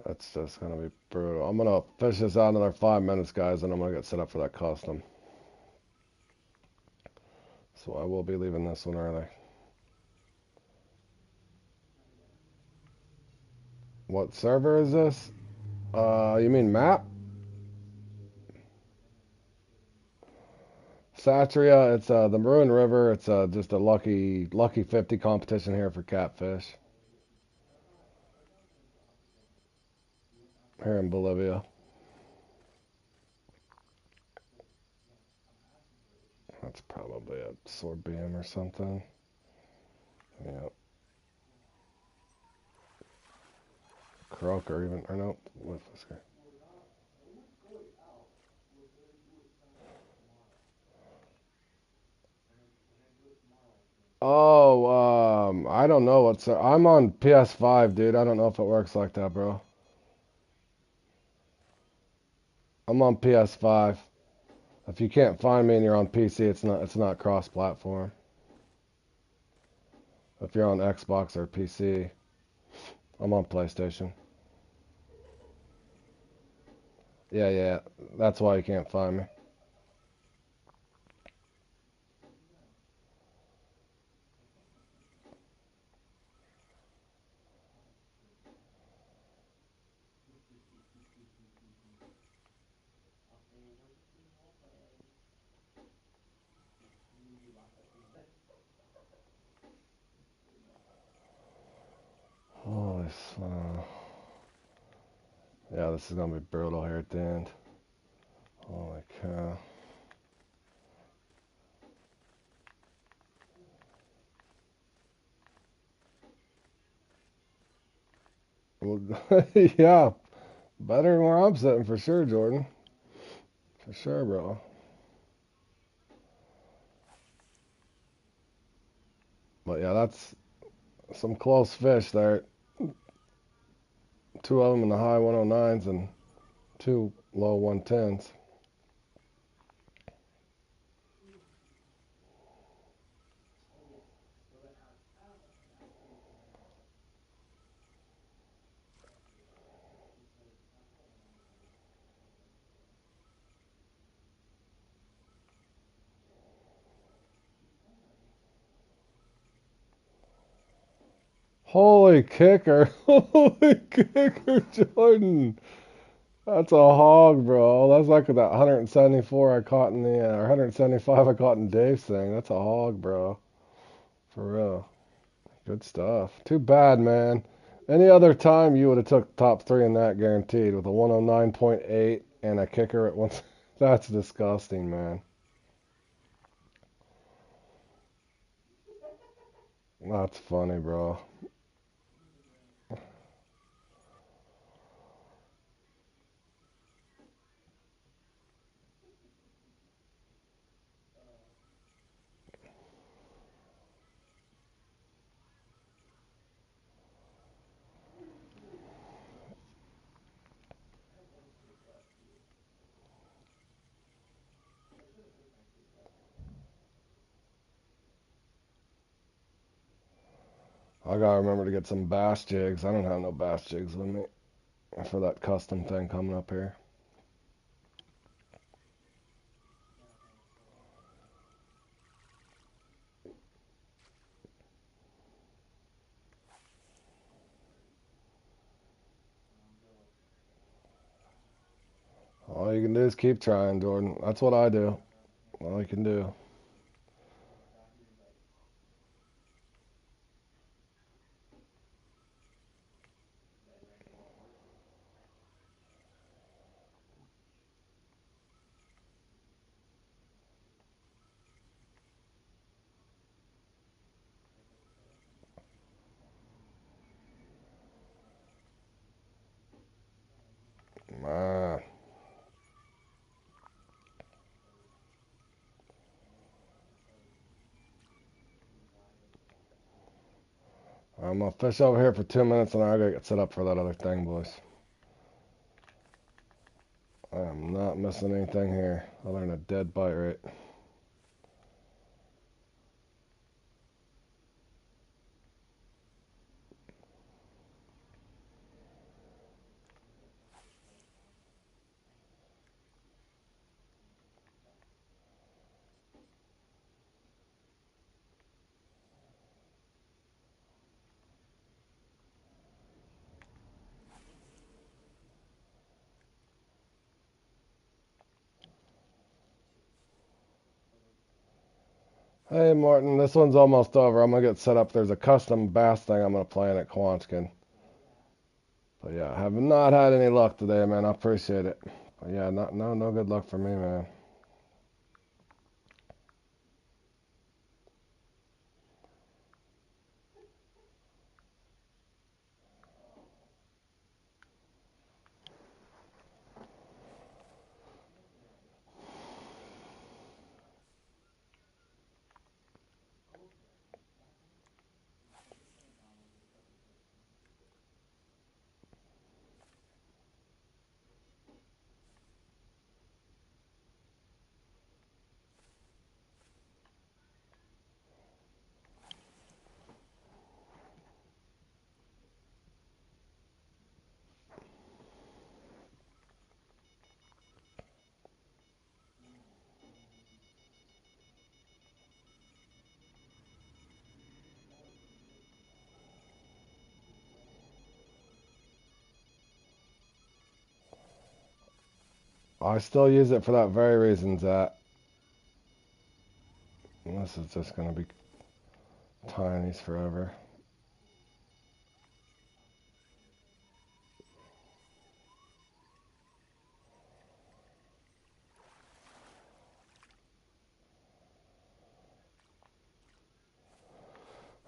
That's just gonna be brutal. I'm gonna fish this out another 5 minutes, guys, and I'm gonna get set up for that custom. So I will be leaving this one early. What server is this? You mean map? Satria. It's the Maroon River. It's just a lucky 50 competition here for catfish here in Bolivia. That's probably a sorbium or something. Yeah. Croaker even, or no, with this guy. Oh, I don't know what's. I'm on PS5, dude. I don't know if it works like that, bro. I'm on PS5. If you can't find me and you're on PC, it's not cross-platform. If you're on Xbox or PC, I'm on PlayStation. Yeah, yeah. That's why you can't find me. Holy slow. Yeah, this is gonna be brutal here at the end. Holy cow. Well, yeah, Better than where I'm sitting for sure, Jordan. For sure, bro. But yeah, that's some close fish there. Two of them in the high 109s and two low 110s. Holy kicker. Holy kicker, Jordan. That's a hog, bro. That's like that 174 I caught in the, or 175 I caught in Dave's thing. That's a hog, bro. For real. Good stuff. Too bad, man. Any other time you would have took top three in that guaranteed with a 109.8 and a kicker at once. That's disgusting, man. That's funny, bro. I gotta remember to get some bass jigs. I don't have no bass jigs with me for that custom thing coming up here. All you can do is keep trying, Jordan. That's what I do. All you can do. Man, I'm gonna fish over here for 2 minutes and I gotta get set up for that other thing, boys. I am not missing anything here other than a dead bite rate. Hey, Martin, this one's almost over. I'm gonna get set up. There's a custom bass thing I'm gonna play in at Quanchkin. But yeah, I have not had any luck today, man. I appreciate it. But yeah, no good luck for me, man. I still use it for that very reason, Zach. This is just gonna be tinies forever.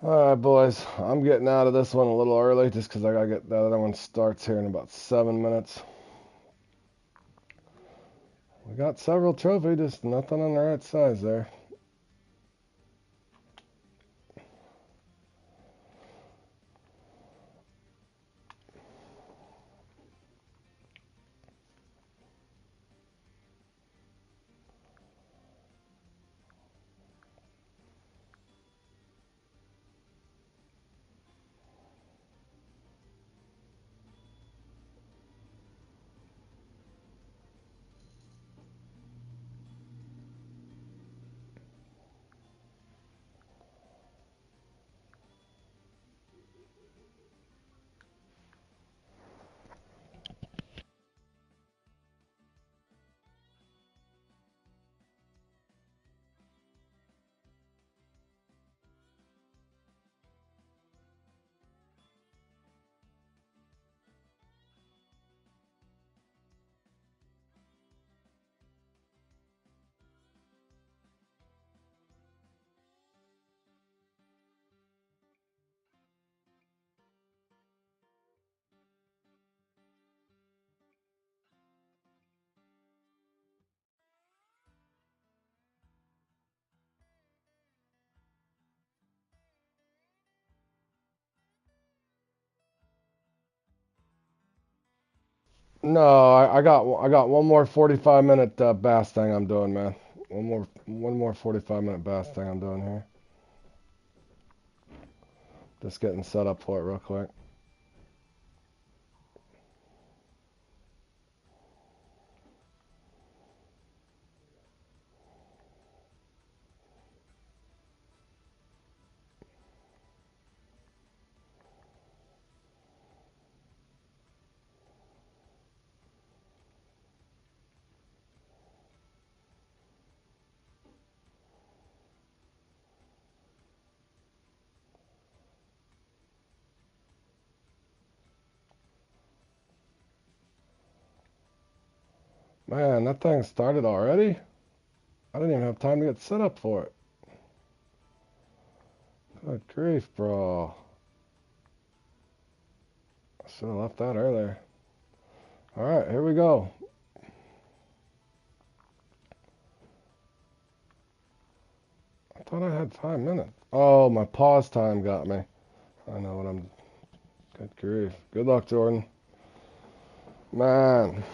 All right, boys. I'm getting out of this one a little early just 'cause I gotta get the other one starts here in about 7 minutes. We got several trophies, just nothing on the right size there. No, I got one more 45-minute bass thing I'm doing, man. One more 45-minute bass thing I'm doing here. Just getting set up for it real quick. Man, that thing started already? I didn't even have time to get set up for it. Good grief, bro. I should have left that earlier. Alright, here we go. I thought I had 5 minutes. Oh, my pause time got me. I know what I'm... Good grief. Good luck, Jordan. Man.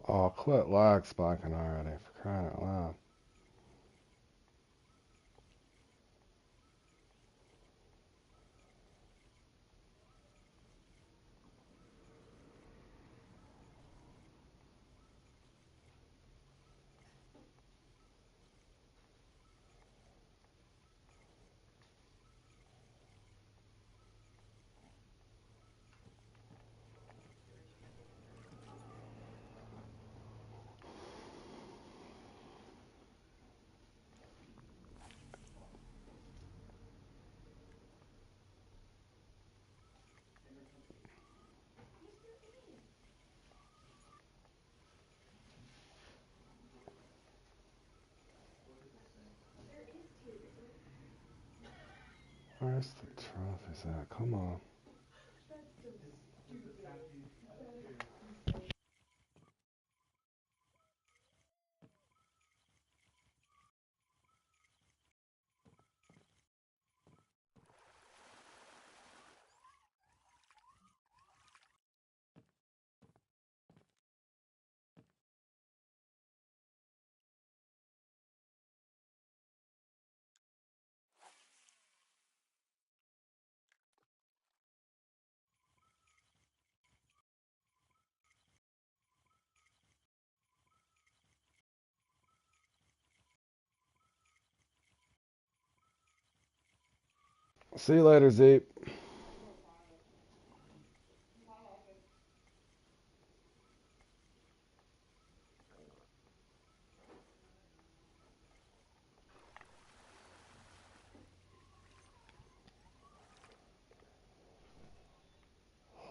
Oh, quit lag spiking already, for crying out loud. Where's the trophies at? Come on. See you later, Zeep.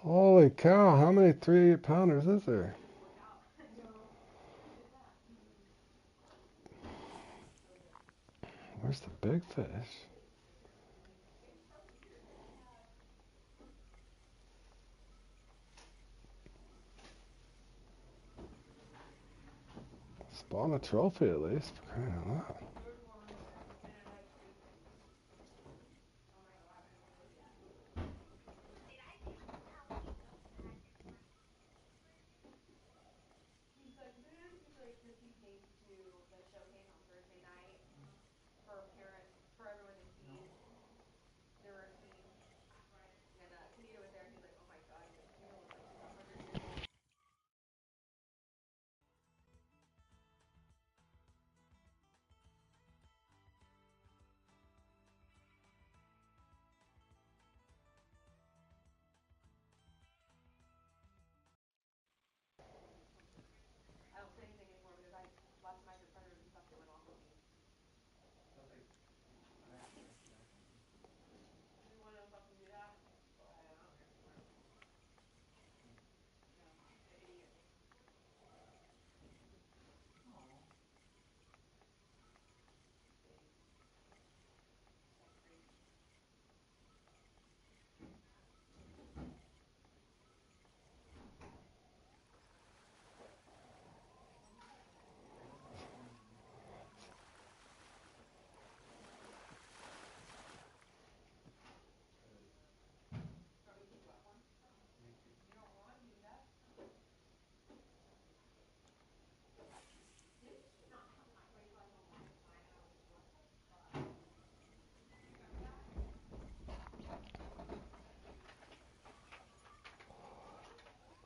Holy cow, how many 3-pounders is there? Where's the big fish? Spawn a trophy at least, for crying out loud.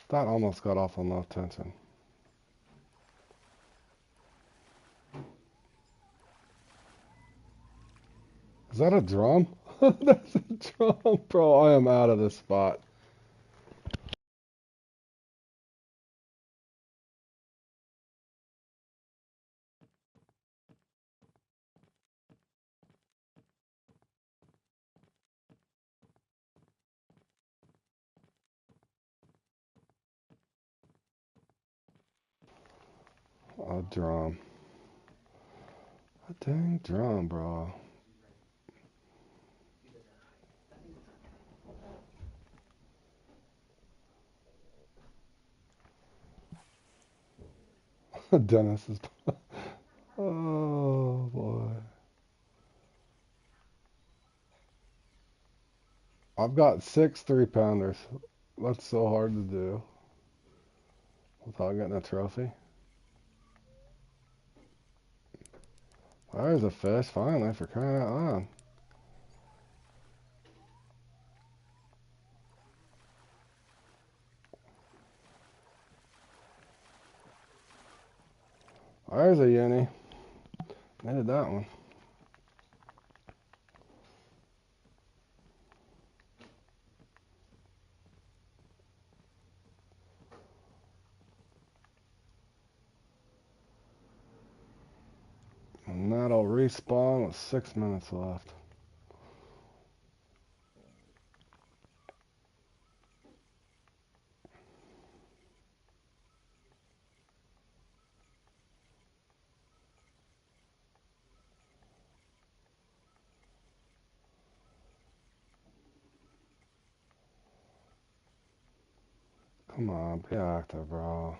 That almost got off on low tension. Is that a drum? That's a drum, bro. I am out of this spot. A drum. A dang drum, bro. Dennis is. Oh boy. I've got 6 3-pounders. That's so hard to do. without getting a trophy. There's a fish, finally, for crying out loud. There's a uni. Needed that one. And that'll respawn with 6 minutes left. Come on, be active, bro.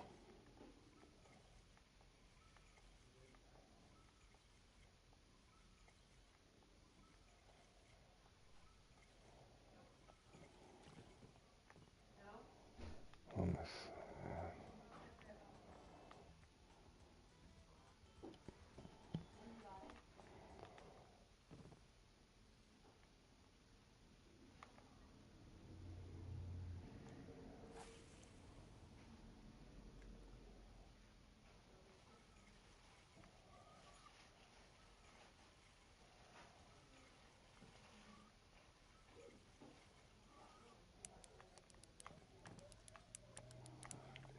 On this.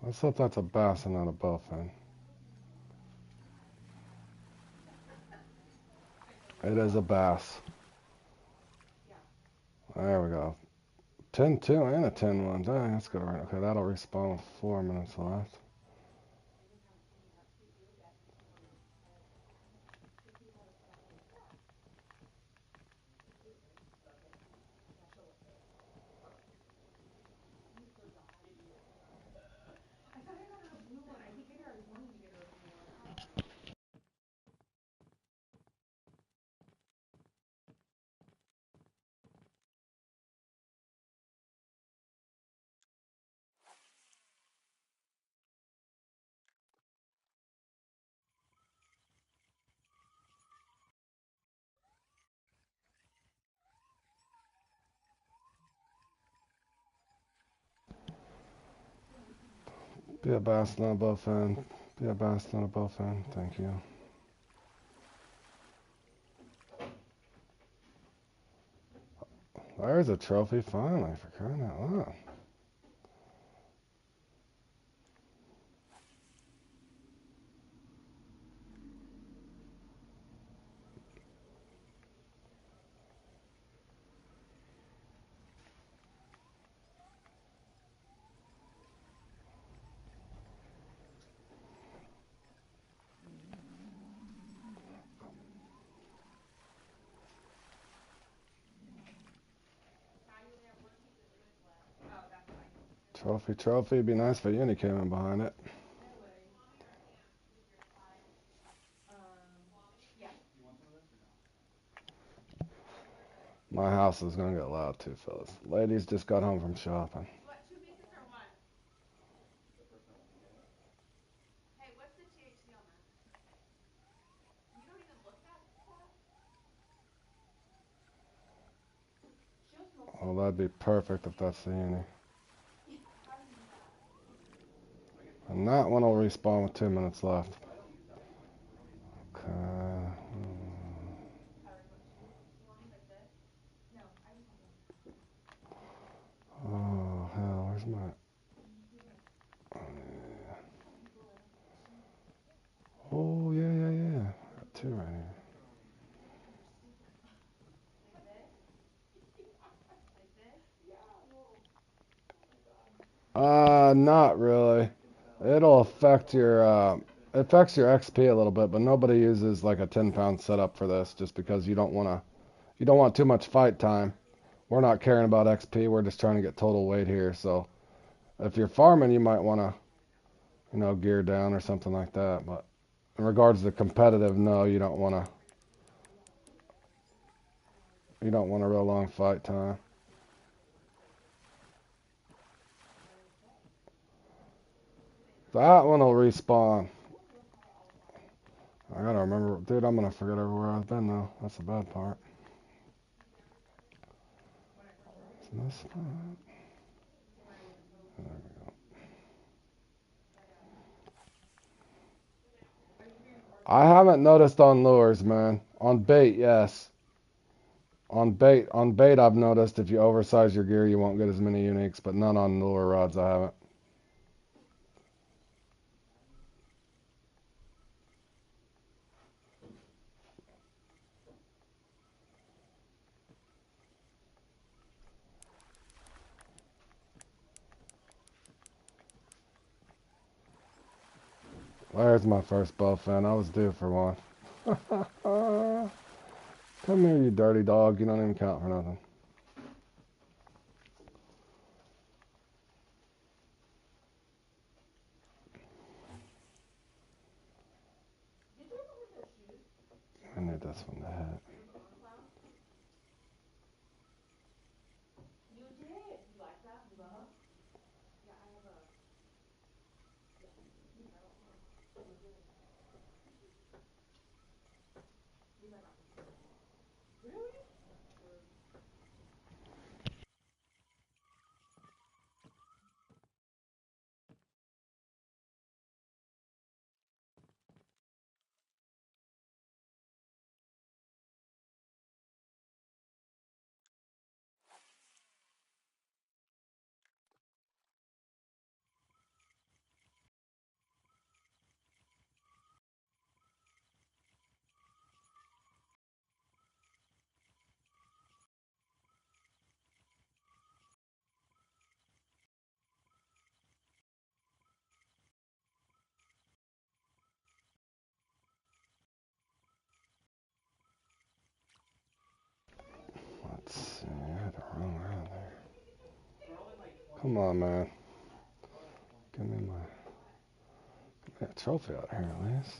Let's hope that's a bass and not a bowfin. It is a bass. There we go. 10-2 and a 10-1. Dang, that's good. Okay, that'll respawn with 4 minutes left. Be a bass, not a bowfin. Be a bass, not a bowfin. Thank you. There's a trophy finally, for crying out loud. Trophy. It'd be nice if a uni came in behind it. My house is gonna get loud too, fellas. Ladies just got home from shopping. Oh, that'd be perfect if that's the uni. And that one will respawn with 2 minutes left. Okay. Oh, hell, where's my... Oh, yeah. Got 2 right here. Not really. It'll affect your, it affects your XP a little bit, but nobody uses like a 10-pound setup for this just because you don't want too much fight time. We're not caring about XP, we're just trying to get total weight here, so if you're farming, you might want to, gear down or something like that, but in regards to competitive, no, you don't want a real long fight time. That one will respawn. I gotta remember, dude. I'm gonna forget everywhere I've been though. That's the bad part. Isn't this spot? There we go. I haven't noticed on lures, man. On bait, yes. On bait, I've noticed if you oversize your gear, you won't get as many uniques, but none on lure rods. I haven't. There's my first bowfin. I was due for one. Come here, you dirty dog. You don't even count for nothing. I need this one to hit. Let's see. I had to run around there. Come on, man. Give me a trophy out here at least.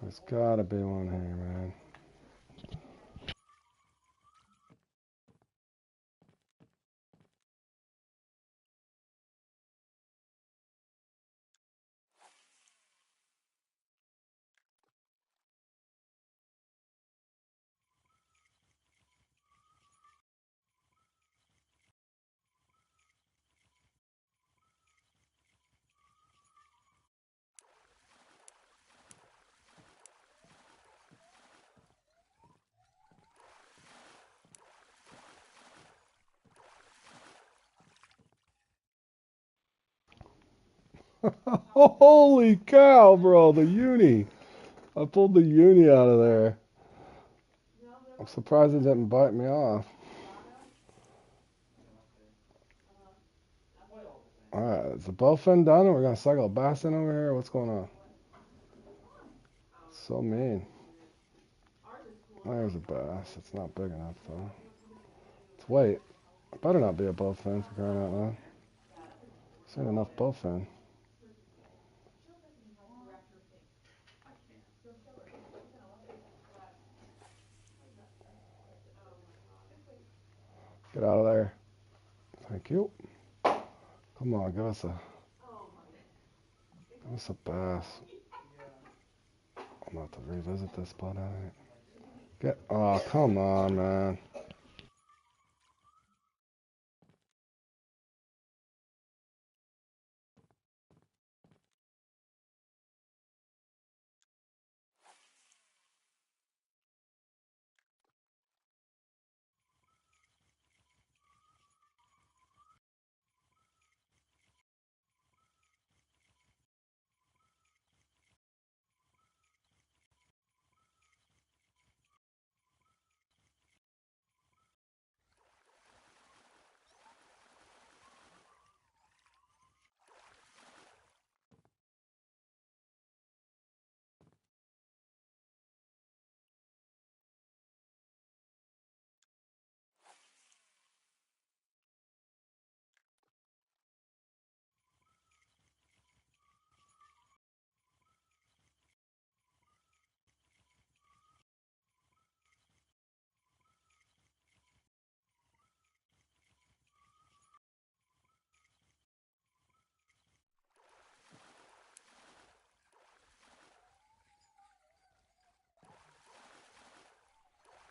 There's gotta be one here, man. Holy cow, bro, the uni. I pulled the uni out of there. I'm surprised it didn't bite me off. Alright, is the bowfin done? We're gonna cycle a bass in over here? What's going on? So mean. There's a bass. It's not big enough, though. It's weight. It better not be a bowfin for crying out loud. This ain't enough bowfin. Get out of there. Thank you. Come on, give us a bass. I'm about to revisit this spot out here. Oh, come on, man.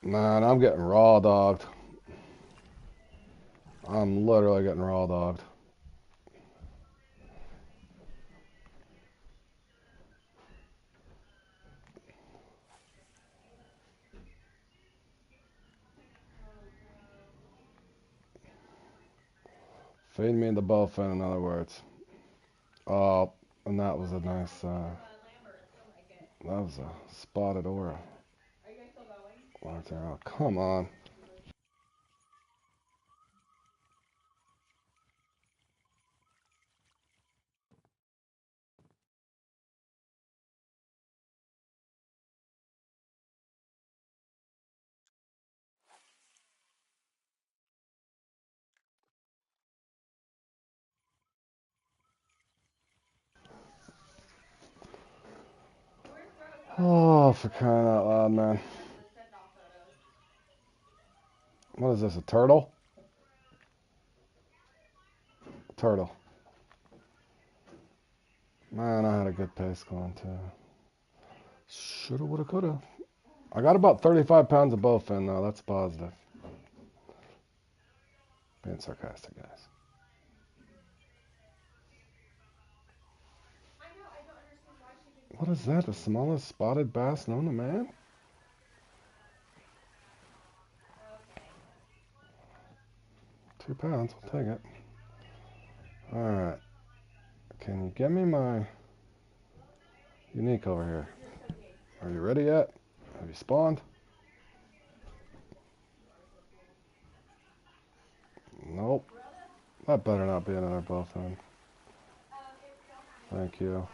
Man, I'm getting raw dogged. I'm literally getting raw dogged. Feed me the bowfin, in other words. Oh, and that was a nice, that was a spotted aura. Oh, come on. Oh, for crying out loud, man. What is this, a turtle? Turtle. Man, I had a good pace going, too. Shoulda, woulda, coulda. I got about 35 pounds of bowfin, though. That's positive. Being sarcastic, guys. What is that? The smallest spotted bass known to man? 2 pounds. We'll take it. Alright. Can you get me my unique over here? Are you ready yet? Have you spawned? Nope. That better not be another bowfin. Thank you.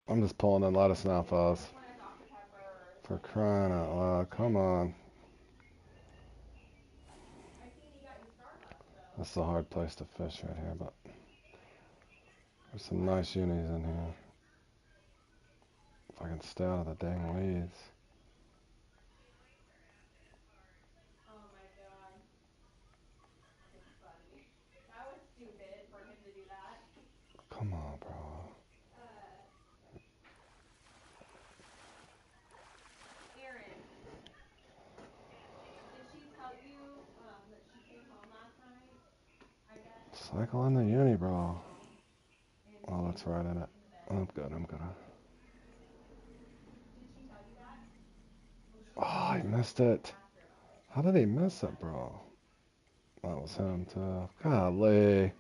I'm just pulling in lettuce now, fellas. For crying out loud. Come on. This is a hard place to fish right here, but there's some nice unis in here. If I can stay out of the dang weeds. Come on, bro. Cycle in the uni, bro. Oh, that's right in it. I'm good, I'm good. Oh, he missed it. How did he miss it, bro? That was him, too. Golly.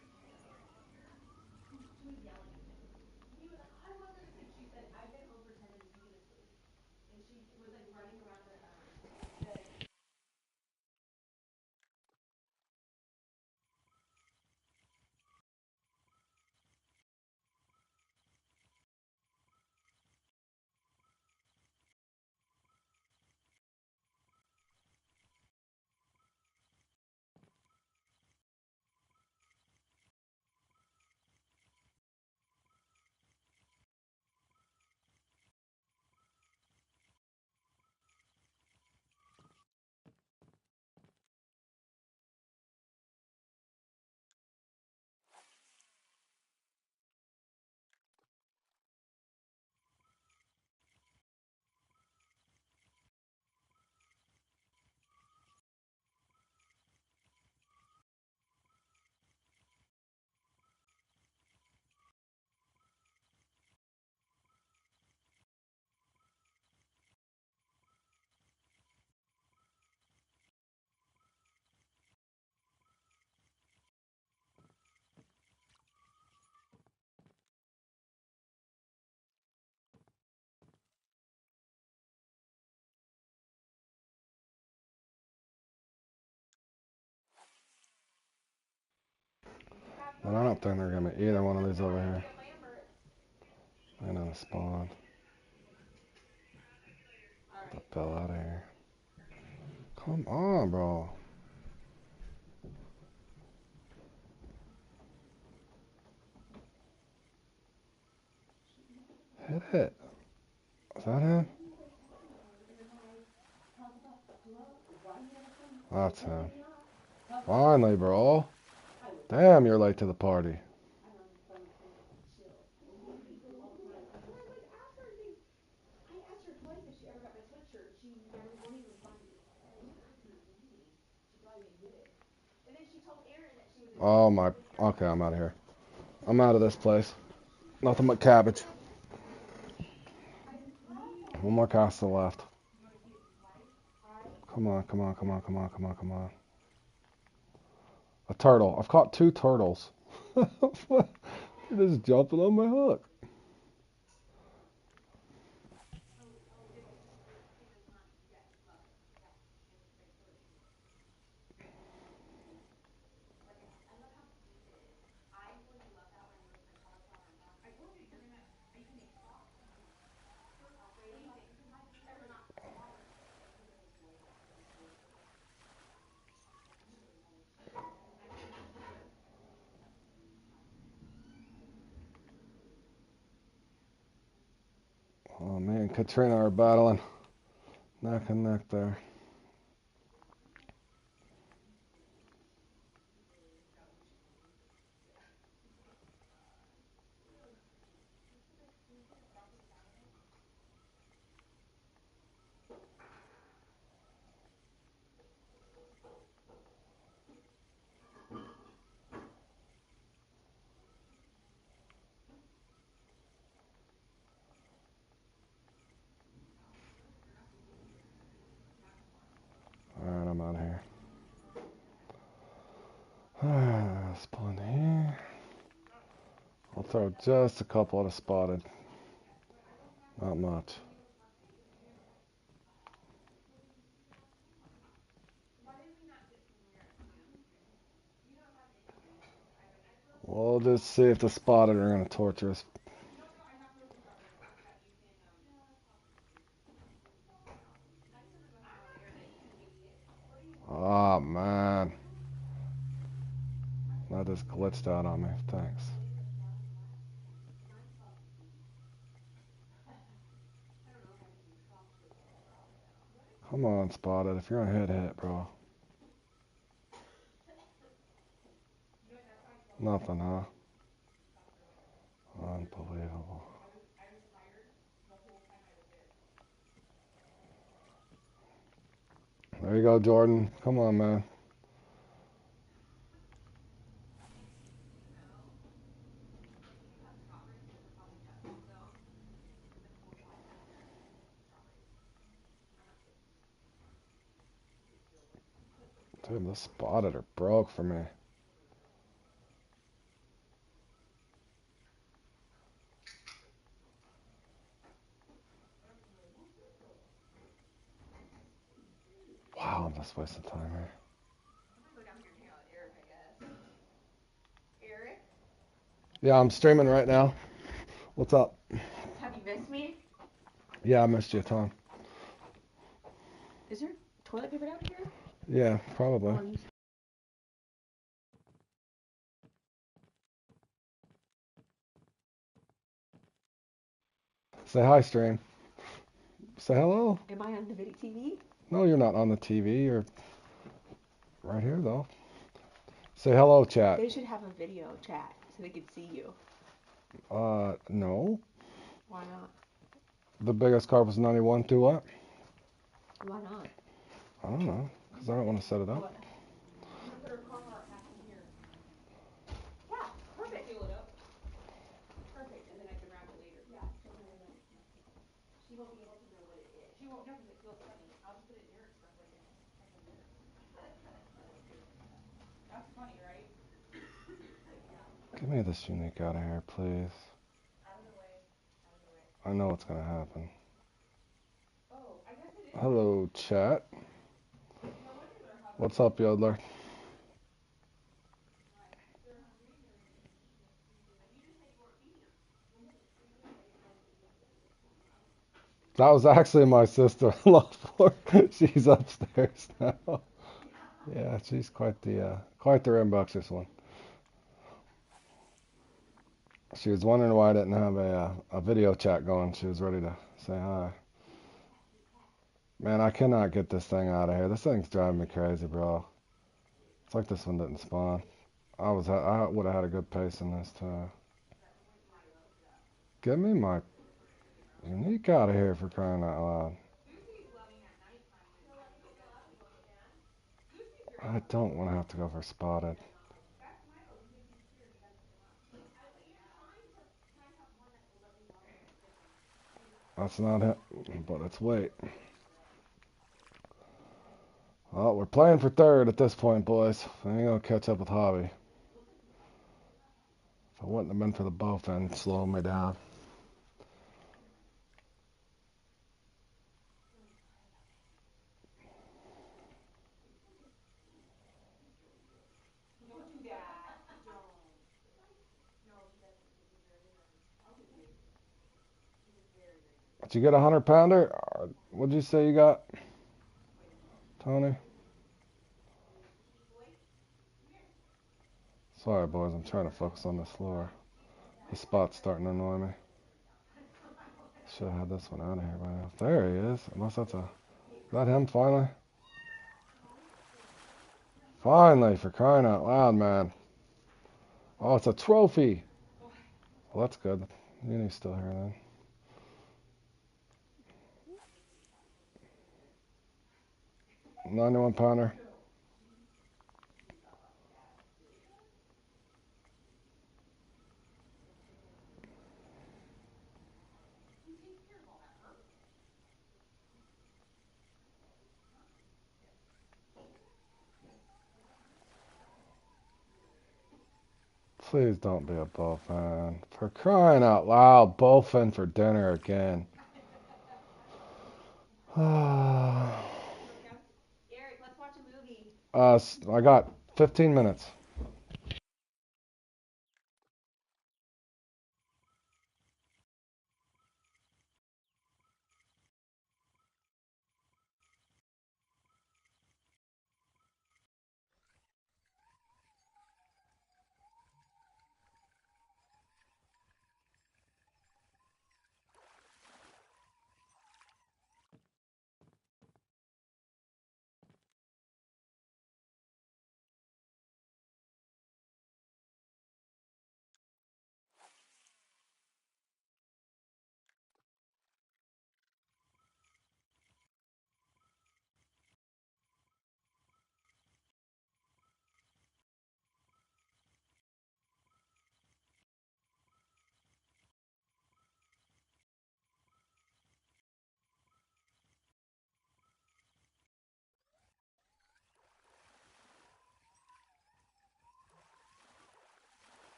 But I don't think they're gonna be either one of these over here. And on a spawn. The hell out of here. Come on, bro. Hit it. Is that him? That's him. Finally, bro. Damn, you're late to the party. Oh my. Okay, I'm out of here. I'm out of this place. Nothing but cabbage. One more castle left. Come on, come on, come on, come on, come on, come on. A turtle. I've caught 2 turtles. You're just jumping on my hook. Oh, me and Katrina are battling. Neck and neck there. Alright, I'm out of here. Spawn here. I'll throw just a couple at a spotted. Not much. We'll just see if the spotted are going to torture us. Oh, man. That just glitched out on me. Thanks. Come on, spotted. If you're going to hit, bro. Nothing, huh? Unbelievable. There you go, Jordan. Come on, man. Dude, the spotted are broke for me. Wow, I'm just wasting time here. Yeah, I'm streaming right now. What's up? Have you missed me? Yeah, I missed you a ton. Is there toilet paper down here? Yeah, probably. Say hi, stream. Say hello. Am I on the video TV? No, you're not on the TV. You're right here, though. Say hello, chat. They should have a video chat so they can see you. No. Why not? The biggest carp was 91 to what? Why not? I don't know. Because I don't want to set it up. What? I'm gonna put her car back in here. Yeah, perfect. Fill it up. Perfect, and then I can wrap it later. Yeah, she'll never know. She won't be able to know what it is. She won't know because it feels funny. I'll just put it in your express like a mirror. That's funny, right? Get me this unique out of here, please. Out of the way. Out of the way. I know what's going to happen. Oh, I guess it is. Hello, chat. What's up, Yodler? That was actually my sister-in-law. She's upstairs now. Yeah, she's quite the rambunctious one. She was wondering why I didn't have a video chat going. She was ready to say hi. Man, I cannot get this thing out of here. This thing's driving me crazy, bro. It's like this one didn't spawn. I would have had a good pace in this too. Get me my unique out of here for crying out loud. I don't want to have to go for spotted. That's not it, but it's weight. Well, we're playing for third at this point, boys. I ain't gonna catch up with Hobby. If it wouldn't have been for the bowfin slowing me down. Did you get a 100-pounder? What'd you say you got, Tony? Sorry, boys. I'm trying to focus on this floor. The spot's starting to annoy me. Should have had this one out of here by now. There he is. Unless that's is that him finally? Finally, for crying out loud, man. Oh, it's a trophy. Well, that's good. Uni's still here then. $91-pounder. Please don't be a bowfin. For crying out loud, bowfin for dinner again. Eric, let's watch a movie. I got 15 minutes.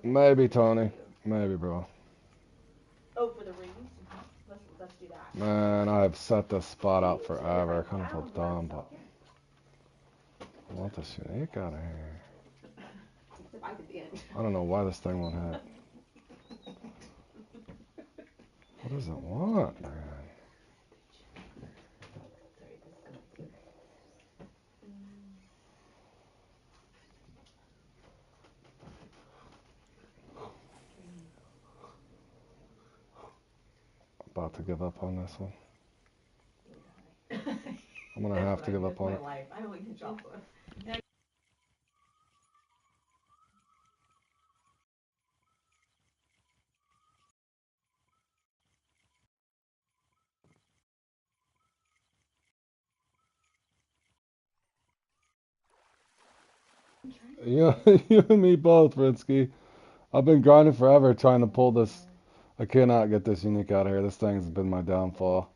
Maybe, Tony. Maybe, bro. Oh, for the rings? Let's do that. Man, I've set this spot out forever. I kind of feel dumb, but I want this unique out of here. Except I did the end. I don't know why this thing won't hit. What does it want, man? About to give up on this one. I'm gonna have to give up on it. I only get chocolate. You, you and me both, Rinsky. I've been grinding forever trying to pull this. I cannot get this unique out of here. This thing's been my downfall.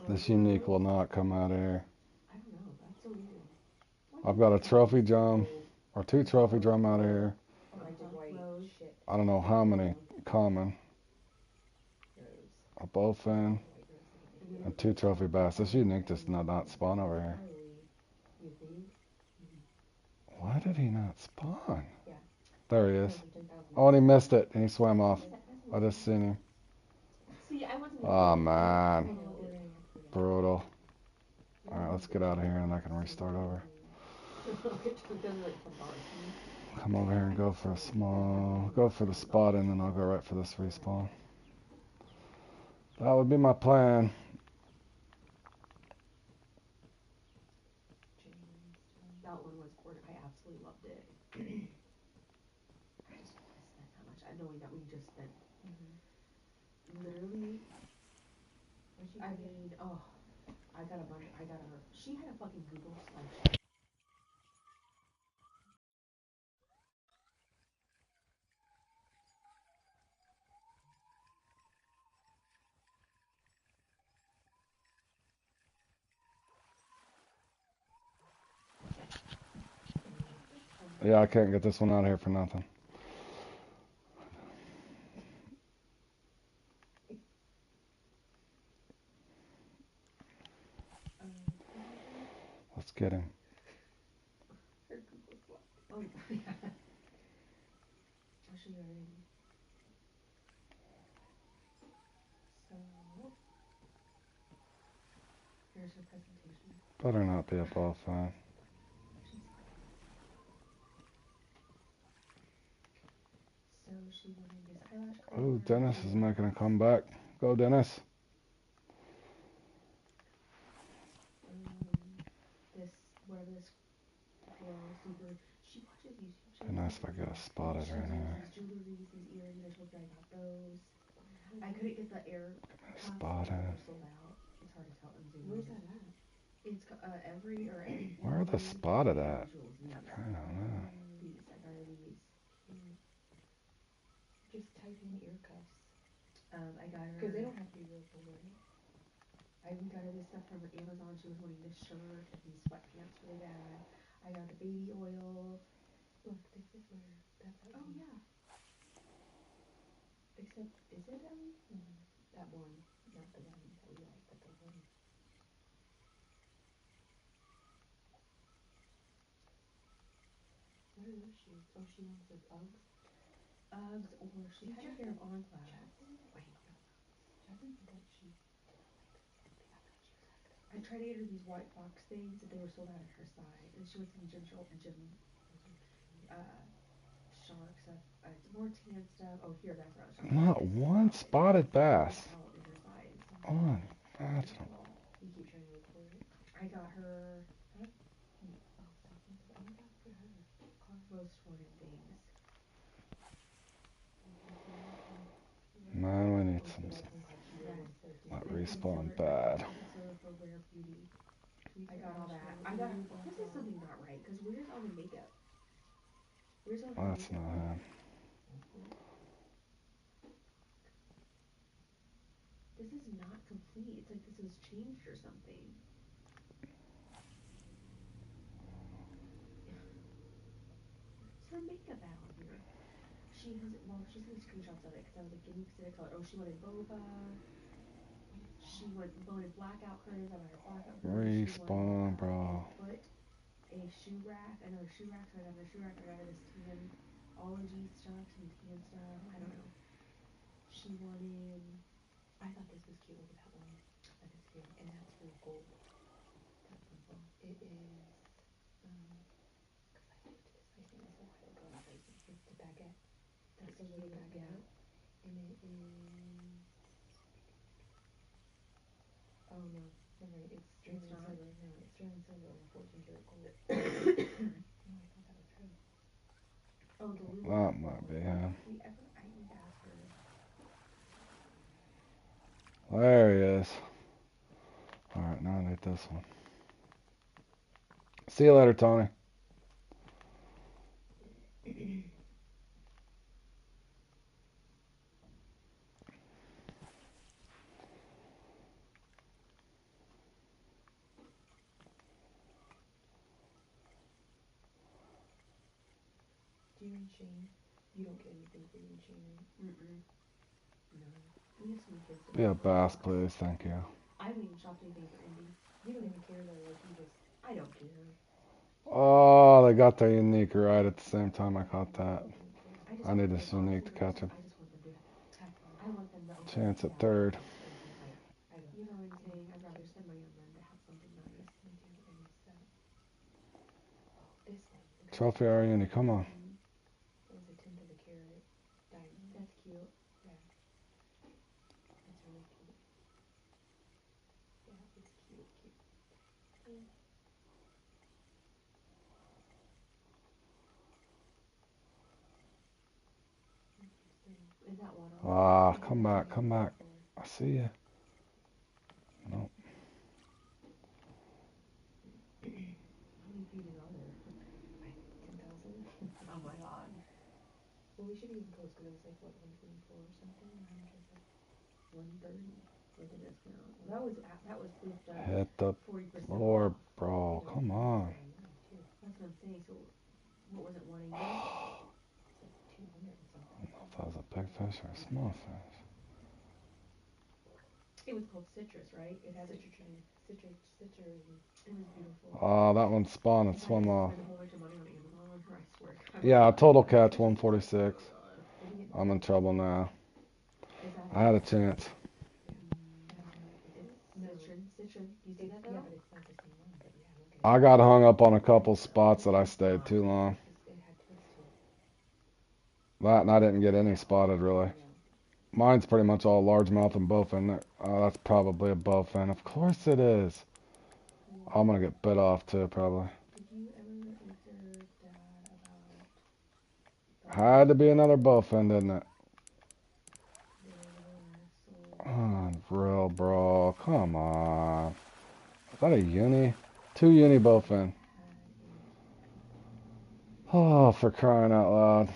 This unique will not come out of here. I don't know. That's so weird. I've got a trophy drum, or 2 trophy drum out of here. I don't know how many common. A bowfin, and 2 trophy bass. This unique does not spawn over here. Why did he not spawn? There he is. Oh, and he missed it, and he swam off. I just seen him. Oh, man. Brutal. Alright, let's get out of here, and I can restart over. Come over here and go for a small, go for the spot, and then I'll go right for this respawn. That would be my plan. That one was gorgeous. I absolutely loved it. Just spent how much? Knowing that we just spent literally. I mean, oh, I got her. She had a fucking Google slideshow. Yeah, I can't get this one out of here for nothing. Let's get him. Oh, yeah. I'll show you already. So, here's her presentation. Better not be a ball fan. So she wanted this eyelash curler. Oh, Dennis is making a comeback. Go, Dennis. This, whatever this glow super. She watches YouTube Be channels. nice if I get a spotted right here. These jewelries, these earrings. I told you I got those. I couldn't get the air. Spotted. They're sold out. It's hard to tell. Where's that at? It's every. Where are the spotted at? I don't know. These. I got her these. Just type in ear cuffs. I got her. Because they don't have to be real full, right? We got her this stuff from Amazon. She was wanting this shirt and these sweatpants really bad. I got the baby oil. Look, this is where that's. Oh yeah. Except, is it Ellie? That one, not the one that we like, but the one. What are those shoes? Oh, she wants the Uggs. Uggs, or she had a pair of On Clouds. Wait, no. Jasmine said she. I tried to get her these white box things, but they were sold out at her size, and she wants some shark stuff, more tan stuff. Oh, here, that's what I was talking Not about. one spotted bass. In her size. On. That's You keep trying to look for it. I got her. Oh, stop it. Oh my god, look at her. Carlos wanted things. man, we need some. That respawn bad. I got all that. I got. This is something not right. Because where's all the makeup? Where's all the That's makeup? not him. This is not complete. It's like this was changed or something. Where's her makeup out here? She has. Well, she's gonna screenshots of it because I was like, give me Pacific color. Oh, she wanted boba. She wanted blackout curtains. I got her blackout curtains. Respawn, bro. Put a shoe rack, another shoe rack. So I got her a shoe rack. I got her this tan ology stuff, some tan stuff. I don't know. She wanted. I thought this was cute. Look at that one. That is cute, and that's real gold. That purple. It is. Cause I looked at this ice cream. This is a while ago. Not ice cream. It's the baguette. That's the little baguette, and it is. Oh no, never mind. It's sterling silver. No, it's sterling silver over 14 karat gold. No, I thought that was her. Oh, the Lulu. That might be him. I need to ask her. There he is. Alright, now I need this one. See you later, Tony. Do you and Shane? You don't get anything for you and Shane, right? No. We have some kids. Yeah, bass, please. Thank you. I haven't even shopped anything for Indy. You don't even care though, like you just. I don't care. Oh, they got their unique right at the same time I caught that. I need this unique to catch him. I just want them to have fun. I want them to. Chance at third. You know what I'm saying? I'd rather spend money on them to have something nice. Me too. And so. This one. Trophy Ariani, come on. It was a tenth of a carat diamond. That's cute. Yeah. It's really cute. Yeah, it's cute. Is that one on? Ah, come back, come back. I see you. No. How many pieces are there? 10,000? Oh my god. Well, we should be even close because it was like, what, 124 or something? How much was it? 130 with a discount. That was boofed up. Hit the 40% floor, off. bro. Come on. That's what I'm saying. So, what was it, 180? It's like 200 and something. I don't know if that was a big fish or a small fish. It was called Citrus, right? It has citrus. It was beautiful. Ah, that one spawned and swum off. I spent a whole bunch of money on Amazon, I swear. Yeah, total catch 146. I'm in trouble now. I had a chance. Citron. You see that though? Yeah, but it's not the same one. But yeah, look at it. I got hung up on a couple spots that I stayed too long. It had twists to it. That and I didn't get any spotted really. Mine's pretty much all largemouth and bowfin. Oh, that's probably a bowfin. Of course it is. I'm gonna get bit off too, probably. Did you ever answer Dad about? Had to be another bowfin, didn't it? Oh, real bro, come on. Is that a uni? 2 uni bowfin. Oh, for crying out loud.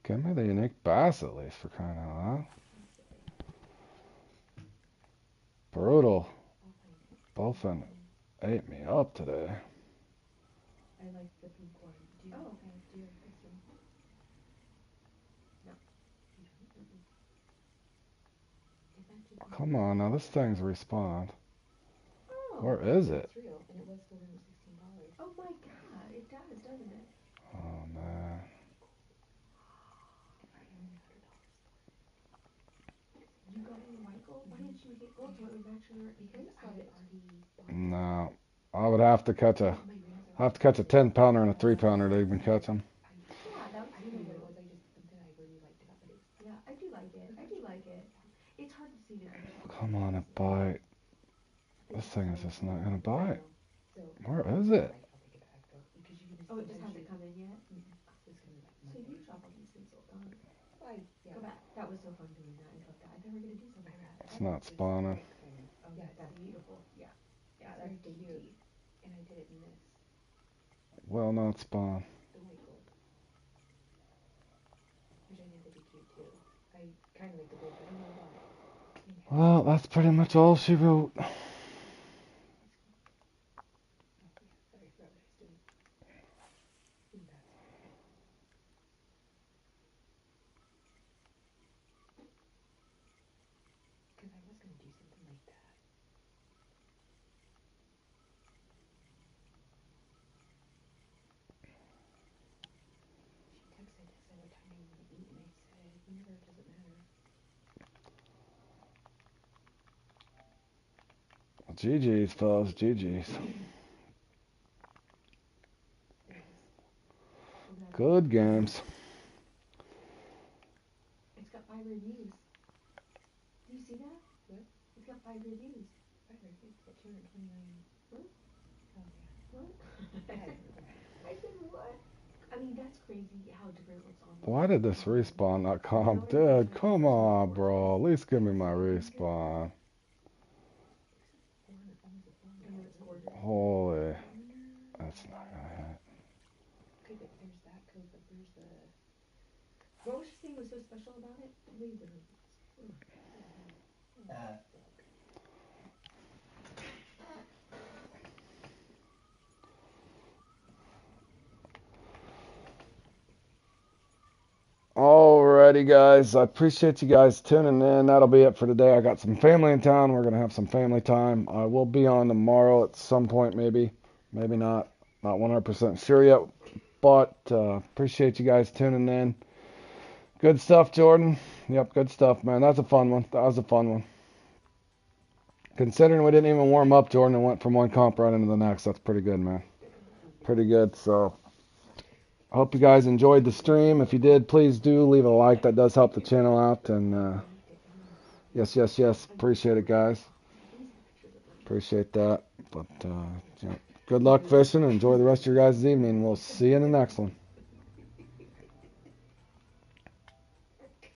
Give me the unique bass at least, for crying out loud. Brutal. Bowfin ate me up today. I like the pink one. Do you okay. Do you like this one? No. Come on, now this thing's respawned. Oh, where is it? It's real, and it was $416. Oh my god, it does, doesn't it? Oh man. You got any white gold? Why didn't you get gold so it would match your? Because I had already bought it. No, I would have to catch a 10-pounder and a 3-pounder to even catch them. Yeah, that was. I didn't know what it was. I just something I really liked about it. Yeah, I do like it. I do like it. It's hard to see the difference. Come on, a bite. This thing is just not gonna bite. Where is it? Oh, it just hasn't come in yet? So you shop on these things all the time. Go back. That was so fun doing that. I thought that. I thought we were gonna do something like that. It's not spawning. Oh yeah, that's beautiful. Yeah. Yeah, that's cute. And I did it in this. Will not spawn. The white gold. Which I think would be cute too. I kind of like the gold better than the black. Well, that's pretty much all she wrote. the time you want to eat, and I said, whenever, it doesn't matter. GG's, fellas, GG's. Good games. It's got 5 reviews. Do you see that? What? It's got 5 reviews. 5 reviews? It's got 229. What? Oh, yeah. What? I said, what? I mean, that's crazy how different it looks on. Why did this respawn not come? Dude, come on, bro. At least give me my respawn. Holy. That's not gonna hit. Okay, but there's that code, but there's the... What was you saying was so special about it? Leave the reviews. Alrighty, guys. I appreciate you guys tuning in. That'll be it for today. I got some family in town. We're gonna have some family time. I will be on tomorrow at some point, maybe not. Not 100% sure yet. But appreciate you guys tuning in. Good stuff, Jordan. Yep, good stuff, man. That's a fun one. That was a fun one. Considering we didn't even warm up, Jordan, and went from one comp right into the next. That's pretty good, man. Pretty good. So I hope you guys enjoyed the stream. If you did, please do leave a like. That does help the channel out. And yes. Appreciate it, guys. Appreciate that. But good luck fishing. Enjoy the rest of your guys' evening. We'll see you in the next one.